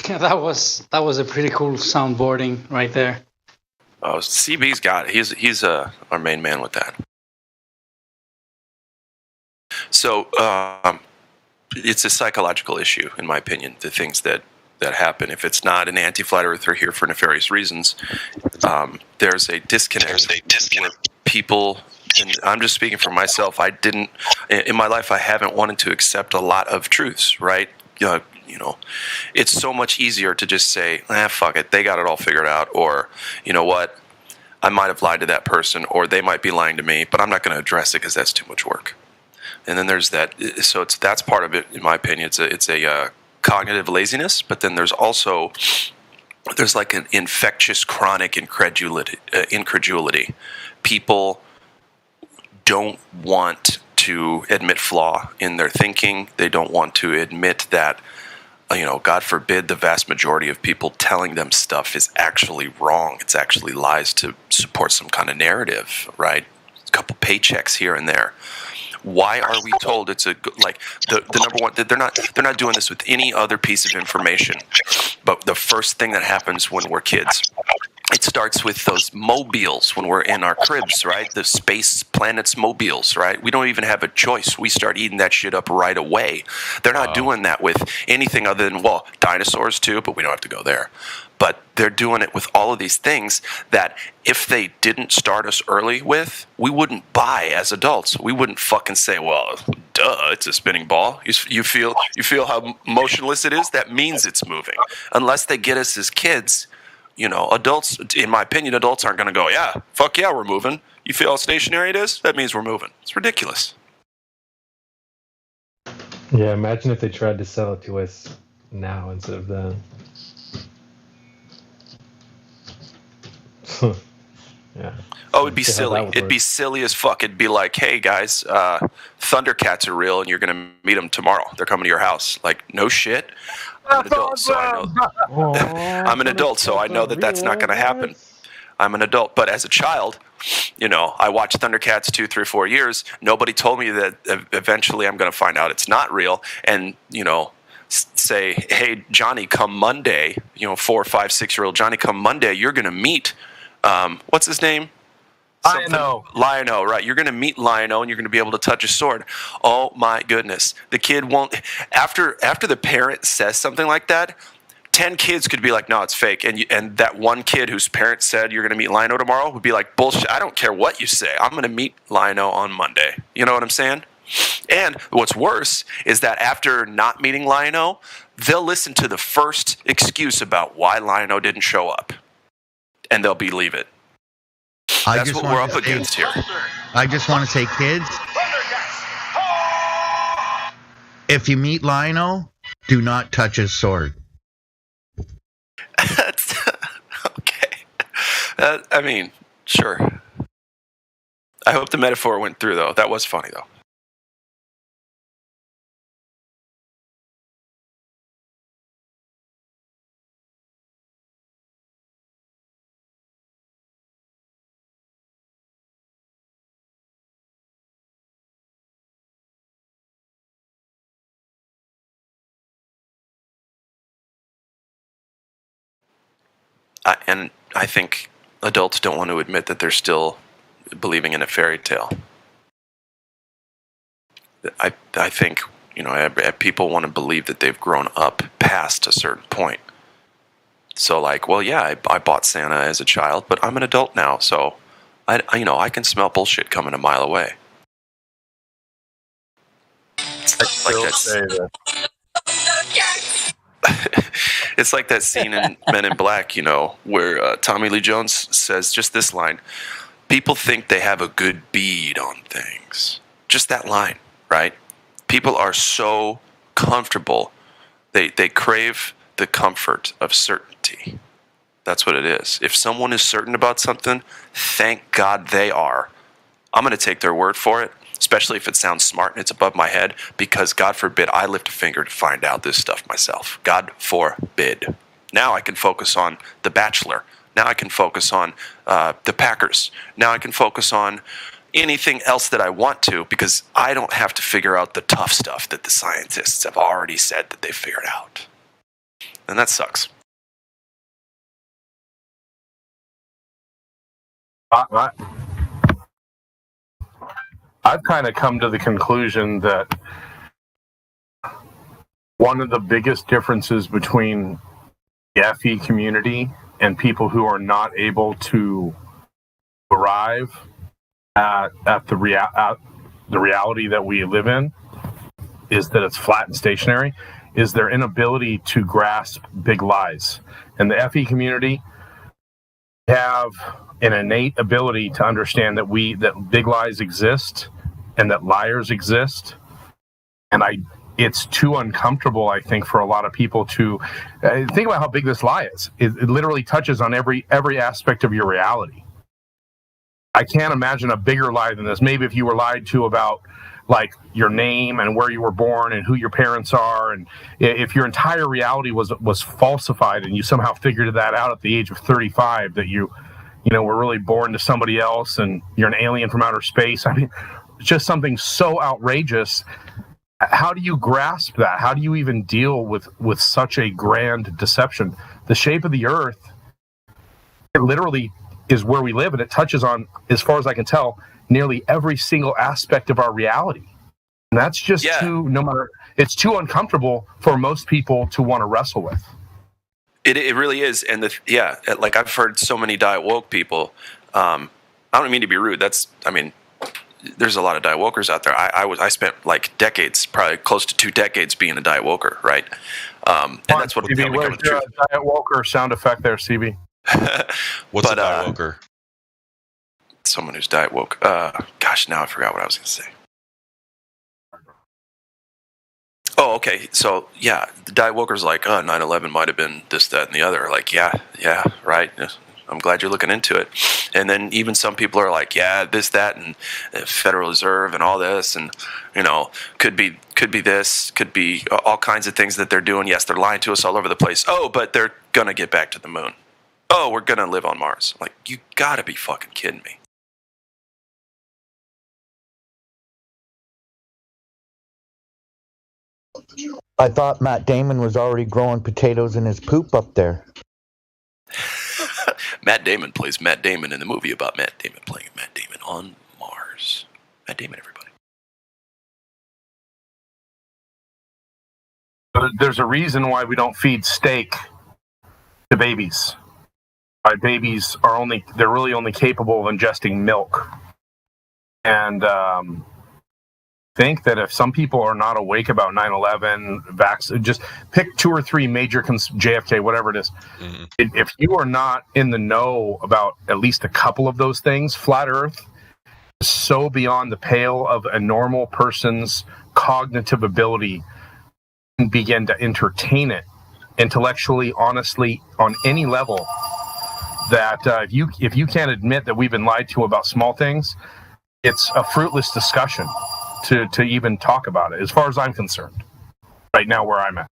Yeah, that was a pretty cool soundboarding right there. Oh, CB's got it. He's our main man with that. So it's a psychological issue, in my opinion. The things that happen, if it's not an anti-flat earther here for nefarious reasons, there's a disconnect. Where people, and I'm just speaking for myself. I didn't in my life. I haven't wanted to accept a lot of truths. Right. You know, it's so much easier to just say, fuck it, they got it all figured out, or, you know what, I might have lied to that person, or they might be lying to me, but I'm not going to address it because that's too much work. And then there's that, so that's part of it, in my opinion. It's a cognitive laziness, but then there's like an infectious, chronic incredulity. People don't want to admit flaw in their thinking. They don't want to admit that, God forbid, the vast majority of people telling them stuff is actually wrong. It's actually lies to support some kind of narrative, right? A couple paychecks here and there. Why are we told it's the number one? They're not doing this with any other piece of information. But the first thing that happens when we're kids, it starts with those mobiles when we're in our cribs, right? The space planets mobiles, right? We don't even have a choice. We start eating that shit up right away. They're not doing that with anything other than, well, dinosaurs too, but we don't have to go there. But they're doing it with all of these things that if they didn't start us early with, we wouldn't buy as adults. We wouldn't fucking say, well, duh, it's a spinning ball. You feel how motionless it is? That means it's moving. Unless they get us as kids, adults, in my opinion, adults aren't going to go, yeah, fuck yeah, we're moving. You feel how stationary it is? That means we're moving. It's ridiculous. Yeah, imagine if they tried to sell it to us now instead of then. Yeah. Oh, it'd be silly. It'd be silly as fuck. It'd be like, hey guys, Thundercats are real, and you're gonna meet them tomorrow. They're coming to your house. Like, no shit. I'm an adult, so I know. I'm an adult, so I know that that's not gonna happen. I'm an adult, but as a child, I watched Thundercats 2, 3, 4 years. Nobody told me that eventually I'm gonna find out it's not real, and say, hey Johnny, come Monday. 4, 5, 6-year-old Johnny, come Monday. You're gonna meet. What's his name? Lion-O, right. You're going to meet Lion-O and you're going to be able to touch his sword. Oh my goodness. The kid won't, after the parent says something like that, 10 kids could be like, no, it's fake. And that one kid whose parent said you're going to meet Lion-O tomorrow would be like, bullshit, I don't care what you say. I'm going to meet Lion-O on Monday. You know what I'm saying? And what's worse is that after not meeting Lion-O, they'll listen to the first excuse about why Lion-O didn't show up. And they'll believe it. That's what we're up against here. I just want to say, kids, if you meet Lion-O, do not touch his sword. Okay. I mean, sure. I hope the metaphor went through, though. That was funny, though. And I think adults don't want to admit that they're still believing in a fairy tale. I think, people want to believe that they've grown up past a certain point. So like, well, yeah, I bought Santa as a child, but I'm an adult now, so I can smell bullshit coming a mile away. It's like it's like that scene in Men in Black, where Tommy Lee Jones says just this line: "People think they have a good bead on things." Just that line, right? People are so comfortable. They crave the comfort of certainty. That's what it is. If someone is certain about something, thank God they are. I'm going to take their word for it, especially if it sounds smart and it's above my head, because God forbid I lift a finger to find out this stuff myself. God forbid. Now I can focus on The Bachelor. Now I can focus on the Packers. Now I can focus on anything else that I want to, because I don't have to figure out the tough stuff that the scientists have already said that they figured out. And that sucks. I've kind of come to the conclusion that one of the biggest differences between the FE community and people who are not able to arrive at the reality that we live in is that it's flat and stationary, is their inability to grasp big lies. And the FE community have an innate ability to understand that big lies exist and that liars exist. And it's too uncomfortable, I think, for a lot of people to think about how big this lie is. It literally touches on every aspect of your reality. I can't imagine a bigger lie than this. Maybe if you were lied to about like your name and where you were born and who your parents are, and if your entire reality was falsified and you somehow figured that out at the age of 35, that you were really born to somebody else and you're an alien from outer space. I mean, it's just something so outrageous. How do you grasp that? How do you even deal with such a grand deception? The shape of the earth, it literally is where we live, and it touches on, as far as I can tell, nearly every single aspect of our reality. And that's just it's too uncomfortable for most people to want to wrestle with. It really is. And like I've heard so many diet woke people, I don't mean to be rude. There's a lot of diet wokers out there. I spent like decades, probably close to 2 decades being a diet woker, right? And that's what CB, where's your diet woker sound effect there, CB? What's a diet woker? Someone who's diet woke. Gosh, now I forgot what I was going to say. Oh, okay. So, yeah, the diet woker's like, 9/11 might have been this, that, and the other. Like, yeah, right. I'm glad you're looking into it. And then even some people are like, yeah, this, that, and Federal Reserve and all this, and could be this, could be all kinds of things that they're doing. Yes, they're lying to us all over the place. Oh, but they're gonna get back to the moon. Oh, we're gonna live on Mars. Like, you gotta be fucking kidding me. I thought Matt Damon was already growing potatoes in his poop up there. Matt Damon plays Matt Damon in the movie about Matt Damon playing Matt Damon on Mars. Matt Damon, everybody. There's a reason why we don't feed steak to babies. Why babies they're really only capable of ingesting milk. And think that if some people are not awake about 9/11, just pick 2 or 3 major JFK, whatever it is. Mm-hmm. If you are not in the know about at least a couple of those things, flat Earth is so beyond the pale of a normal person's cognitive ability and begin to entertain it intellectually, honestly, on any level, that if you can't admit that we've been lied to about small things, it's a fruitless discussion to even talk about it, as far as I'm concerned, right now where I'm at.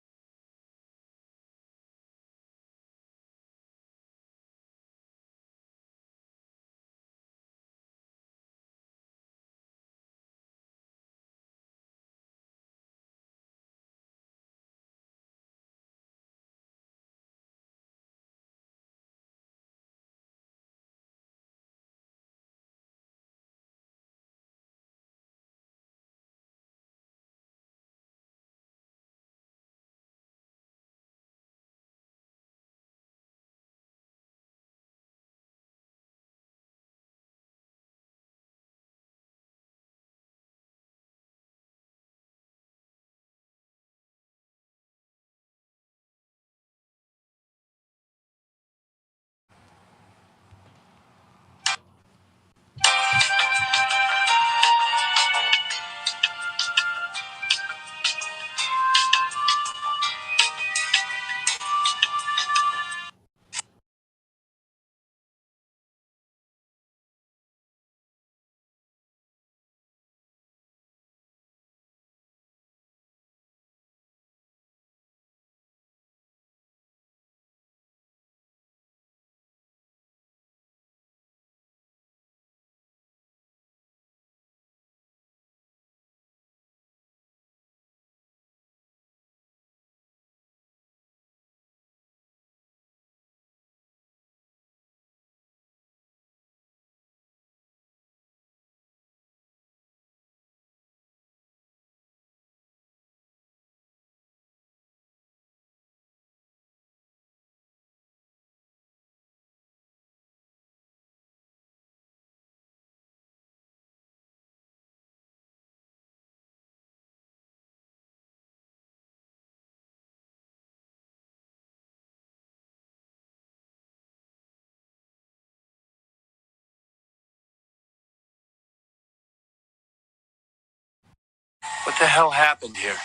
What the hell happened here?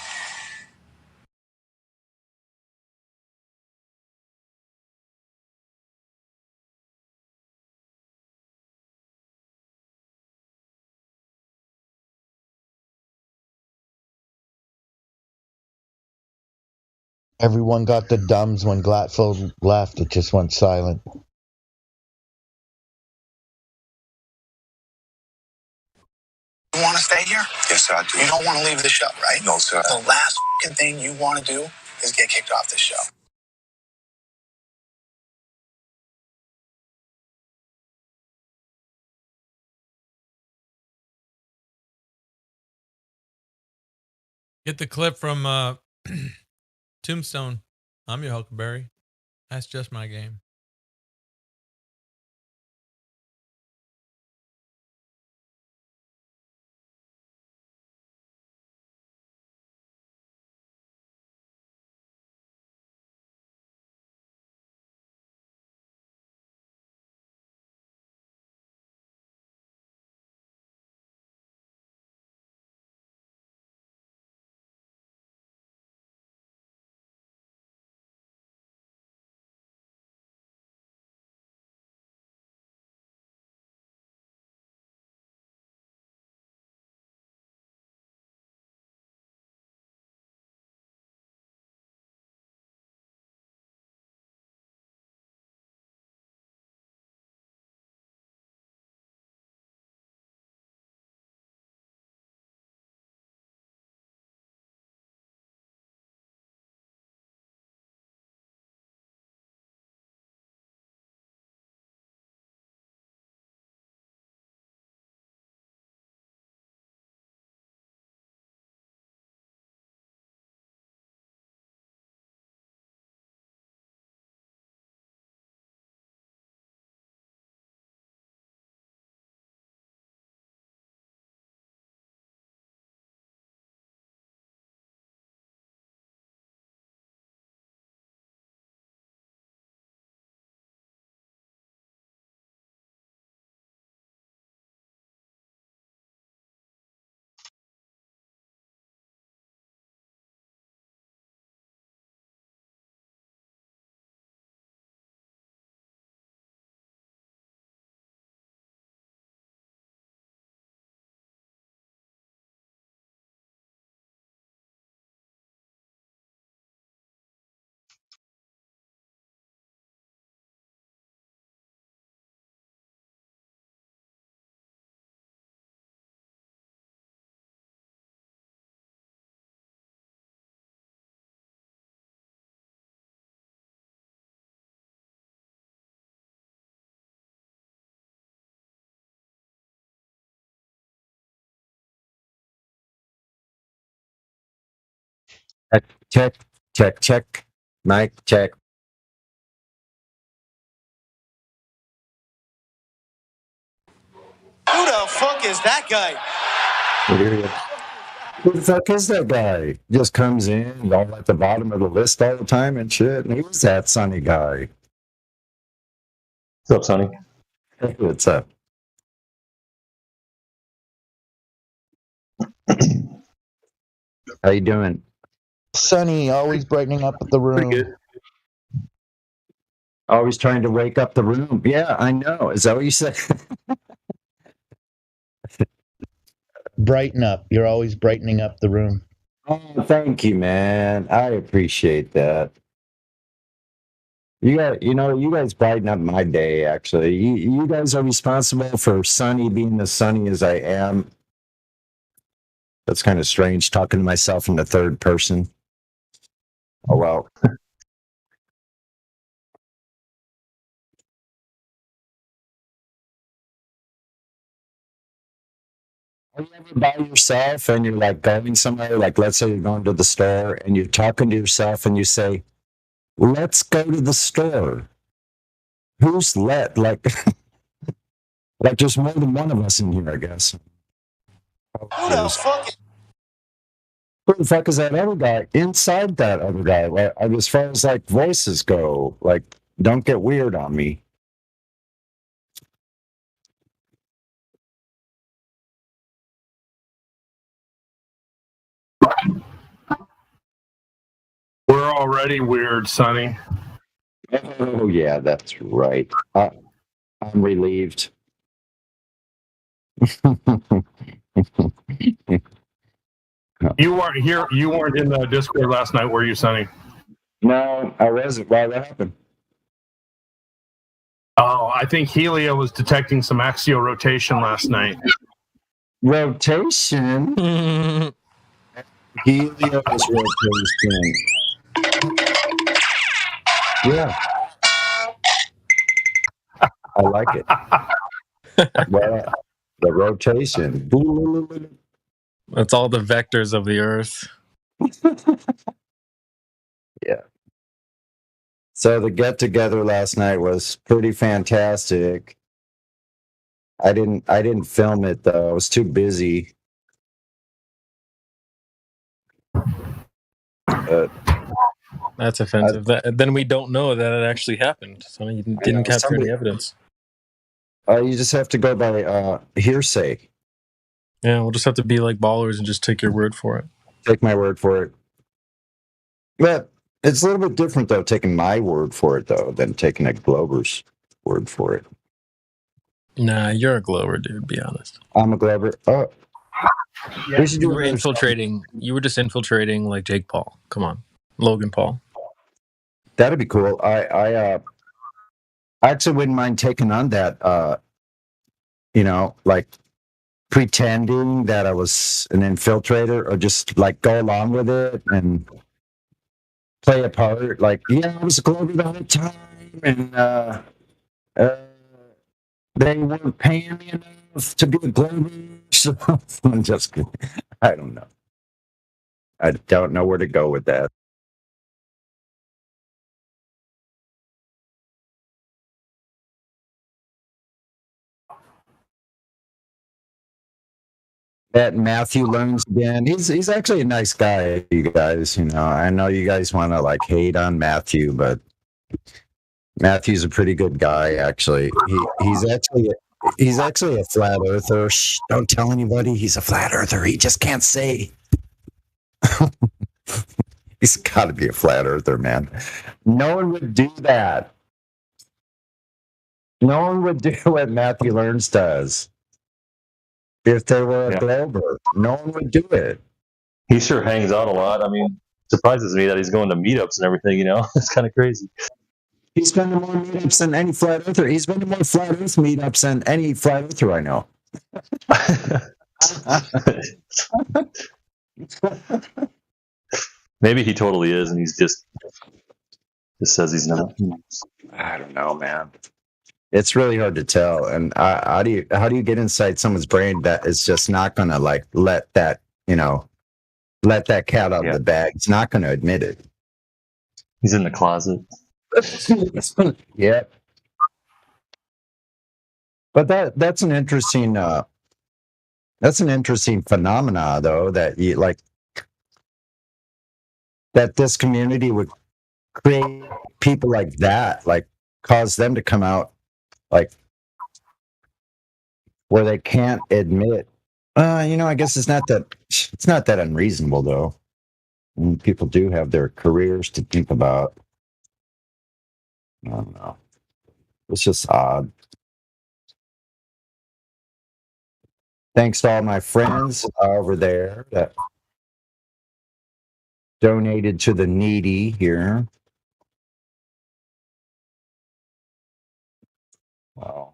Everyone got the dumbs when Glatfield left. It just went silent. You want to stay here? Yes, sir, I do. You don't want to leave the show, right? No, sir. The last thing you want to do is get kicked off this show. Get the clip from Tombstone. I'm your Huckleberry. That's just my game. Check, check, check. Mic check. Who the fuck is that guy? Who the fuck is that guy? Just comes in, all at the bottom of the list all the time and shit. And who's that Sonny guy? What's up, Sonny? Hey, what's up? How you doing? Sunny, always brightening up the room. Pretty good. Always trying to wake up the room. Yeah, I know. Is that what you said? Brighten up. You're always brightening up the room. Oh, thank you, man. I appreciate that. You guys brighten up my day, actually. You guys are responsible for Sunny being as sunny as I am. That's kind of strange talking to myself in the third person. Oh, well. Are you ever by yourself and you're like going somewhere? Like, let's say you're going to the store and you're talking to yourself and you say, let's go to the store. Who's let? Like, like there's more than one of us in here, I guess. Who the fuck? Who the fuck is that other guy inside that other guy? Like, as far as like voices go, like, don't get weird on me. We're already weird, Sonny. Oh yeah, that's right. I'm relieved. You weren't here. You weren't in the Discord last night, were you, Sonny? No, I wasn't. Why that happened? Oh, I think Helio was detecting some axial rotation last night. Rotation? Helio's rotation. Yeah. I like it. Well, the rotation. That's all the vectors of the Earth. Yeah. So the get together last night was pretty fantastic. I didn't film it though. I was too busy. That's offensive. Then we don't know that it actually happened. So you didn't capture any evidence. You just have to go by hearsay. Yeah, we'll just have to be like ballers and just take your word for it. Take my word for it. But it's a little bit different though, taking my word for it though, than taking a Glover's word for it. Nah, you're a Glover, dude. Be honest. I'm a Glover. Oh, yeah. You were infiltrating. You were just infiltrating like Jake Paul. Come on, Logan Paul. That'd be cool. I actually wouldn't mind taking on that. Like pretending that I was an infiltrator, or just like go along with it and play a part. Like, yeah, I was a Glover the whole time, and they weren't paying me enough to be a Glover. So I'm just kidding. I don't know. I don't know where to go with that. That Matthew learns again. He's actually a nice guy, you guys. I know you guys want to like hate on Matthew, but Matthew's a pretty good guy, actually. He's actually a flat earther. Shh, don't tell anybody he's a flat earther. He just can't say. He's got to be a flat earther, man. No one would do that. No one would do what Matthew Learns does. If they were a Glover, no one would do it. He sure hangs out a lot. I mean, surprises me that he's going to meetups and everything, It's kind of crazy. He's been to more meetups than any flat earther. He's been to more flat earth meetups than any flat earther I know. Maybe he totally is, and he's just says he's not. I don't know, man. It's really hard to tell. And how do you get inside someone's brain that is just not going to like let that cat out of the bag? It's not going to admit it. He's in the closet. Yeah. But that's an interesting phenomena though, that you like that this community would create people like that, like cause them to come out like where they can't admit. I guess it's not that unreasonable though. People do have their careers to think about. I don't know. It's just odd. Thanks to all my friends over there that donated to the needy here. Well,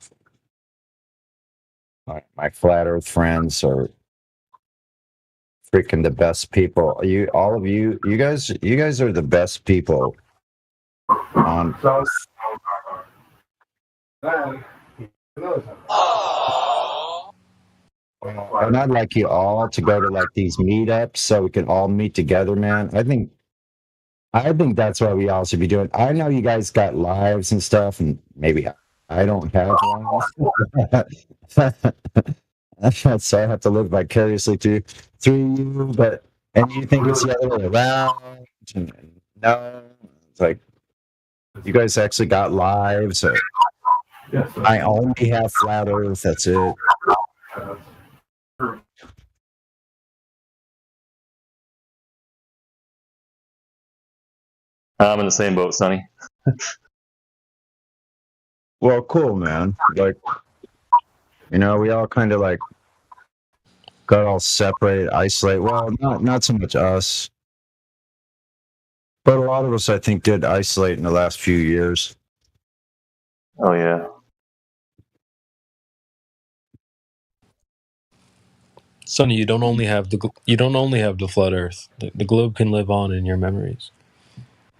my flat earth friends are freaking the best people. All of you guys are the best people on. And I'd like you all to go to like these meetups so we can all meet together, man. I think that's what we all should be doing. I know you guys got lives and stuff, and maybe I don't have one. So I have to live vicariously through you, and you think it's the other way around. No, it's like you guys actually got lives. I only have flat earth, that's it. I'm in the same boat, Sonny. Well, cool, man. Like, we all kind of like got all separated, isolated. Well, not so much us, but a lot of us, I think, did isolate in the last few years. Oh yeah. Sonny, you don't only have the flat Earth. The globe can live on in your memories.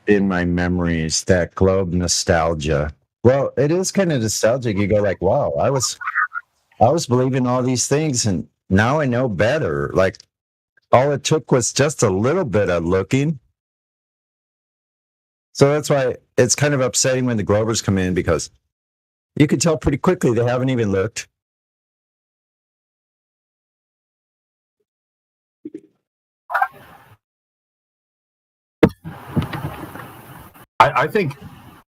In my memories, that globe nostalgia. Well, it is kind of nostalgic. You go like, wow, I was believing all these things, and now I know better. Like, all it took was just a little bit of looking. So that's why it's kind of upsetting when the Glovers come in, because you can tell pretty quickly they haven't even looked. I think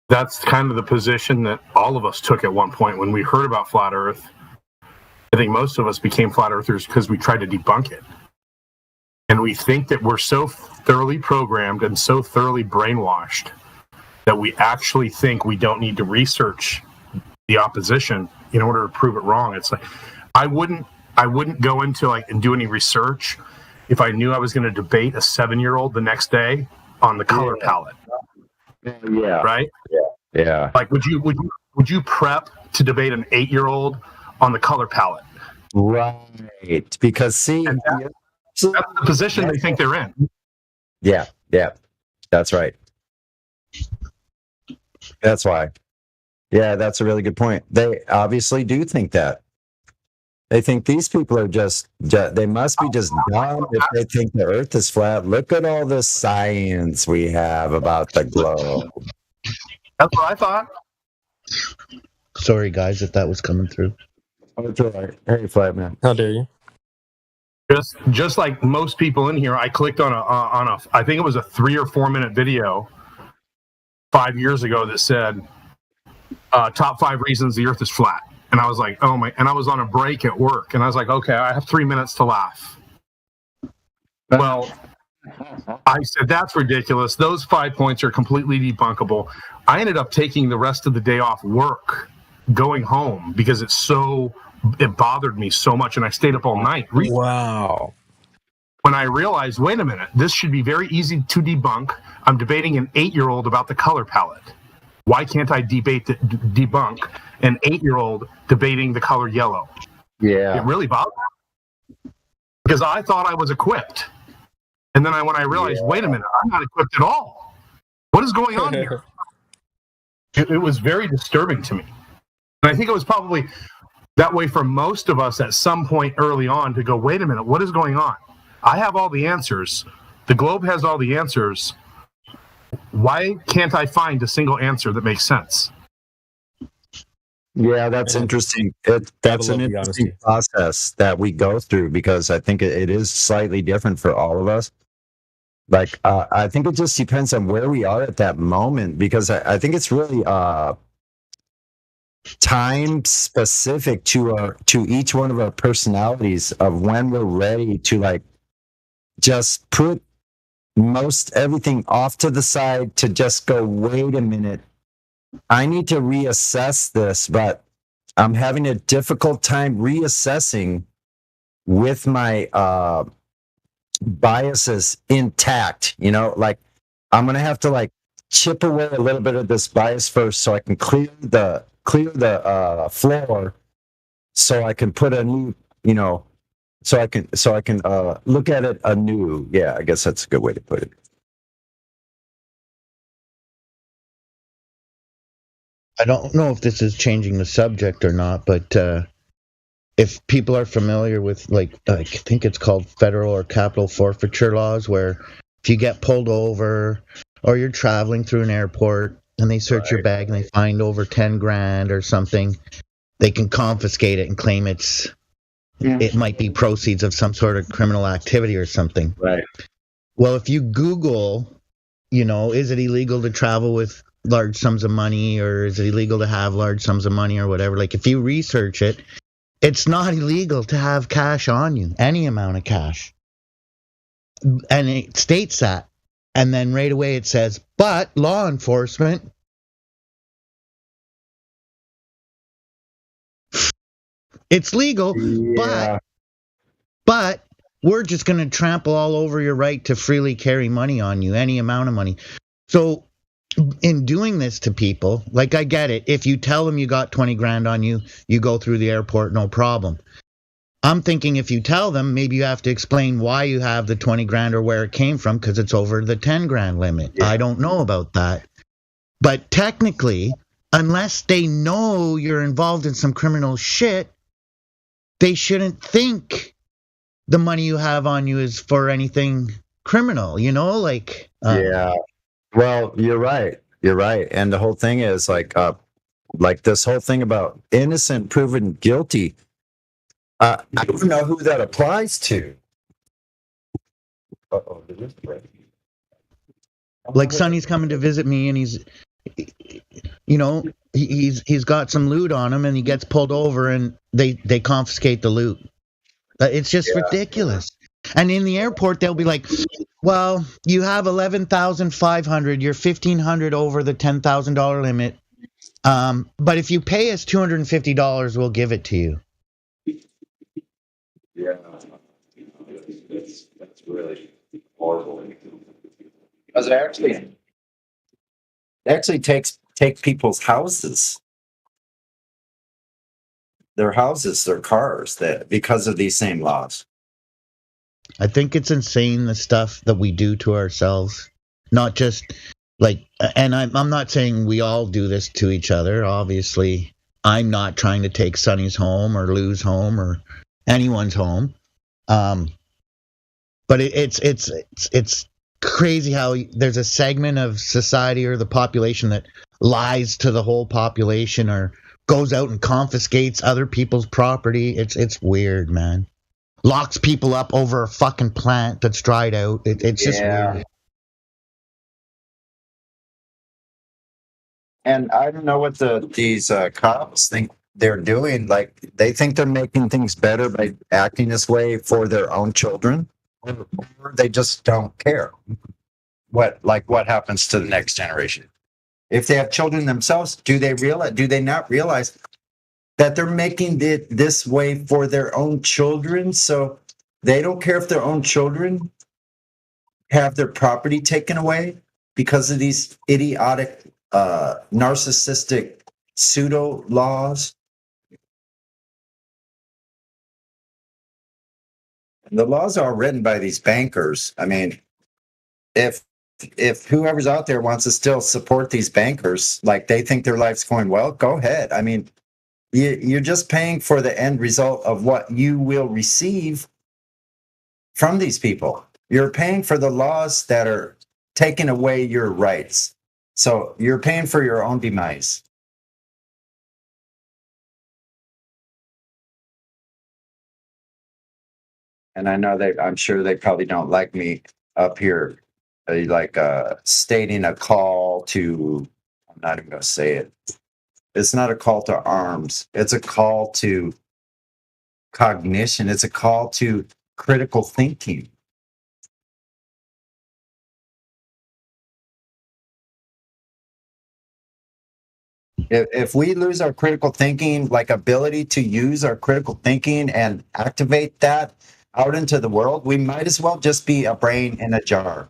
that's kind of the position that all of us took at one point when we heard about flat Earth. I think most of us became flat earthers because we tried to debunk it. And we think that we're so thoroughly programmed and so thoroughly brainwashed that we actually think we don't need to research the opposition in order to prove it wrong. It's like, I wouldn't go into and do any research if I knew I was going to debate a 7-year-old the next day on the color palette. Yeah. Right? Yeah. Like, would you prep to debate an 8-year-old on the color palette? Right. Because see, that's the position they think they're in. Yeah. That's right. That's why. Yeah, that's a really good point. They obviously do think that. They think these people are they must be just dumb if they think the Earth is flat. Look at all the science we have about the globe. That's what I thought. Sorry, guys, if that was coming through. Oh, it's all right. Hey, flat man. How dare you? Just like most people in here, I clicked on a I think it was a 3 or 4 minute video 5 years ago that said top 5 reasons the Earth is flat. And I was like, oh my, and I was on a break at work, and I was like, okay, I have 3 minutes to laugh. Well, I said, that's ridiculous. Those 5 points are completely debunkable. I ended up taking the rest of the day off work, going home, because it bothered me so much, and I stayed up all night. Wow. When I realized, wait a minute, this should be very easy to debunk. I'm debating an 8-year-old about the color palette. Why can't I debunk an 8-year-old debating the color yellow? Yeah. It really bothered me because I thought I was equipped. And then when I realized, wait a minute, I'm not equipped at all. What is going on here? It was very disturbing to me. And I think it was probably that way for most of us at some point early on to go, wait a minute, what is going on? I have all the answers. The globe has all the answers. Why can't I find a single answer that makes sense? Yeah, that's interesting. That's an interesting process that we go through, because I think it is slightly different for all of us. Like, I think it just depends on where we are at that moment, because I think it's really time specific to each one of our personalities of when we're ready to just put most everything off to the side to just go, wait a minute, I need to reassess this, but I'm having a difficult time reassessing with my biases intact. I'm going to have to chip away a little bit of this bias first so I can clear the floor, so I can put a new, so I can look at it anew. Yeah, I guess that's a good way to put it. I don't know if this is changing the subject or not, but if people are familiar with, I think it's called federal or capital forfeiture laws, where if you get pulled over or you're traveling through an airport and they search your bag and they find over 10 grand or something, they can confiscate it and claim it might be proceeds of some sort of criminal activity or something. Right. Well, if you Google, is it illegal to travel with large sums of money, or is it illegal to have large sums of money, or whatever? If you research it, it's not illegal to have cash on you, any amount of cash. And it states that. And then right away it says, but law enforcement. It's legal, but we're just going to trample all over your right to freely carry money on you, any amount of money. So in doing this to people, like, I get it. If you tell them you got 20 grand on you, you go through the airport, no problem. I'm thinking if you tell them, maybe you have to explain why you have the 20 grand or where it came from, because it's over the 10 grand limit. Yeah. I don't know about that. But technically, unless they know you're involved in some criminal shit, they shouldn't think the money you have on you is for anything criminal, you know? Like, yeah. Well, you're right. You're right. And the whole thing is like this whole thing about innocent proven guilty. I don't know who that applies to. Like, Sonny's coming to visit me, and he's, you know, he's got some loot on him, and he gets pulled over, and they confiscate the loot. It's just ridiculous. And in the airport, they'll be like, well, you have 11,500. You're 1,500 over the $10,000 limit. But if you pay us $250, we'll give it to you. Yeah, that's really horrible. Because it actually take people's houses, their houses, their cars, that because of these same laws. I think it's insane, the stuff that we do to ourselves. Not just like, and I'm not saying we all do this to each other. Obviously, I'm not trying to take Sonny's home or Lou's home or anyone's home. But it's crazy how there's a segment of society or the population that lies to the whole population or goes out and confiscates other people's property. It's weird, man. Locks people up over a fucking plant that's dried out. It's just weird. And I don't know what these cops think they're doing. Like, they think they're making things better by acting this way for their own children, or they just don't care what happens to the next generation. If they have children themselves, do they not realize that they're making it this way for their own children? So they don't care if their own children have their property taken away because of these idiotic, narcissistic pseudo laws. And the laws are written by these bankers. I mean, if whoever's out there wants to still support these bankers, like they think their life's going well, go ahead. I mean, you're just paying for the end result of what you will receive from these people. You're paying for the laws that are taking away your rights. So you're paying for your own demise. And I know I'm sure they probably don't like me up here, stating a call to, I'm not even going to say it. It's not a call to arms. It's a call to cognition. It's a call to critical thinking. If we lose our critical thinking, like ability to use our critical thinking and activate that out into the world, we might as well just be a brain in a jar.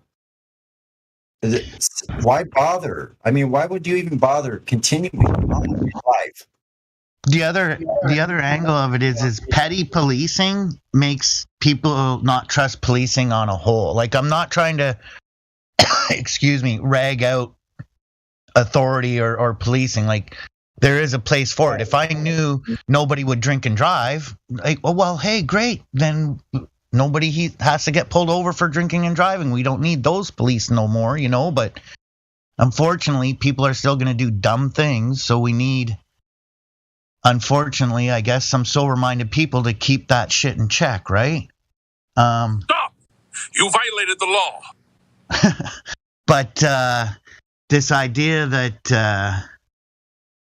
Why bother? I mean, why would you even bother continuing on in life? The other angle of it is petty policing makes people not trust policing on a whole. Like, I'm not trying to, rag out authority or policing. Like, there is a place for it. If I knew nobody would drink and drive, like, well, hey, great. Then nobody has to get pulled over for drinking and driving. We don't need those police no more, you know. But unfortunately, people are still going to do dumb things. So we need, unfortunately, I guess, some sober-minded people to keep that shit in check, right? Stop! You violated the law. But this idea that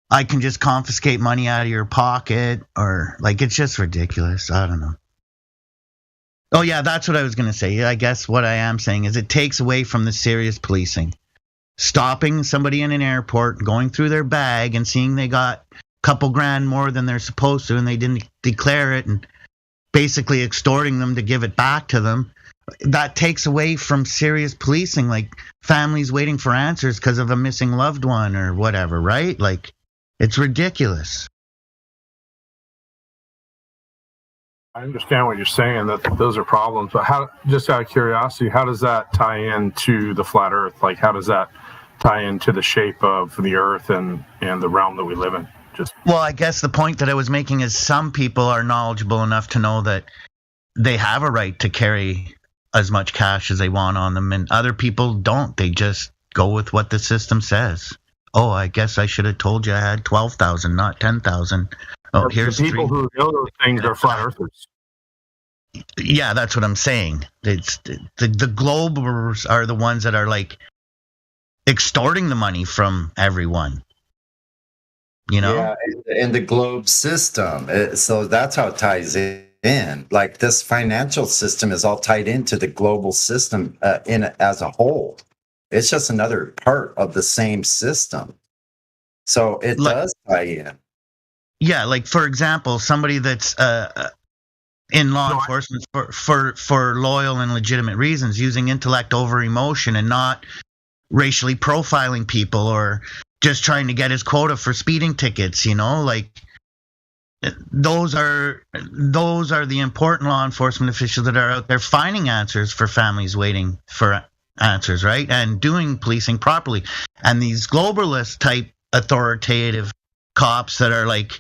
I can just confiscate money out of your pocket, or like, it's just ridiculous. I don't know. Oh yeah, that's what I was going to say. I guess what I am saying is it takes away from the serious policing. Stopping somebody in an airport, going through their bag and seeing they got a couple grand more than they're supposed to and they didn't declare it, and basically extorting them to give it back to them. That takes away from serious policing, like families waiting for answers because of a missing loved one or whatever, right? Like, it's ridiculous. I understand what you're saying, that those are problems, but how, just out of curiosity, how does that tie into the flat earth? Like, how does that tie into the shape of the earth and the realm that we live in? Well, I guess the point that I was making is some people are knowledgeable enough to know that they have a right to carry as much cash as they want on them, and other people don't. They just go with what the system says. Oh, I guess I should have told you I had 12,000, not 10,000. Oh, But here's the people who know those things are flat earthers. Yeah, that's what I'm saying. It's the globers are the ones that are like extorting the money from everyone. You know? Yeah, in the globe system. So that's how it ties in. Like, this financial system is all tied into the global system in as a whole. It's just another part of the same system. So it does tie in. Yeah, like for example, somebody that's in law enforcement for loyal and legitimate reasons, using intellect over emotion and not racially profiling people or just trying to get his quota for speeding tickets, you know, like those are the important law enforcement officials that are out there finding answers for families waiting for answers, right? And doing policing properly. And these globalist type authoritative cops that are like,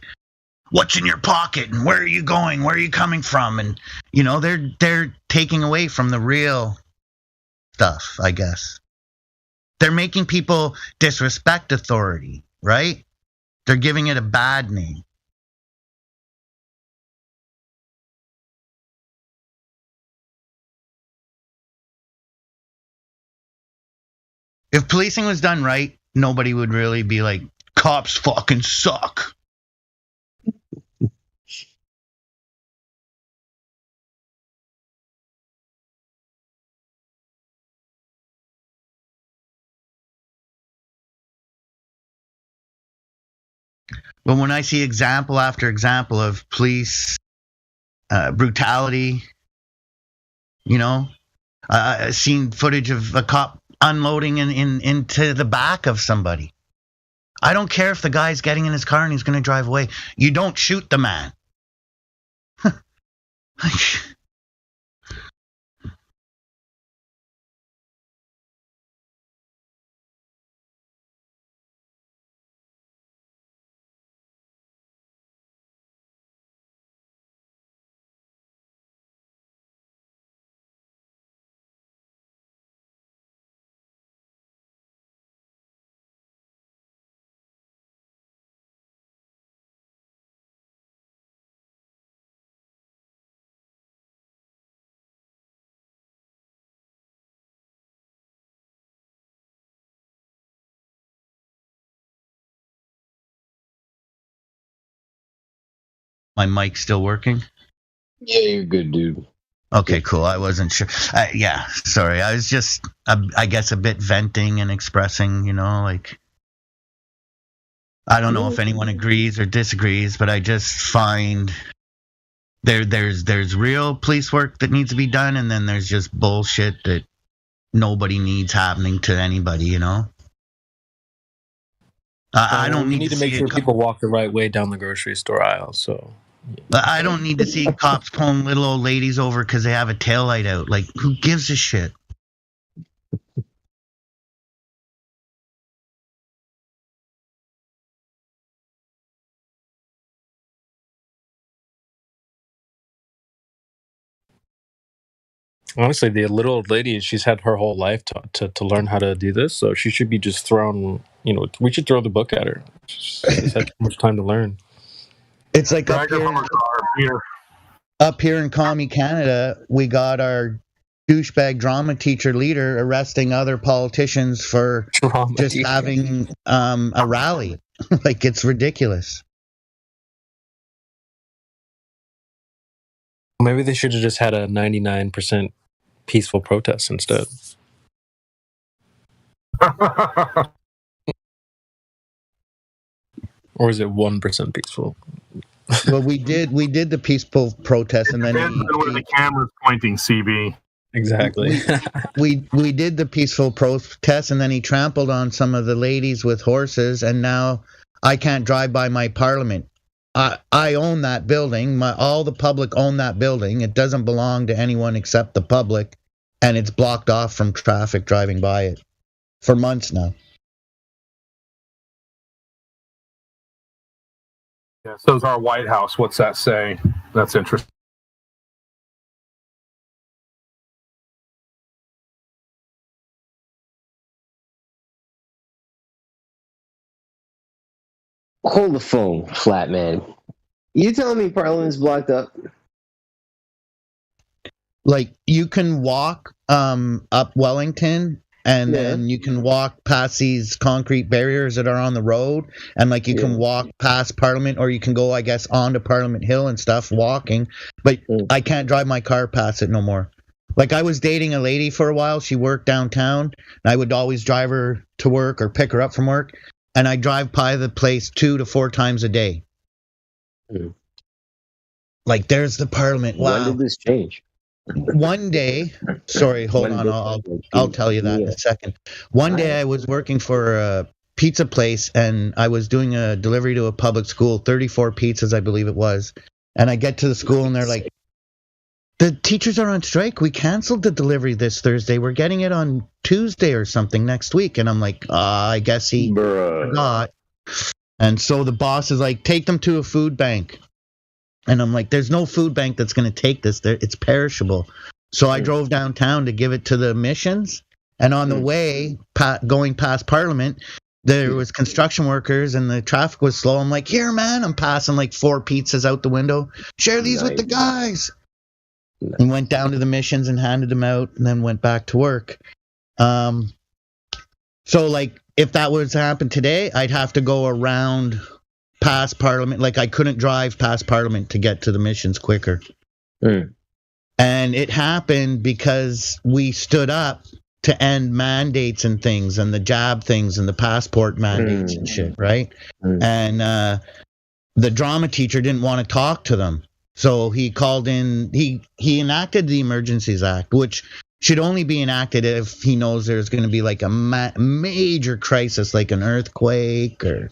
what's in your pocket and where are you going? Where are you coming from? And, you know, they're taking away from the real stuff, I guess. They're making people disrespect authority, right? They're giving it a bad name. If policing was done right, nobody would really be like, cops fucking suck. But when I see example after example of police brutality, you know, I've seen footage of a cop unloading into the back of somebody. I don't care if the guy's getting in his car and he's going to drive away. You don't shoot the man. My mic's still working? Yeah, you're good, dude. Okay, cool. I wasn't sure. Yeah, sorry. I was just, I guess, a bit venting and expressing, you know, like, I don't know if anyone agrees or disagrees, but I just find there's real police work that needs to be done, and then there's just bullshit that nobody needs happening to anybody, you know? I don't need to make sure people walk the right way down the grocery store aisle. So I don't need to see cops pulling little old ladies over because they have a taillight out. Like, who gives a shit? honestly, the little old lady, she's had her whole life to learn how to do this, so she should be just thrown. You know, we should throw the book at her. She's had too much time to learn. It's like up here in Commie Canada, we got our douchebag drama teacher leader arresting other politicians for just having a rally. Like, it's ridiculous. Maybe they should have just had a 99% peaceful protest instead. Or is it 1% peaceful? Well, we did the peaceful protest, and then Depends on where the camera's pointing, CB. Exactly. we did the peaceful protest, and then he trampled on some of the ladies with horses, and now I can't drive by my parliament. I own that building. All the public own that building. It doesn't belong to anyone except the public, and it's blocked off from traffic driving by it for months now. Yeah, so's our White House. What's that say? That's interesting. Hold the phone, flat man. You telling me Parliament's blocked up? Like, you can walk up Wellington, and then you can walk past these concrete barriers that are on the road, and like you can walk past Parliament, or you can go, I guess, onto Parliament Hill and stuff walking, but I can't drive my car past it no more. Like, I was dating a lady for a while. She worked downtown, and I would always drive her to work or pick her up from work, and I drive by the place 2 to 4 times a day. Like, there's the Parliament. Wow. When did this change? One day, sorry, hold on, I'll tell you that in a second. One day I was working for a pizza place, and I was doing a delivery to a public school, 34 pizzas, I believe it was. And I get to the school, and they're like, the teachers are on strike. We canceled the delivery this Thursday. We're getting it on Tuesday or something next week. And I'm like, I guess he forgot. And so the boss is like, take them to a food bank. And I'm like, there's no food bank that's going to take this. It's perishable. So I drove downtown to give it to the missions. And on the way, going past Parliament, there was construction workers and the traffic was slow. I'm like, here, man, I'm passing like 4 pizzas out the window. Share these with the guys. And went down to the missions and handed them out, and then went back to work. So, like, if that was to happen today, I'd have to go around past Parliament. Like, I couldn't drive past Parliament to get to the missions quicker. And it happened because we stood up to end mandates and things, and the jab things, and the passport mandates and shit, right? And the drama teacher didn't want to talk to them. So he called in, he enacted the Emergencies Act, which should only be enacted if he knows there's going to be like a major crisis, like an earthquake, or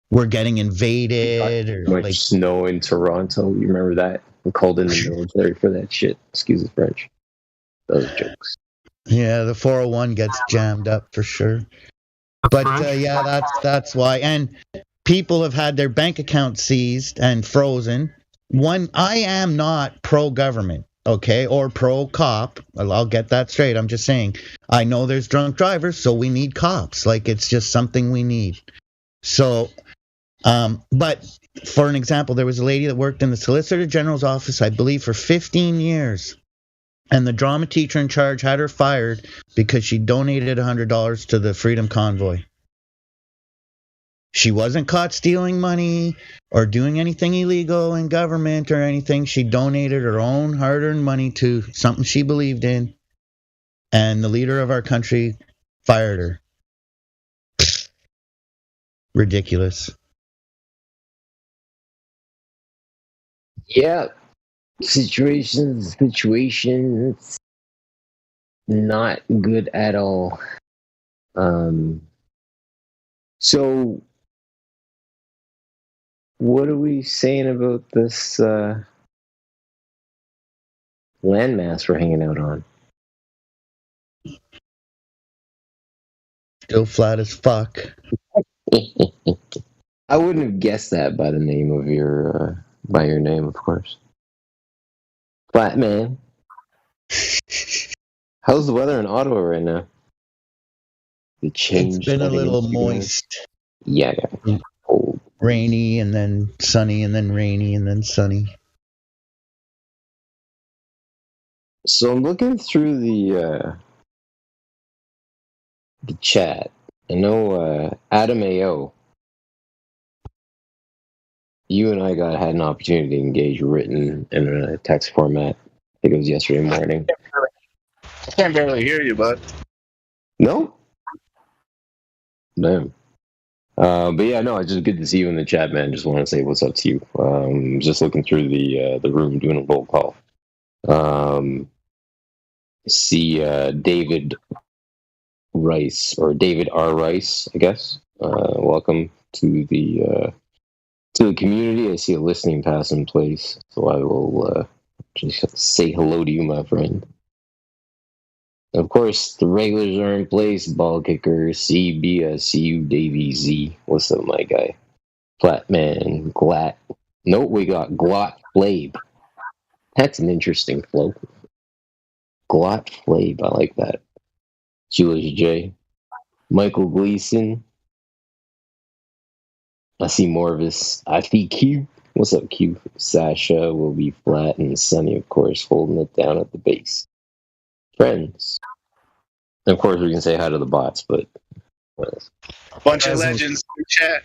we're getting invaded, or much like snow in Toronto. You remember that? We called in the military for that shit. Excuse the French. Those jokes. Yeah, the 401 gets jammed up for sure. But yeah, that's why. And people have had their bank accounts seized and frozen. I am not pro-government, okay, or pro-cop. I'll get that straight. I'm just saying, I know there's drunk drivers, so we need cops. Like, it's just something we need. So, but for an example, there was a lady that worked in the Solicitor General's office, I believe, for 15 years. And the drama teacher in charge had her fired because she donated $100 to the Freedom Convoy. She wasn't caught stealing money or doing anything illegal in government or anything. She donated her own hard-earned money to something she believed in, and the leader of our country fired her. Ridiculous. Yeah. Situations not good at all. So what are we saying about this landmass we're hanging out on? Still flat as fuck. I wouldn't have guessed that by the name of your name, of course. Flat man. How's the weather in Ottawa right now? It's been a little moist. Yeah. Cold. Rainy, and then sunny, and then rainy, and then sunny. So I'm looking through the chat. I know Adam AO You and I had an opportunity to engage written in a text format. I think it was yesterday morning. I can't barely hear you, bud. No? Damn. But yeah, no, it's just good to see you in the chat, man. Just want to say what's up to you. Just looking through the room, doing a roll call. See David Rice, or David R. Rice, I guess. Welcome to the community. I see a listening pass in place, so I will just say hello to you, my friend. Of course, the regulars are in place. Ball kicker, CB, see you, Davey Z. What's up, my guy? Flatman, Glat. Nope, we got Glot Flabe. That's an interesting flow. Glot Flabe, I like that. Julius J. Michael Gleason. I see Morvis. I see Q. What's up, Q? Sasha will be flat, and Sunny, of course, holding it down at the base. Friends. And of course, we can say hi to the bots, but what else? A bunch of legends in the chat.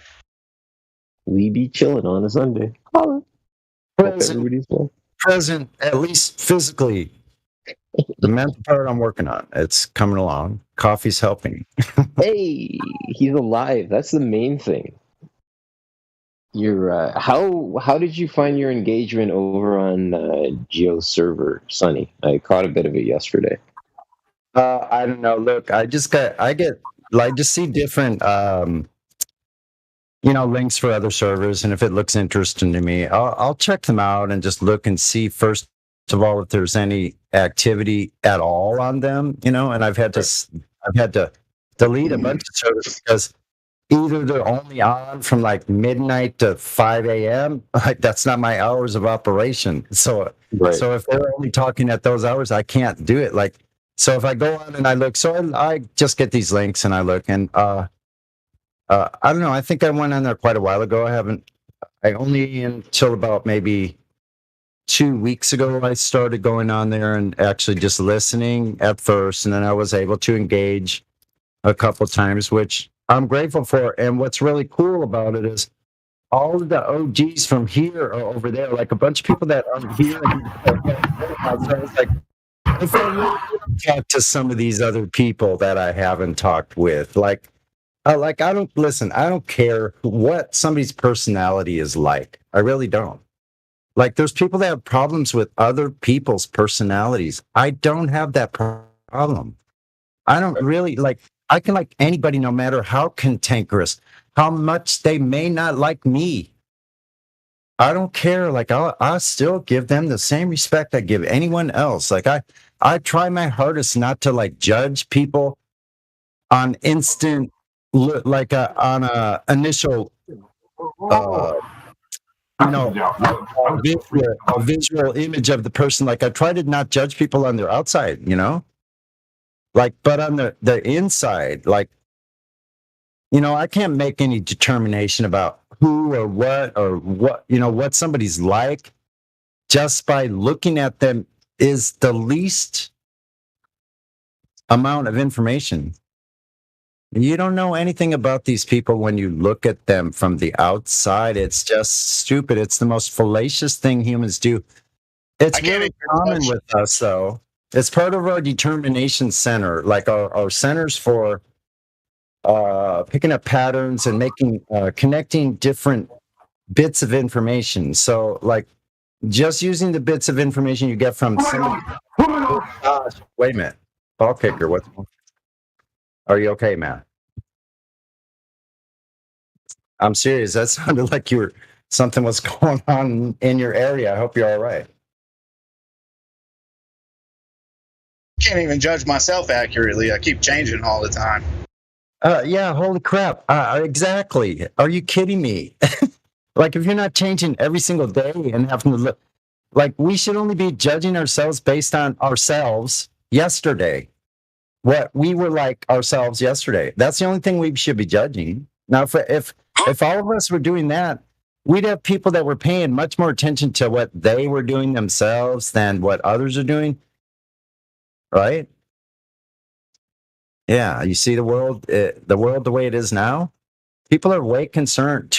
We be chilling on a Sunday. Holla. Hope everybody's well. Present, at least physically. The mental part I'm working on. It's coming along. Coffee's helping. Hey, he's alive. That's the main thing. You're how did you find your engagement over on Geo's server, Sunny? I caught a bit of it yesterday. I don't know. Look, I just see different links for other servers, and if it looks interesting to me, I'll check them out and just look and see first of all if there's any activity at all on them, and I've had to delete a bunch of servers because either they're only on from like midnight to 5 a.m. Like that's not my hours of operation. So if they're only talking at those hours, I can't do it. Like, so if I go on and I look, so I just get these links and I look, and I don't know. I think I went on there quite a while ago. I only until about maybe 2 weeks ago, I started going on there and actually just listening at first. And then I was able to engage a couple times, which I'm grateful for. And what's really cool about it is all of the OGs from here are over there, like a bunch of people that aren't here. So it's like, if I really talk to some of these other people that I haven't talked with, like I don't care what somebody's personality is like. I really don't. Like, there's people that have problems with other people's personalities. I don't have that problem. I don't really I can like anybody, no matter how cantankerous, how much they may not like me. I don't care. Like, I'll still give them the same respect I give anyone else. Like, I try my hardest not to like judge people on instant, on a initial, a visual image of the person. Like, I try to not judge people on their outside, but on the inside, I can't make any determination about who or what somebody's like just by looking at them is the least amount of information. You don't know anything about these people when you look at them from the outside. It's just stupid. It's the most fallacious thing humans do. It's really common with us, though. It's part of our determination center, like our centers for picking up patterns and connecting different bits of information. So, like, just using the bits of information you get from somebody. Wait a minute, ball kicker. What? Are you okay, man? I'm serious. That sounded like something was going on in your area. I hope you're all right. Can't even judge myself accurately. I keep changing all the time. Yeah, holy crap. Exactly. Are you kidding me? Like, if you're not changing every single day and having to look, like, we should only be judging ourselves based on ourselves yesterday. What we were like ourselves yesterday. That's the only thing we should be judging. Now, if all of us were doing that, we'd have people that were paying much more attention to what they were doing themselves than what others are doing. Right? Yeah, you see the world the way it is now. People are way concerned.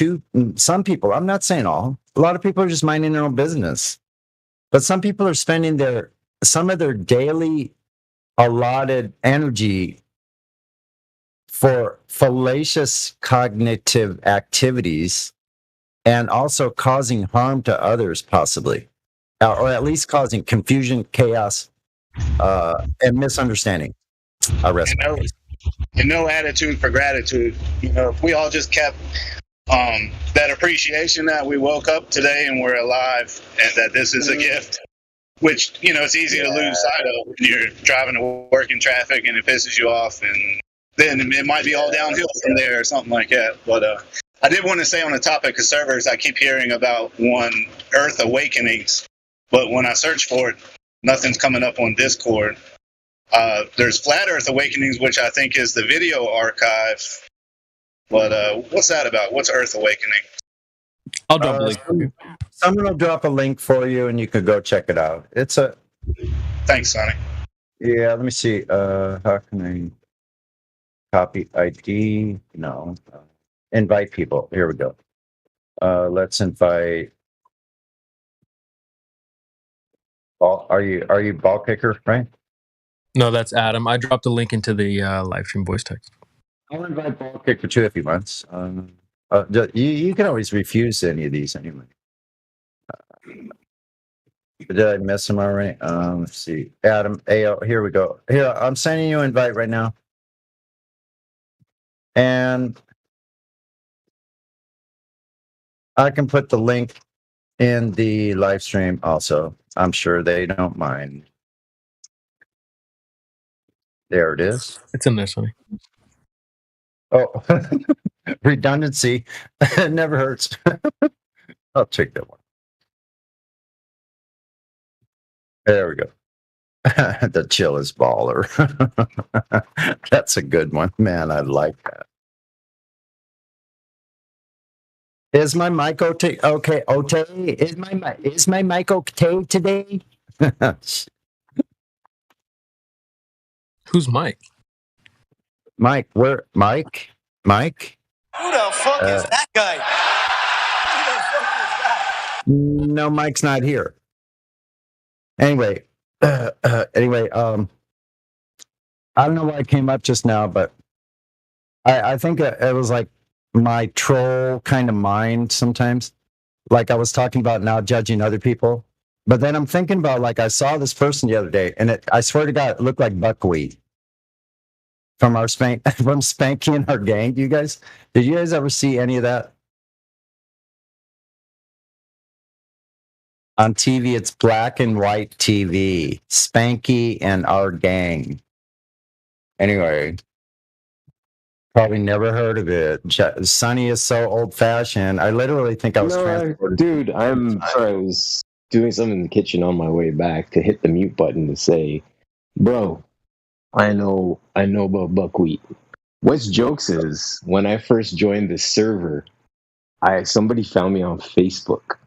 Some people, I'm not saying all, a lot of people are just minding their own business. But some people are spending some of their daily allotted energy for fallacious cognitive activities and also causing harm to others, possibly, or at least causing confusion, chaos, and misunderstanding. I rest my case. And no attitude for gratitude. If we all just kept that appreciation that we woke up today and we're alive, and that this is a gift, which it's easy to lose sight of when you're driving to work in traffic and it pisses you off, and then it might be all downhill from there or something like that. But I did want to say, on the topic of servers, I keep hearing about one Earth Awakenings, but when I search for it, nothing's coming up on Discord. There's Flat Earth Awakenings, which I think is the video archive. But what's that about? What's Earth Awakening? I'll drop a link. Someone will drop a link for you, and you can go check it out. Thanks, Sonny. Yeah, let me see. How can I copy ID? No. Invite people. Here we go. Let's invite. Are you ball kicker, Frank? No, that's Adam. I dropped a link into the live stream voice text. I'll invite ball kicker too if he wants. You can always refuse any of these anyway. Did I miss him already? Let's see. Adam, AO, here we go. Here, I'm sending you an invite right now. And I can put the link in the live stream also. I'm sure they don't mind. There it is. It's in there, Sonny. Oh, redundancy. It never hurts. I'll take that one. There we go. The chill is baller. That's a good one. Man, I like that. Is my mic okay? Okay, is my mic okay today? Who's Mike? Mike, where? Mike? Who the fuck is that guy? Who the fuck is that? No, Mike's not here. Anyway, I don't know why I came up just now, but I think it was like my troll kind of mind sometimes. Like I was talking about now judging other people. But then I'm thinking about, like, I saw this person the other day, and I swear to God, it looked like buckwheat from from Spanky and our gang. Did you guys ever see any of that? On TV, it's black and white TV. Spanky and our gang. Anyway, probably never heard of it. Sonny is so old fashioned. I literally think I was transported. Dude, I'm sorry. I was doing something in the kitchen on my way back to hit the mute button to say, bro, I know about buckwheat. What's jokes is when I first joined this server, somebody found me on Facebook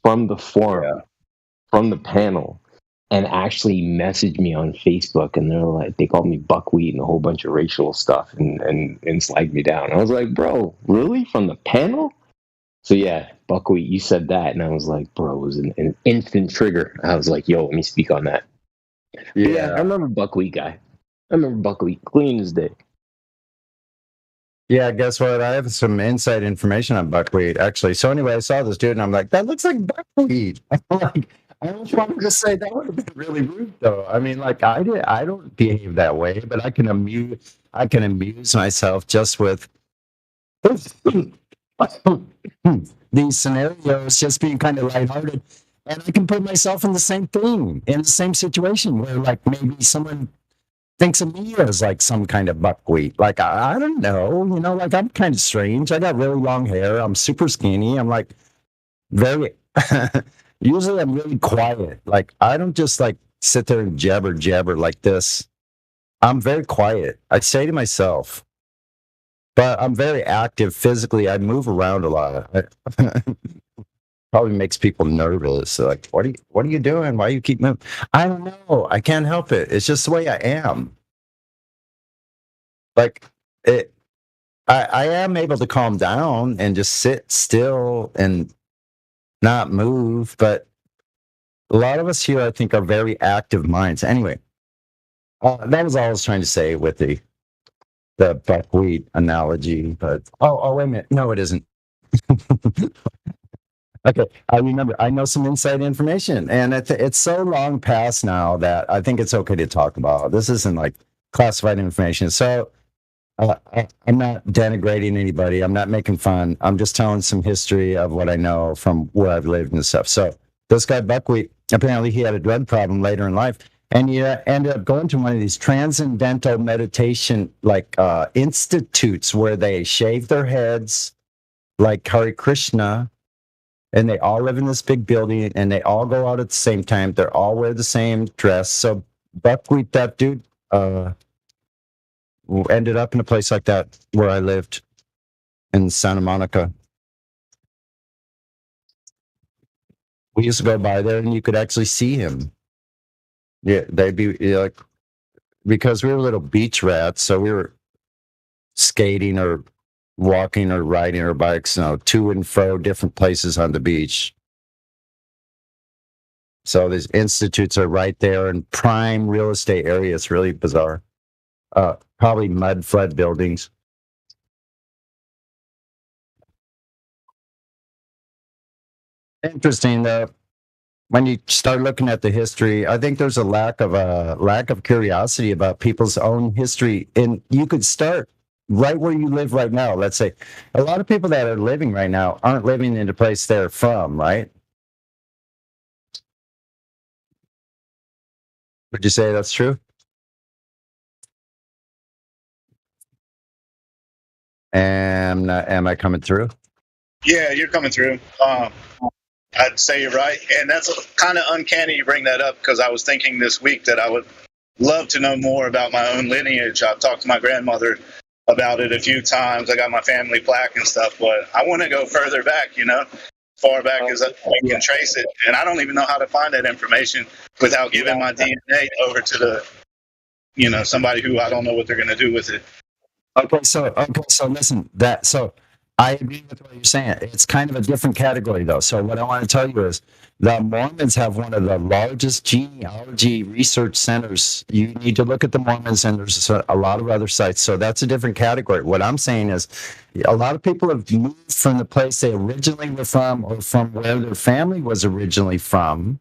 from the forum, from the panel, and actually messaged me on Facebook, and they called me buckwheat and a whole bunch of racial stuff and slagged me down. I was like, bro, really? From the panel? So yeah, buckwheat, you said that, and I was like, bro, it was an instant trigger. I was like, yo, let me speak on that. Yeah, I remember buckwheat guy. I remember buckwheat, clean as day. Yeah, guess what? I have some inside information on buckwheat, actually. So anyway, I saw this dude, and I'm like, that looks like buckwheat. I'm like, I just wanted to say that would have been really rude, though. I mean, like, I don't behave that way, but I can amuse myself just with these scenarios, just being kind of lighthearted, and I can put myself in the same thing, in the same situation, where like maybe someone thinks of me as like some kind of buckwheat. Like, I don't know, like I'm kind of strange. I got really long hair. I'm super skinny. I'm like very, usually I'm really quiet. Like, I don't just like sit there and jabber like this. I'm very quiet. I say to myself, but I'm very active physically. I move around a lot. Probably makes people nervous. Like, what are you doing? Why do you keep moving? I don't know. I can't help it. It's just the way I am. Like, I am able to calm down and just sit still and not move, but a lot of us here, I think, are very active minds. Anyway, that was all I was trying to say with the buckwheat analogy. But wait a minute, no, it isn't. Okay, I remember. I know some inside information, and it's so long past now that I think it's okay to talk about. This isn't like classified information. So I'm not denigrating anybody. I'm not making fun. I'm just telling some history of what I know from where I've lived and stuff. So this guy Buckwheat, apparently he had a drug problem later in life, and he ended up going to one of these transcendental meditation like institutes where they shave their heads like Hare Krishna, and they all live in this big building, and they all go out at the same time. They're all wear the same dress. So Buckwheat, that dude, ended up in a place like that where I lived in Santa Monica. We used to go by there, and you could actually see him. Yeah, they'd be like, because we were little beach rats, so we were skating or walking or riding our bikes, to and fro different places on the beach. So these institutes are right there in prime real estate area. It's really bizarre. Probably mud flood buildings. Interesting though. When you start looking at the history, I think there's a lack of curiosity about people's own history, and you could start right where you live right now. Let's say a lot of people that are living right now aren't living in the place they're from, right? Would you say that's true? Am I coming through? Yeah, you're coming through. I'd say you're right, and that's kind of uncanny you bring that up because I was thinking this week that I would love to know more about my own lineage. I've talked to my grandmother about it a few times. I got my family plaque and stuff, but I want to go further back, far back as I can trace it. And I don't even know how to find that information without giving my DNA over to somebody who I don't know what they're going to do with it. Okay, so listen, so I agree with what you're saying. It's kind of a different category though. So what I want to tell you is the Mormons have one of the largest genealogy research centers. You need to look at the Mormons, and there's a lot of other sites. So that's a different category. What I'm saying is a lot of people have moved from the place they originally were from or from where their family was originally from,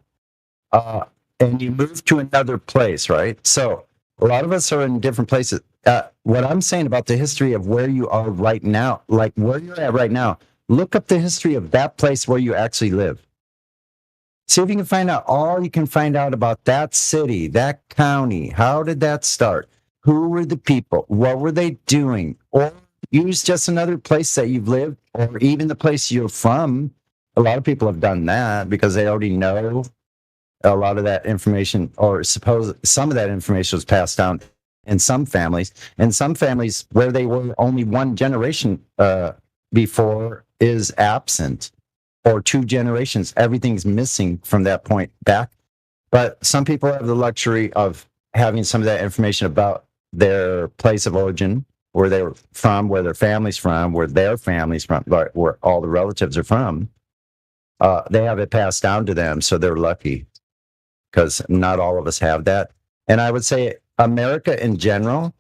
and you move to another place, right? So a lot of us are in different places. What I'm saying about the history of where you are right now, like where you're at right now, look up the history of that place where you actually live. See if you can find out all you can find out about that city, that county. How did that start? Who were the people? What were they doing? Or use just another place that you've lived, or even the place you're from. A lot of people have done that because they already know a lot of that information, or suppose some of that information was passed down in some families. And some families where they were only one generation before is absent, or two generations. Everything's missing from that point back. But some people have the luxury of having some of that information about their place of origin, where they were from, where their family's from, where their family's from, where all the relatives are from. They have it passed down to them, so they're lucky, because not all of us have that. And I would say America in general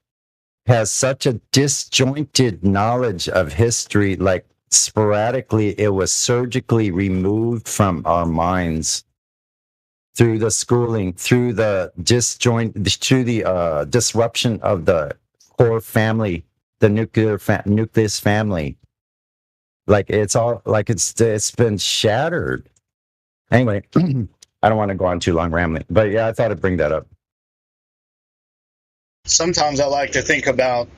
has such a disjointed knowledge of history, like sporadically it was surgically removed from our minds through the schooling, through the disruption of the core family, the nucleus family. Like it's all like it's been shattered. Anyway, I don't want to go on too long rambling, but yeah, I thought I'd bring that up. Sometimes I like to think about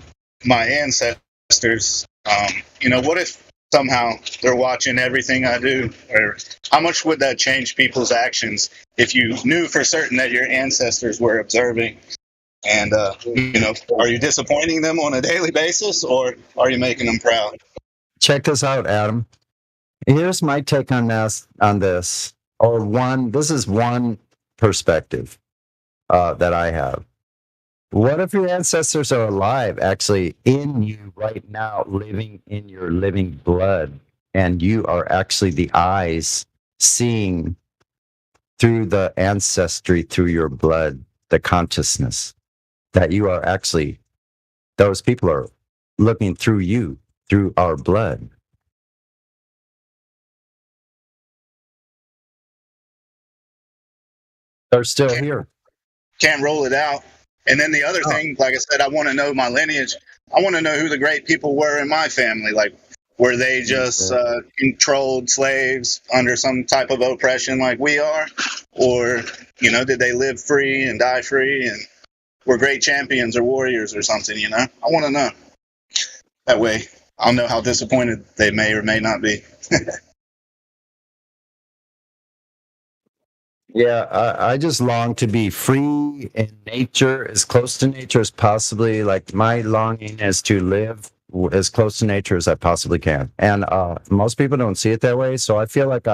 my ancestors. What if somehow they're watching everything I do? Or how much would that change people's actions if you knew for certain that your ancestors were observing? And, are you disappointing them on a daily basis, or are you making them proud? Check this out, Adam. Here's my take on this. This is one perspective that I have. What if your ancestors are alive, actually in you right now, living in your living blood, and you are actually the eyes seeing through the ancestry, through your blood, the consciousness that you are actually, those people are looking through you, through our blood. They're still here. Can't roll it out. And then the other thing, like I said, I want to know my lineage. I want to know who the great people were in my family. Like, were they just controlled slaves under some type of oppression like we are? Or, did they live free and die free and were great champions or warriors or something, I want to know. That way, I'll know how disappointed they may or may not be. Yeah, I just long to be free in nature, as close to nature as possibly. Like my longing is to live as close to nature as I possibly can. And most people don't see it that way. So I feel like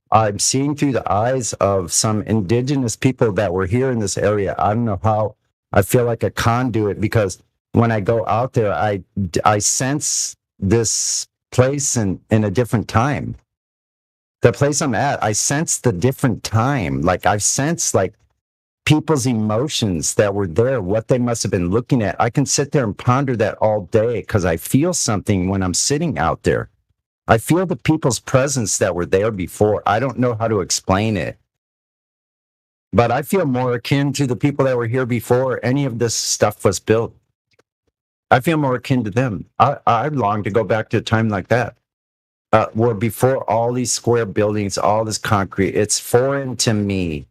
I'm seeing through the eyes of some indigenous people that were here in this area. I don't know how. I feel like a conduit because when I go out there, I sense this place in a different time. The place I'm at, I sense the different time. Like I sense like people's emotions that were there, what they must have been looking at. I can sit there and ponder that all day because I feel something when I'm sitting out there. I feel the people's presence that were there before. I don't know how to explain it. But I feel more akin to the people that were here before any of this stuff was built. I feel more akin to them. I long to go back to a time like that. Where before all these square buildings, all this concrete, it's foreign to me.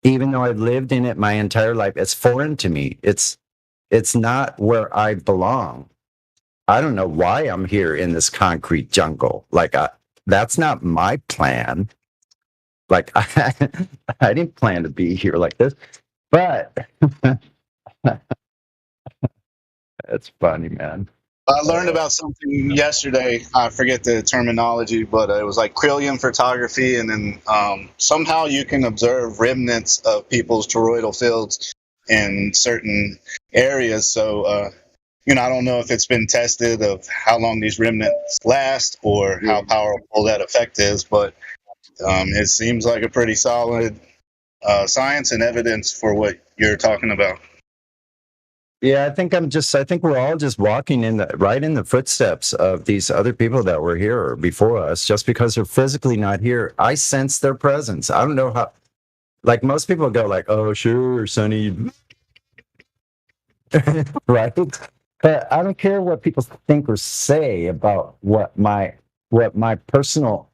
Even though I've lived in it my entire life, it's foreign to me. It's not where I belong. I don't know why I'm here in this concrete jungle. Like that's not my plan. Like I didn't plan to be here like this. But it's funny, man. I learned about something yesterday. I forget the terminology, but it was like Krillin photography, and then somehow you can observe remnants of people's toroidal fields in certain areas. So, I don't know if it's been tested of how long these remnants last or how powerful that effect is, but it seems like a pretty solid science and evidence for what you're talking about. Yeah, I think we're all just walking right in the footsteps of these other people that were here before us, just because they're physically not here. I sense their presence. I don't know how, like most people go like, oh, sure, Sonny, right? But I don't care what people think or say about what my personal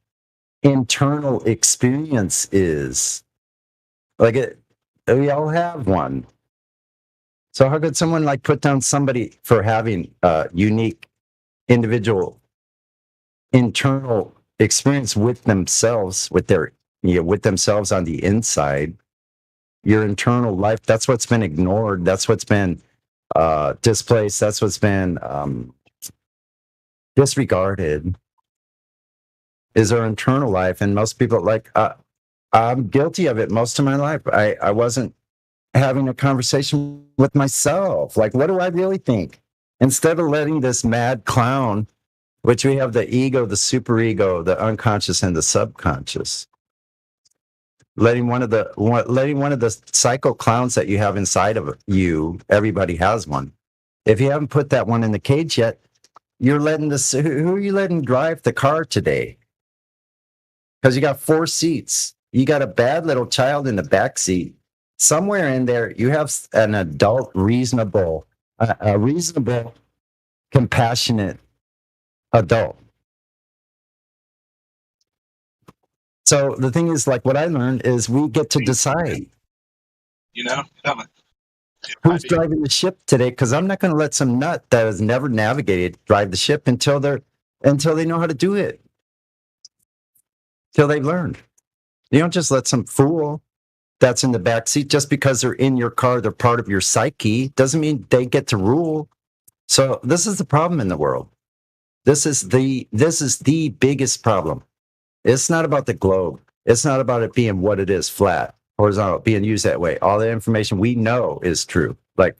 internal experience is. Like we all have one. So how could someone like put down somebody for having a unique individual internal experience with themselves, with themselves on the inside? Your internal life, that's what's been ignored. That's what's been displaced. That's what's been disregarded, is our internal life. And most people, like, I'm guilty of it most of my life. I wasn't having a conversation with myself. Like, what do I really think? Instead of letting this mad clown, which we have the ego, the superego, the unconscious, and the subconscious, letting one of the psycho clowns that you have inside of you, everybody has one. If you haven't put that one in the cage yet, you're letting this. Who are you letting drive the car today? Because you got 4 seats. You got a bad little child in the back seat. Somewhere in there, you have an adult, reasonable, a reasonable, compassionate adult. So the thing is, like, what I learned is we get to decide who's driving the ship today. Because I'm not going to let some nut that has never navigated drive the ship until they know how to do it, till they've learned. You don't just let some fool that's in the back seat, just because they're in your car, they're part of your psyche, doesn't mean they get to rule. So this is the problem in the world. This is the biggest problem. It's not about the globe. It's not about it being what it is, flat. horizontal, being used that way. All the information we know is true. Like,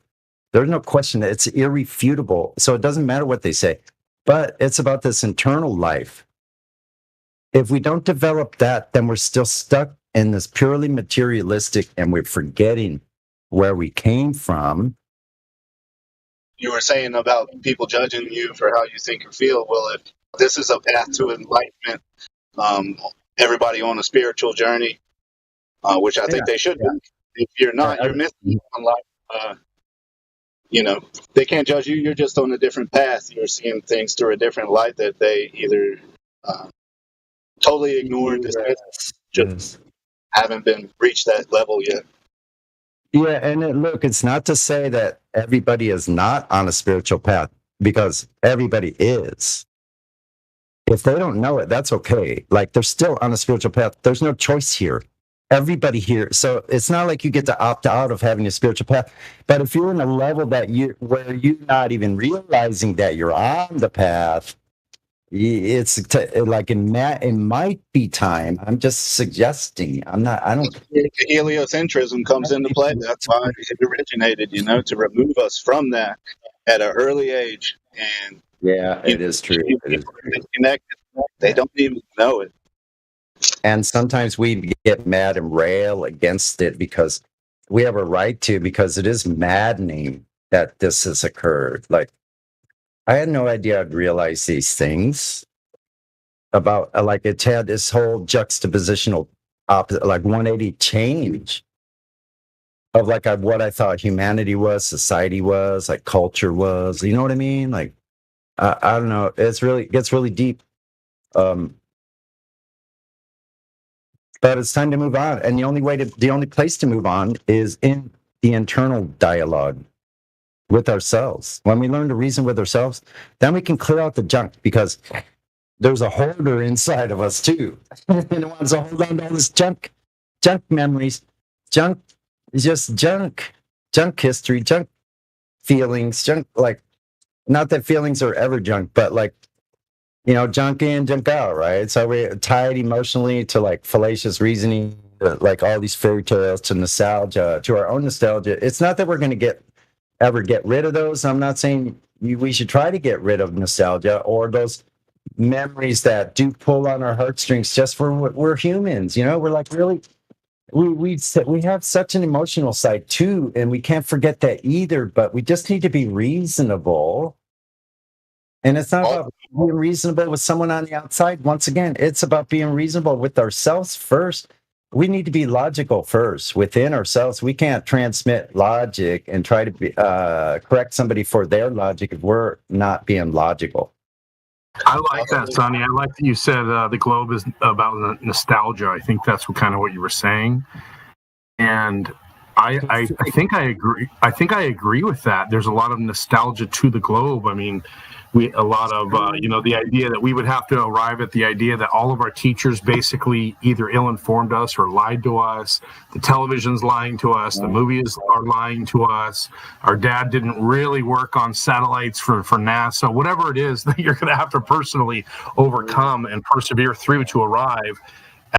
there's no question that it's irrefutable. So it doesn't matter what they say, but it's about this internal life. If we don't develop that, then we're still stuck in this purely materialistic, and we're forgetting where we came from. You were saying about people judging you for how you think or feel. Well, if this is a path to enlightenment, everybody on a spiritual journey, which I think they should be. If you're not, you're missing on life. You know, they can't judge you. You're just on a different path. You're seeing things through a different light that they either totally ignored, just haven't been reached that level yet. Yeah, and look, it's not to say that everybody is not on a spiritual path, because everybody is. If they don't know it, that's okay. Like, they're still on a spiritual path. There's no choice here. Everybody here. So it's not like you get to opt out of having a spiritual path. But if you're in a level that where you're not even realizing that you're on the path, it's like it might be time. I'm just suggesting. I don't. Heliocentrism comes into play. That's why it originated, to remove us from that at an early age. And yeah, it is true. They don't even know it. And sometimes we get mad and rail against it because we have a right to, because it is maddening that this has occurred. Like, I had no idea I'd realize these things about, like, it had this whole juxtapositional opposite, like 180 change of like what I thought humanity was, society was, like culture was. You know what I mean? Like, I don't know. It gets really deep. But it's time to move on, and the only place to move on is in the internal dialogue with ourselves. When we learn to reason with ourselves, then we can clear out the junk, because there's a hoarder inside of us too, and it wants to hold on to all this junk memories, junk history, junk feelings, junk, like, not that feelings are ever junk, but like, junk in, junk out, right? So we're tied emotionally to like fallacious reasoning, like all these fairy tales, to nostalgia, to our own nostalgia. It's not that we're going to ever get rid of those. I'm not saying we should try to get rid of nostalgia or those memories that do pull on our heartstrings, just for we're humans. We're like, really, we have such an emotional side too, and we can't forget that either. But we just need to be reasonable. And it's not about being reasonable with someone on the outside. Once again, it's about being reasonable with ourselves first. We need to be logical first within ourselves. We can't transmit logic and try to correct somebody for their logic if we're not being logical. I like that, Sonny. I like that you said the globe is about nostalgia. I think that's what you were saying. And I think I agree. I think I agree with that. There's a lot of nostalgia to the globe. I mean, a lot of the idea that we would have to arrive at the idea that all of our teachers basically either ill-informed us or lied to us. The television's lying to us. The movies are lying to us. Our dad didn't really work on satellites for NASA. Whatever it is that you're going to have to personally overcome and persevere through to arrive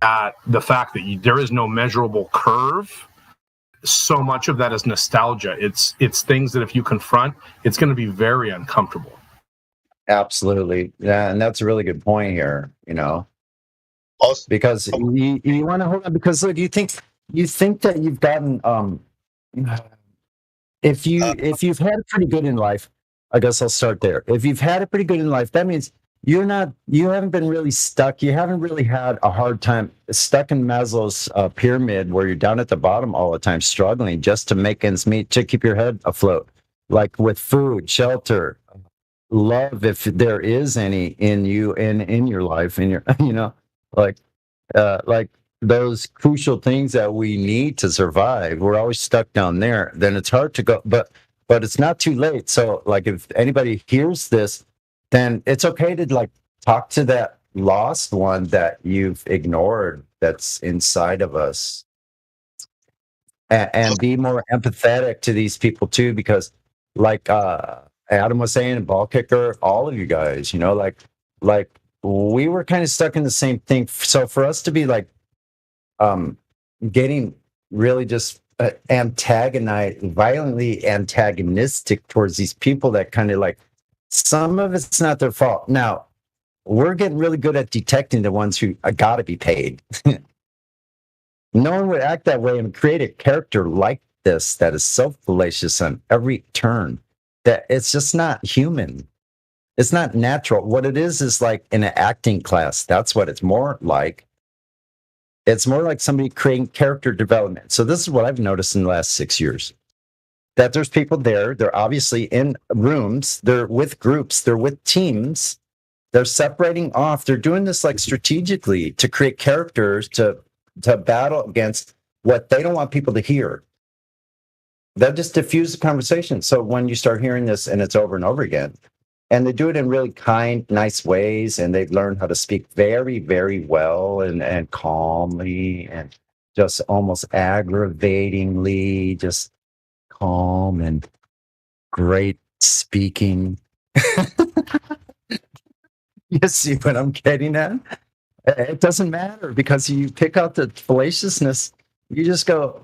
at the fact that there is no measurable curve. So much of that is nostalgia. It's things that if you confront, it's going to be very uncomfortable. Absolutely. Yeah, and that's a really good point here, because you want to hold on, because look, you think that you've gotten if you've had it pretty good in life, I guess I'll start there. If you've had it pretty good in life, that means you haven't been really stuck. You haven't really had a hard time stuck in Maslow's pyramid, where you're down at the bottom all the time, struggling just to make ends meet, to keep your head afloat, like with food, shelter, love, if there is any in you and in your life, in your like those crucial things that we need to survive. We're always stuck down there. Then it's hard to go, but it's not too late. So like, if anybody hears this, then it's okay to like talk to that lost one that you've ignored, that's inside of us, and be more empathetic to these people too, because like Adam was saying, ball kicker, all of you guys, like we were kind of stuck in the same thing. So for us to be like getting really just violently antagonistic towards these people that kind of like, some of it's not their fault. Now, we're getting really good at detecting the ones who got to be paid. No one would act that way and create a character like this that is so fallacious on every turn that it's just not human. It's not natural. What it is like in an acting class. That's what it's more like. It's more like somebody creating character development. So this is what I've noticed in the last 6 years. That there's people there. They're obviously in rooms. They're with groups. They're with teams. They're separating off. They're doing this like strategically to create characters to battle against what they don't want people to hear. They'll just diffuse the conversation. So when you start hearing this and it's over and over again, and they do it in really kind, nice ways, and they've learned how to speak very, very well and calmly and just almost aggravatingly, just calm and great speaking. You see what I'm getting at? It doesn't matter because you pick out the fallaciousness. You just go,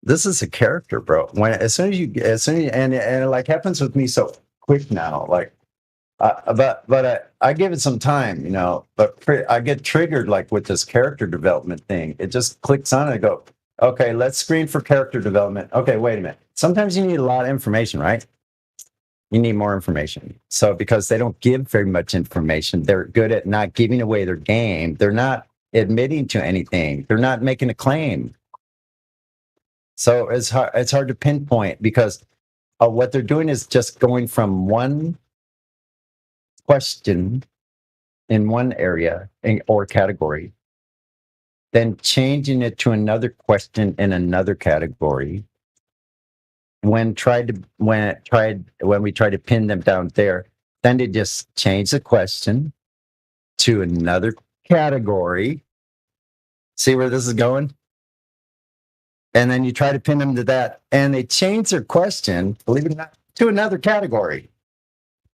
this is a character, bro. As soon as and it like happens with me so quick now, like, but I give it some time, you know. But I get triggered like with this character development thing. It just clicks on it. I go, okay, let's screen for character development. Okay, wait a minute. Sometimes you need a lot of information, right? You need more information. So because they don't give very much information, they're good at not giving away their game. They're not admitting to anything. They're not making a claim. So it's hard to pinpoint because what they're doing is just going from one question in one area or category, then changing it to another question in another category. When we tried to pin them down there, then they just change the question to another category. See where this is going? And then you try to pin them to that, and they change their question, believe it or not, to another category.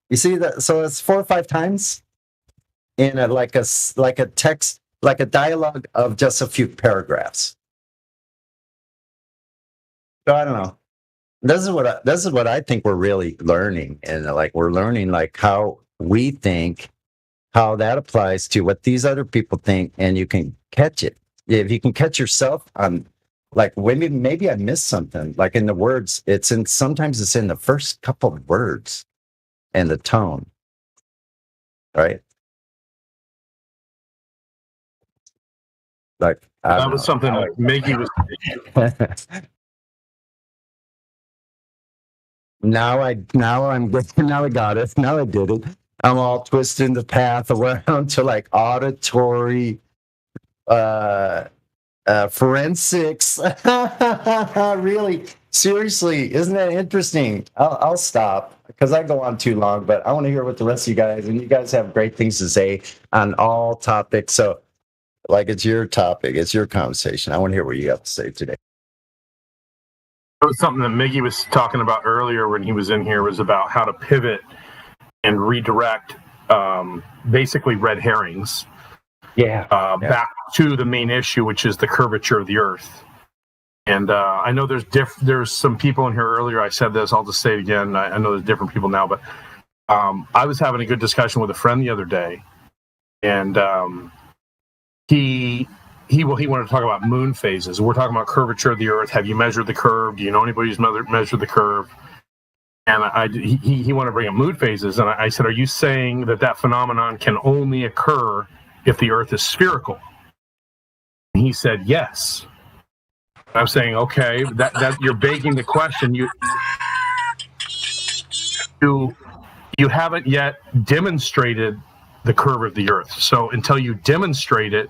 You see that? So it's 4 or 5 times in like a text, like a dialogue of just a few paragraphs. So I don't know. This is what I think we're really learning, and like we're learning like how we think, how that applies to what these other people think, and you can catch it. If you can catch yourself on, like, maybe I missed something, like in the words, sometimes it's in the first couple of words and the tone, right? Like that was something that Mickey was. Now I got it. Now I did it. I'm all twisting the path around to like auditory forensics. Really, seriously, isn't that interesting? I'll stop because I go on too long, but I want to hear what the rest of you guys, and you guys have great things to say on all topics. So like, it's your topic, it's your conversation. I want to hear what you have to say today. It was something that Miggy was talking about earlier when he was in here, was about how to pivot and redirect basically red herrings back to the main issue, which is the curvature of the Earth. And I know there's some people in here earlier. I said this, I'll just say it again. I know there's different people now, but I was having a good discussion with a friend the other day, and he wanted to talk about moon phases. We're talking about curvature of the Earth. Have you measured the curve? Do you know anybody who's measured the curve? And he wanted to bring up moon phases, and I said, are you saying that phenomenon can only occur if the Earth is spherical? And he said yes. I'm saying, okay, that you're begging the question. You haven't yet demonstrated the curve of the Earth. So until you demonstrate it,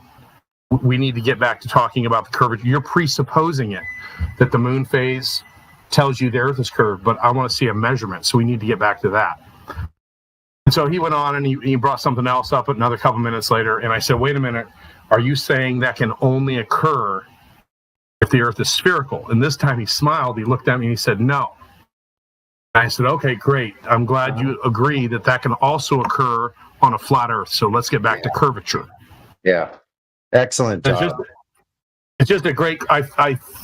we need to get back to talking about the curvature. You're presupposing it, that the moon phase tells you the Earth is curved, but I want to see a measurement, so we need to get back to that. And so he went on and he brought something else up another couple minutes later, and I said, wait a minute, are you saying that can only occur if the Earth is spherical? And this time he smiled, he looked at me and he said, no. And I said, okay, great. I'm glad you agree that can also occur on a flat Earth. So let's get back to curvature. Yeah. Excellent job. It's just a great. I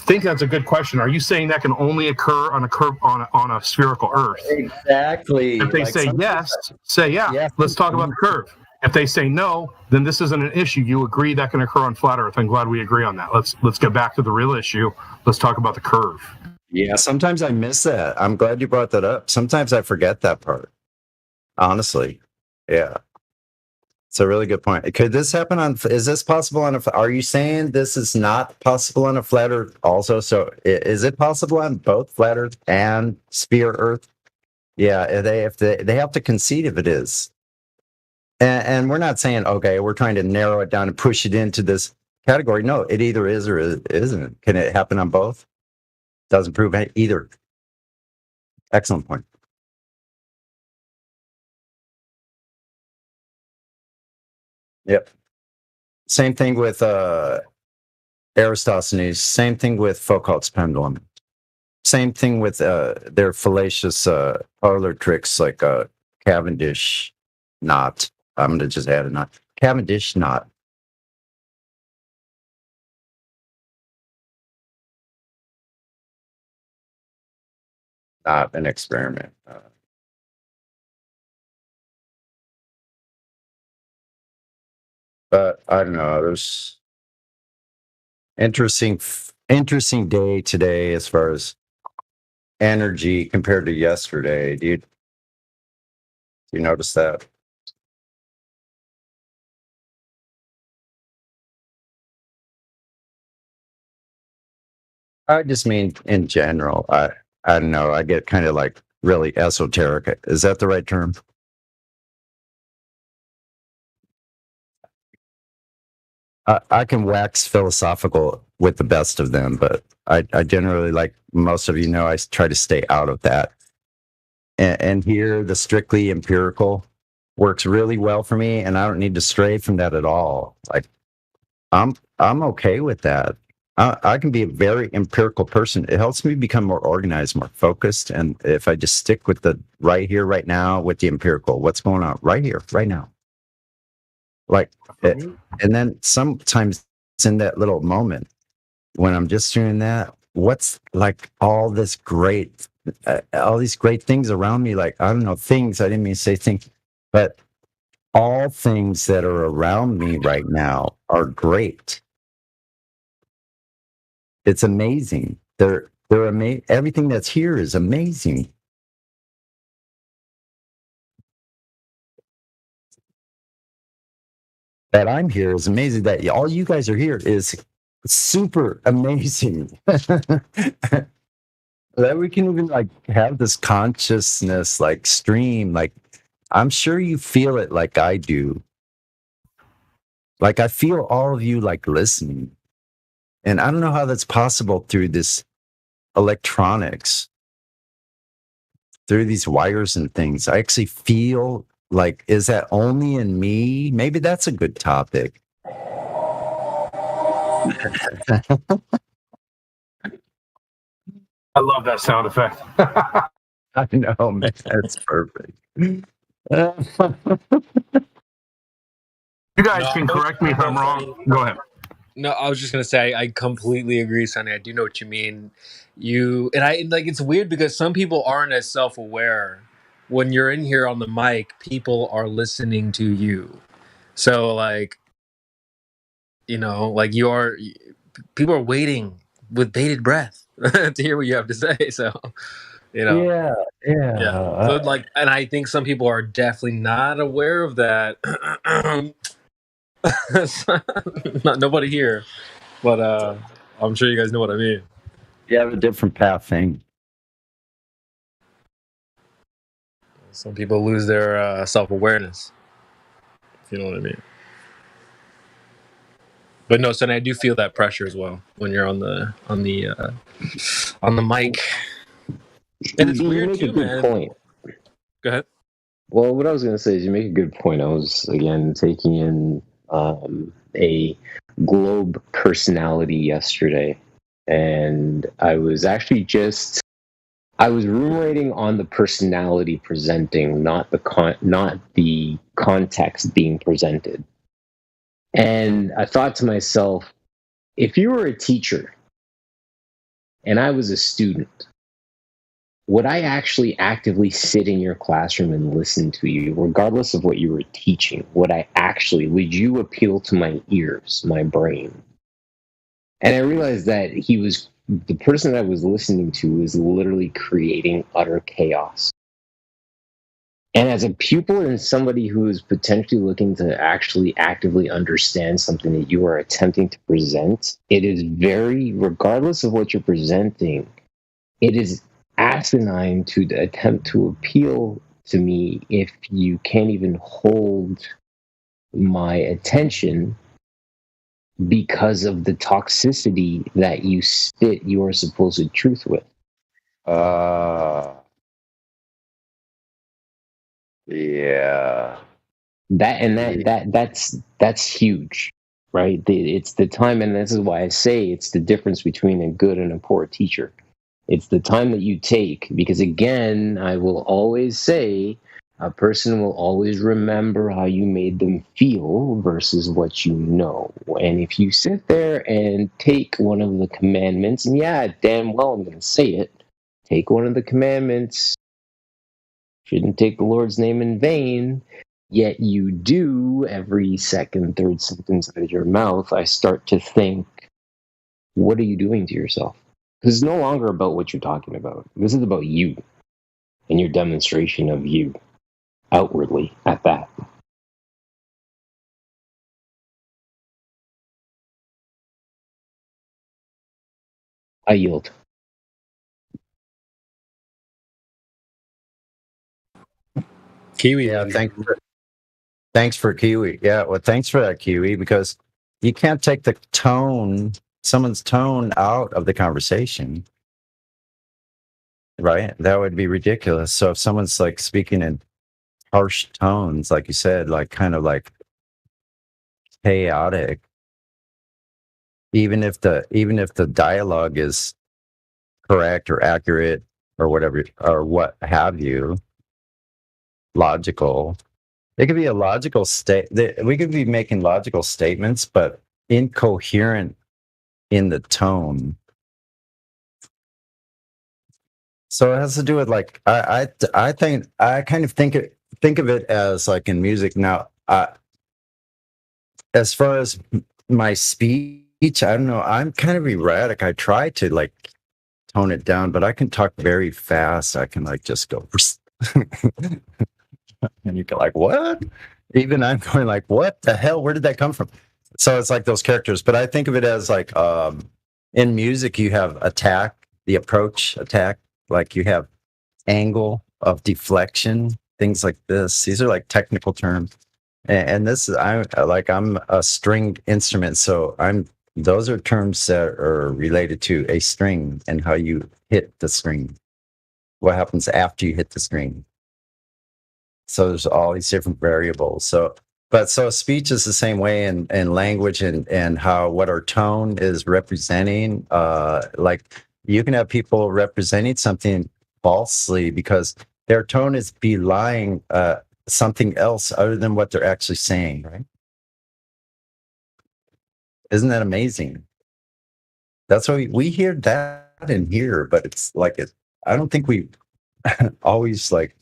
think that's a good question. Are you saying that can only occur on a curve on a spherical Earth? Exactly. If they Like say yes, say yeah. Yes. Let's talk about the curve. If they say no, then this isn't an issue. You agree that can occur on flat Earth. I'm glad we agree on that. Let's get back to the real issue. Let's talk about the curve. Yeah, sometimes I miss that. I'm glad you brought that up. Sometimes I forget that part. Honestly. Yeah. It's a really good point. Could this happen on, is this possible on a, are you saying this is not possible on a flat Earth also? So is it possible on both flat Earth and sphere Earth? Yeah, if they have to concede if it is. And we're not saying, okay, we're trying to narrow it down and push it into this category. No, it either is or it isn't. Can it happen on both? Doesn't prove either. Excellent point. Yep. Same thing with Aristosthenes. Same thing with Foucault's pendulum. Same thing with their fallacious parlor tricks like Cavendish knot. I'm going to just add a knot. Cavendish knot. Not an experiment. But I don't know. There's interesting day today as far as energy compared to yesterday. Do you notice that? I just mean in general. I don't know. I get kind of like really esoteric. Is that the right term? I can wax philosophical with the best of them, but I generally, like most of you know, I try to stay out of that. And here, the strictly empirical works really well for me, and I don't need to stray from that at all. Like I'm okay with that. I can be a very empirical person. It helps me become more organized, more focused. And if I just stick with the right here, right now, with the empirical, what's going on right here, right now. Like, and then sometimes it's in that little moment when I'm just doing that, what's like all these great things around me. Like, I don't know, things, I didn't mean to say things, but all things that are around me right now are great. It's amazing. They're amazing. Everything that's here is amazing. That I'm here is amazing. That all you guys are here is super amazing. That we can even like have this consciousness like stream. Like, I'm sure you feel it like I do. Like, I feel all of you like listening. And I don't know how that's possible through this electronics, through these wires and things. I actually feel like, is that only in me? Maybe that's a good topic. I love that sound effect. I know, man. That's perfect. You guys can correct me if I'm wrong. Go ahead. No, I was just gonna say I completely agree, Sonny. I do know what you mean. It's weird because some people aren't as self-aware. When you're in here on the mic, people are listening to you. So like, like people are waiting with bated breath to hear what you have to say. So, Yeah. So and I think some people are definitely not aware of that. Nobody here, but I'm sure you guys know what I mean. You have a different path thing. Some people lose their self-awareness, if you know what I mean. But no, Sonny, I do feel that pressure as well when you're on the mic. And it's weird make too, a good man. point. Go ahead. Well, what I was going to say is you make a good point. I was, again, taking in a globe personality yesterday, and I was actually I was ruminating on the personality presenting, not the context being presented. And I thought to myself, If you were a teacher and I was a student, would I actually actively sit in your classroom and listen to you, regardless of what you were teaching? Would you appeal to my ears, my brain? And I realized that the person that I was listening to was literally creating utter chaos. And as a pupil and somebody who is potentially looking to actually actively understand something that you are attempting to present, it is regardless of what you're presenting, it is asinine to attempt to appeal to me if you can't even hold my attention because of the toxicity that you spit your supposed truth with. Yeah. That's huge, right? It's the time, and this is why I say it's the difference between a good and a poor teacher. It's the time that you take, because again, I will always say a person will always remember how you made them feel versus what you know. And if you sit there and take one of the commandments, and yeah, damn well I'm going to say it, take one of the commandments, shouldn't take the Lord's name in vain, yet you do every second, third sentence out of your mouth, I start to think, what are you doing to yourself? Because it's no longer about what you're talking about. This is about you and your demonstration of you outwardly at that. I yield. Kiwi. Yeah, thanks for Kiwi. Yeah, well, thanks for that, Kiwi, because you can't take someone's tone out of the conversation, right? That would be ridiculous. So if someone's like speaking in harsh tones, like you said, like kind of like chaotic, even if the dialogue is correct or accurate or whatever or what have you, logical. It could be a logical we could be making logical statements, but incoherent in the tone. So it has to do with like I think I kind of think of it as like in music now. As far as my speech, I don't know. I'm kind of erratic. I try to like tone it down, but I can talk very fast. I can like just go, and you go like, what? Even I'm going like, what the hell? Where did that come from? So it's like those characters. But I think of it as like in music, you have the approach attack, like you have angle of deflection, things like this. These are like technical terms. And this is I'm a stringed instrument, so those are terms that are related to a string and how you hit the string. What happens after you hit the string? So there's all these different variables. So speech is the same way, and language and how what our tone is representing. Like you can have people representing something falsely because their tone is belying something else other than what they're actually saying, right? Isn't that amazing? That's why we hear that in here, but it's like I don't think we always like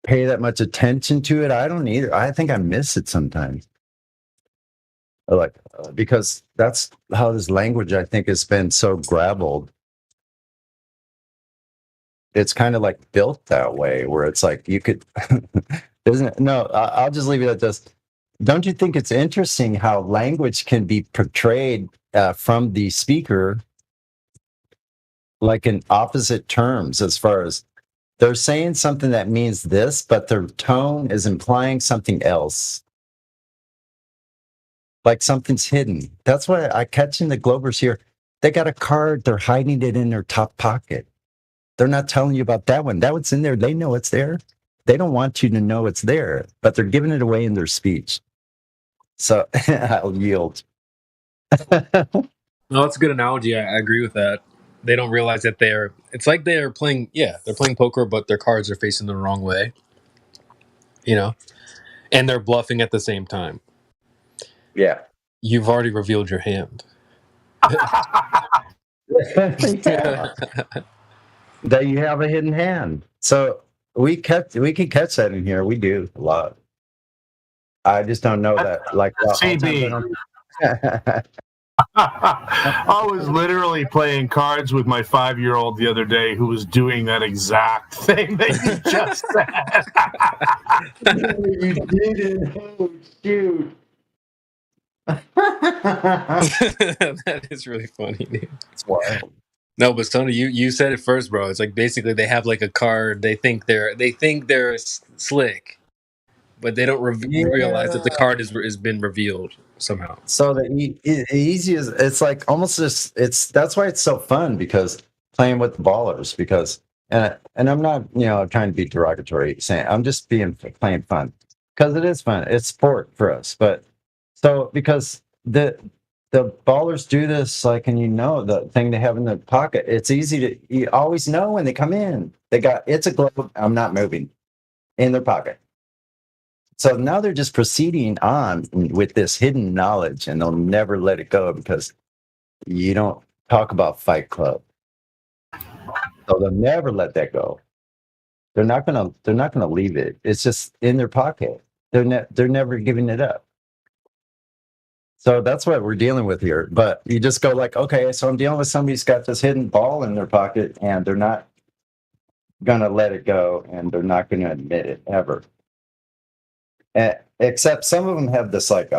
pay that much attention to it. I don't either. I think I miss it sometimes. Like because that's how this language I think has been so gravelled. It's kind of like built that way, where it's like you could, isn't it? No, I'll just leave it at this. Don't you think it's interesting how language can be portrayed from the speaker like in opposite terms, as far as they're saying something that means this, but their tone is implying something else, like something's hidden. That's why I catch in the Globers here. They got a card, they're hiding it in their top pocket. They're not telling you about that one. That one's in there. They know it's there. They don't want you to know it's there, but they're giving it away in their speech. So I'll yield. No, that's a good analogy. I agree with that. They don't realize that it's like they're playing, they're playing poker, but their cards are facing the wrong way, and they're bluffing at the same time. Yeah. You've already revealed your hand. Yeah. That you have a hidden hand. So we can catch that in here. We do a lot. I just don't know that. Like all times I CB. don't. I was literally playing cards with my 5-year-old the other day who was doing that exact thing that you just said. You didn't. Oh, shoot. That is really funny, dude. It's wild. No, but Tony, you said it first, bro. It's like basically they have like a card. They think they're slick, but they don't realize that the card has been revealed somehow. So the easiest, it's like almost this. That's why it's so fun, because playing with the ballers, because and I'm not trying to be derogatory saying, I'm just playing fun, because it is fun. It's sport for us, but so because the ballers do this, like, and the thing they have in their pocket, it's easy to, you always know when they come in, it's a globe, I'm not moving, in their pocket. So now they're just proceeding on with this hidden knowledge, and they'll never let it go, because you don't talk about Fight Club. So they'll never let that go. They're not gonna leave it. It's just in their pocket. They're never giving it up. So that's what we're dealing with here. But you just go like, okay, so I'm dealing with somebody who's got this hidden ball in their pocket, and they're not gonna let it go, and they're not gonna admit it ever. Except some of them have this like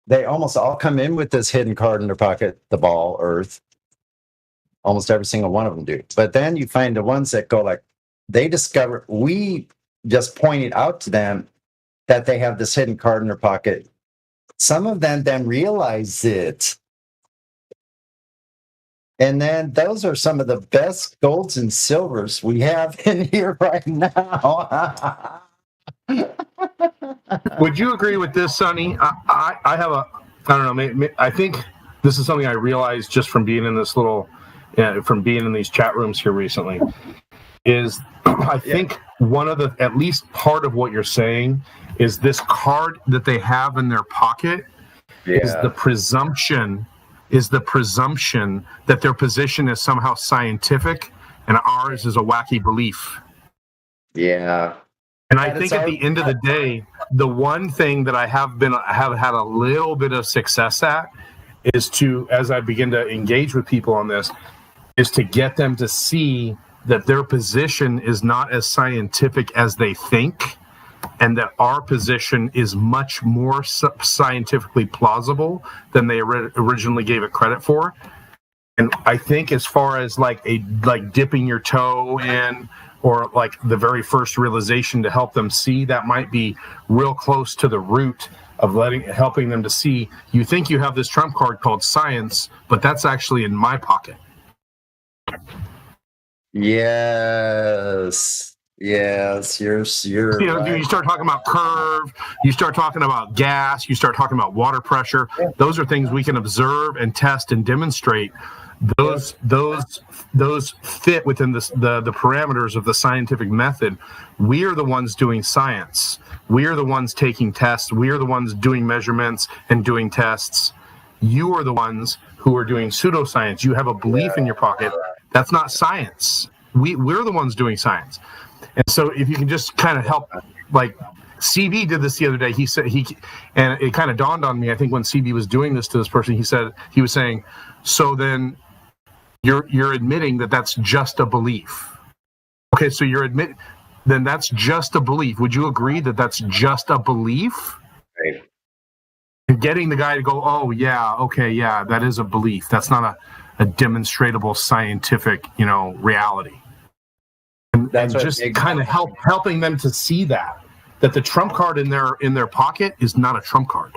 they almost all come in with this hidden card in their pocket, the ball, Earth. Almost every single one of them do. But then you find the ones that go like, we just pointed out to them that they have this hidden card in their pocket. Some of them then realize it. And then those are some of the best golds and silvers we have in here right now. Would you agree with this, Sonny? I have I don't know, I think this is something I realized just from being in this from being in these chat rooms here recently, is I think one of at least part of what you're saying is this card that they have in their pocket is the presumption that their position is somehow scientific and ours is a wacky belief. Yeah. And I think at the end of the day, the one thing that I have had a little bit of success at is to, as I begin to engage with people on this, is to get them to see that their position is not as scientific as they think, and that our position is much more scientifically plausible than they originally gave it credit for. And I think as far as like dipping your toe in, or like the very first realization to help them see, that might be real close to the root of helping them to see, you think you have this trump card called science, but that's actually in my pocket. Yes, you're right. You start talking about curve, you start talking about gas, you start talking about water pressure. Those are things we can observe and test and demonstrate. Those fit within the parameters of the scientific method. We are the ones doing science. We are the ones taking tests. We are the ones doing measurements and doing tests. You are the ones who are doing pseudoscience. You have a belief in your pocket. That's not science. We're the ones doing science. And so if you can just kind of help, like CB did this the other day. He said and it kind of dawned on me, I think, when CB was doing this to this person, he was saying, so then you're admitting that that's just a belief. Okay, so then that's just a belief. Would you agree that that's just a belief? Right. And getting the guy to go, oh yeah, okay, yeah, that is a belief. That's not a demonstrable scientific, reality. And just kind of helping them to see that the trump card in their pocket is not a trump card.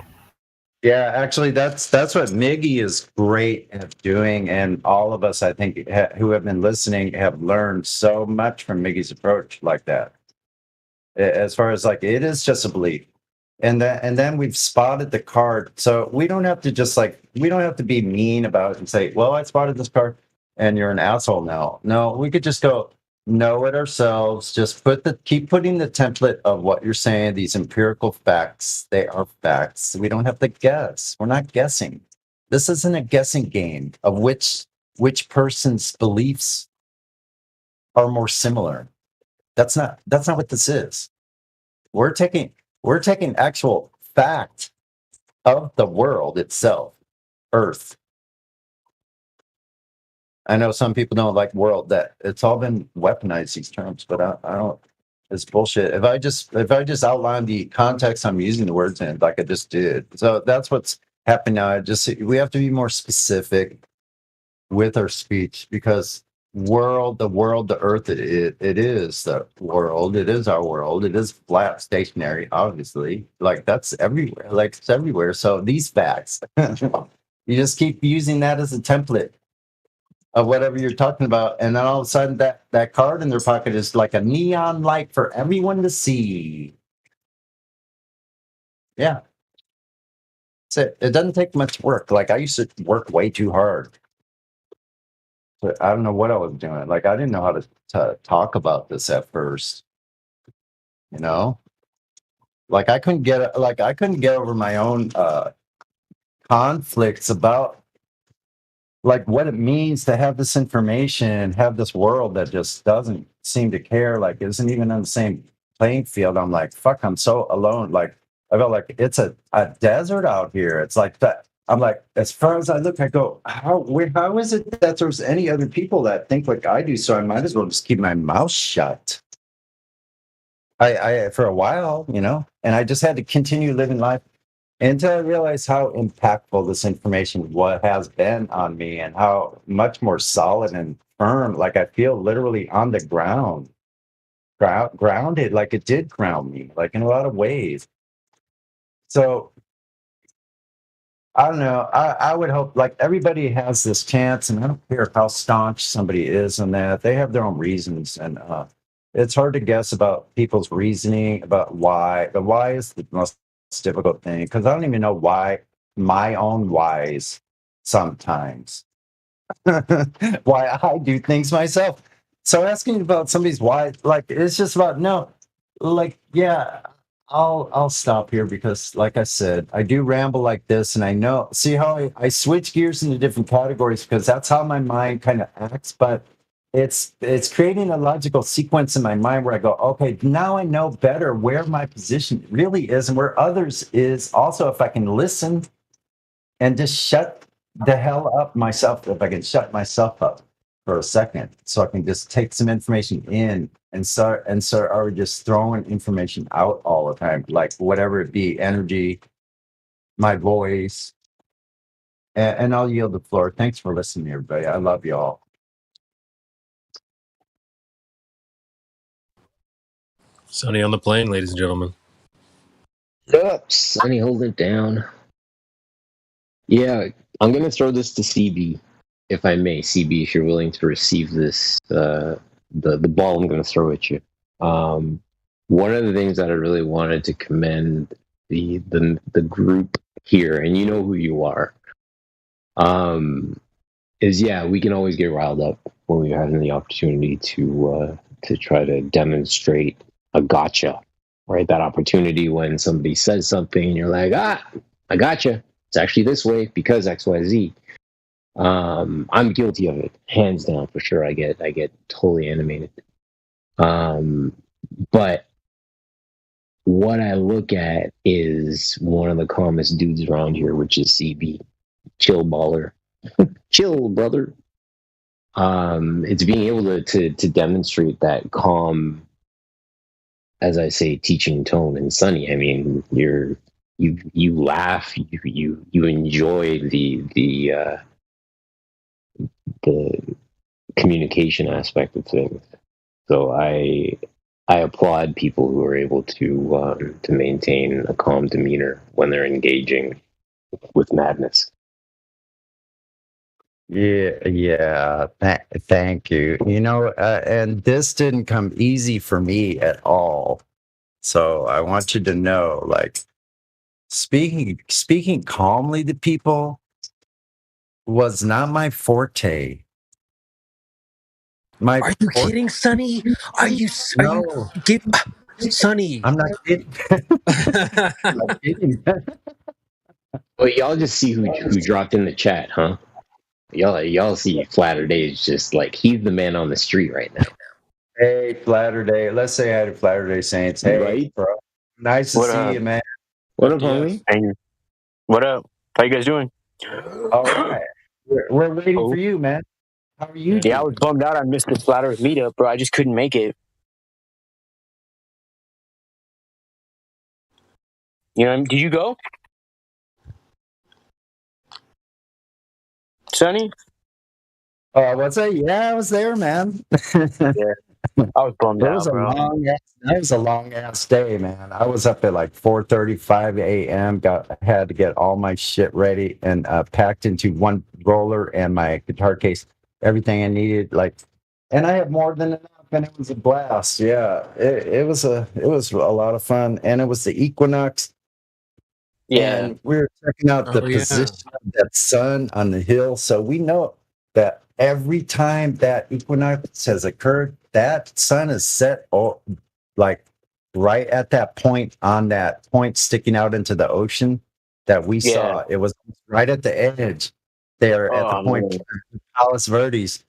Yeah, actually, that's what Miggy is great at doing, and all of us, I think, who have been listening, have learned so much from Miggy's approach like that. As far as like, it is just a belief, and then we've spotted the card, so we don't have to be mean about it and say, well, I spotted this card, and you're an asshole now. No, we could just go, know it ourselves. Just keep putting the template of what you're saying, these empirical facts. They are facts. We don't have to guess. We're not guessing. This isn't a guessing game of which person's beliefs are more similar. That's not what this is. We're taking actual fact of the world itself, Earth. I know some people don't like world. That it's all been weaponized, these terms, but I don't. It's bullshit. If I just outline the context I'm using the words in, like I just did, so that's what's happening now. We have to be more specific with our speech, because the earth, it is the world, it is our world, it is flat, stationary, obviously, like that's everywhere, like it's everywhere. So these facts, you just keep using that as a template of whatever you're talking about, and then all of a sudden that card in their pocket is like a neon light for everyone to see. Yeah, it doesn't take much work. Like, I used to work way too hard. But I don't know what I was doing. Like, I didn't know how to talk about this at first. You know, like I couldn't get over my own conflicts about like what it means to have this information and have this world that just doesn't seem to care. Like, isn't even on the same playing field. I'm like, fuck, I'm so alone. Like, I felt like it's a desert out here. It's like that. I'm like, as far as I look, I go, how is it that there's any other people that think like I do? So I might as well just keep my mouth shut. I for a while, and I just had to continue living life until I realized how impactful this information has been on me, and how much more solid and firm. Like, I feel literally on the ground, grounded, like it did ground me, like in a lot of ways. So I don't know. I would hope like everybody has this chance, and I don't care how staunch somebody is in that. They have their own reasons, and it's hard to guess about people's reasoning about why. The why is the most difficult thing, because I don't even know why my own whys sometimes. Why I do things myself. So asking about somebody's why, like, it's just about no, like, yeah. I'll stop here because, like I said, I do ramble like this, and I know. See how I switch gears into different categories because that's how my mind kind of acts. But it's creating a logical sequence in my mind where I go, okay, now I know better where my position really is and where others is. Also, if I can listen and just shut the hell up myself, if I can shut myself up for a second, so I can just take some information in and start are just throwing information out all the time, like whatever it be, energy, my voice, and I'll yield the floor. Thanks for listening, everybody. I love you all. Sonny on the plane, ladies and gentlemen. Yep, Sonny, hold it down. Yeah, I'm gonna throw this to CB, if I may. CB, if you're willing to receive this, the ball I'm gonna throw at you. One of the things that I really wanted to commend the group here, and you know who you are, is we can always get riled up when we're having the opportunity to try to demonstrate a gotcha, right? That opportunity when somebody says something and you're like, I gotcha. It's actually this way because X, Y, Z. I'm guilty of it, hands down, for sure. I get totally animated. But what I look at is one of the calmest dudes around here, which is CB. Chill, baller. Chill, brother. It's being able to demonstrate that calm, as I say, teaching tone. And Sonny, I mean, you laugh, you enjoy the communication aspect of things. So I applaud people who are able to maintain a calm demeanor when they're engaging with madness. Yeah. Thank you. And this didn't come easy for me at all. So I want you to know, like, speaking calmly to people was not my forte. Are you kidding, Sonny? Are you Sonny? I'm not kidding. I'm not kidding. Well, y'all just see who dropped in the chat, huh? Y'all see Flat Earth Day is just like he's the man on the street right now. Hey, Flatter Day. Let's say hi to Flatter Day Saints. Hey, Right? bro. Nice to What see up? you, man. What up, homie? Thank you. What up? How you guys doing? All right. We're waiting for Oh, you, man. How are you yeah, I doing? was bummed out. I missed the Flat Earth meetup, bro. I just couldn't make it. You know, did you go, Sonny? What's that? Yeah, I was there, man. Yeah, I was bummed It was out, a bro. long ass day, man. I was up at like 4:35 a.m. Had to get all my shit ready and packed into one roller and my guitar case, everything I needed. And I had more than enough, and it was a blast. Yeah, it was a lot of fun, and it was the equinox, Yeah. and we were checking out the Oh yeah. position of that sun on the hill. So we know that every time that equinox has occurred, that sun is set like right at that point, on that point sticking out into the ocean that we Yeah. saw. It was right at the edge there at the Oh, point man. Palos Verdes.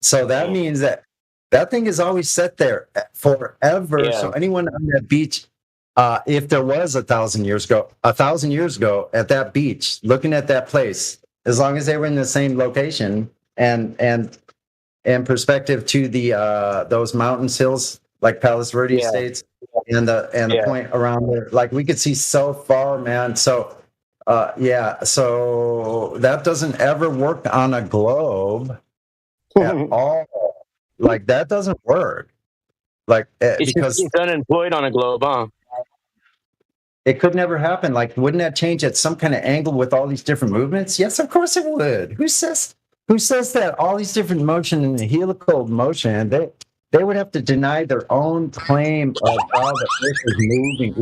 So that Man. means that that thing is always set there forever. Yeah. So anyone on that beach, if there was 1,000 years ago, 1,000 years ago at that beach, looking at that place, as long as they were in the same location and perspective to the those mountains, hills like Palos Verdes Yeah. states, and the Yeah. point around there, like we could see so far, man. So yeah, so that doesn't ever work on a globe at all. Like that doesn't work. Like It's just because it's unemployed on a globe, huh? it could never happen. Like, wouldn't that change at some kind of angle with all these different movements? Yes, of course it would. Who says that all these different motion and the helical motion, they would have to deny their own claim of how the earth is moving.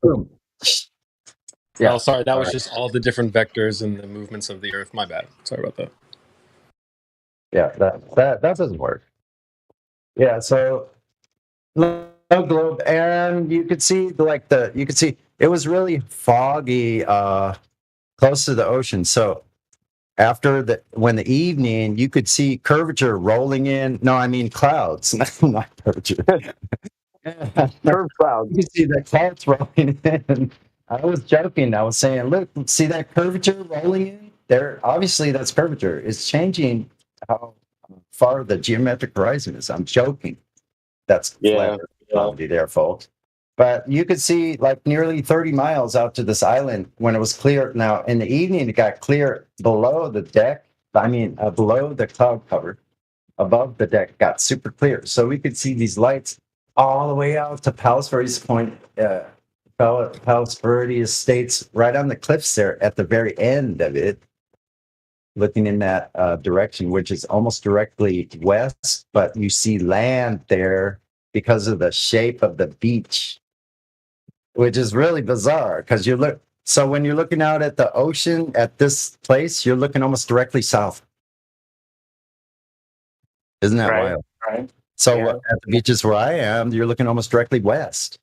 Boom. Oh, Yeah. sorry. That All was right. just all the different vectors and the movements of the Earth. My bad. Sorry about that. Yeah, that doesn't work. Yeah, so no globe, and you could see it was really foggy close to the ocean. So when the evening, you could see curvature rolling in. No, I mean clouds, not curvature. Curved clouds. You could see the clouds rolling in. I was joking. I was saying, look, see that curvature rolling in? There, obviously, that's curvature. It's changing how far the geometric horizon is. I'm joking. That's flat Yeah. Earth comedy there, folks. But you could see like nearly 30 miles out to this island when it was clear. Now, in the evening, it got clear below the deck. Below the cloud cover, above the deck got super clear. So we could see these lights all the way out to Palos Verdes Point, Palos Verdes Estates, right on the cliffs there at the very end of it, looking in that direction, which is almost directly west, but you see land there because of the shape of the beach, which is really bizarre because so when you're looking out at the ocean at this place, you're looking almost directly south. Isn't that Right. wild? Right. So Yeah. at the beaches where I am, you're looking almost directly west,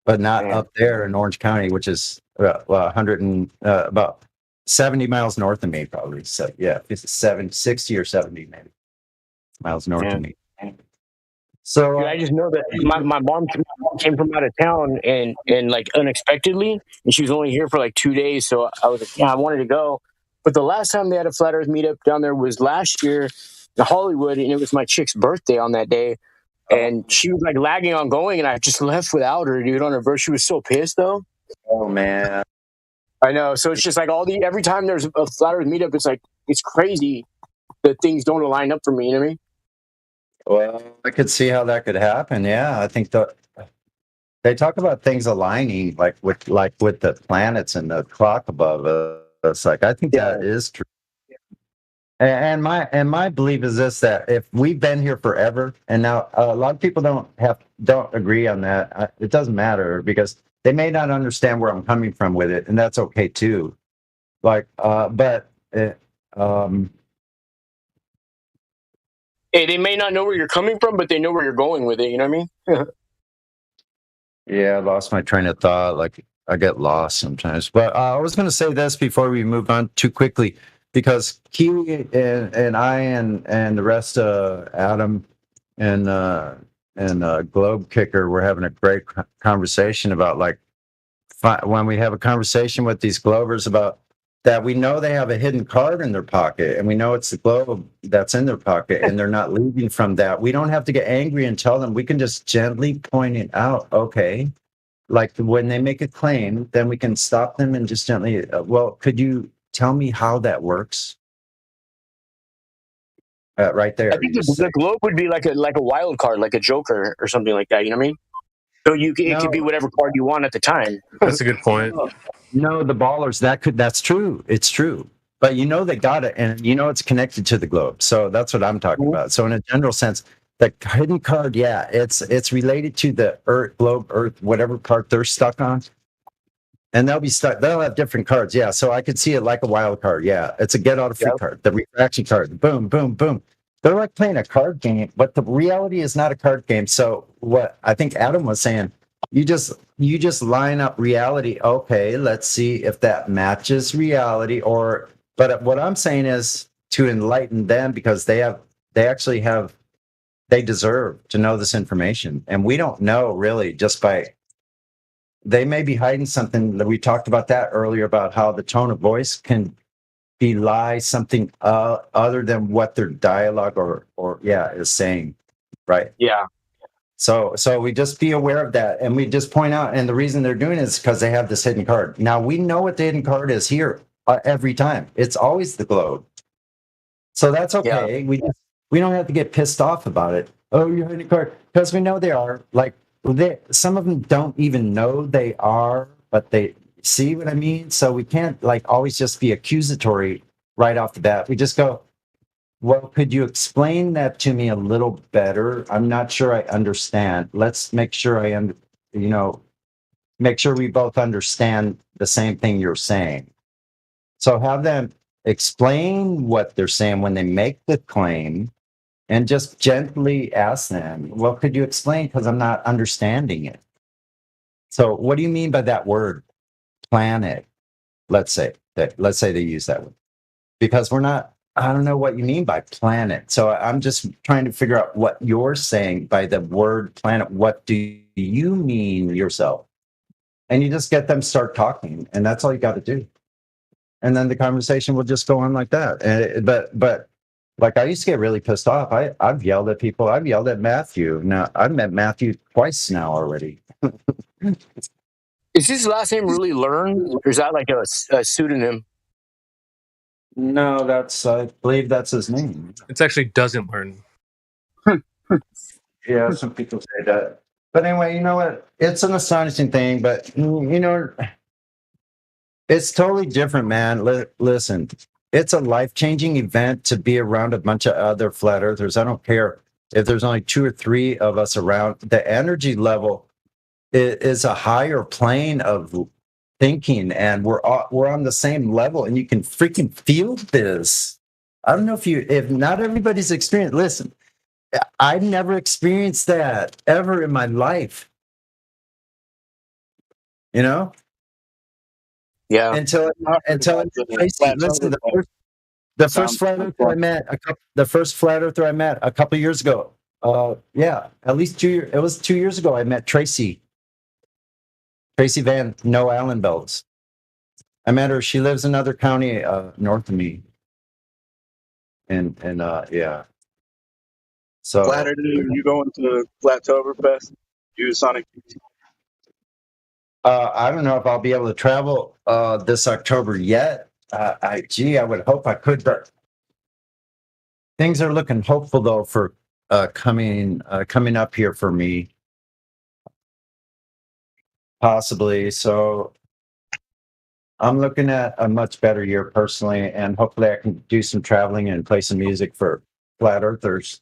but not Man. up there in Orange County, which is 100 and about 70 miles north of me, probably. So yeah, it's 60 or 70 maybe miles north of Man. me. So Dude, I just know that my mom came from out of town and like unexpectedly, and she was only here for like 2 days. So I was like, yeah, I wanted to go. But the last time they had a flat Earth meetup down there was last year in Hollywood, and it was my chick's birthday on that day. And she was like lagging on going, and I just left without her, dude, on her birthday. She was so pissed though. oh man, I know. So it's just like every time there's a flat Earth meetup, it's crazy that things don't align up for me. You know what I mean? well, I could see how that could happen. Yeah, I think they talk about things aligning, like with the planets and the clock above us. Like I think that is true. And my belief is this: that if we've been here forever, and now a lot of people don't agree on that. It doesn't matter because they may not understand where I'm coming from with it, and that's okay too. Like, Hey, they may not know where you're coming from, but they know where you're going with it. You know what I mean? Yeah, I lost my train of thought. Like I get lost sometimes. But I was going to say this before we move on too quickly, because Kiwi and I and the rest of Adam and Globe Kicker were having a great conversation about like when we have a conversation with these Glovers about that, we know they have a hidden card in their pocket, and we know it's the globe that's in their pocket, and they're not leaving from that. We don't have to get angry and tell them. We can just gently point it out. Okay, like when they make a claim, then we can stop them and just gently. Well, could you tell me how that works? Right there, I think you just say the globe would be like a wild card, like a joker or something like that. You know what I mean? So it could be no. whatever card you want at the time. That's a good point. No, the ballers, that's true. It's true. But you know they got it, and you know it's connected to the globe. So that's what I'm talking about. So in a general sense, the hidden card, yeah, it's related to the Earth, globe, Earth, whatever part they're stuck on. And they'll be stuck. They'll have different cards. Yeah. So I could see it like a wild card. Yeah. It's a get out of free card, the refraction card. Boom, boom, boom. They're like playing a card game, but the reality is not a card game. So what I think Adam was saying, you just line up reality. Okay, let's see if that matches reality. But what I'm saying is to enlighten them, because they deserve to know this information. And we don't know really just by, they may be hiding something. That we talked about that earlier, about how the tone of voice can belie something other than what their dialogue or is saying, right? Yeah. So we just be aware of that, and we just point out. And the reason they're doing it is because they have this hidden card. Now we know what the hidden card is here every time. It's always the globe. So that's okay. Yeah. We don't have to get pissed off about it. Oh, you're hidden card, because we know they are. Like some of them don't even know they are, but they see what I mean. So we can't like always just be accusatory right off the bat. We just go, well, could you explain that to me a little better? I'm not sure I understand. Let's make sure make sure we both understand the same thing you're saying. So have them explain what they're saying when they make the claim, and just gently ask them, well, could you explain? Because I'm not understanding it. So what do you mean by that word, planet? Let's say they use that word. Because I don't know what you mean by planet. So I'm just trying to figure out what you're saying by the word planet. What do you mean yourself? And you just get them start talking, and that's all you got to do. And then the conversation will just go on like that. But like I used to get really pissed off. I've yelled at people. I've yelled at Matthew. Now I've met Matthew twice now already. Is his last name really Learn, or is that like a pseudonym? No, I believe that's his name. It's actually Doesn't Learn. Yeah, some people say that. But anyway, you know what? It's an astonishing thing, but it's totally different, man. Listen, it's a life-changing event to be around a bunch of other flat earthers. I don't care if there's only 2 or 3 of us around. The energy level is a higher plane of thinking, and we're on the same level, and you can freaking feel this. I don't know if not everybody's experienced. Listen, I've never experienced that ever in my life. Yeah. Until Tracy, listen, the first flat earther I met, the first flat earther I met a couple years ago. At least 2 years. It was 2 years ago. I met Tracy Van No Allen Belts. I met her. She lives in another county north of me. And yeah. So Flatter, you going to Flattoberfest? You Sonic? I don't know if I'll be able to travel this October yet. I would hope I could, but things are looking hopeful though for coming up here for me, possibly. So I'm looking at a much better year personally, and hopefully I can do some traveling and play some music for flat earthers.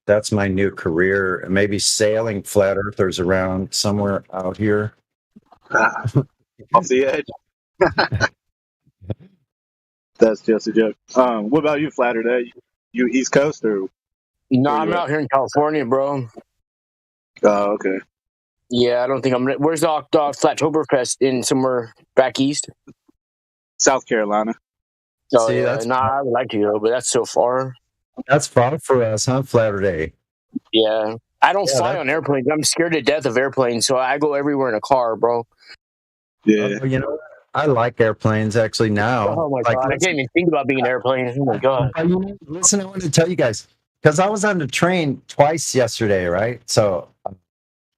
That's my new career. Maybe sailing flat earthers around somewhere out here. Off the edge. That's just a joke. What about you, Flatter Day? You East Coast or? No, I'm out here in California, bro. Oh, okay. Yeah, I don't think I'm. Where's the Flattoberfest in somewhere back east? South Carolina. Oh See, yeah, that's nah, I would like to go, but that's so far. far for us, huh? Flatter Day. Yeah, I don't Yeah, fly on airplanes. I'm scared to death of airplanes, so I go everywhere in a car, bro. Yeah. you know, I like airplanes actually now. Oh my Like, god, I can't even think about being an airplane. Oh my god. but listen, I want to tell you guys because I was on the train twice yesterday, right? So,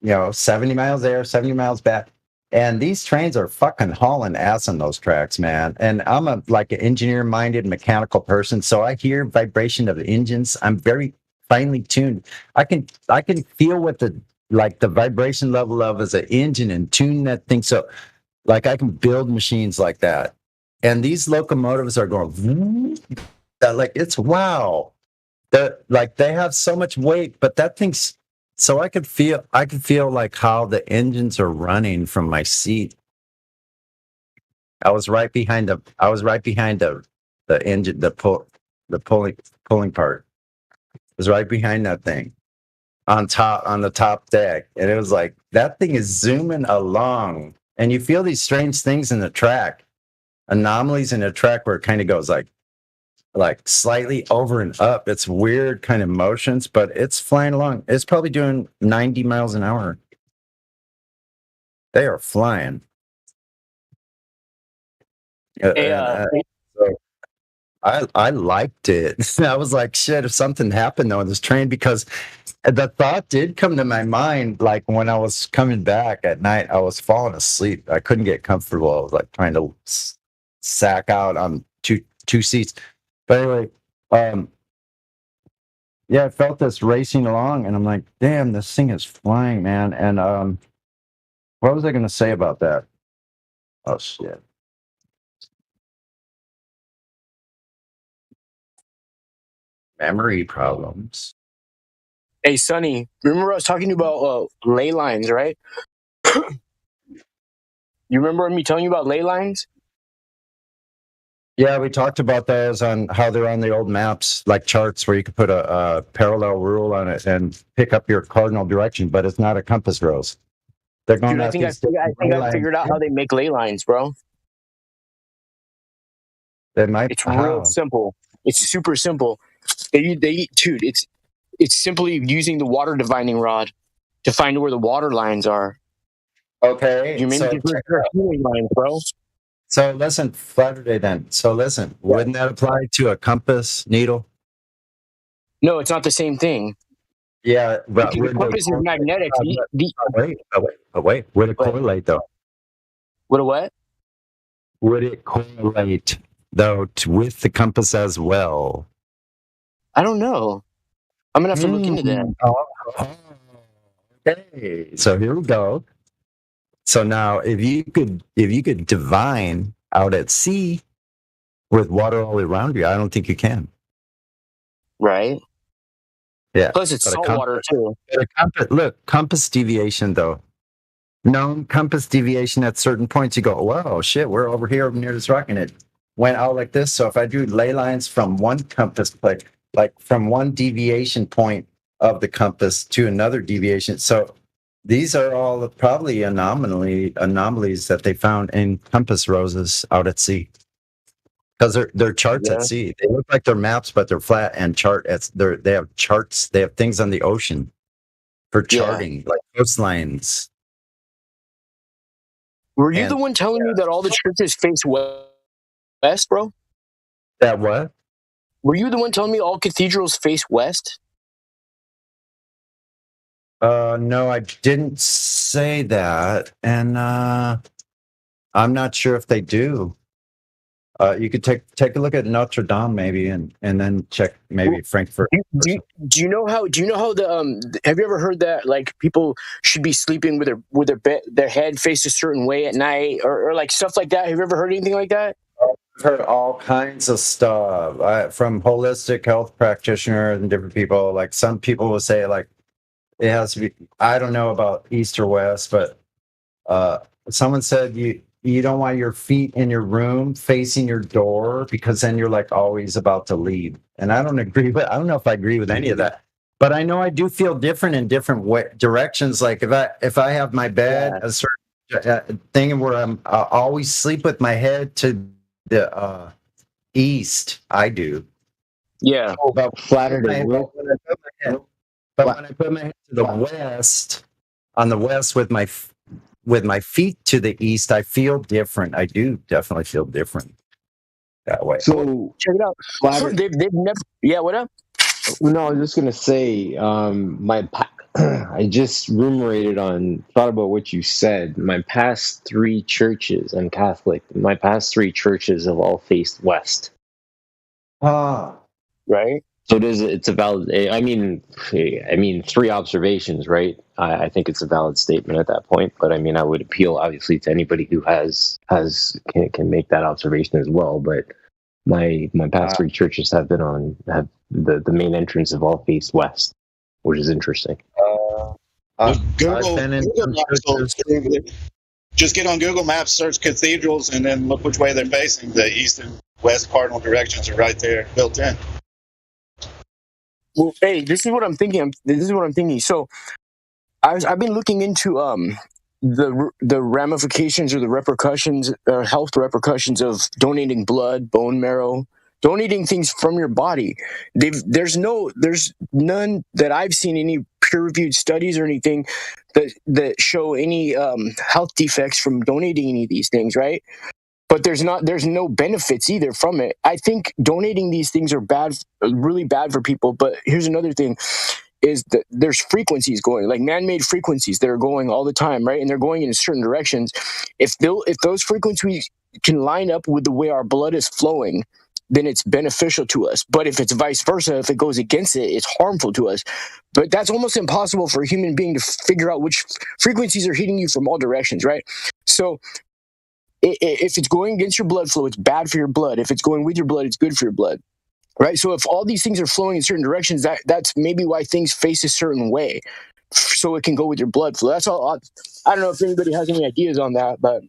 70 miles there, 70 miles back. And these trains are fucking hauling ass on those tracks, man. And I'm an engineer-minded mechanical person, so I hear vibration of the engines. I'm very finely tuned. I can feel what the vibration level of as an engine and tune that thing. So like I can build machines like that. And these locomotives are going like it's wow. They have so much weight, but that thing's so I could feel like how the engines are running from my seat. I was right behind the engine, the pulling part. It was right behind that thing on the top deck. And it was like that thing is zooming along. And you feel these strange things in the track, anomalies in the track where it kind of goes like slightly over and up. It's weird kind of motions, but it's flying along. It's probably doing 90 miles an hour. They are flying. Hey, So I liked it. I was like, shit, if something happened though on this train, because the thought did come to my mind, like when I was coming back at night, I was falling asleep. I couldn't get comfortable. I was like trying to sack out on two seats. But anyway, yeah, I felt this racing along, and I'm like, damn, this thing is flying, man. And what was I going to say about that? Oh shit. Memory problems. hey, Sonny, remember I was talking to you about ley lines, right? You remember me telling you about ley lines? Yeah, we talked about those on how they're on the old maps, like charts where you could put a parallel rule on it and pick up your cardinal direction, but it's not a compass rose. They're going Dude, I at think these I figured out how they make ley lines, bro. They might. It's real How? simple. It's super simple. Dude, it's simply using the water divining rod to find where the water lines are. Okay, You mean so different check it out. lines, bro? So listen, Saturday then. So listen, wouldn't that apply to a compass needle? No, it's not the same thing. Yeah, but Because the wouldn't it compass is magnetic. wait. Would it correlate though? Would it what? Would it correlate though with the compass as well? I don't know. I'm gonna have to look into that. Okay, so here we go. So now, if you could divine out at sea with water all around you, I don't think you can. Right. Yeah. Plus, it's But salt water too. look, compass deviation though. Known compass deviation at certain points, you go, whoa, shit, we're over here near this rock, and it went out like this. So if I drew ley lines from one compass plate, like from one deviation point of the compass to another deviation, so these are all probably anomalies that they found in compass roses out at sea. Because they're charts at Yeah. sea. They look like they're maps, but they're flat and they have charts. They have things on the ocean for charting, like coastlines. Were you the one telling me that all the churches face west, bro? That what? Were you the one telling me all cathedrals face west? No, I didn't say that, and I'm not sure if they do. You could take a look at Notre Dame maybe, and then check maybe Frankfurt. Do you know how the have you ever heard that like people should be sleeping with their head faced a certain way at night or like stuff like that? Have you ever heard anything like that? I've heard all kinds of stuff from holistic health practitioners and different people. Like some people will say like it has to be. I don't know about east or west, but someone said you don't want your feet in your room facing your door because then you're like always about to leave. And I don't know if I agree with any of that. But I know I do feel different in different directions. Like if I have my bed a certain thing where I always sleep with my head to the east. I do. Yeah, But flattered when as I well. put my head, but when I put my head to the west, on the west with my feet to the east, I feel different. I do definitely feel different that way. So Check it out. flat. They've never. Yeah, what up? No, I was just gonna say, I just thought about what you said. My past three churches, I'm Catholic. My past three churches have all faced west. Right. So it's a valid. I mean, three observations, right? I think it's a valid statement at that point. But I mean, I would appeal obviously to anybody who can make that observation as well. But my past three churches have the main entrance have all faced west, which is interesting. Google Maps will prove it. Just get on Google Maps, search cathedrals, and then look which way they're facing. The east and west cardinal directions are right there, built in. Well, hey, this is what I'm thinking. So I've been looking into the ramifications or the repercussions, health repercussions of donating blood, bone marrow, donating things from your body. There's none that I've seen, any peer-reviewed studies or anything that show any health defects from donating any of these things, right? But there's no benefits either from it. I think donating these things are really bad for people. But here's another thing: is that there's frequencies going, like man-made frequencies that are going all the time, right? And they're going in certain directions. If those frequencies can line up with the way our blood is flowing, then it's beneficial to us. But if it's vice versa, if it goes against it, it's harmful to us. But that's almost impossible for a human being to figure out which frequencies are hitting you from all directions, right? So if it's going against your blood flow, it's bad for your blood. If it's going with your blood, it's good for your blood. Right. So if all these things are flowing in certain directions, that's maybe why things face a certain way, so it can go with your blood flow. That's all. I don't know if anybody has any ideas on that, but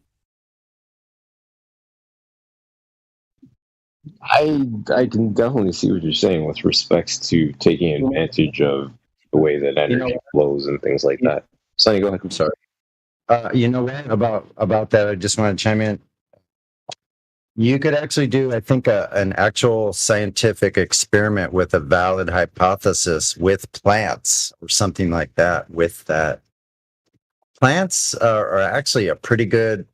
I can definitely see what you're saying with respects to taking advantage of the way that energy flows and things like that. Sonny, go ahead. I'm sorry. You know what about that? I just want to chime in. You could actually do, I think, an actual scientific experiment with a valid hypothesis with plants or something like that. With that, plants are actually a pretty good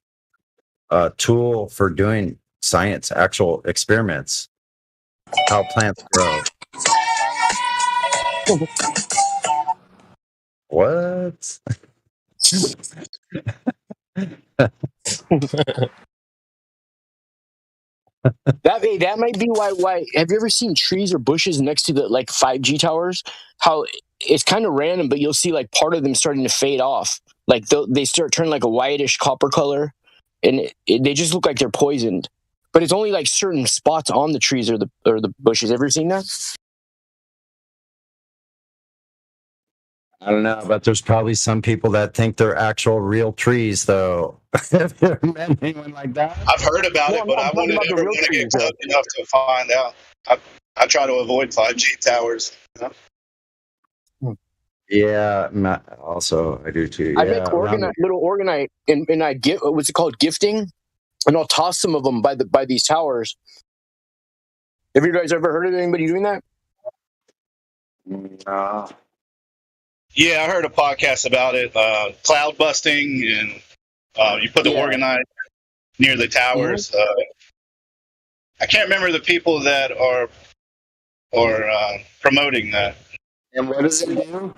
tool for doing science, actual experiments, how plants grow. What? that might be why. Have you ever seen trees or bushes next to the 5G towers? How it's kind of random, but you'll see like part of them starting to fade off. Like they start turning like a whitish copper color, and they just look like they're poisoned. But it's only like certain spots on the trees or the bushes. Ever seen that? I don't know, but there's probably some people that think they're actual real trees, though. Have you ever met anyone like that? I've heard about it, but I wouldn't ever want to get close enough to find out. I try to avoid 5G towers. You know? Yeah, also I do too. I make little organite, and I give what's it called, gifting, and I'll toss some of them by these towers. Have you guys ever heard of anybody doing that? No. Yeah, I heard a podcast about it. Cloud busting, and you put the organite near the towers. I can't remember the people that are promoting that. And what does it do?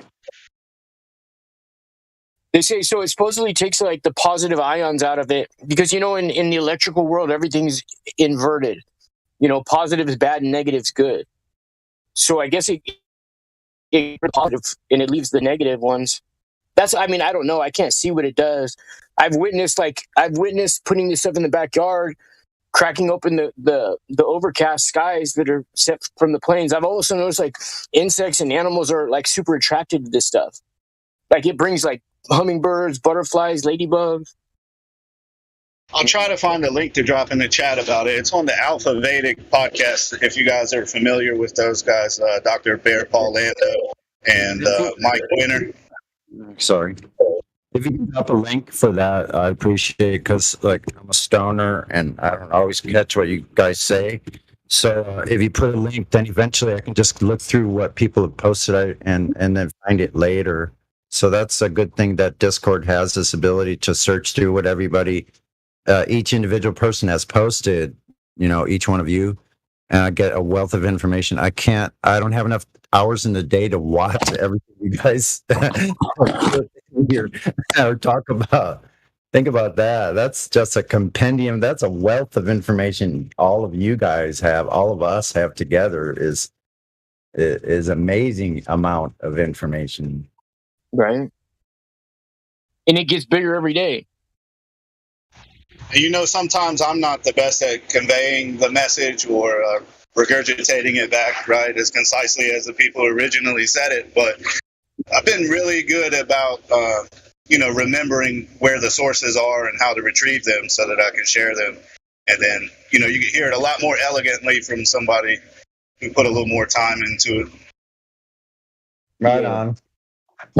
They say so. It supposedly takes like the positive ions out of it, because in the electrical world everything's inverted. Positive is bad and negative is good. So I guess it positive and it leaves the negative ones. I don't know. I can't see what it does. I've witnessed putting this stuff in the backyard, cracking open the overcast skies that are set from the planes. I've also noticed like insects and animals are like super attracted to this stuff. Like it brings like hummingbirds, butterflies, ladybugs. I'll try to find a link to drop in the chat about it. It's on the Alpha Vedic podcast, if you guys are familiar with those guys, Dr. Bear Paul Lando and Mike Winter. Sorry. If you can drop a link for that, I appreciate it because, like, I'm a stoner and I don't always catch what you guys say. So if you put a link, then eventually I can just look through what people have posted and then find it later. So that's a good thing that Discord has this ability to search through what everybody, each individual person has posted, each one of you, and I get a wealth of information. I don't have enough hours in the day to watch everything you guys here or talk about. Think about that. That's just a compendium. That's a wealth of information all of you guys have, all of us have together is amazing amount of information. Right. And it gets bigger every day. Sometimes I'm not the best at conveying the message or regurgitating it back, right, as concisely as the people originally said it. But I've been really good about, remembering where the sources are and how to retrieve them so that I can share them. And then, you can hear it a lot more elegantly from somebody who put a little more time into it. Right on.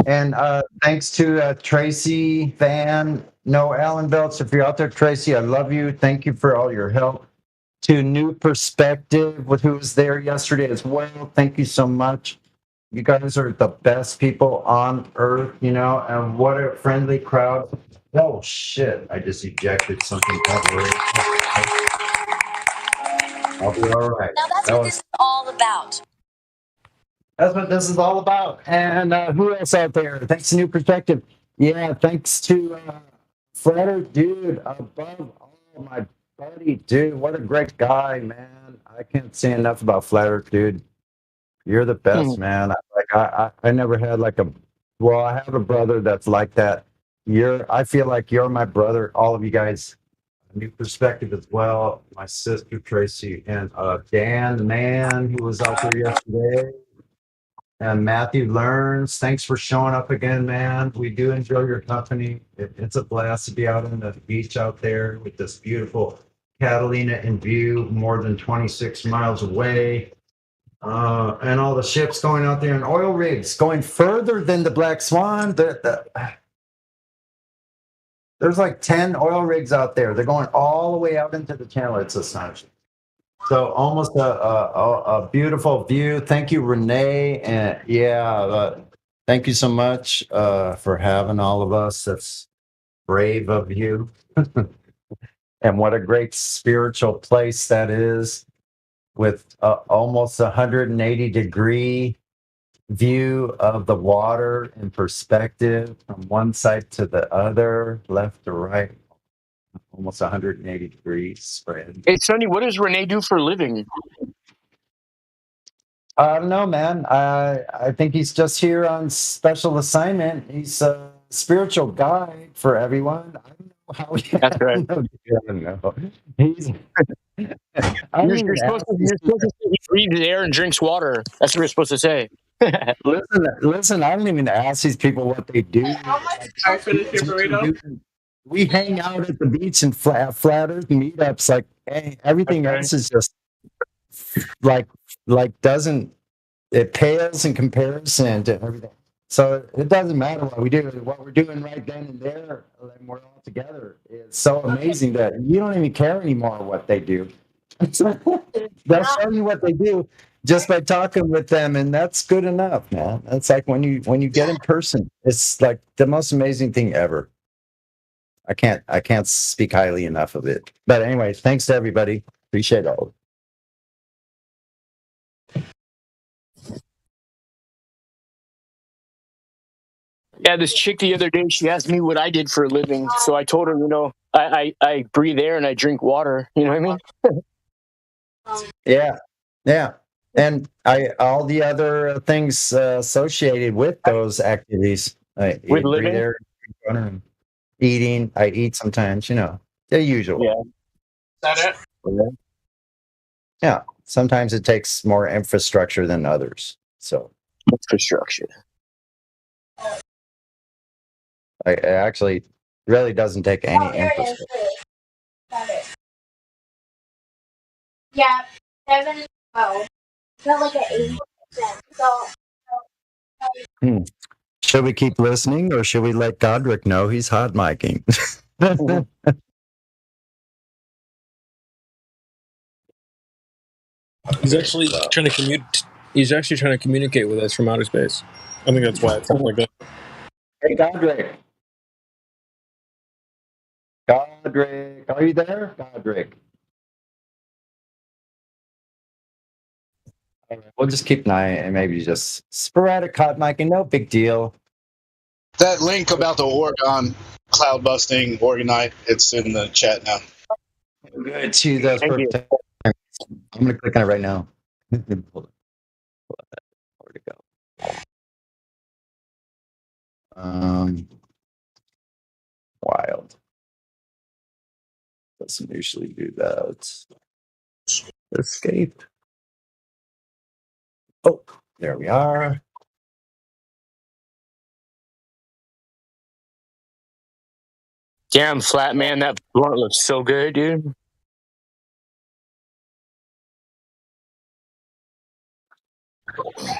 And thanks to Tracy, Van, Alan Belts. If you're out there, Tracy, I love you. Thank you for all your help. To New Perspective, who was there yesterday as well. Thank you so much. You guys are the best people on earth, and what a friendly crowd. Oh, shit. I just ejected something. I'll be all right. Now that's what this is all about. That's what this is all about. And who else out there? Thanks to New Perspective. Yeah, thanks to Flatter, dude, above all, my buddy, dude. What a great guy, man. I can't say enough about Flatter, dude. You're the best, man. I never had I have a brother that's like that. I feel like you're my brother. All of you guys, New Perspective as well. My sister Tracy and Dan, man, who was out there yesterday. And Matthew Learns, thanks for showing up again, man. We do enjoy your company. It's a blast to be out on the beach out there with this beautiful Catalina in view, more than 26 miles away. And all the ships going out there and oil rigs going further than the Black Swan. There's like 10 oil rigs out there. They're going all the way out into the channel. It's astonishing. So almost a beautiful view. Thank you, Renee. And thank you so much for having all of us. That's brave of you. And what a great spiritual place that is, with almost 180-degree view of the water in perspective from one side to the other, left to right, almost 180 degrees spread. Hey, Sonny, what does Renee do for a living? I don't know, man. I think he's just here on special assignment. He's a spiritual guide for everyone. I don't know how he. That's right. I don't know. He's. You're supposed to say he breathes air and drinks water. That's what you're supposed to say. Listen. I don't even ask these people what they do. I finished your burrito. We hang out at the beach and flat earth meetups. Like, hey, everything else is just doesn't, it pales in comparison to everything. So it doesn't matter what we do. What we're doing right then and there, and we're all together, is so amazing that you don't even care anymore what they do. They'll show you what they do just by talking with them, and that's good enough, man. It's like when you get in person, it's like the most amazing thing ever. I can't speak highly enough of it. But anyway, thanks to everybody. Appreciate all. Yeah, this chick the other day, she asked me what I did for a living. So I told her, I breathe air and I drink water. You know what I mean? Yeah. And all the other things associated with those activities. With living? Breathe air, drink water, and eating. I eat sometimes, the usual. Yeah. Is that it? Yeah. Sometimes it takes more infrastructure than others. So infrastructure. It actually really doesn't take any infrastructure. Got it. Yeah, 7 and 12. Felt like an 80%. So Should we keep listening or should we let Godric know he's hot micing? He's actually trying to commute. He's actually trying to communicate with us from outer space. I think that's why it sounds like that. Hey, Godric. Godric, are you there? Godric. All right, we'll just keep an eye and maybe just sporadic hot micing, no big deal. That link about the Oregon cloud busting Orgonite, it's in the chat now. Good. See, that's perfect. I'm going to click on it right now. Hold on. Where'd it go? Wild. Doesn't usually do that. Escape. Oh, there we are. Damn, Flat Man, that blunt looks so good, dude.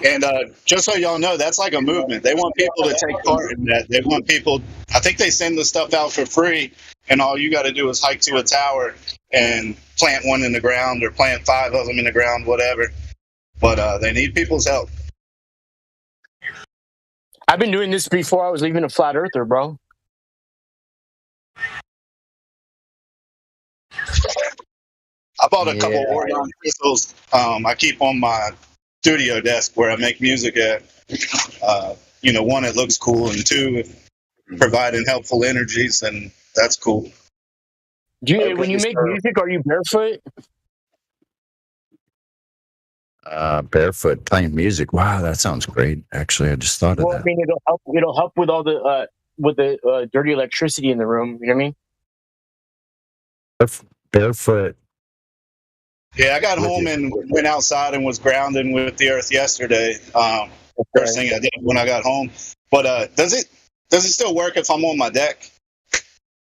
And just so y'all know, that's like a movement. They want people to take part in that. They want people. I think they send the stuff out for free, and all you got to do is hike to a tower and plant one in the ground, or plant 5 of them in the ground, whatever. But they need people's help. I've been doing this before I was leaving a flat earther, bro. I bought a couple Oregon crystals. I keep on my studio desk where I make music at. One, it looks cool, and 2, providing helpful energies, and that's cool. When you make music, are you barefoot? Barefoot playing music. Wow, that sounds great. Actually, I just thought of that. I mean, it'll help with all the dirty electricity in the room. You know what I mean? Barefoot. Yeah, I got home and went outside and was grounding with the earth yesterday. First thing I did when I got home. But does it still work if I'm on my deck?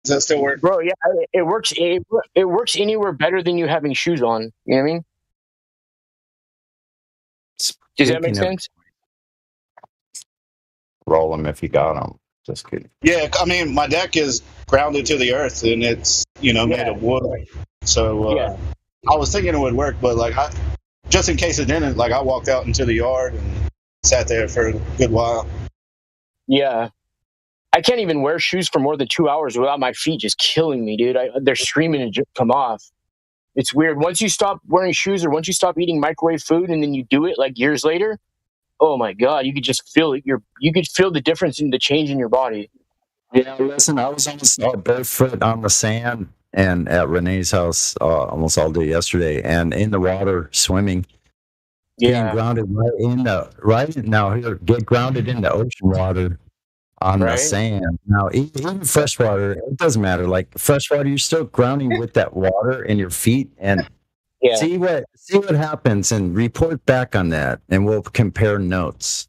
Does that still work? Bro, yeah, it works. It works anywhere better than you having shoes on. You know what I mean? Does that make sense? Roll them if you got them. Just kidding. Yeah, I mean, my deck is grounded to the earth, and it's made of wood. So I was thinking it would work, but just in case it didn't, I walked out into the yard and sat there for a good while. Yeah. I can't even wear shoes for more than 2 hours without my feet just killing me, dude. They're screaming and just come off. It's weird. Once you stop wearing shoes or once you stop eating microwave food and then you do it years later, oh my God, you could just feel it. You could feel the difference in the change in your body. Yeah, listen, I was almost barefoot on the sand and at Renee's house almost all day yesterday, and in the water swimming. Getting grounded get grounded in the ocean water on the sand. Now, even freshwater, it doesn't matter. Like freshwater, you're still grounding with that water in your feet, and see what happens, and report back on that, and we'll compare notes.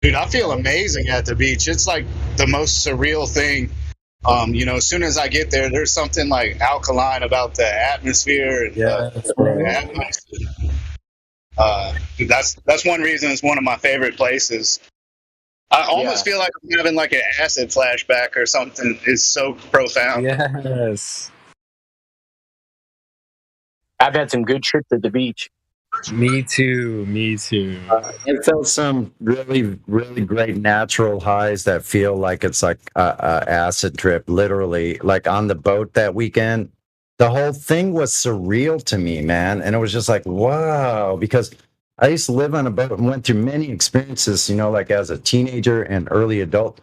Dude, I feel amazing at the beach. It's like the most surreal thing. As soon as I get there, there's something alkaline about the atmosphere. That's one reason it's one of my favorite places. I almost feel like I'm having an acid flashback or something. It's so profound. Yes. I've had some good trips at the beach. Me too. It felt some really, really great natural highs that feel like it's like a acid trip, literally. Like on the boat that weekend, the whole thing was surreal to me, man. And it was just like, wow, because I used to live on a boat and went through many experiences, as a teenager and early adult,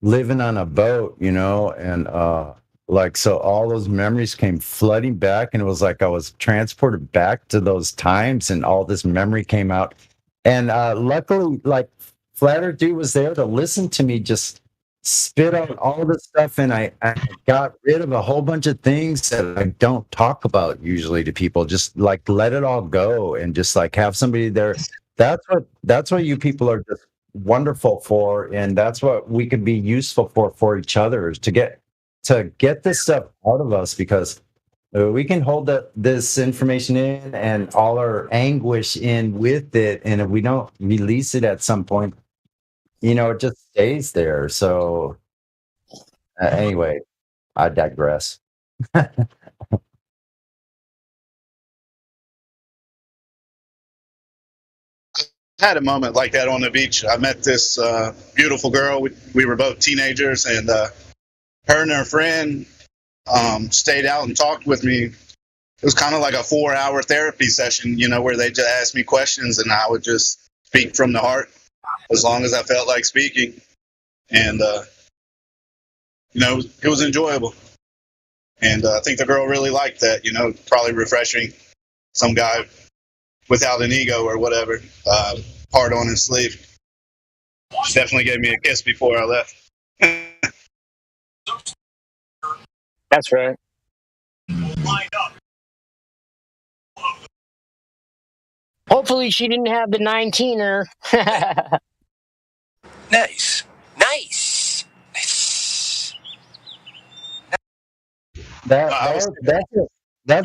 living on a boat, and so all those memories came flooding back, and it was like I was transported back to those times, and all this memory came out. And luckily, Flat Earth Dude was there to listen to me just spit out all this stuff, and I got rid of a whole bunch of things that I don't talk about usually to people. Just let it all go, and just have somebody there. That's what you people are just wonderful for, and that's what we could be useful for each other, is to get this stuff out of us, because We can hold this information in and all our anguish in with it, and if we don't release it at some point, it just stays there. So anyway, I digress. Had a moment like that on the beach. I met this beautiful girl. We were both teenagers, and her and her friend stayed out and talked with me. It was kind of like a 4-hour therapy session, where they just asked me questions and I would just speak from the heart as long as I felt like speaking. And, it was enjoyable. And I think the girl really liked that, probably refreshing some guy without an ego or whatever, hard on his sleeve. She definitely gave me a kiss before I left. That's right. Hopefully she didn't have the 19er. Nice. Nice. Nice. That's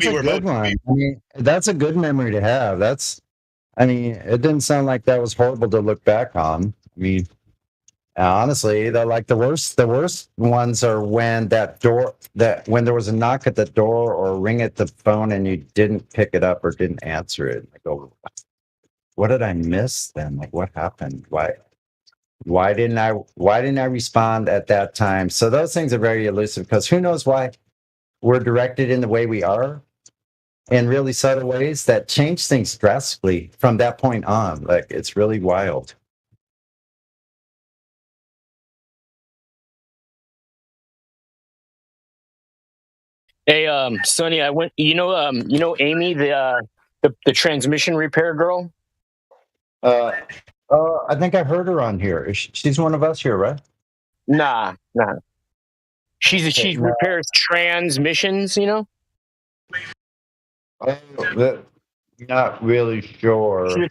a good one. I mean, that's a good memory to have. It didn't sound like that was horrible to look back on. I mean, honestly, the worst ones are when when there was a knock at the door or a ring at the phone and you didn't pick it up or didn't answer it. I go, what did I miss then? Like, what happened? Why didn't I respond at that time? So those things are very elusive because who knows why we're directed in the way we are in really subtle ways that change things drastically from that point on. Like, it's really wild. Hey, Sonny, I went. Amy, the transmission repair girl. I think I heard her on here. She's one of us here, right? Nah. She No. repairs transmissions. Not really sure. She's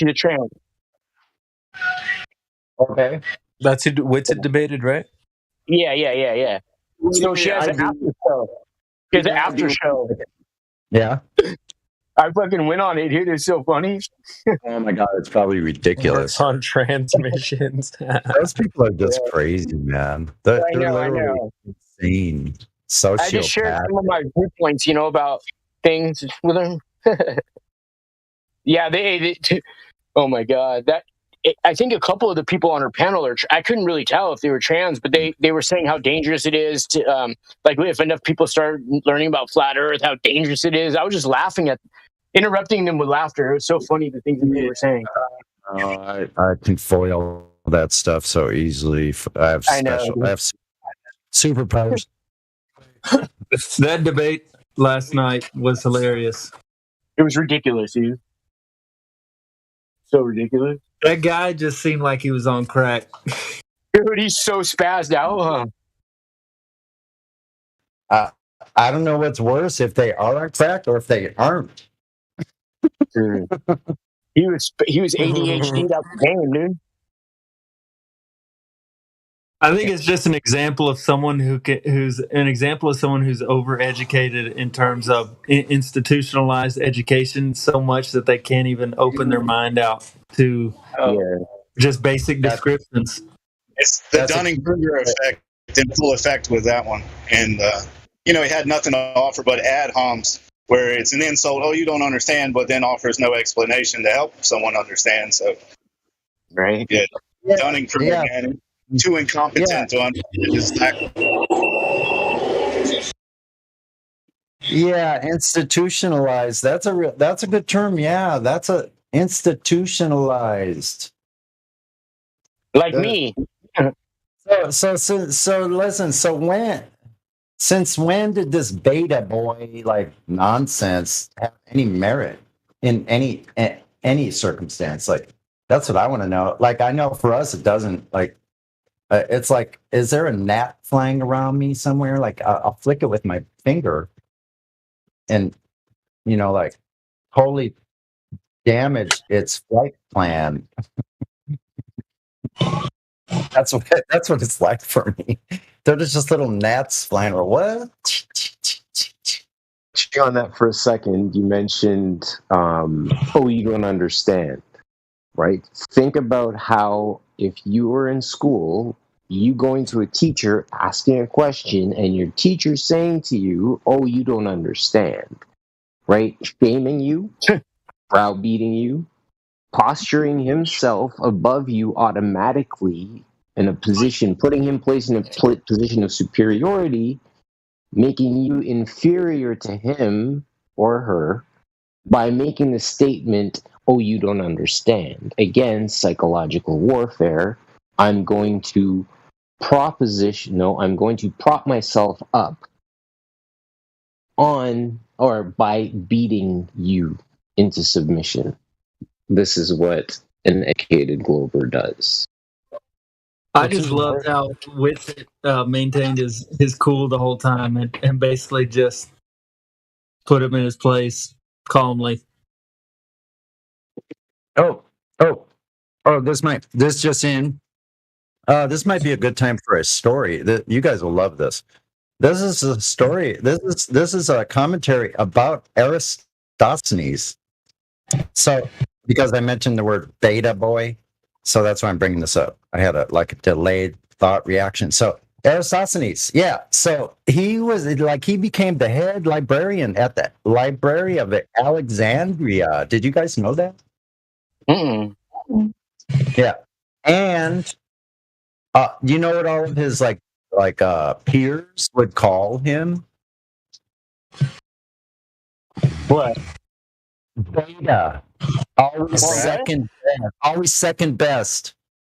a trans. Okay. That's it. What's it debated, right? Yeah. So she has an after show. She has an after show. Yeah. I fucking went on it, dude. It's so funny. Oh my god, it's probably ridiculous. Works on transmissions. Those people are just crazy, man. They're I know. literally insane. Sociopath. I just shared some of my viewpoints, about things with them. Yeah, they oh my god, I think a couple of the people on her panel I couldn't really tell if they were trans, but they were saying how dangerous it is to like if enough people start learning about flat Earth, how dangerous it is. I was just interrupting them with laughter. It was so funny the things that they were saying. I can foil that stuff so easily. I have superpowers. That debate last night was hilarious. It was ridiculous, dude. So ridiculous. That guy just seemed like he was on crack. Dude, he's so spazzed out, huh? I don't know what's worse, if they are on crack or if they aren't. Dude. He was ADHD'd out the game, dude. I think it's just an example of someone who's overeducated in terms of institutionalized education so much that they can't even open their mind out to just basic descriptions. It's the Dunning-Kruger effect in full effect with that one. And, he had nothing to offer but ad homs, where it's an insult. Oh, you don't understand, but then offers no explanation to help someone understand. So, right. Yeah. Dunning-Kruger, man. Too incompetent to understand his Yeah, institutionalized. That's a good term. Yeah, that's institutionalized. Like me. So listen. Since when did this beta boy nonsense have any merit in any circumstance? Like, that's what I want to know. Like, I know for us it doesn't. Like, it's like, is there a gnat flying around me somewhere? Like, I'll flick it with my finger, and totally damage its flight plan. That's what it's like for me. There's just little gnats flying around. What? on that for a second, you mentioned, oh, you don't understand, right? Think about how if you were in school, you going to a teacher asking a question and your teacher saying to you, oh, you don't understand, right? Shaming you, browbeating you, posturing himself above you automatically in a position, putting him place in a position of superiority, making you inferior to him or her by making the statement, oh, you don't understand. Again, psychological warfare. I'm going to I'm going to prop myself up on or by beating you into submission. This is what an educated Glober does. I just loved how Witsit maintained his cool the whole time and basically just put him in his place calmly. Oh, this just in. This might be a good time for a story. You guys will love this. This is a story. This is a commentary about Aristophanes. So, because I mentioned the word beta boy, so that's why I'm bringing this up. I had a delayed thought reaction. So Aristophanes, yeah. So he became the head librarian at the Library of Alexandria. Did you guys know that? Mm-mm. Yeah. And you know what all of his peers would call him? What? Beta. Always second best.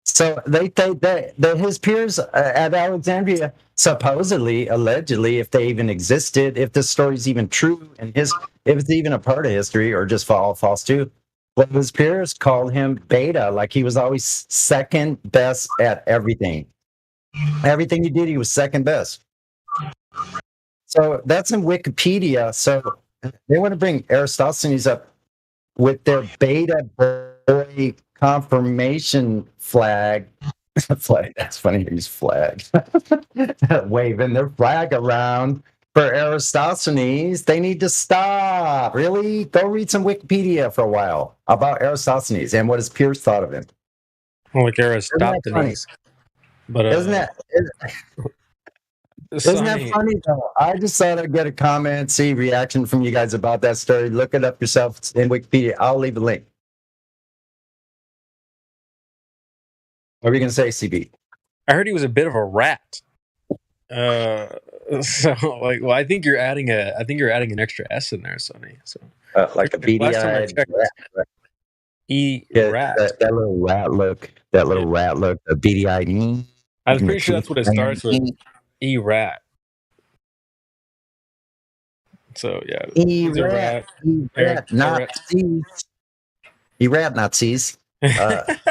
So they that his peers at Alexandria, supposedly, allegedly, if they even existed, if this story's even true, and if it's even a part of history or just false too, well, his peers called him beta, like he was always second best at everything. Everything he did, he was second best. So that's in Wikipedia. So they want to bring Aristophanes up with their beta boy confirmation flag. That's funny. He's flag. Waving their flag around for Aristophanes. They need to stop. Really? Go read some Wikipedia for a while about Aristophanes and what his peers thought of him. Like Aristophanes. But Isn't that funny though? I just thought I'd get a comment, see reaction from you guys about that story. Look it up yourself in Wikipedia. I'll leave a link. What were you gonna say, CB? I heard he was a bit of a rat. So I think you're adding an extra S in there, Sonny. So like a beady-eyed rat. Rat. That little rat look. That little rat look. A beady-eyed. I was pretty sure that's what it starts with. E-rat. So yeah, E-rat. E-rat Nazis. E-rat Nazis.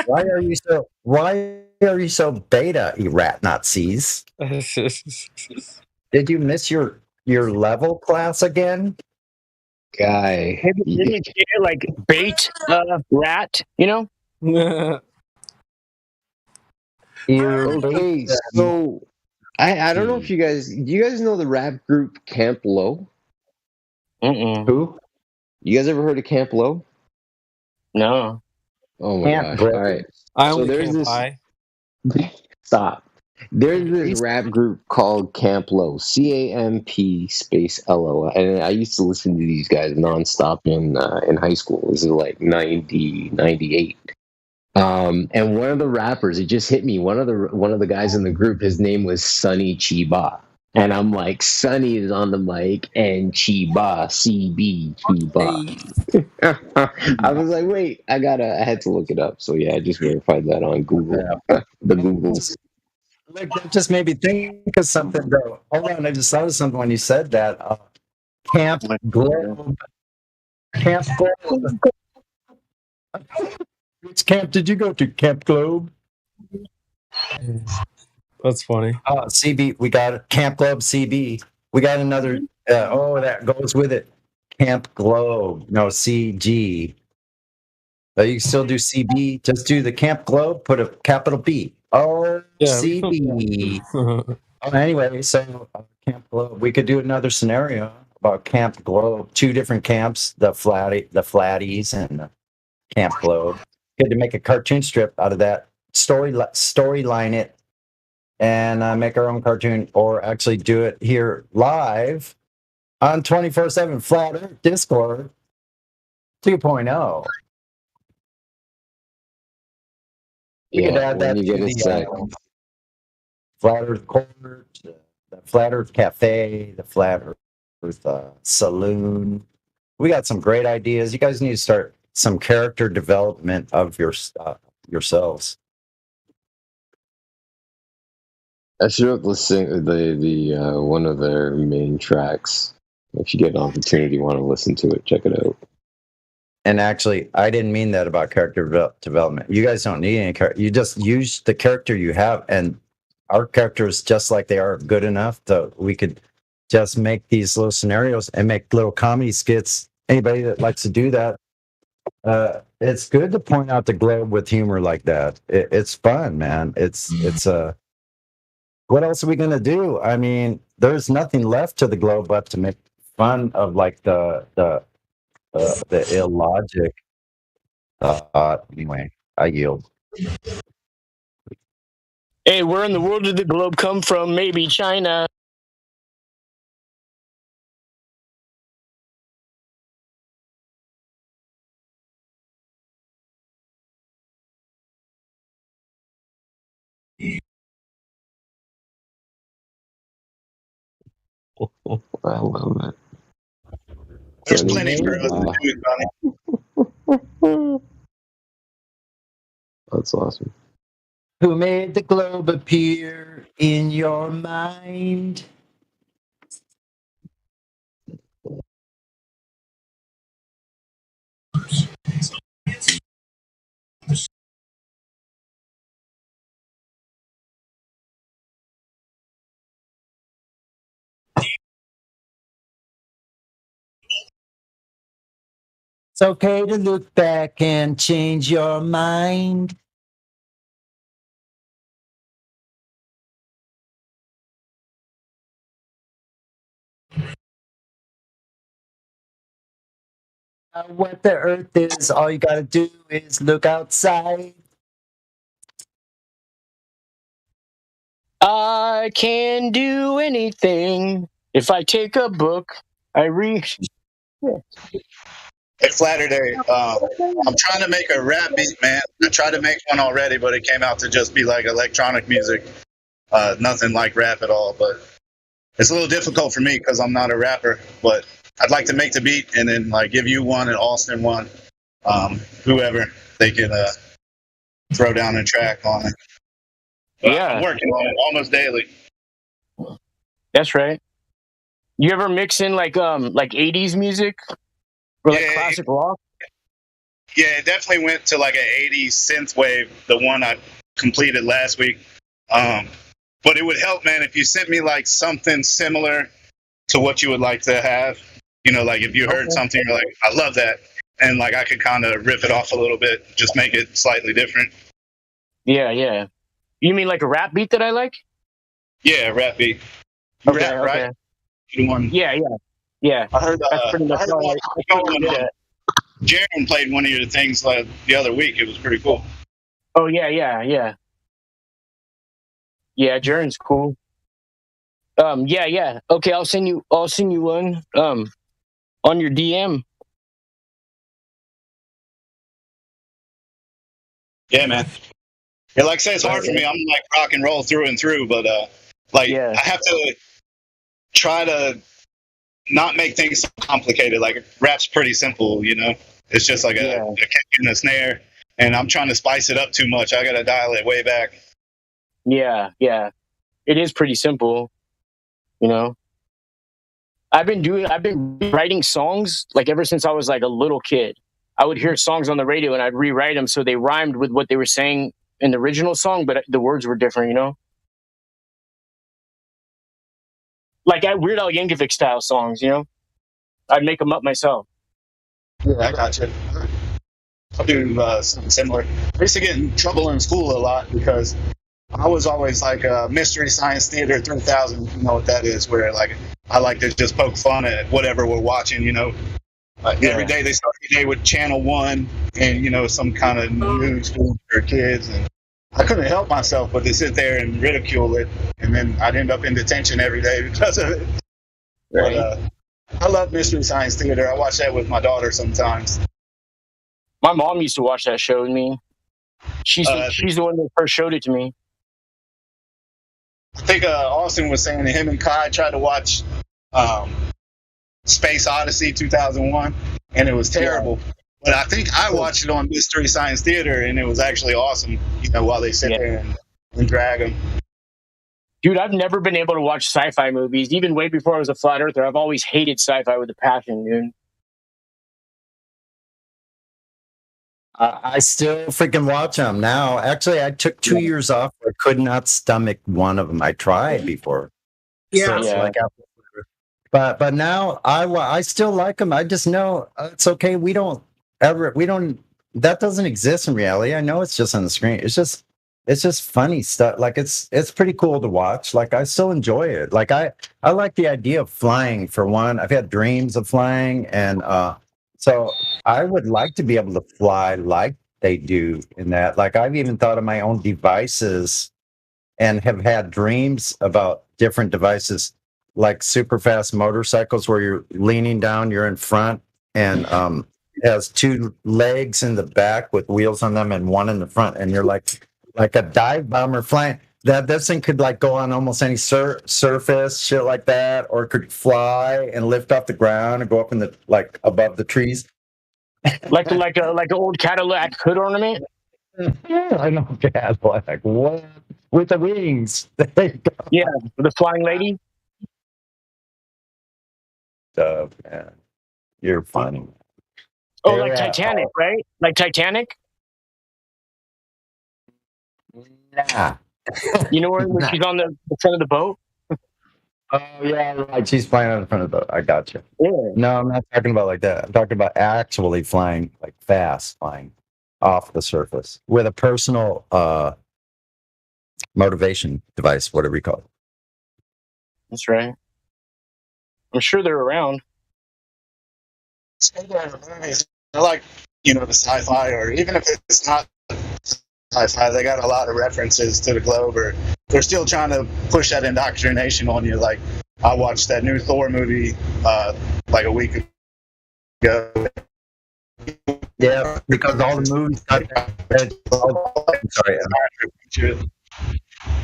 Why are you so beta, E-rat Nazis? Did you miss your level class again? Guy. Didn't you like bait rat, you know? Okay, so I don't know if do you guys know the rap group Camp Low? Mm-mm. Who? You guys ever heard of Camp Low? No. Oh my gosh. All right. I only Camp High. Stop. There's this rap group called Camp Low, CAMP space LO, and I used to listen to these guys nonstop in high school. This is like 90, 98. And one of the rappers, it just hit me. One of the guys in the group, his name was Sonny Chiba. And I'm like, Sonny is on the mic and Chiba, CB, Chiba. I was like, wait, I had to look it up. So yeah, I just verified that on Google. The Googles. Like, that just made me think of something though. Hold on, I just thought of something when you said that. Camp Globe. Camp Globe. Which camp did you go to? Camp Globe? That's funny. CB, we got Camp Globe CB. We got another. That goes with it. Camp Globe. No, CG. You still do CB? Just do the Camp Globe. Put a capital B. Oh, yeah, CB. Anyway, so Camp Globe. We could do another scenario about Camp Globe, 2 different camps, the Flatties and the Camp Globe. We had to make a cartoon strip out of that, storyline it, and make our own cartoon, or actually do it here live on 24/7 Flat Earth Discord 2.0. We could add when that you to get a the sec. Flat Earth Court, the Flat Earth Cafe, the Flat Earth Saloon. We got some great ideas. You guys need to start some character development of yourselves. I should have listened the one of their main tracks. If you get an opportunity, want to listen to it, check it out. And actually, I didn't mean that about character development. You guys don't need any character. You just use the character you have, and our characters, just like they are, good enough that we could just make these little scenarios and make little comedy skits. Anybody that likes to do that, it's good to point out the globe with humor like that. It's fun, man. It's what else are we gonna do? I mean, there's nothing left to the globe but to make fun of like the illogic. Anyway, I yield. Hey, where in the world did the globe come from? Maybe China. I love it. There's plenty for us to do, Johnny. That's awesome. Who made the globe appear in your mind? It's okay to look back and change your mind. What the earth is, all you gotta do is look outside. I can do anything if I take a book. I read. Hey, Flatterday, I'm trying to make a rap beat, man. I tried to make one already, but it came out to just be like electronic music. Nothing like rap at all, but it's a little difficult for me because I'm not a rapper, but I'd like to make the beat and then like give you one and Austin one, whoever they can throw down a track on it. But Yeah. I'm working on it almost daily. That's right. You ever mix in like 80s music or like classic rock? Yeah, it definitely went to like an 80s synth wave, the one I completed last week. But it would help, man, if you sent me like something similar to what you would like to have. You know, like if you heard something, you're like, I love that. And like I could kind of rip it off a little bit, just make it slightly different. Yeah, yeah. You mean like a rap beat that I like? Yeah, rap beat. You Okay, rap, right? You the one. Yeah. I heard that's pretty much all I did it. Jaron played one of your things like the other week. It was pretty cool. Oh yeah. Yeah, Jaron's cool. Yeah. Okay, I'll send you one on your DM. Yeah, man. Yeah, like I say, it's hard for me. I'm like rock and roll through and through, but I have to try to not make things so complicated. Like rap's pretty simple, you know. It's just like a kick and a snare, and I'm trying to spice it up too much. I gotta dial it way back. Yeah. It is pretty simple, you know. I've been writing songs like ever since I was like a little kid. I would hear songs on the radio and I'd rewrite them so they rhymed with what they were saying in the original song, but the words were different, you know. Like Weird Al Yankovic style songs, you know. I'd make them up myself. Yeah, I got you. I'll do something similar. I used to get in trouble in school a lot because I was always like Mystery Science Theater 3000. You know what that is? Where like I like to just poke fun at whatever we're watching. Every day they start the day with Channel 1 and some kind of news for kids, and I couldn't help myself but to sit there and ridicule it, and then I'd end up in detention every day because of it. Right. But I love Mystery Science Theater. I watch that with my daughter sometimes. My mom used to watch that show with me. She's the one that first showed it to me. I think Austin was saying that him and Kai tried to watch Space Odyssey 2001, and it was terrible. Yeah. But I think I watched it on Mystery Science Theater, and it was actually awesome, while they sit there and drag them. Dude, I've never been able to watch sci-fi movies. Even way before I was a flat earther, I've always hated sci-fi with a passion, dude. I still freaking watch them now. Actually, I took 2 years off. I could not stomach one of them. I tried before. Yeah. So like, but now I still like them. I just know it's okay. That doesn't exist in reality. I know it's just on the screen. It's just funny stuff. Like it's pretty cool to watch. Like I still enjoy it. Like I like the idea of flying for one. I've had dreams of flying, and so I would like to be able to fly like they do in that. Like I've even thought of my own devices and have had dreams about different devices, like super fast motorcycles where you're leaning down, you're in front, and has two legs in the back with wheels on them and one in the front, and you're like a dive bomber flying. This thing could like go on almost any surface, shit like that, or it could fly and lift off the ground and go up in the like above the trees, like an old Cadillac hood ornament. I know, Cadillac. What with the wings? Yeah, the flying lady. Man. You're funny. Oh, like Titanic, right? Like Titanic. Nah. You know when she's on the front of the boat? Oh yeah, right. She's flying on the front of the boat. I got you. Yeah. No, I'm not talking about like that. I'm talking about actually flying, like fast flying off the surface with a personal motivation device, whatever you call it. That's right. I'm sure they're around. I like, the sci-fi, or even if it's not sci-fi, they got a lot of references to the globe, or they're still trying to push that indoctrination on you. Like, I watched that new Thor movie like a week ago. Yeah, because all the movies. I'm sorry,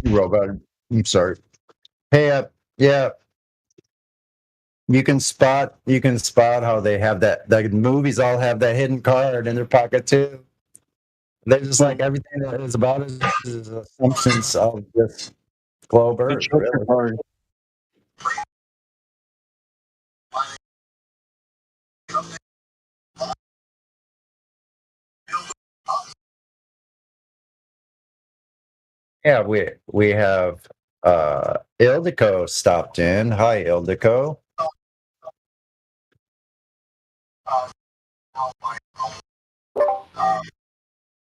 robot. I'm sorry. Hey, yeah. You can spot how they have that. The movies all have that hidden card in their pocket too. They're just like everything that is about it is assumptions of this globe Earth. Really. Yeah, we have Ildiko stopped in. Hi, Ildiko.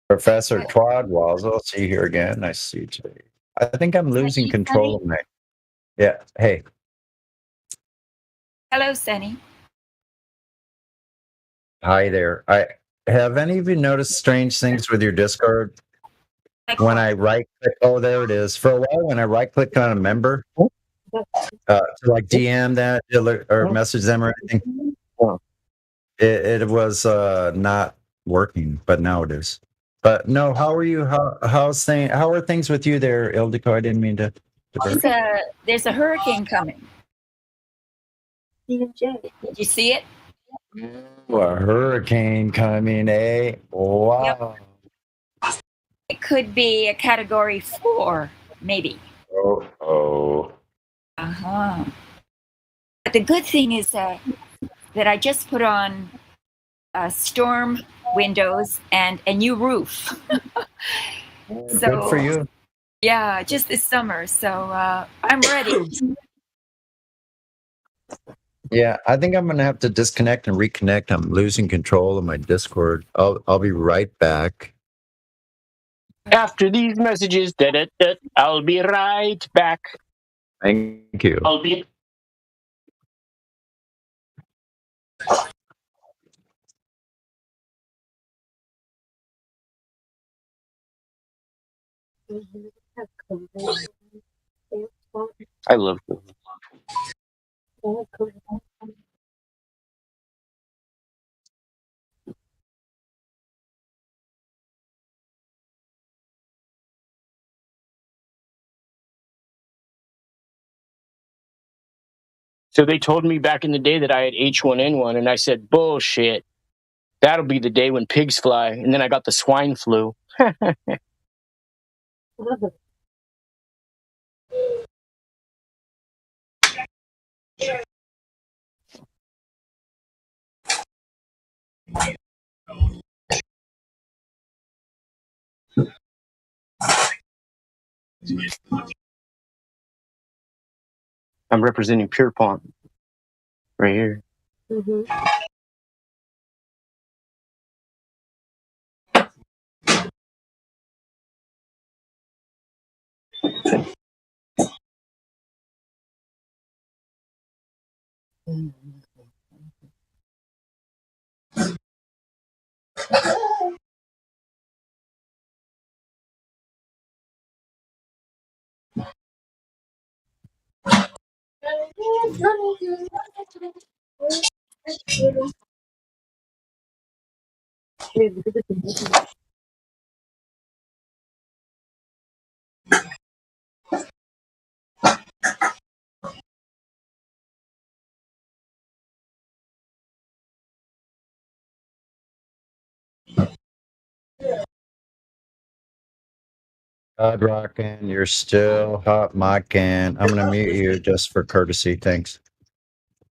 Professor Twadwalls, I'll see you here again. Nice to see you today. I think I'm losing control of my. Yeah. Hey. Hello, Sunny. Hi there. I have any of you noticed strange things with your Discord? When I right click, oh, there it is. For a while, when I right click on a member, to like DM that or message them or anything, it was not working, but now it is. But no, how are you? How are things with you there, Ildiko? I didn't mean to. There's a hurricane coming. Did you see it? A hurricane coming, eh? Wow. Yep. It could be a category 4, maybe. Oh. Uh-huh. But the good thing is that I just put on storm windows and a new roof. So, good for you. Yeah, just this summer. So I'm ready. Yeah, I think I'm gonna have to disconnect and reconnect. I'm losing control of my Discord. I'll be right back. After these messages, I'll be right back. Thank you. I love them. So they told me back in the day that I had H1N1, and I said, bullshit. That'll be the day when pigs fly. And then I got the swine flu. I'm representing Pierpont right here. God Rockin', you're still hot micing. I'm gonna mute you just for courtesy. Thanks.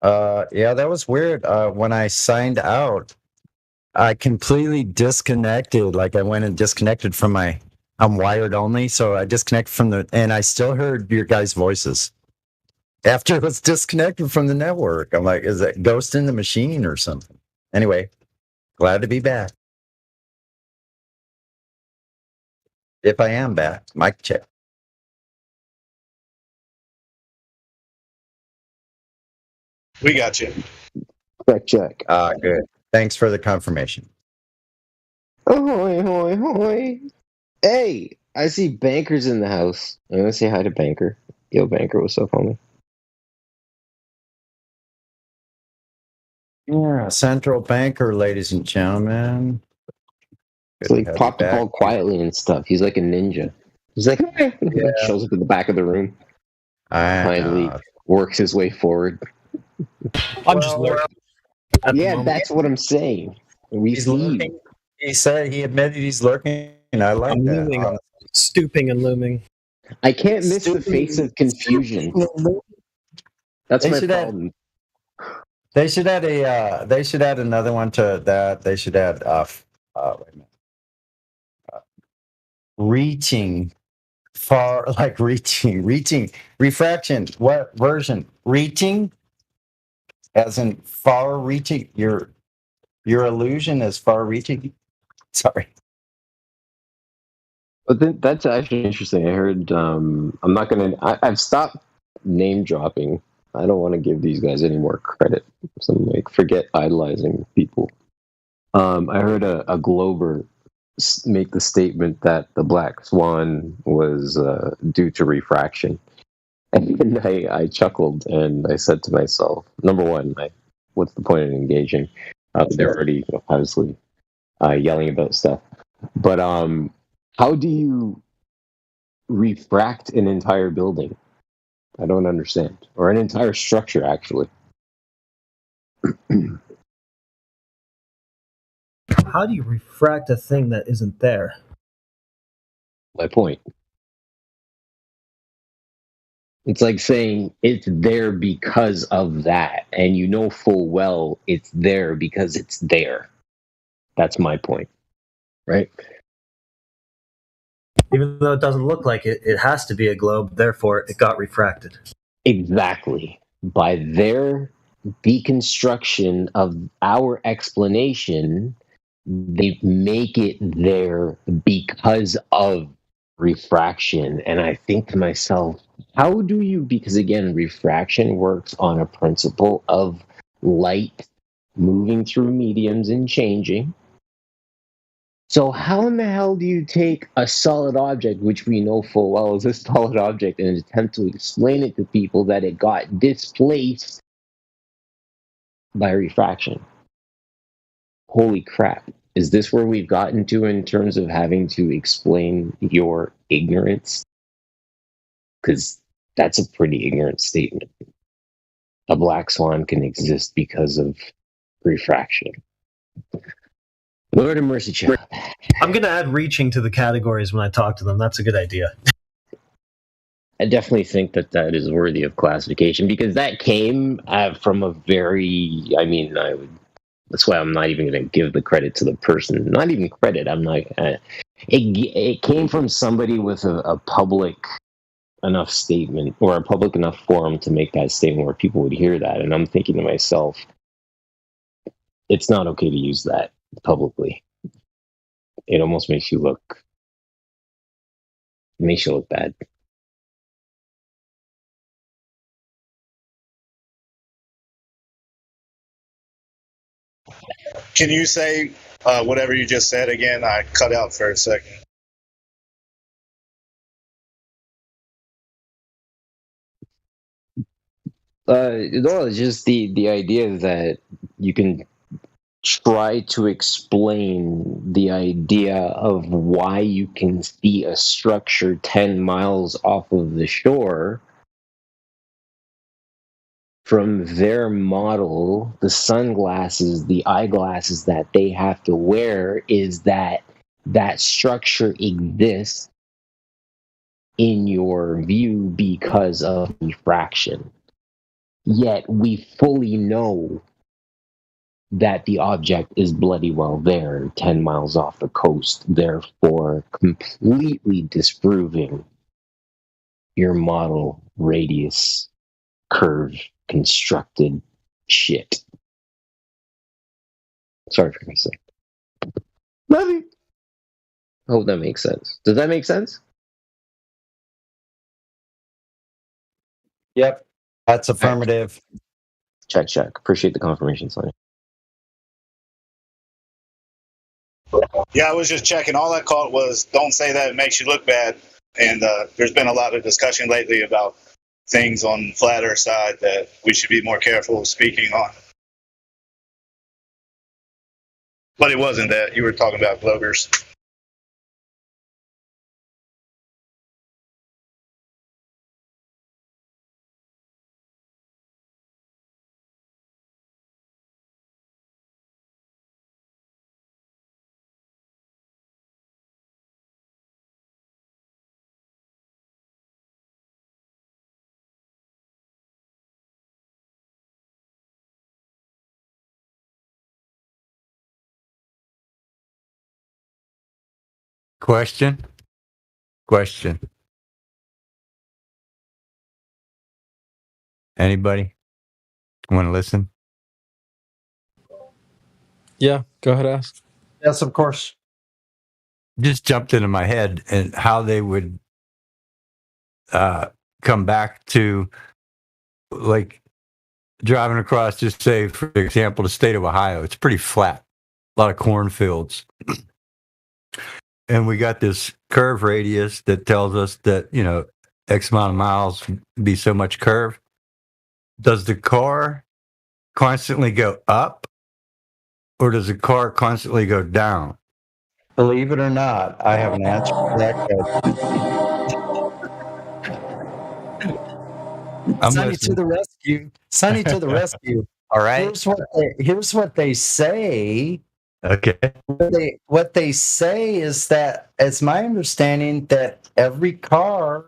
Yeah, that was weird. When I signed out, I completely disconnected. Like I went and disconnected from my. I'm wired only, so I disconnected from the, and I still heard your guys' voices after it was disconnected from the network. I'm like, is that ghost in the machine or something? Anyway, glad to be back. If I am back, mic check. We got you. Check. Good. Thanks for the confirmation. Ahoy, hoy, hoy. Hey, I see Banker's in the house. I'm gonna say hi to Banker. Yo, Banker, what's up, homie? Yeah, central banker, ladies and gentlemen. It's like popped up all quietly and stuff. He's like a ninja. He's like, shows up at the back of the room. Kindly works his way forward. I'm just lurking. Yeah, that's what I'm saying. We He's see lurking. you. He said he admitted he's lurking. I like I'm that. looming, stooping and looming. I can't miss the face of confusion. That's They my should add- problem. They should add a. They should add another one to that. They should add. Wait a minute. Reaching, far, like reaching, refraction. What version? Reaching, as in far reaching. Your illusion is far reaching. Sorry. But that's actually interesting. I heard. I'm not gonna. I've stopped name dropping. I don't want to give these guys any more credit. So I'm like, forget idolizing people. I heard a Glober make the statement that the black swan was due to refraction, and I chuckled and I said to myself, number one, what's the point of engaging? They're already obviously yelling about stuff, but how do you refract an entire building? I don't understand, or an entire structure actually. How do you refract a thing that isn't there? My point. It's like saying it's there because of that, and you know full well it's there because it's there. That's my point, right? Even though it doesn't look like it, it has to be a globe, therefore it got refracted. Exactly. By their deconstruction of our explanation, they make it there because of refraction. And I think to myself, how do you, because again, refraction works on a principle of light moving through mediums and changing. So how in the hell do you take a solid object, which we know full well is a solid object, and attempt to explain it to people that it got displaced by refraction? Holy crap. Is this where we've gotten to in terms of having to explain your ignorance? Because that's a pretty ignorant statement. A black swan can exist because of refraction. Lord of mercy, child. I'm going to add reaching to the categories when I talk to them. That's a good idea. I definitely think that that is worthy of classification because that came from a very, I mean, that's why I'm not even going to give the credit to the person. Not even credit. I'm not. It came from somebody with a public enough statement or a public enough forum to make that statement where people would hear that. And I'm thinking to myself, it's not okay to use that publicly. It almost makes you look bad. Can you say whatever you just said again? I cut out for a second. No, it's just the idea that you can try to explain the idea of why you can see a structure 10 miles off of the shore from their model. The sunglasses, the eyeglasses that they have to wear is that that structure exists in your view because of refraction. Yet we fully know that the object is bloody well there, 10 miles off the coast, therefore completely disproving your model radius curve constructed shit. Sorry for myself. Love you. I hope that makes sense. Does that make sense? Yep. That's affirmative. Check. Appreciate the confirmation, Sonny. Yeah, I was just checking. All I caught was "Don't say that; it makes you look bad." And there's been a lot of discussion lately about things on the flat Earth side that we should be more careful of speaking on. But it wasn't that. You were talking about bloggers. Question. Anybody want to listen? Yeah, go ahead, ask. Yes, of course. Just jumped into my head and how they would come back to, like, driving across, just say, for example, the state of Ohio. It's pretty flat, a lot of cornfields. And we got this curve radius that tells us that, X amount of miles be so much curve. Does the car constantly go up or does the car constantly go down? Believe it or not, I have an answer for that question. Sonny to the rescue. Sonny to the rescue. All right. Here's what they say. Okay. What they say is that it's my understanding that every car,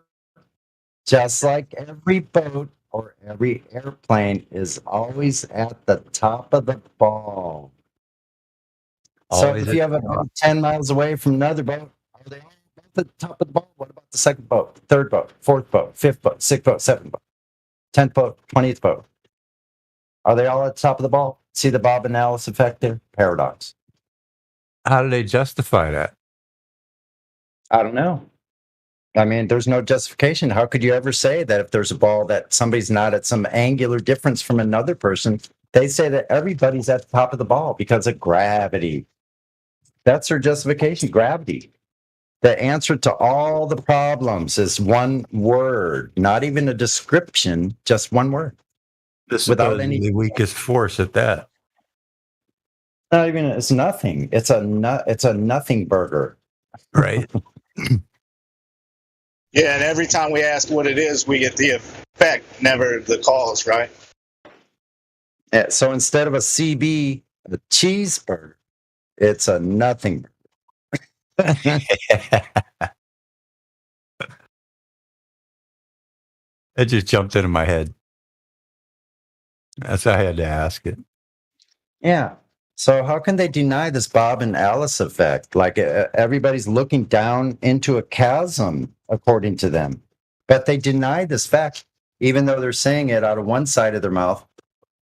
just like every boat or every airplane, is always at the top of the ball. Always so if you have a boat 10 miles away from another boat, are they all at the top of the ball? What about the second boat, third boat, fourth boat, fifth boat, sixth boat, seventh boat, 10th boat, 20th boat? Are they all at the top of the ball? See the Bob and Alice effect there? Paradox. How do they justify that? I don't know. I mean, there's no justification. How could you ever say that if there's a ball that somebody's not at some angular difference from another person? They say that everybody's at the top of the ball because of gravity. That's her justification. Gravity. The answer to all the problems is one word, not even a description, just one word. The Without any, supposedly weakest force at that. not even, it's nothing. It's a nothing burger. Right. Yeah, and every time we ask what it is, we get the effect, never the cause, right? So instead of a CB, a cheeseburger, it's a nothing burger. It just jumped into my head. That's why I had to ask it. Yeah. So how can they deny this Bob and Alice effect? Like everybody's looking down into a chasm, according to them. But they deny this fact, even though they're saying it out of one side of their mouth.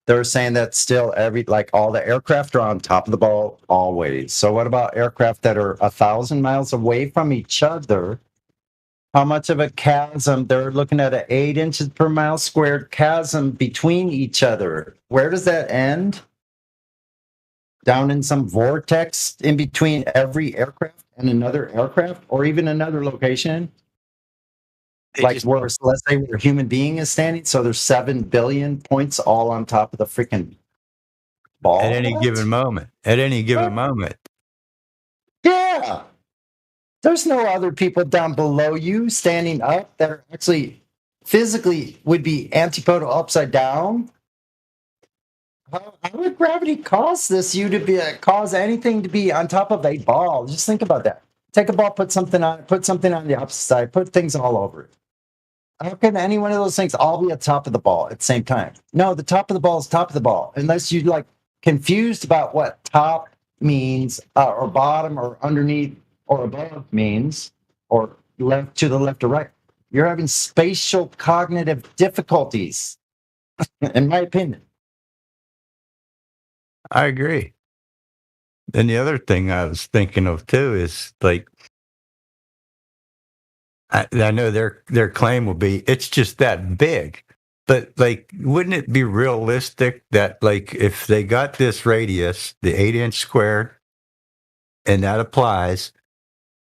They're saying that still like all the aircraft are on top of the ball always. So what about aircraft that are 1,000 miles away from each other? How much of a chasm? They're looking at an 8 inches per mile squared chasm between each other. Where does that end? Down in some vortex in between every aircraft and another aircraft, or even another location? Like where, let's say, where a human being is standing. So there's 7 billion points all on top of the freaking ball. At any given moment. At any given moment. Yeah. There's no other people down below you standing up that are actually physically would be antipodal upside down. How would gravity cause you to be cause anything to be on top of a ball? Just think about that. Take a ball, put something on the opposite side, put things all over it. How can any one of those things all be at the top of the ball at the same time? No, the top of the ball is top of the ball, unless you like confused about what top means, or bottom, or underneath, or above means, or left to the left or right. You're having spatial cognitive difficulties, in my opinion. I agree. And the other thing I was thinking of too is like, I know their claim will be it's just that big, but like, wouldn't it be realistic that like if they got this radius, the 8-inch square, and that applies,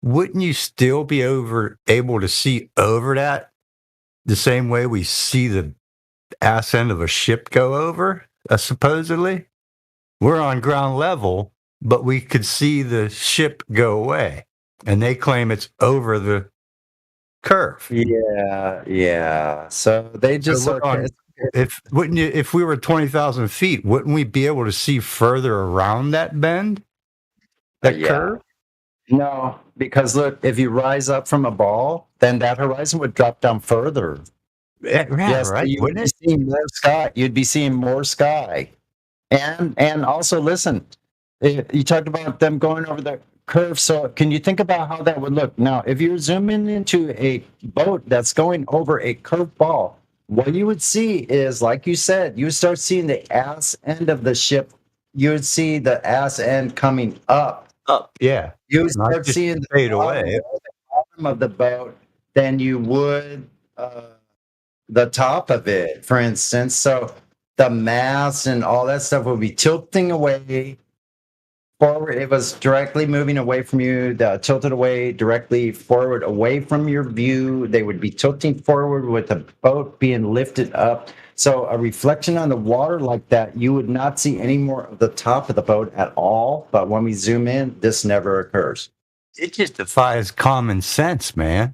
wouldn't you still be able to see over that the same way we see the ass end of a ship go over? Supposedly, we're on ground level, but we could see the ship go away, and they claim it's over the curve. Yeah. So they just So if we were 20,000 feet, wouldn't we be able to see further around that bend, that curve? No, because look, if you rise up from a ball, then that horizon would drop down further. Yeah, Yes, right. you would be seeing more sky. You'd be seeing more sky, and also listen. You talked about them going over the curve. So can you think about how that would look? Now, if you're zooming into a boat that's going over a curved ball, what you would see is, like you said, you would start seeing the ass end of the ship. You would see the ass end coming up. Yeah. You would Not start just seeing the fade away. bottom of the boat than you would the top of it, for instance. So the mass and all that stuff would be tilting away forward. It was directly moving away from you, tilted away directly forward away from your view. They would be tilting forward with the boat being lifted up. So a reflection on the water like that, you would not see any more of the top of the boat at all. But when we zoom in, this never occurs. It just defies common sense, man.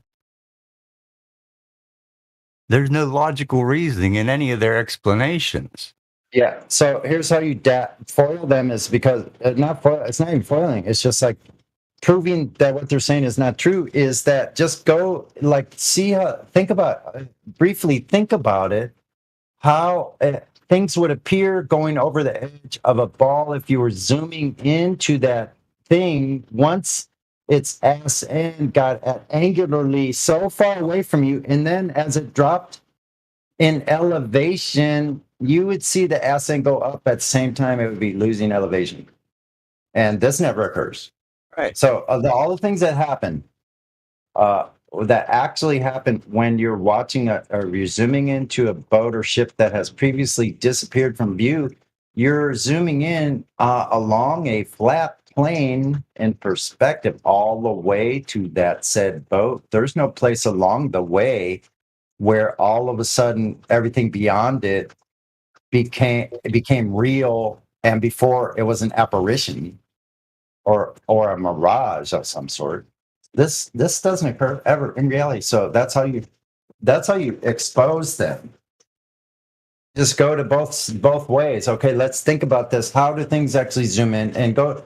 There's no logical reasoning in any of their explanations. Yeah. So here's how you foil them is because it's not even foiling. It's just like proving that what they're saying is not true is that just go like briefly think about it, how things would appear going over the edge of a ball if you were zooming into that thing once its ass end got angularly so far away from you, and then as it dropped in elevation, you would see the ass end go up at the same time it would be losing elevation. And this never occurs. Right. So all the things that happen, that actually happen when you're watching or you're zooming into a boat or ship that has previously disappeared from view, you're zooming in along a flat plane in perspective all the way to that said boat, there's no place along the way where all of a sudden everything beyond it became real, and before it was an apparition or a mirage of some sort. This doesn't occur ever in reality. So that's how you expose them. Just go to both ways. Okay, let's think about this. How do things actually zoom in and go?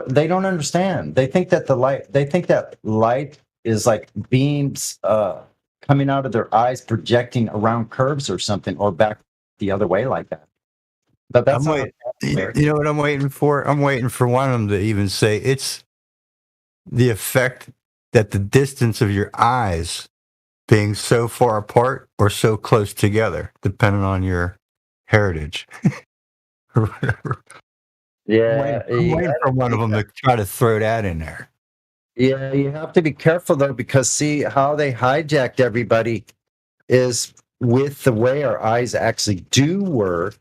They don't understand. They think that light is like beams coming out of their eyes projecting around curves or something, or back the other way like that. But that's I'm not waiting. You know what I'm waiting for? I'm waiting for one of them to even say it's the effect that the distance of your eyes being so far apart or so close together, depending on your heritage. Or whatever. Yeah, I'm waiting for one of them to try to throw that in there. yeah, you have to be careful though, because see how they hijacked everybody is with the way our eyes actually do work.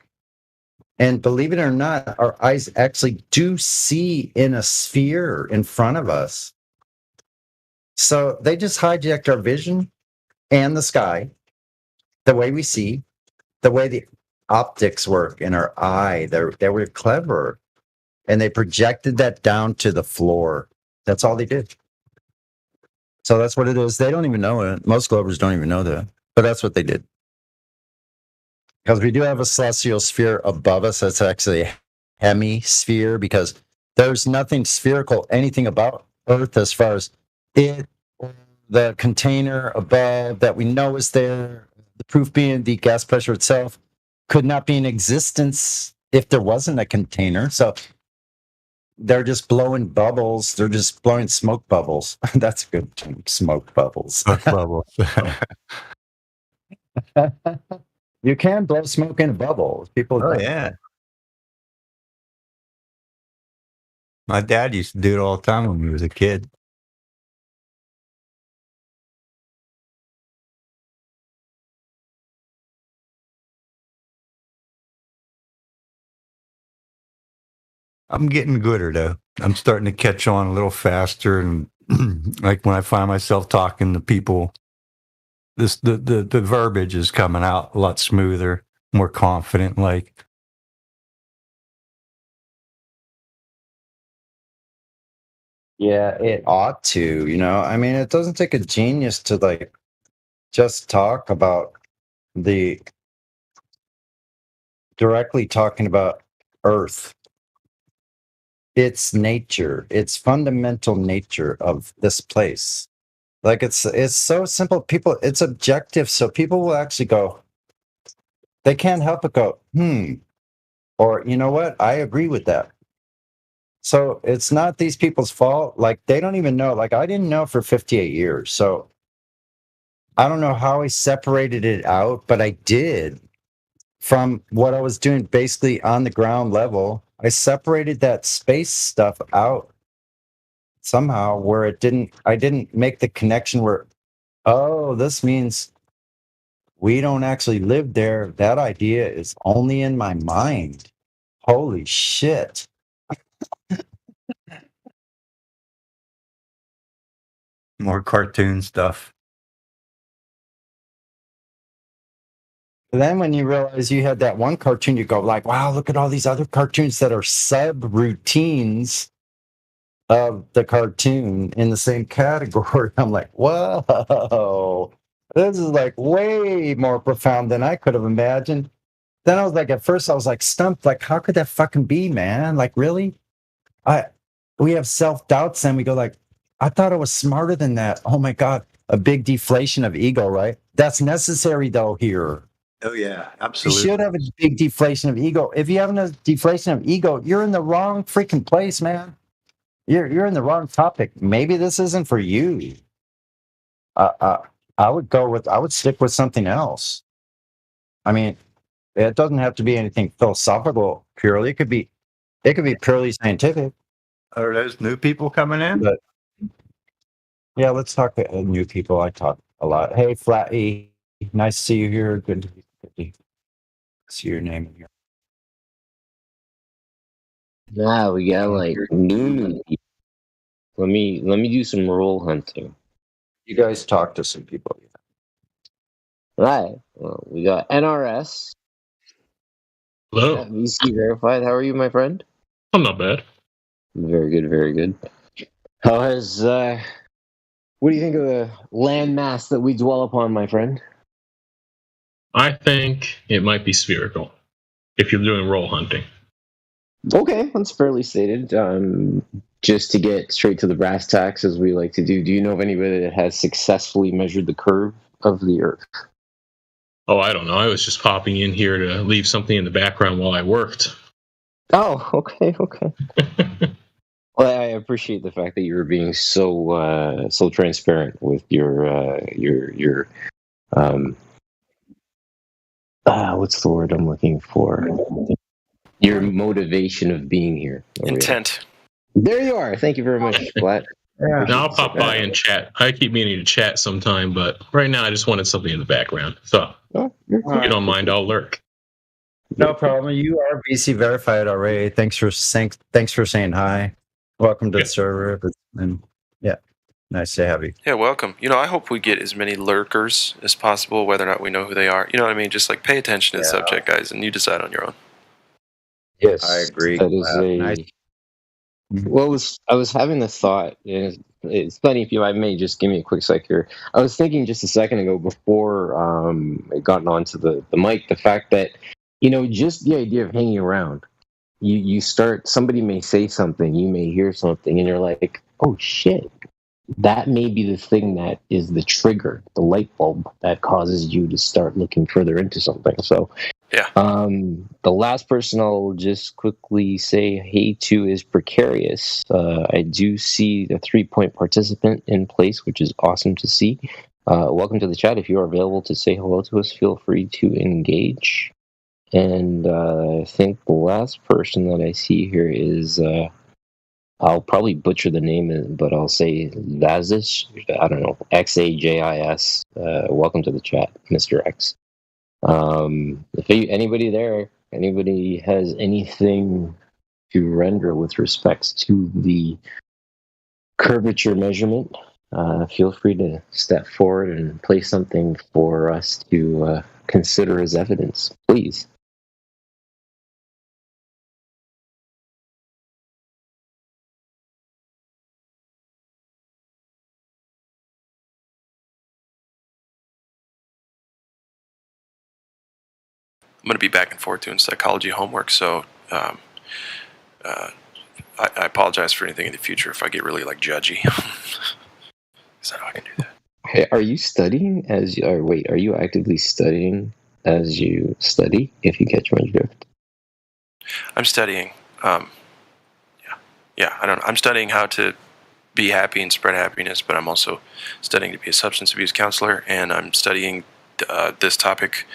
And believe it or not, our eyes actually do see in a sphere in front of us. So they just hijacked our vision and the sky, the way we see, the way the optics work in our eye. They were clever, and they projected that down to the floor. That's all they did. So that's what it is. They don't even know it. Most Glovers don't even know that, but that's what they did. Because we do have a celestial sphere above us. That's actually a hemisphere, because there's nothing spherical, anything about Earth as far as it, or the container above that we know is there. The proof being the gas pressure itself could not be in existence if there wasn't a container. So they're just blowing bubbles. They're just blowing smoke bubbles. That's a good term, smoke bubbles. Bubbles. You can blow smoke in a bubble. People have Oh done yeah. My dad used to do it all the time when he was a kid. I'm getting gooder though. I'm starting to catch on a little faster, and like when I find myself talking to people, the verbiage is coming out a lot smoother, more confident. Like, Yeah, it ought to, I mean, it doesn't take a genius to like just talk about the directly talking about Earth, its nature, its fundamental nature of this place. Like it's so simple. People, it's objective, so people will actually go, they can't help but go, or you know what? I agree with that. So it's not these people's fault. Like they don't even know. Like I didn't know for 58 years. So I don't know how I separated it out, but I did from what I was doing basically on the ground level. I separated that space stuff out somehow where I didn't make the connection where, oh, this means we don't actually live there. That idea is only in my mind. Holy shit. more cartoon stuff. Then when you realize you had that one cartoon, you go like, wow, look at all these other cartoons that are sub-routines of the cartoon in the same category. I'm like, whoa, this is like way more profound than I could have imagined. Then I was like, at first I was like stumped, like, how could that fucking be, man? Like, really? We have self-doubts and we go like, I thought I was smarter than that. Oh my God, a big deflation of ego, right? That's necessary though here. Oh yeah, You absolutely. should have a big deflation of ego. If you have a deflation of ego, you're in the wrong freaking place, man. You're in the wrong topic. Maybe this isn't for you. Uh, uh, I would stick with something else. I mean, it doesn't have to be anything philosophical purely. It could be purely scientific. Are those new people coming in? But yeah, let's talk to new people. I talk a lot. Hey, Flatty, nice to see you here. Good to see your name in here. Nah, we got like new people. Let me do some role hunting. You guys talk to some people. Right. Well, we got NRS. Hello. Yeah, VC verified. How are you, my friend? I'm not bad. Very good, very good. How has what do you think of the landmass that we dwell upon, my friend? I think it might be spherical if you're doing roll hunting. Okay, that's fairly stated. Just to get straight to the brass tacks, as we like to do you know of anybody that has successfully measured the curve of the Earth? Oh, I don't know. I was just popping in here to leave something in the background while I worked. Oh, okay. Well, I appreciate the fact that you were being so transparent with your what's the word I'm looking for? Your motivation of being here. Intent. There you are. Thank you very much, Flat. Now I'll pop by and chat. I keep meaning to chat sometime, but right now I just wanted something in the background. So if you don't mind, I'll lurk. No problem. You are VC verified already. Thanks for saying hi. Welcome to the server. And yeah, nice to have you. Yeah, welcome. I hope we get as many lurkers as possible, whether or not we know who they are. You know what I mean? Just like pay attention to the subject, guys, and you decide on your own. Yes, I agree. that is Nice. Well, I was having the thought. And it's funny if I may just give me a quick sec here. I was thinking just a second ago before I gotten onto the mic, the fact that just the idea of hanging around. You start. Somebody may say something, you may hear something, and you're like, oh shit. That may be the thing that is the trigger, the light bulb that causes you to start looking further into something. So, yeah. The last person I'll just quickly say hey to is Precarious. I do see the 3-point participant in place, which is awesome to see. Welcome to the chat. If you are available to say hello to us, feel free to engage. And I think the last person that I see here is. I'll probably butcher the name, but I'll say Vazis. I don't know. Xajis. Welcome to the chat, Mr. X. If anybody has anything to render with respects to the curvature measurement, feel free to step forward and place something for us to consider as evidence, please. I'm going to be back and forth doing psychology homework, so I apologize for anything in the future if I get really judgy. So I can do that. Hey, are you studying are you actively studying as you study, if you catch my drift? I'm studying. I don't know. I'm studying how to be happy and spread happiness, but I'm also studying to be a substance abuse counselor, and I'm studying this topic,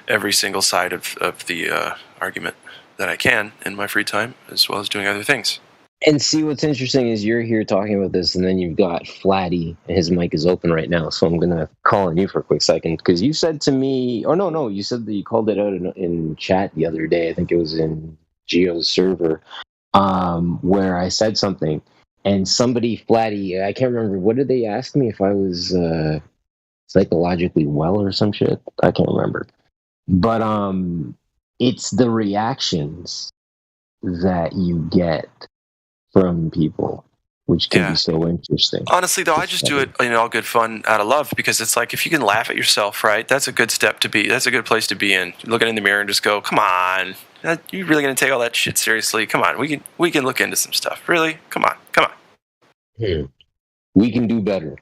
every single side of the argument that I can in my free time, as well as doing other things. And see, what's interesting is you're here talking about this, and then you've got Flatty, and his mic is open right now, so I'm going to call on you for a quick second, because you said to me, you said that you called it out in chat the other day, I think it was in Geo's server, where I said something, and somebody, Flatty, I can't remember, what did they ask me, if I was psychologically well or some shit? I can't remember. But it's the reactions that you get from people, which can be so interesting. Honestly, though, I just do it in all good fun out of love, because it's like, if you can laugh at yourself, right, that's a good step to be. That's a good place to be in. Looking in the mirror and just go, come on, you really gonna take all that shit seriously? Come on, we can look into some stuff. Really, come on. We can do better.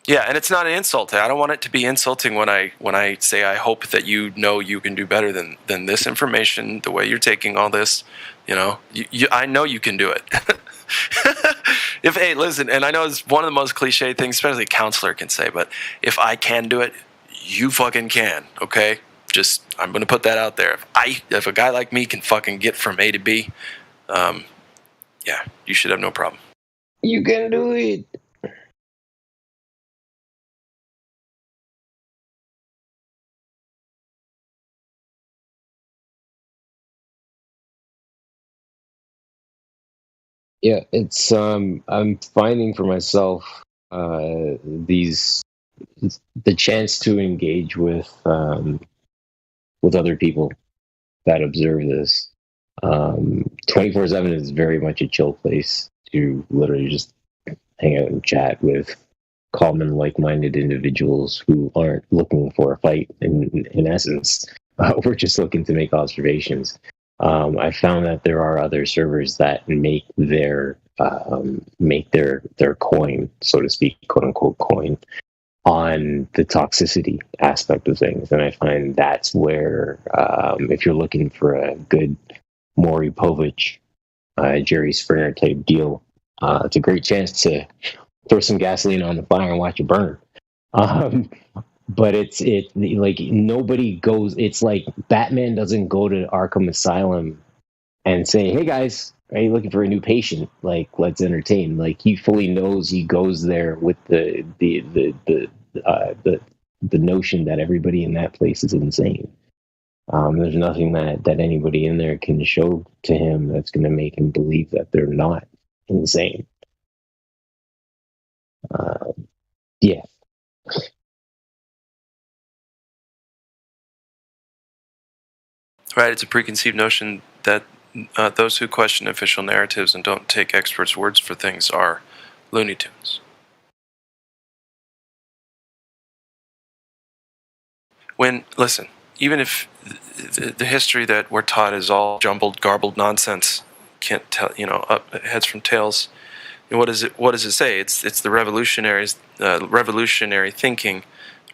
Yeah, and it's not an insult. I don't want it to be insulting when I say I hope that you can do better than this information. The way you're taking all this, I know you can do it. Hey, listen, and I know it's one of the most cliche things, especially a counselor can say, but if I can do it, you fucking can. Okay, I'm gonna put that out there. If a guy like me can fucking get from A to B, you should have no problem. You can do it. Yeah, it's I'm finding for myself these the chance to engage with other people that observe this. 24/7 is very much a chill place to literally just hang out and chat with common like-minded individuals who aren't looking for a fight in essence. We're just looking to make observations. I found that there are other servers that make their coin, so to speak, quote unquote coin, on the toxicity aspect of things, and I find that's where if you're looking for a good Maury Povich, Jerry Springer type deal, it's a great chance to throw some gasoline on the fire and watch it burn. Um, but it like nobody goes. It's like Batman doesn't go to Arkham Asylum and say, "Hey guys, are you looking for a new patient? Like, let's entertain." Like he fully knows he goes there with the notion that everybody in that place is insane. There's nothing that anybody in there can show to him that's going to make him believe that they're not insane. Yeah. Right, it's a preconceived notion that those who question official narratives and don't take experts' words for things are Looney Tunes. Listen, even if the history that we're taught is all jumbled, garbled nonsense, can't tell, heads from tails. And what does it say? It's the revolutionaries, revolutionary thinking,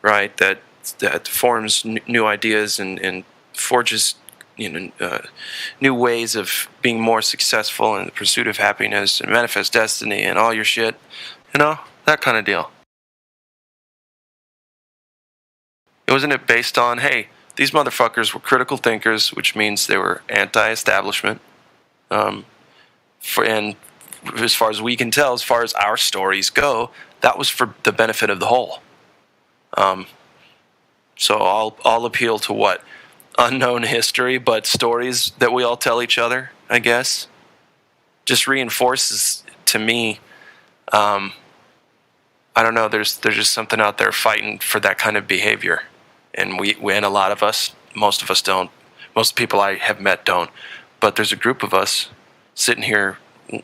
right? That forms new ideas and forges, new ways of being more successful in the pursuit of happiness and manifest destiny and all your shit, that kind of deal. Wasn't it based on, hey, these motherfuckers were critical thinkers, which means they were anti-establishment, and as far as we can tell, as far as our stories go, that was for the benefit of the whole. So I'll appeal to what? Unknown history, but stories that we all tell each other, I guess, just reinforces to me. I don't know. There's just something out there fighting for that kind of behavior, and we and a lot of us, most of us don't. Most people I have met don't. But there's a group of us sitting here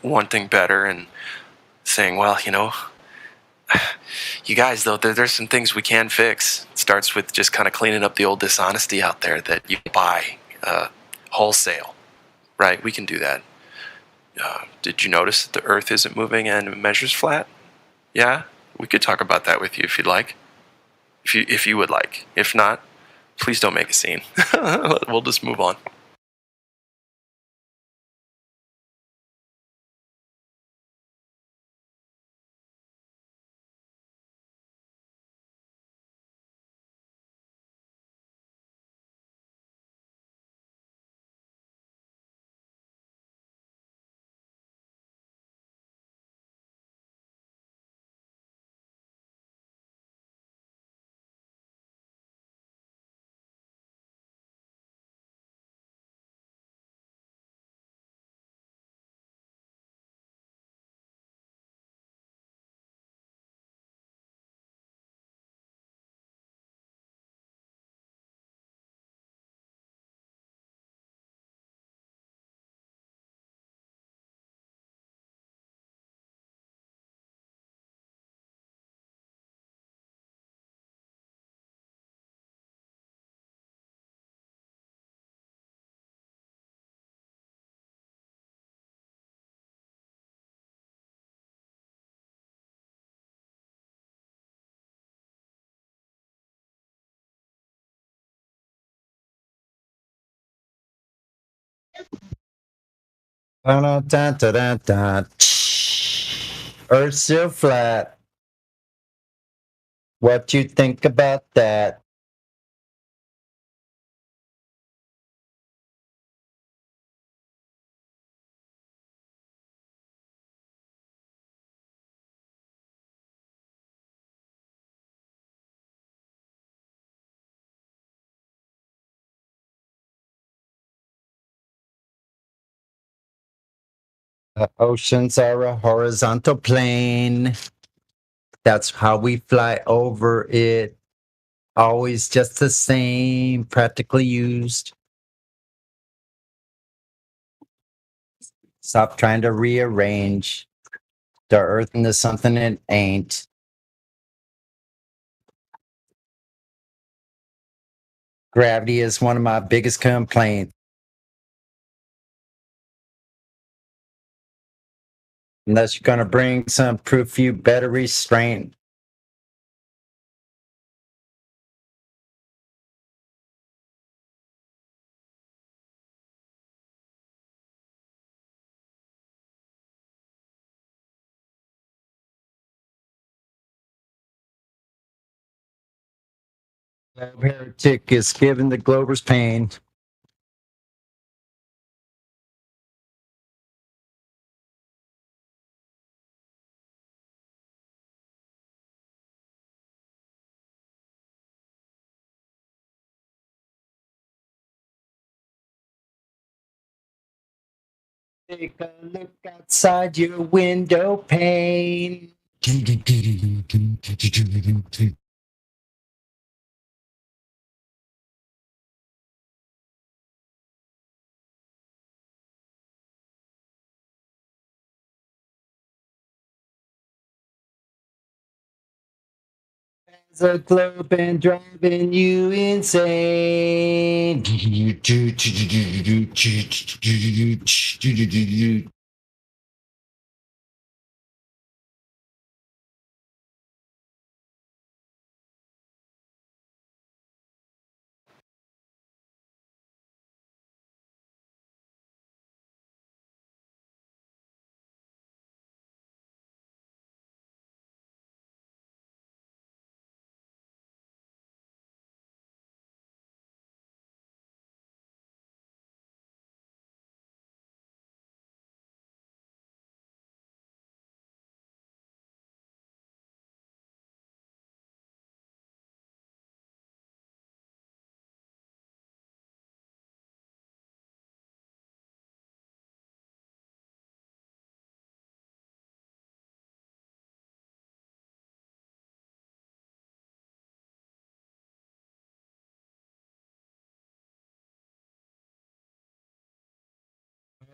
wanting better and saying, well, you guys, though, there's some things we can fix. It starts with just kind of cleaning up the old dishonesty out there that you buy wholesale, right? We can do that. Did you notice that the Earth isn't moving and it measures flat? Yeah, we could talk about that with you if you'd like. If you would like. If not, please don't make a scene. We'll just move on. Dun, dun, dun, dun, dun. Earth's still flat. What you think about that? Oceans are a horizontal plane. That's how we fly over it. Always just the same, practically used. Stop trying to rearrange the earth into something it ain't. Gravity is one of my biggest complaints. Unless you're going to bring some proof you better restraint. Heretic is giving the Globers pain. Take a look outside your window pane. There's a globe and driving you insane.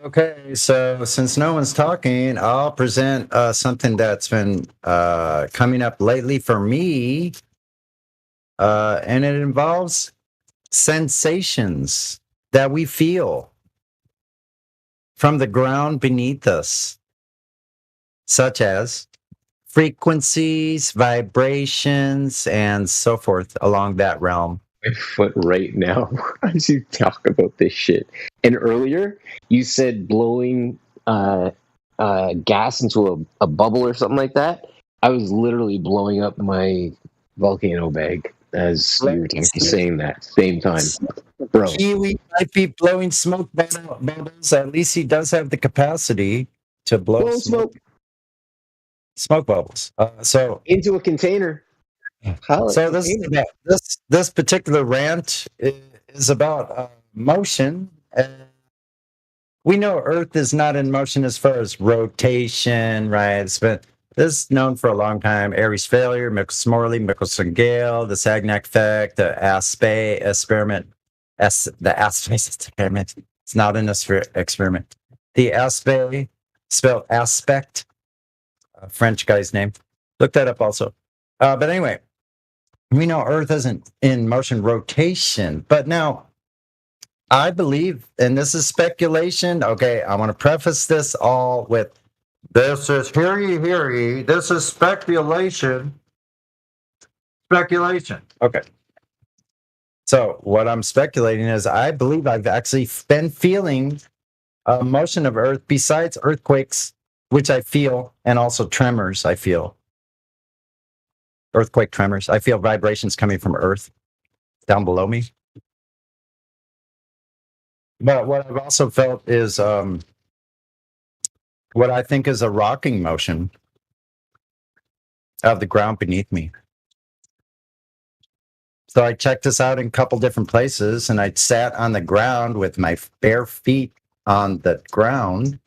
Okay, so since no one's talking, I'll present something that's been coming up lately for me, and it involves sensations that we feel from the ground beneath us, such as frequencies, vibrations, and so forth along that realm. My foot right now as you talk about this shit. And earlier, you said blowing gas into a bubble or something like that. I was literally blowing up my volcano bag as you were saying that same time, bro. Kiwi might be blowing smoke bubbles. At least he does have the capacity to blow smoke bubbles. So into a container. So this particular rant is about motion. We know Earth is not in motion as far as rotation, right? It's been this is known for a long time. Aries failure, Michelson-Morley, Michelson-Gale, the Sagnac effect, the Aspe experiment. The Aspe experiment. It's not an experiment. The Aspe, spelled aspect, a French guy's name. Look that up also. But anyway, we know Earth isn't in motion rotation, but now I believe, and this is speculation. Okay, I want to preface this all with this is hear ye, this is speculation. Speculation. Okay. So what I'm speculating is I believe I've actually been feeling a motion of Earth besides earthquakes, which I feel, and also tremors I feel. Earthquake tremors. I feel vibrations coming from Earth down below me. But what I've also felt is what I think is a rocking motion of the ground beneath me. So I checked this out in a couple different places, and I sat on the ground with my bare feet on the ground,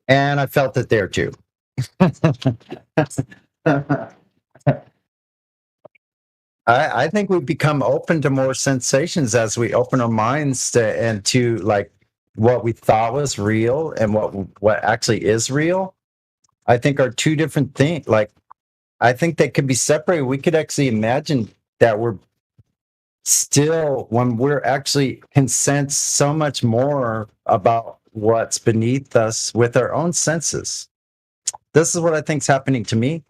And I felt it there too. I think we've become open to more sensations as we open our minds to and to like what we thought was real and what actually is real. I think are two different things. Like I think they could be separated. We could actually imagine that we're still when we're actually can sense so much more about what's beneath us with our own senses. This is what I think's happening to me.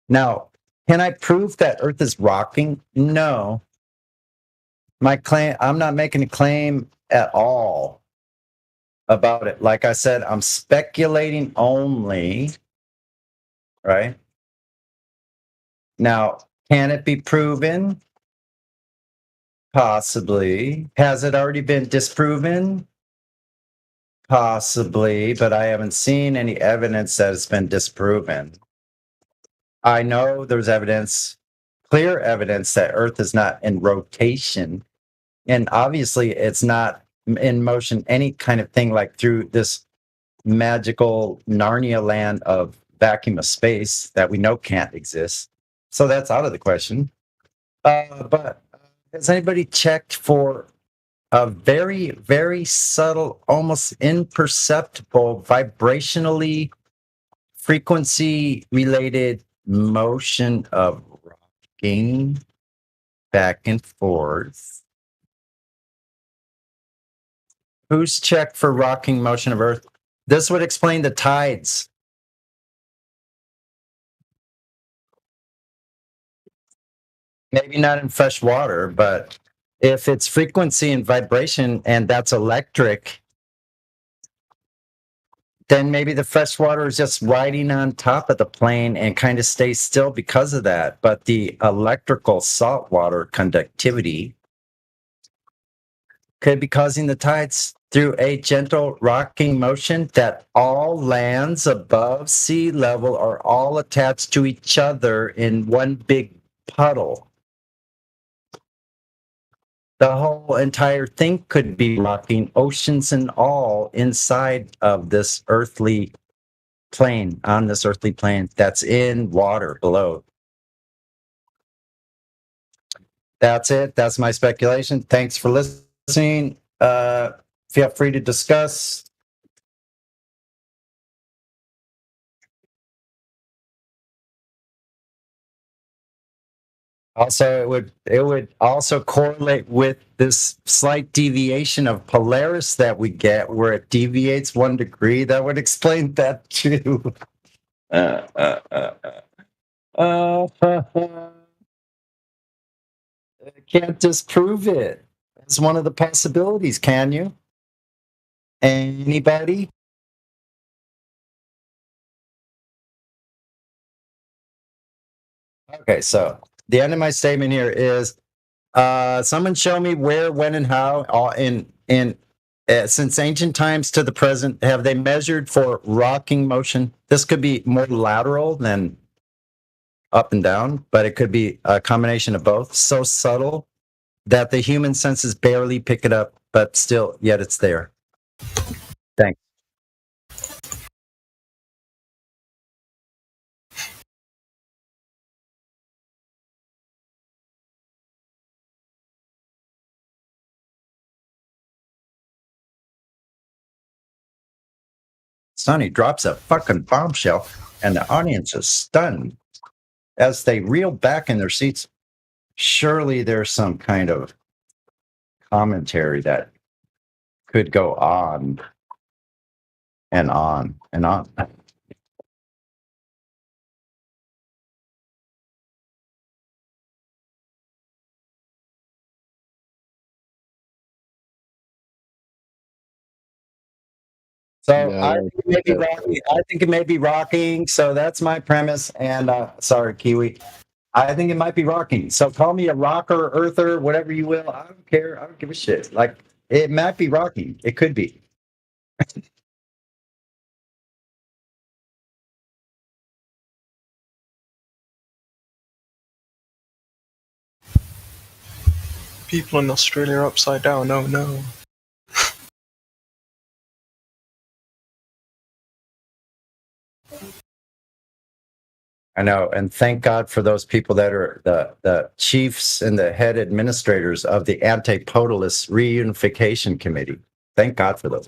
Now, can I prove that Earth is rocking? No. My claim, I'm not making a claim at all about it. Like I said, I'm speculating only, right? Now, can it be proven? Possibly. Has it already been disproven? Possibly, but I haven't seen any evidence that it's been disproven. I know there's evidence, clear evidence that Earth is not in rotation. And obviously, it's not in motion, any kind of thing like through this magical Narnia land of vacuum of space that we know can't exist. So that's out of the question. But has anybody checked for a very, very subtle, almost imperceptible, vibrationally frequency related motion of rocking back and forth? Who's checked for rocking motion of Earth? This would explain the tides. Maybe not in fresh water, but if it's frequency and vibration and that's electric, then maybe the fresh water is just riding on top of the plane and kind of stays still because of that. But the electrical saltwater conductivity could be causing the tides through a gentle rocking motion that all lands above sea level are all attached to each other in one big puddle. The whole entire thing could be rocking, oceans and all, inside of this earthly plane, on this earthly plane that's in water below. That's it. That's my speculation. Thanks for listening. Feel free to discuss. Also, it would also correlate with this slight deviation of Polaris that we get, where it deviates 1 degree. That would explain that too. Can't disprove it. It's one of the possibilities. Can you? Anybody? Okay, so the end of my statement here is someone show me where, when, and how in since ancient times to the present have they measured for rocking motion. This could be more lateral than up and down, but it could be a combination of both. So subtle that the human senses barely pick it up, but still, yet it's there. Thanks. Sonny drops a fucking bombshell, and the audience is stunned as they reel back in their seats. Surely there's some kind of commentary that could go on and on and on. So I think it may be rocking. I think it may be rocking. So that's my premise. And sorry, Kiwi. I think it might be rocking. So call me a rocker, earther, whatever you will. I don't care. I don't give a shit. Like it might be rocking. It could be. People in Australia are upside down. Oh no. I know, and thank God for those people that are the chiefs and the head administrators of the Antipodalist Reunification Committee. Thank God for those.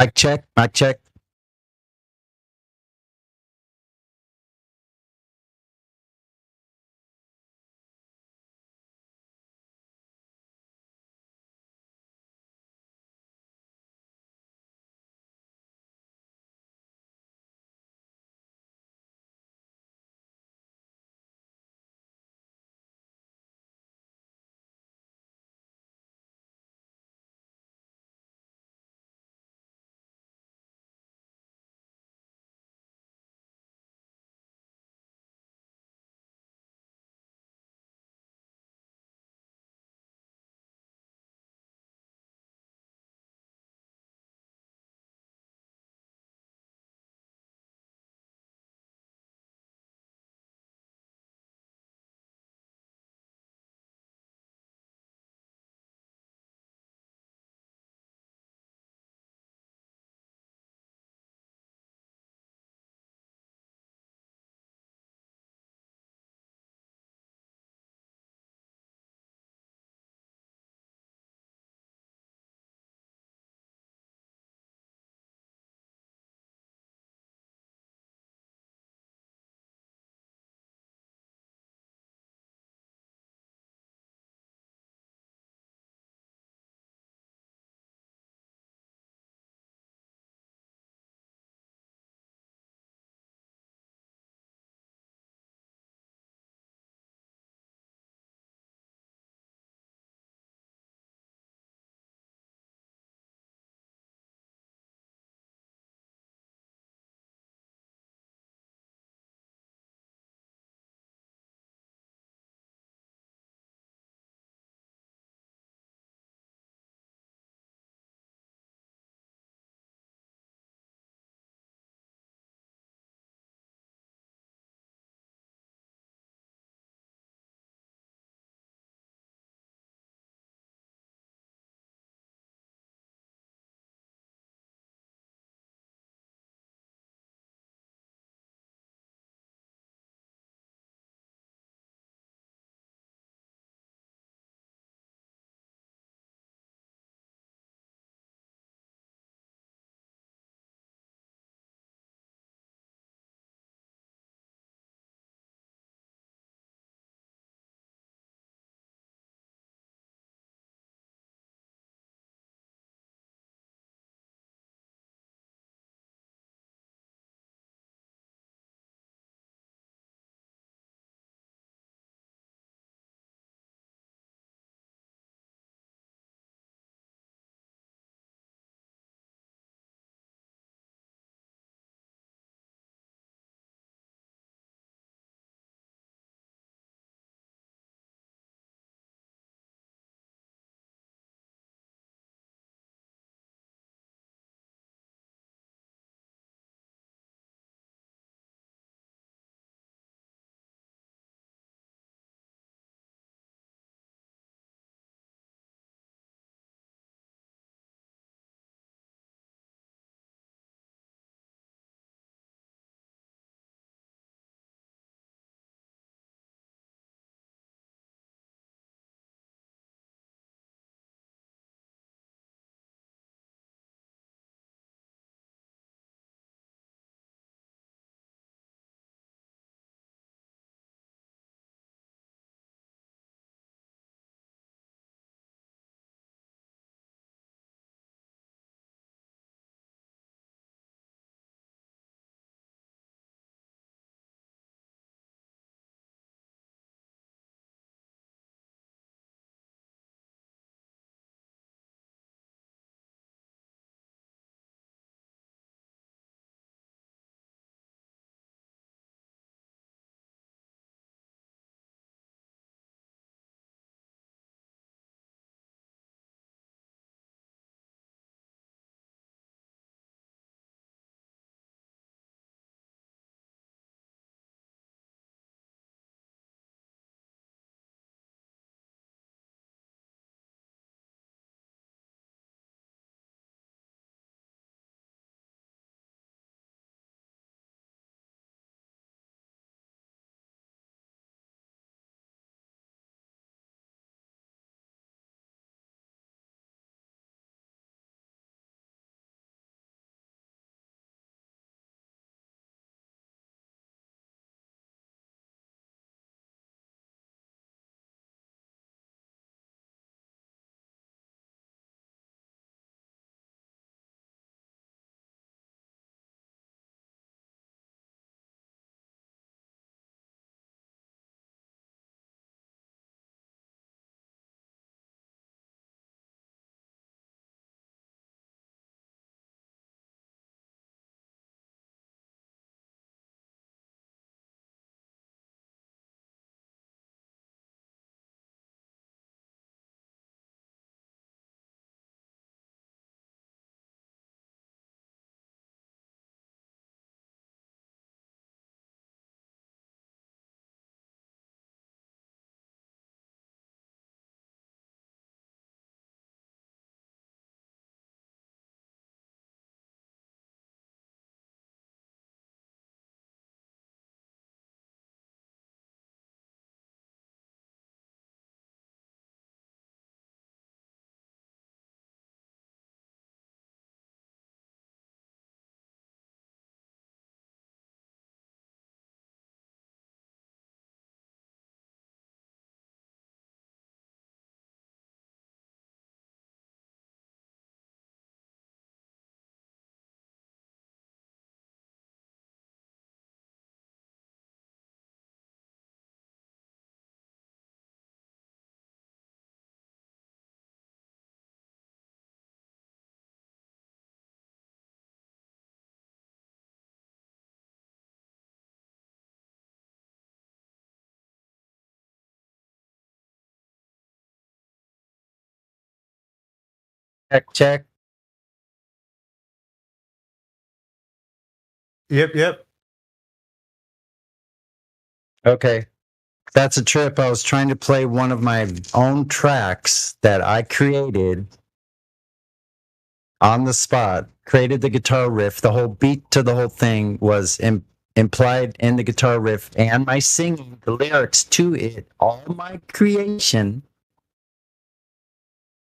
Mic check. Mic check. Check. Yep. Okay. That's a trip. I was trying to play one of my own tracks that I created on the spot, created the guitar riff. The whole beat to the whole thing was implied in the guitar riff and my singing, the lyrics to it, all my creation.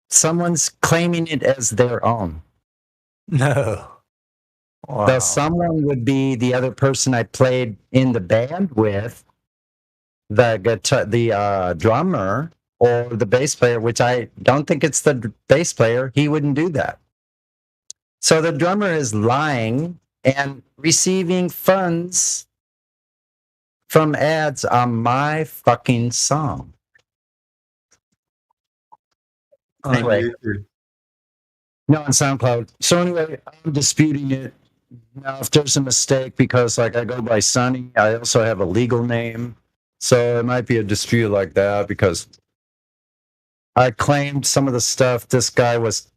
Someone's claiming it as their own. No. Wow. The someone would be the other person I played in the band with, the guitar, the drummer, or the bass player, which I don't think it's the bass player. He wouldn't do that. So the drummer is lying and receiving funds from ads on my fucking song. Anyway, no, on SoundCloud. So anyway, I'm disputing it. Now, if there's a mistake, because like I go by Sonny, I also have a legal name. So it might be a dispute like that because I claimed some of the stuff this guy was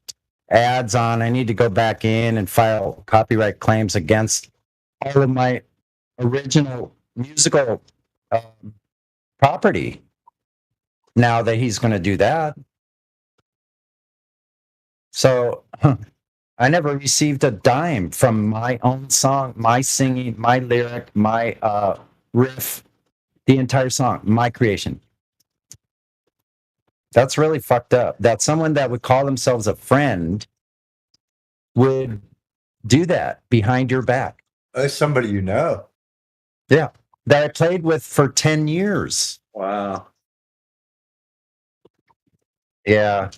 ads on. I need to go back in and file copyright claims against all of my original musical property. Now that he's going to do that. So I never received a dime from my own song, my singing, my lyric, my riff, the entire song, my creation. That's really fucked up. That someone that would call themselves a friend would do that behind your back. That's somebody you know. Yeah. That I played with for 10 years. Wow. Yeah.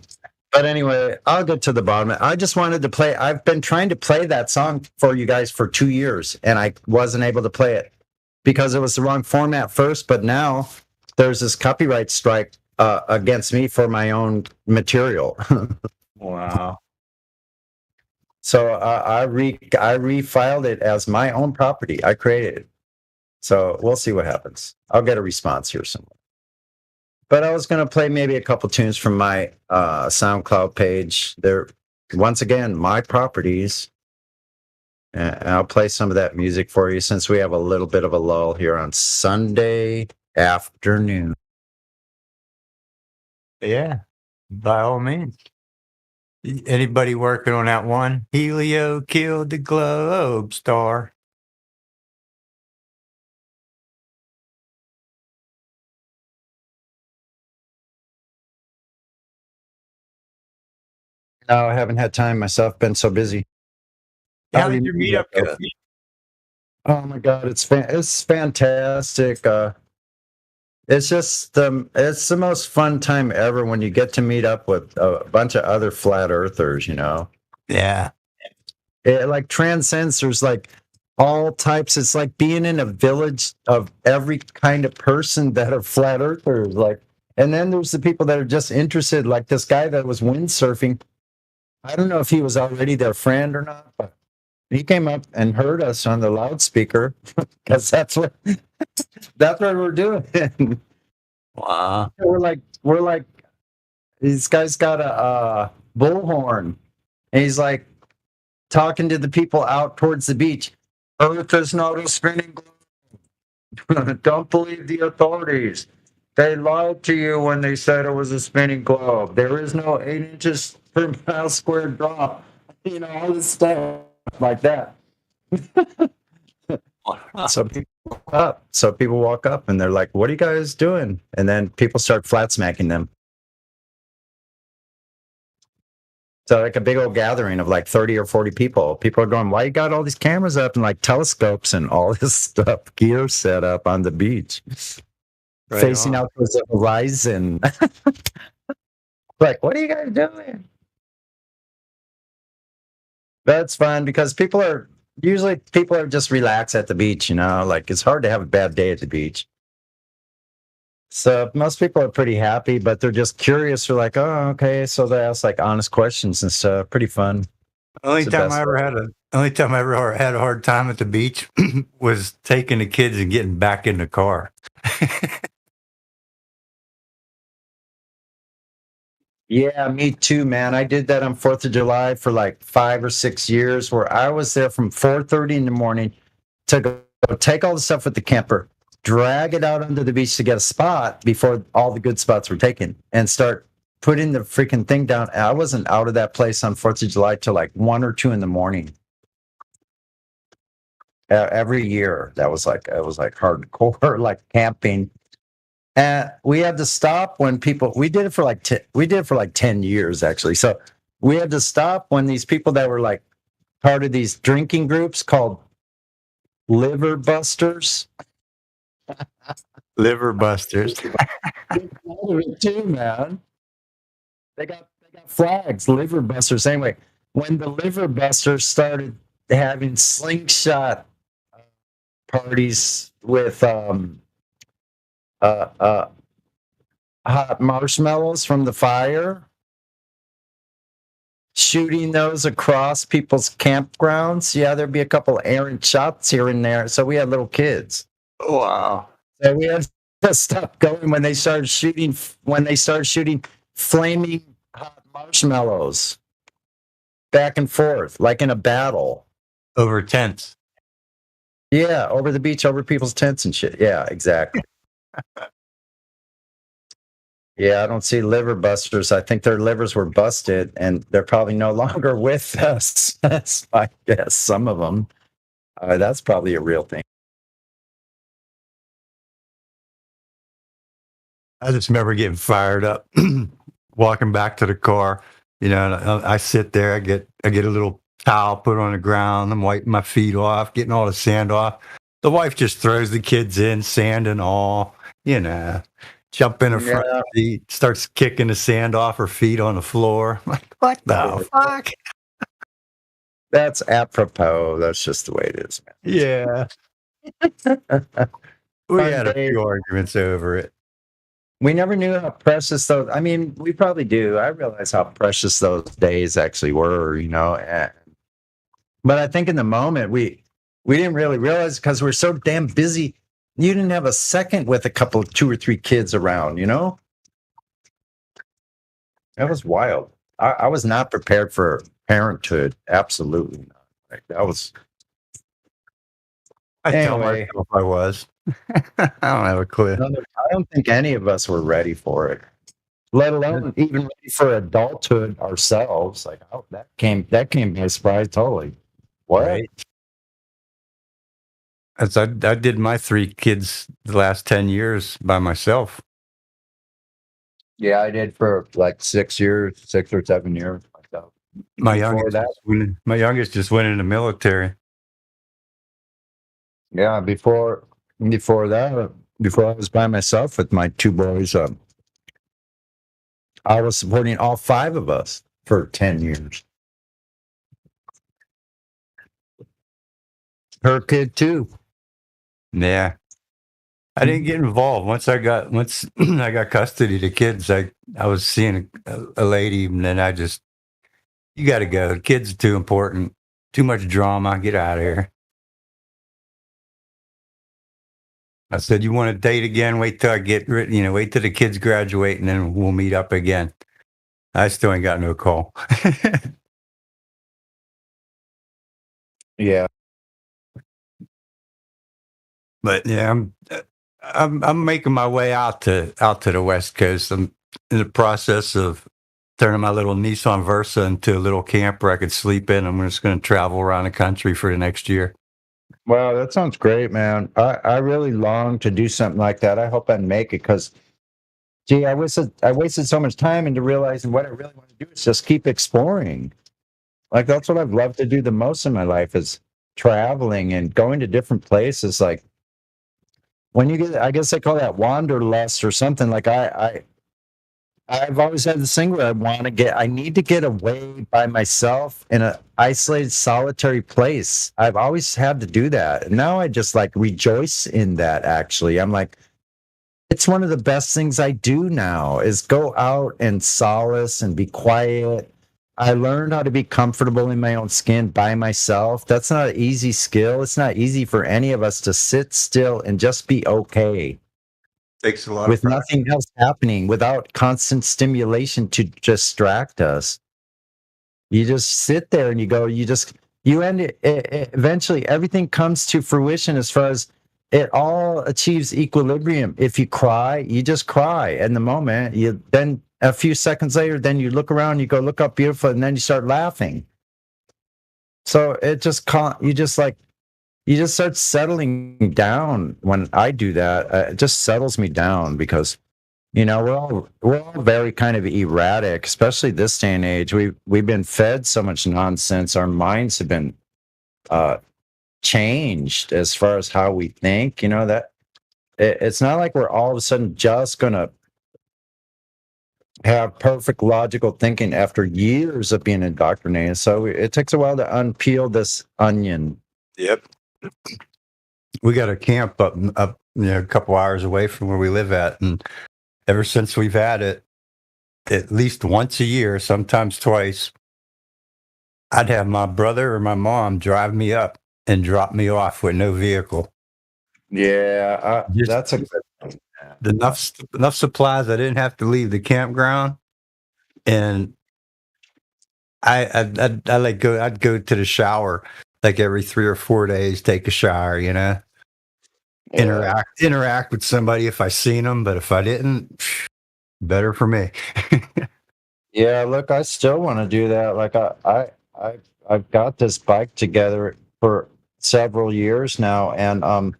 But anyway, I'll get to the bottom. I just wanted to play. I've been trying to play that song for you guys for 2 years, and I wasn't able to play it because it was the wrong format first. But now there's this copyright strike against me for my own material. Wow. So I refiled it as my own property. I created it. So we'll see what happens. I'll get a response here somewhere. But I was going to play maybe a couple tunes from my SoundCloud page. They're, once again, my properties. And I'll play some of that music for you since we have a little bit of a lull here on Sunday afternoon. Yeah, by all means. Anybody working on that one? Helio killed the Globe Star. No, I haven't had time myself. Been so busy. How did your meetup go? Oh my God, it's fantastic. It's just it's the most fun time ever when you get to meet up with a bunch of other flat earthers. You know. Yeah. It like transcends. There's like all types. It's like being in a village of every kind of person that are flat earthers. Like, and then there's the people that are just interested. Like this guy that was windsurfing. I don't know if he was already their friend or not, but he came up and heard us on the loudspeaker because that's what we're doing. Wow. We're like, this guy's got a bullhorn, and he's like talking to the people out towards the beach. Earth is not a spinning globe. Don't believe the authorities. They lied to you when they said it was a spinning globe. There is no 8 inches per mile squared drop. You know, all this stuff like that. So people walk up and they're like, "What are you guys doing?" And then people start flat smacking them. So like a big old gathering of like 30 or 40 people. People are going, "Why you got all these cameras up and like telescopes and all this stuff, gear set up on the beach, Right facing on. out towards the horizon?" Like, what are you guys doing? That's fun because people are just relaxed at the beach, you know, like it's hard to have a bad day at the beach. So most people are pretty happy, but they're just curious. They're like, "Oh, okay." So they ask like honest questions and stuff. Pretty fun. Only It's the time best I ever part. had a hard time at the beach was taking the kids and getting back in the car. Yeah, me too, man. I did that on 4th of July for like 5 or 6 years, where I was there from 4:30 in the morning to go take all the stuff with the camper, drag it out onto the beach to get a spot before all the good spots were taken, and start putting the freaking thing down. And I wasn't out of that place on 4th of July till like 1 or 2 in the morning. Every year, that was like, it was like hardcore, like camping. And we had to stop when people. We did it for like 10 years actually. So we had to stop when these people that were like part of these drinking groups called liver busters. Liver busters. Too, man. They got flags, liver busters. Anyway, when the liver busters started having slingshot parties with hot marshmallows from the fire, shooting those across people's campgrounds. Yeah, there'd be a couple errant shots here and there. So we had little kids. Wow. So we had to stop going when they started shooting. When they started shooting flaming hot marshmallows back and forth, like in a battle over tents. Yeah, over the beach, over people's tents and shit. Yeah, exactly. Yeah, I don't see liver busters. I think their livers were busted and they're probably no longer with us. That's my guess. Some of them. That's probably a real thing. I just remember getting fired up, walking back to the car. You know, and I sit there. I get a little towel put on the ground. I'm wiping my feet off, getting all the sand off. The wife just throws the kids in, sand and all. You know, jump in the front seat, starts kicking the sand off her feet on the floor. I'm like, what the fuck? That's apropos. That's just the way it is, man. Yeah. We had a few arguments over it. We never knew how precious those. I mean, we probably do. I realize how precious those days actually were, you know. But I think in the moment we didn't really realize because we're so damn busy. You didn't have a second with a couple, 2 or 3 kids around, you know. That was wild. I was not prepared for parenthood. Absolutely not. Like, that was. I tell myself I was. I don't have a clue. I don't think any of us were ready for it, let alone even ready for adulthood ourselves. Like, oh, that came by surprise totally. What? Right. As I did my 3 kids the last 10 years by myself. Yeah, I did for like 6 years, 6 or 7 years myself. My youngest just went in the military. Yeah, before that, before I was by myself with my 2 boys, I was supporting all 5 of us for 10 years. Her kid too. Yeah. I didn't get involved. Once I got custody of the kids, I was seeing a lady, and then you got to go. The kids are too important. Too much drama. Get out of here. I said, you want to date again? Wait till wait till the kids graduate, and then we'll meet up again. I still ain't got no call. Yeah. But yeah, I'm making my way out to the West Coast. I'm in the process of turning my little Nissan Versa into a little camper I could sleep in. I'm just going to travel around the country for the next year. Wow, that sounds great, man. I really long to do something like that. I hope I make it because, gee, I wasted so much time into realizing what I really want to do is just keep exploring. Like, that's what I've loved to do the most in my life is traveling and going to different places. Like, when you get, I guess they call that wanderlust or something. Like, I've always had this thing where I need to get away by myself in an isolated, solitary place. I've always had to do that. And now I just like rejoice in that, actually. I'm like, it's one of the best things I do now is go out and solace and be quiet. I learned how to be comfortable in my own skin by myself. That's not an easy skill. It's not easy for any of us to sit still and just be okay. Takes a lot with of practice. nothing else happening, without constant stimulation to distract us. You just sit there and you end it, eventually everything comes to fruition as far as it all achieves equilibrium. If you cry, you just cry in the moment. You then a few seconds later, then you look around, you go, look how beautiful, and then you start laughing. So it just you just start settling down. When I do that, it just settles me down, because we're all very kind of erratic, especially this day and age. We've been fed so much nonsense. Our minds have been changed as far as how we think. That it's not like we're all of a sudden just gonna have perfect logical thinking after years of being indoctrinated. So it takes a while to unpeel this onion. Yep. We got a camp up a couple hours away from where we live at, and ever since we've had it, at least once a year, sometimes twice, I'd have my brother or my mom drive me up and drop me off with no vehicle. Yeah, that's a good thing. Enough supplies. I didn't have to leave the campground, and I'd go to the shower like every 3 or 4 days, take a shower, interact with somebody if I seen them, but if I didn't, better for me. Yeah, look, I still want to do that. Like I've got this bike together for several years now, and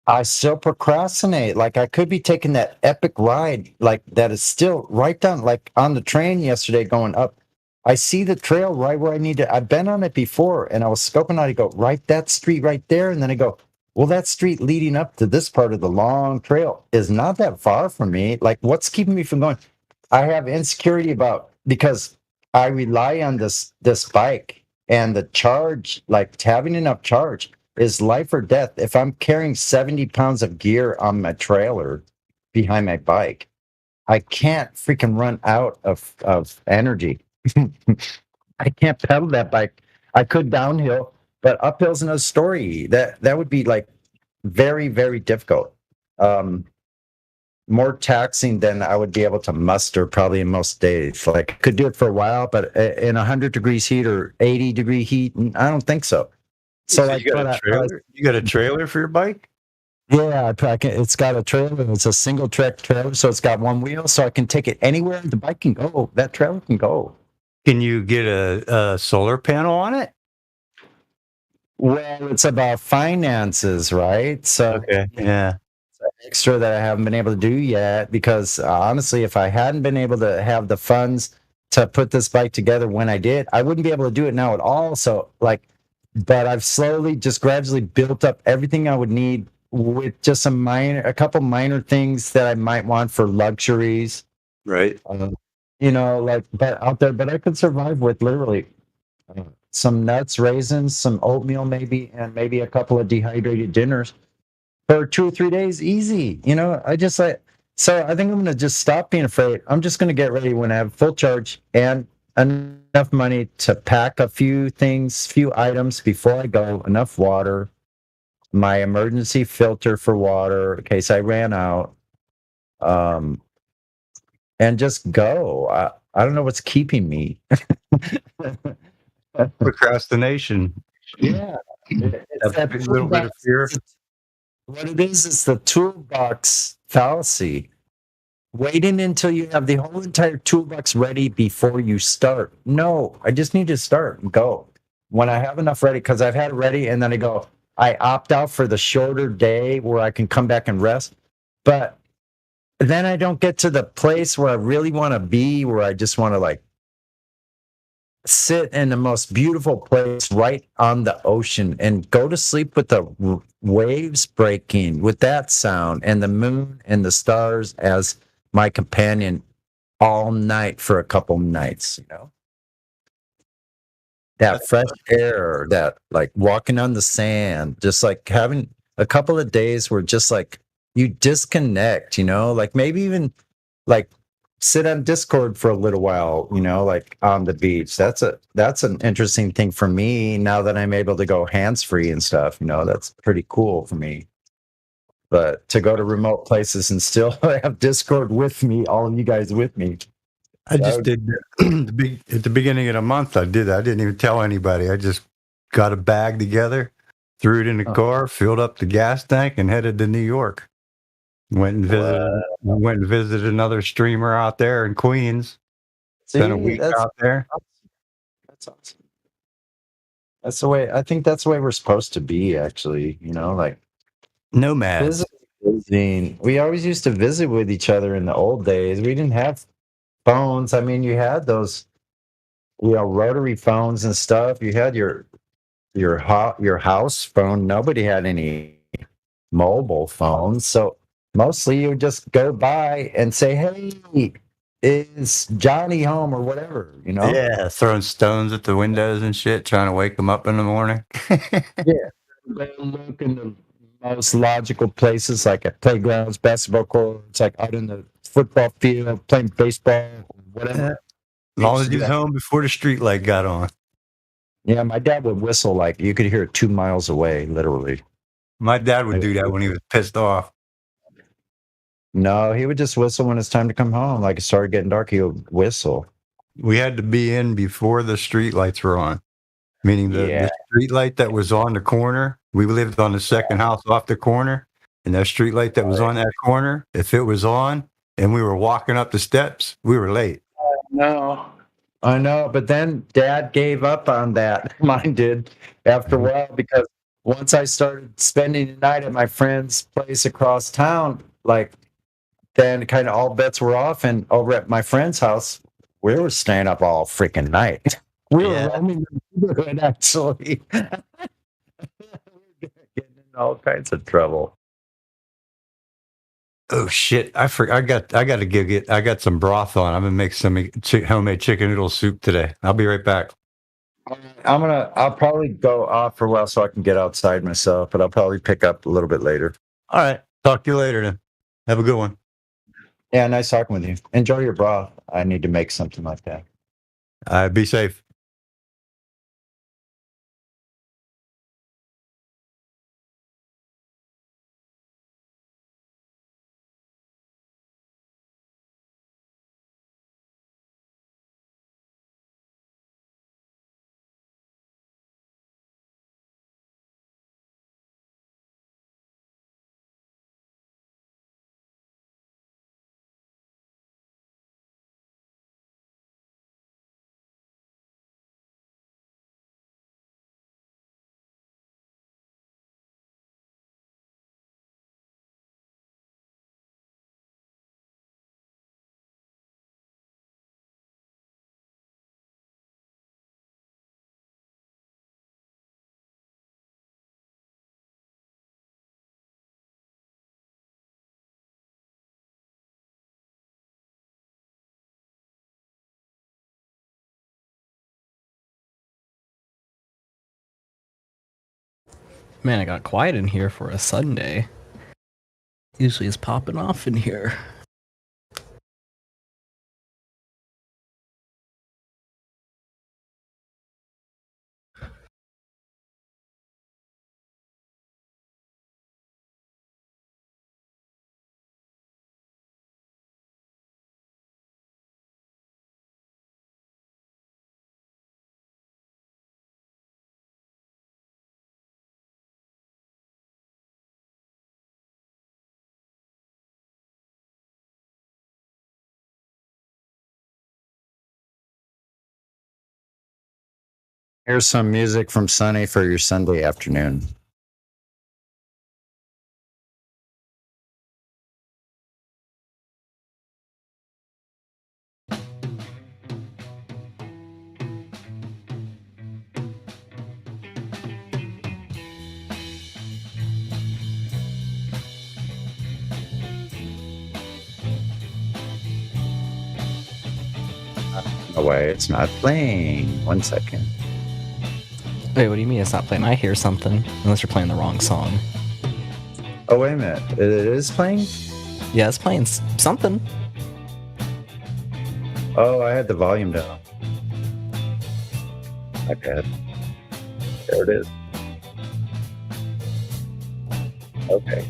I still procrastinate. Like I could be taking that epic ride, like that is still right down, like on the train yesterday going up. I see the trail right where I need to. I've been on it before, and I was scoping out. I go, right, that street right there, and then I go, well, that street leading up to this part of the long trail is not that far from me. Like, what's keeping me from going? I have insecurity about, because I rely on this bike, and the charge, like having enough charge is life or death. If I'm carrying 70 pounds of gear on my trailer behind my bike, I can't freaking run out of energy. I can't pedal that bike. I could downhill, but uphill's another story. That would be like very, very difficult. More taxing than I would be able to muster probably in most days. Like I could do it for a while, but in 100 degrees heat or 80-degree heat, I don't think so. So like, you got a trailer? You got a trailer for your bike? Yeah, it's got a trailer. It's a single track trailer, so it's got one wheel, so I can take it anywhere the bike can go. That trailer can go. Can you get a solar panel on it? Well, it's about finances, right? So okay, yeah. Extra that I haven't been able to do yet, because honestly, if I hadn't been able to have the funds to put this bike together when I did, I wouldn't be able to do it now at all. So like, but I've slowly, just gradually built up everything I would need, with just a couple minor things that I might want for luxuries. Right. But out there, but I could survive with literally some nuts, raisins, some oatmeal, maybe, and maybe a couple of dehydrated dinners for 2 or 3 days, easy. So I think I'm going to just stop being afraid. I'm just going to get ready when I have full charge and enough money to pack a few items before I go, enough water, my emergency filter for water in case I ran out, and just go. I don't know what's keeping me. Procrastination. Yeah. It's a little bit of fear. What it is the toolbox fallacy. Waiting until you have the whole entire toolbox ready before you start. No, I just need to start and go. When I have enough ready, because I've had it ready, and then I opt out for the shorter day where I can come back and rest. But then I don't get to the place where I really want to be, where I just want to like sit in the most beautiful place right on the ocean and go to sleep with the waves breaking, with that sound, and the moon and the stars as my companion all night for a couple nights, that fresh air, that like walking on the sand, just like having a couple of days where just like you disconnect, like maybe even like sit on Discord for a little while, like on the beach. That's an interesting thing for me now that I'm able to go hands free and stuff. That's pretty cool for me. But to go to remote places and still have Discord with me, all of you guys with me. I just did at the beginning of the month. I did. I didn't even tell anybody. I just got a bag together, threw it in the car, filled up the gas tank, and headed to New York. Went and visited another streamer out there in Queens. Spent a week out there. That's awesome. That's the way. I think that's the way we're supposed to be. Actually, like nomads. Visiting. We always used to visit with each other in the old days. We didn't have phones. I mean, you had those, rotary phones and stuff. You had your house phone. Nobody had any mobile phones, so mostly you would just go by and say, "Hey, is Johnny home?" or whatever. Yeah, throwing stones at the windows and shit, trying to wake them up in the morning. Yeah, look in the most logical places, like at playgrounds, basketball courts, like out in the football field, playing baseball, whatever. As long as he's home before the street light got on. Yeah, my dad would whistle like you could hear it 2 miles away, literally. My dad would do that when he was pissed off. No, he would just whistle when it's time to come home. Like it started getting dark, he would whistle. We had to be in before the street lights were on. Meaning the street light that was on the corner, we lived on the second house off the corner, and that street light that was on that corner, if it was on and we were walking up the steps, we were late. No. I know, but then Dad gave up on that. Mine did after a while, because once I started spending the night at my friend's place across town, then kind of all bets were off, and over at my friend's house, we were staying up all freaking night. We were roaming the neighborhood, actually. Getting in all kinds of trouble. Oh shit! I got to get. I got some broth on. I'm gonna make some homemade chicken noodle soup today. I'll be right back. I'll probably go off for a while so I can get outside myself, but I'll probably pick up a little bit later. All right. Talk to you later then. Have a good one. Yeah, nice talking with you. Enjoy your broth. I need to make something like that. Be safe. Man, it got quiet in here for a Sunday. Usually it's popping off in here. Here's some music from Sunny for your Sunday afternoon. Away, it's not playing. 1 second. Wait, what do you mean it's not playing? I hear something, unless you're playing the wrong song. Oh, wait a minute. It is playing? Yeah, it's playing something. Oh, I had the volume down. My bad. There it is. Okay.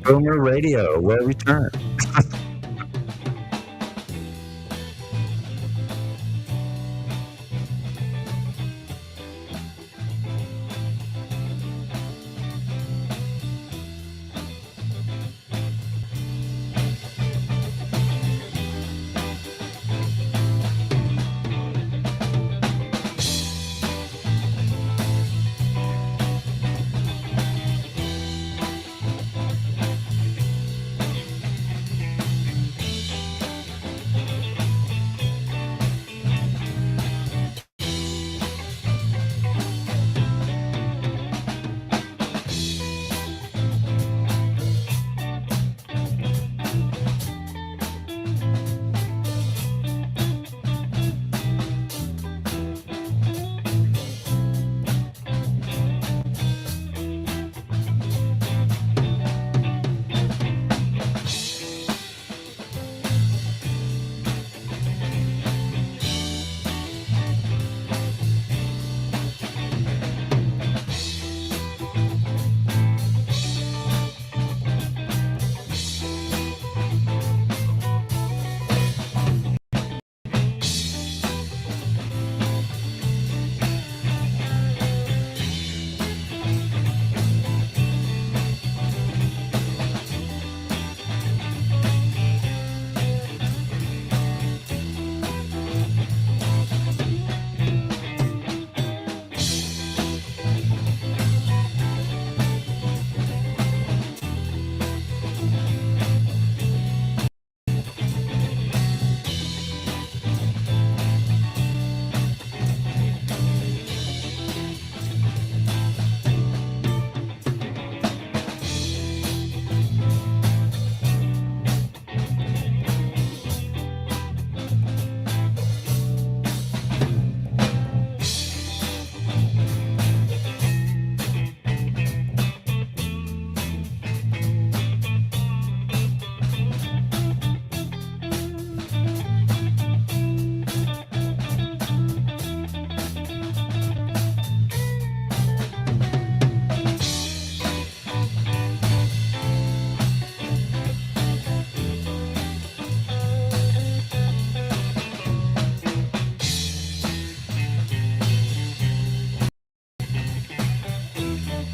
Boomer Radio will return.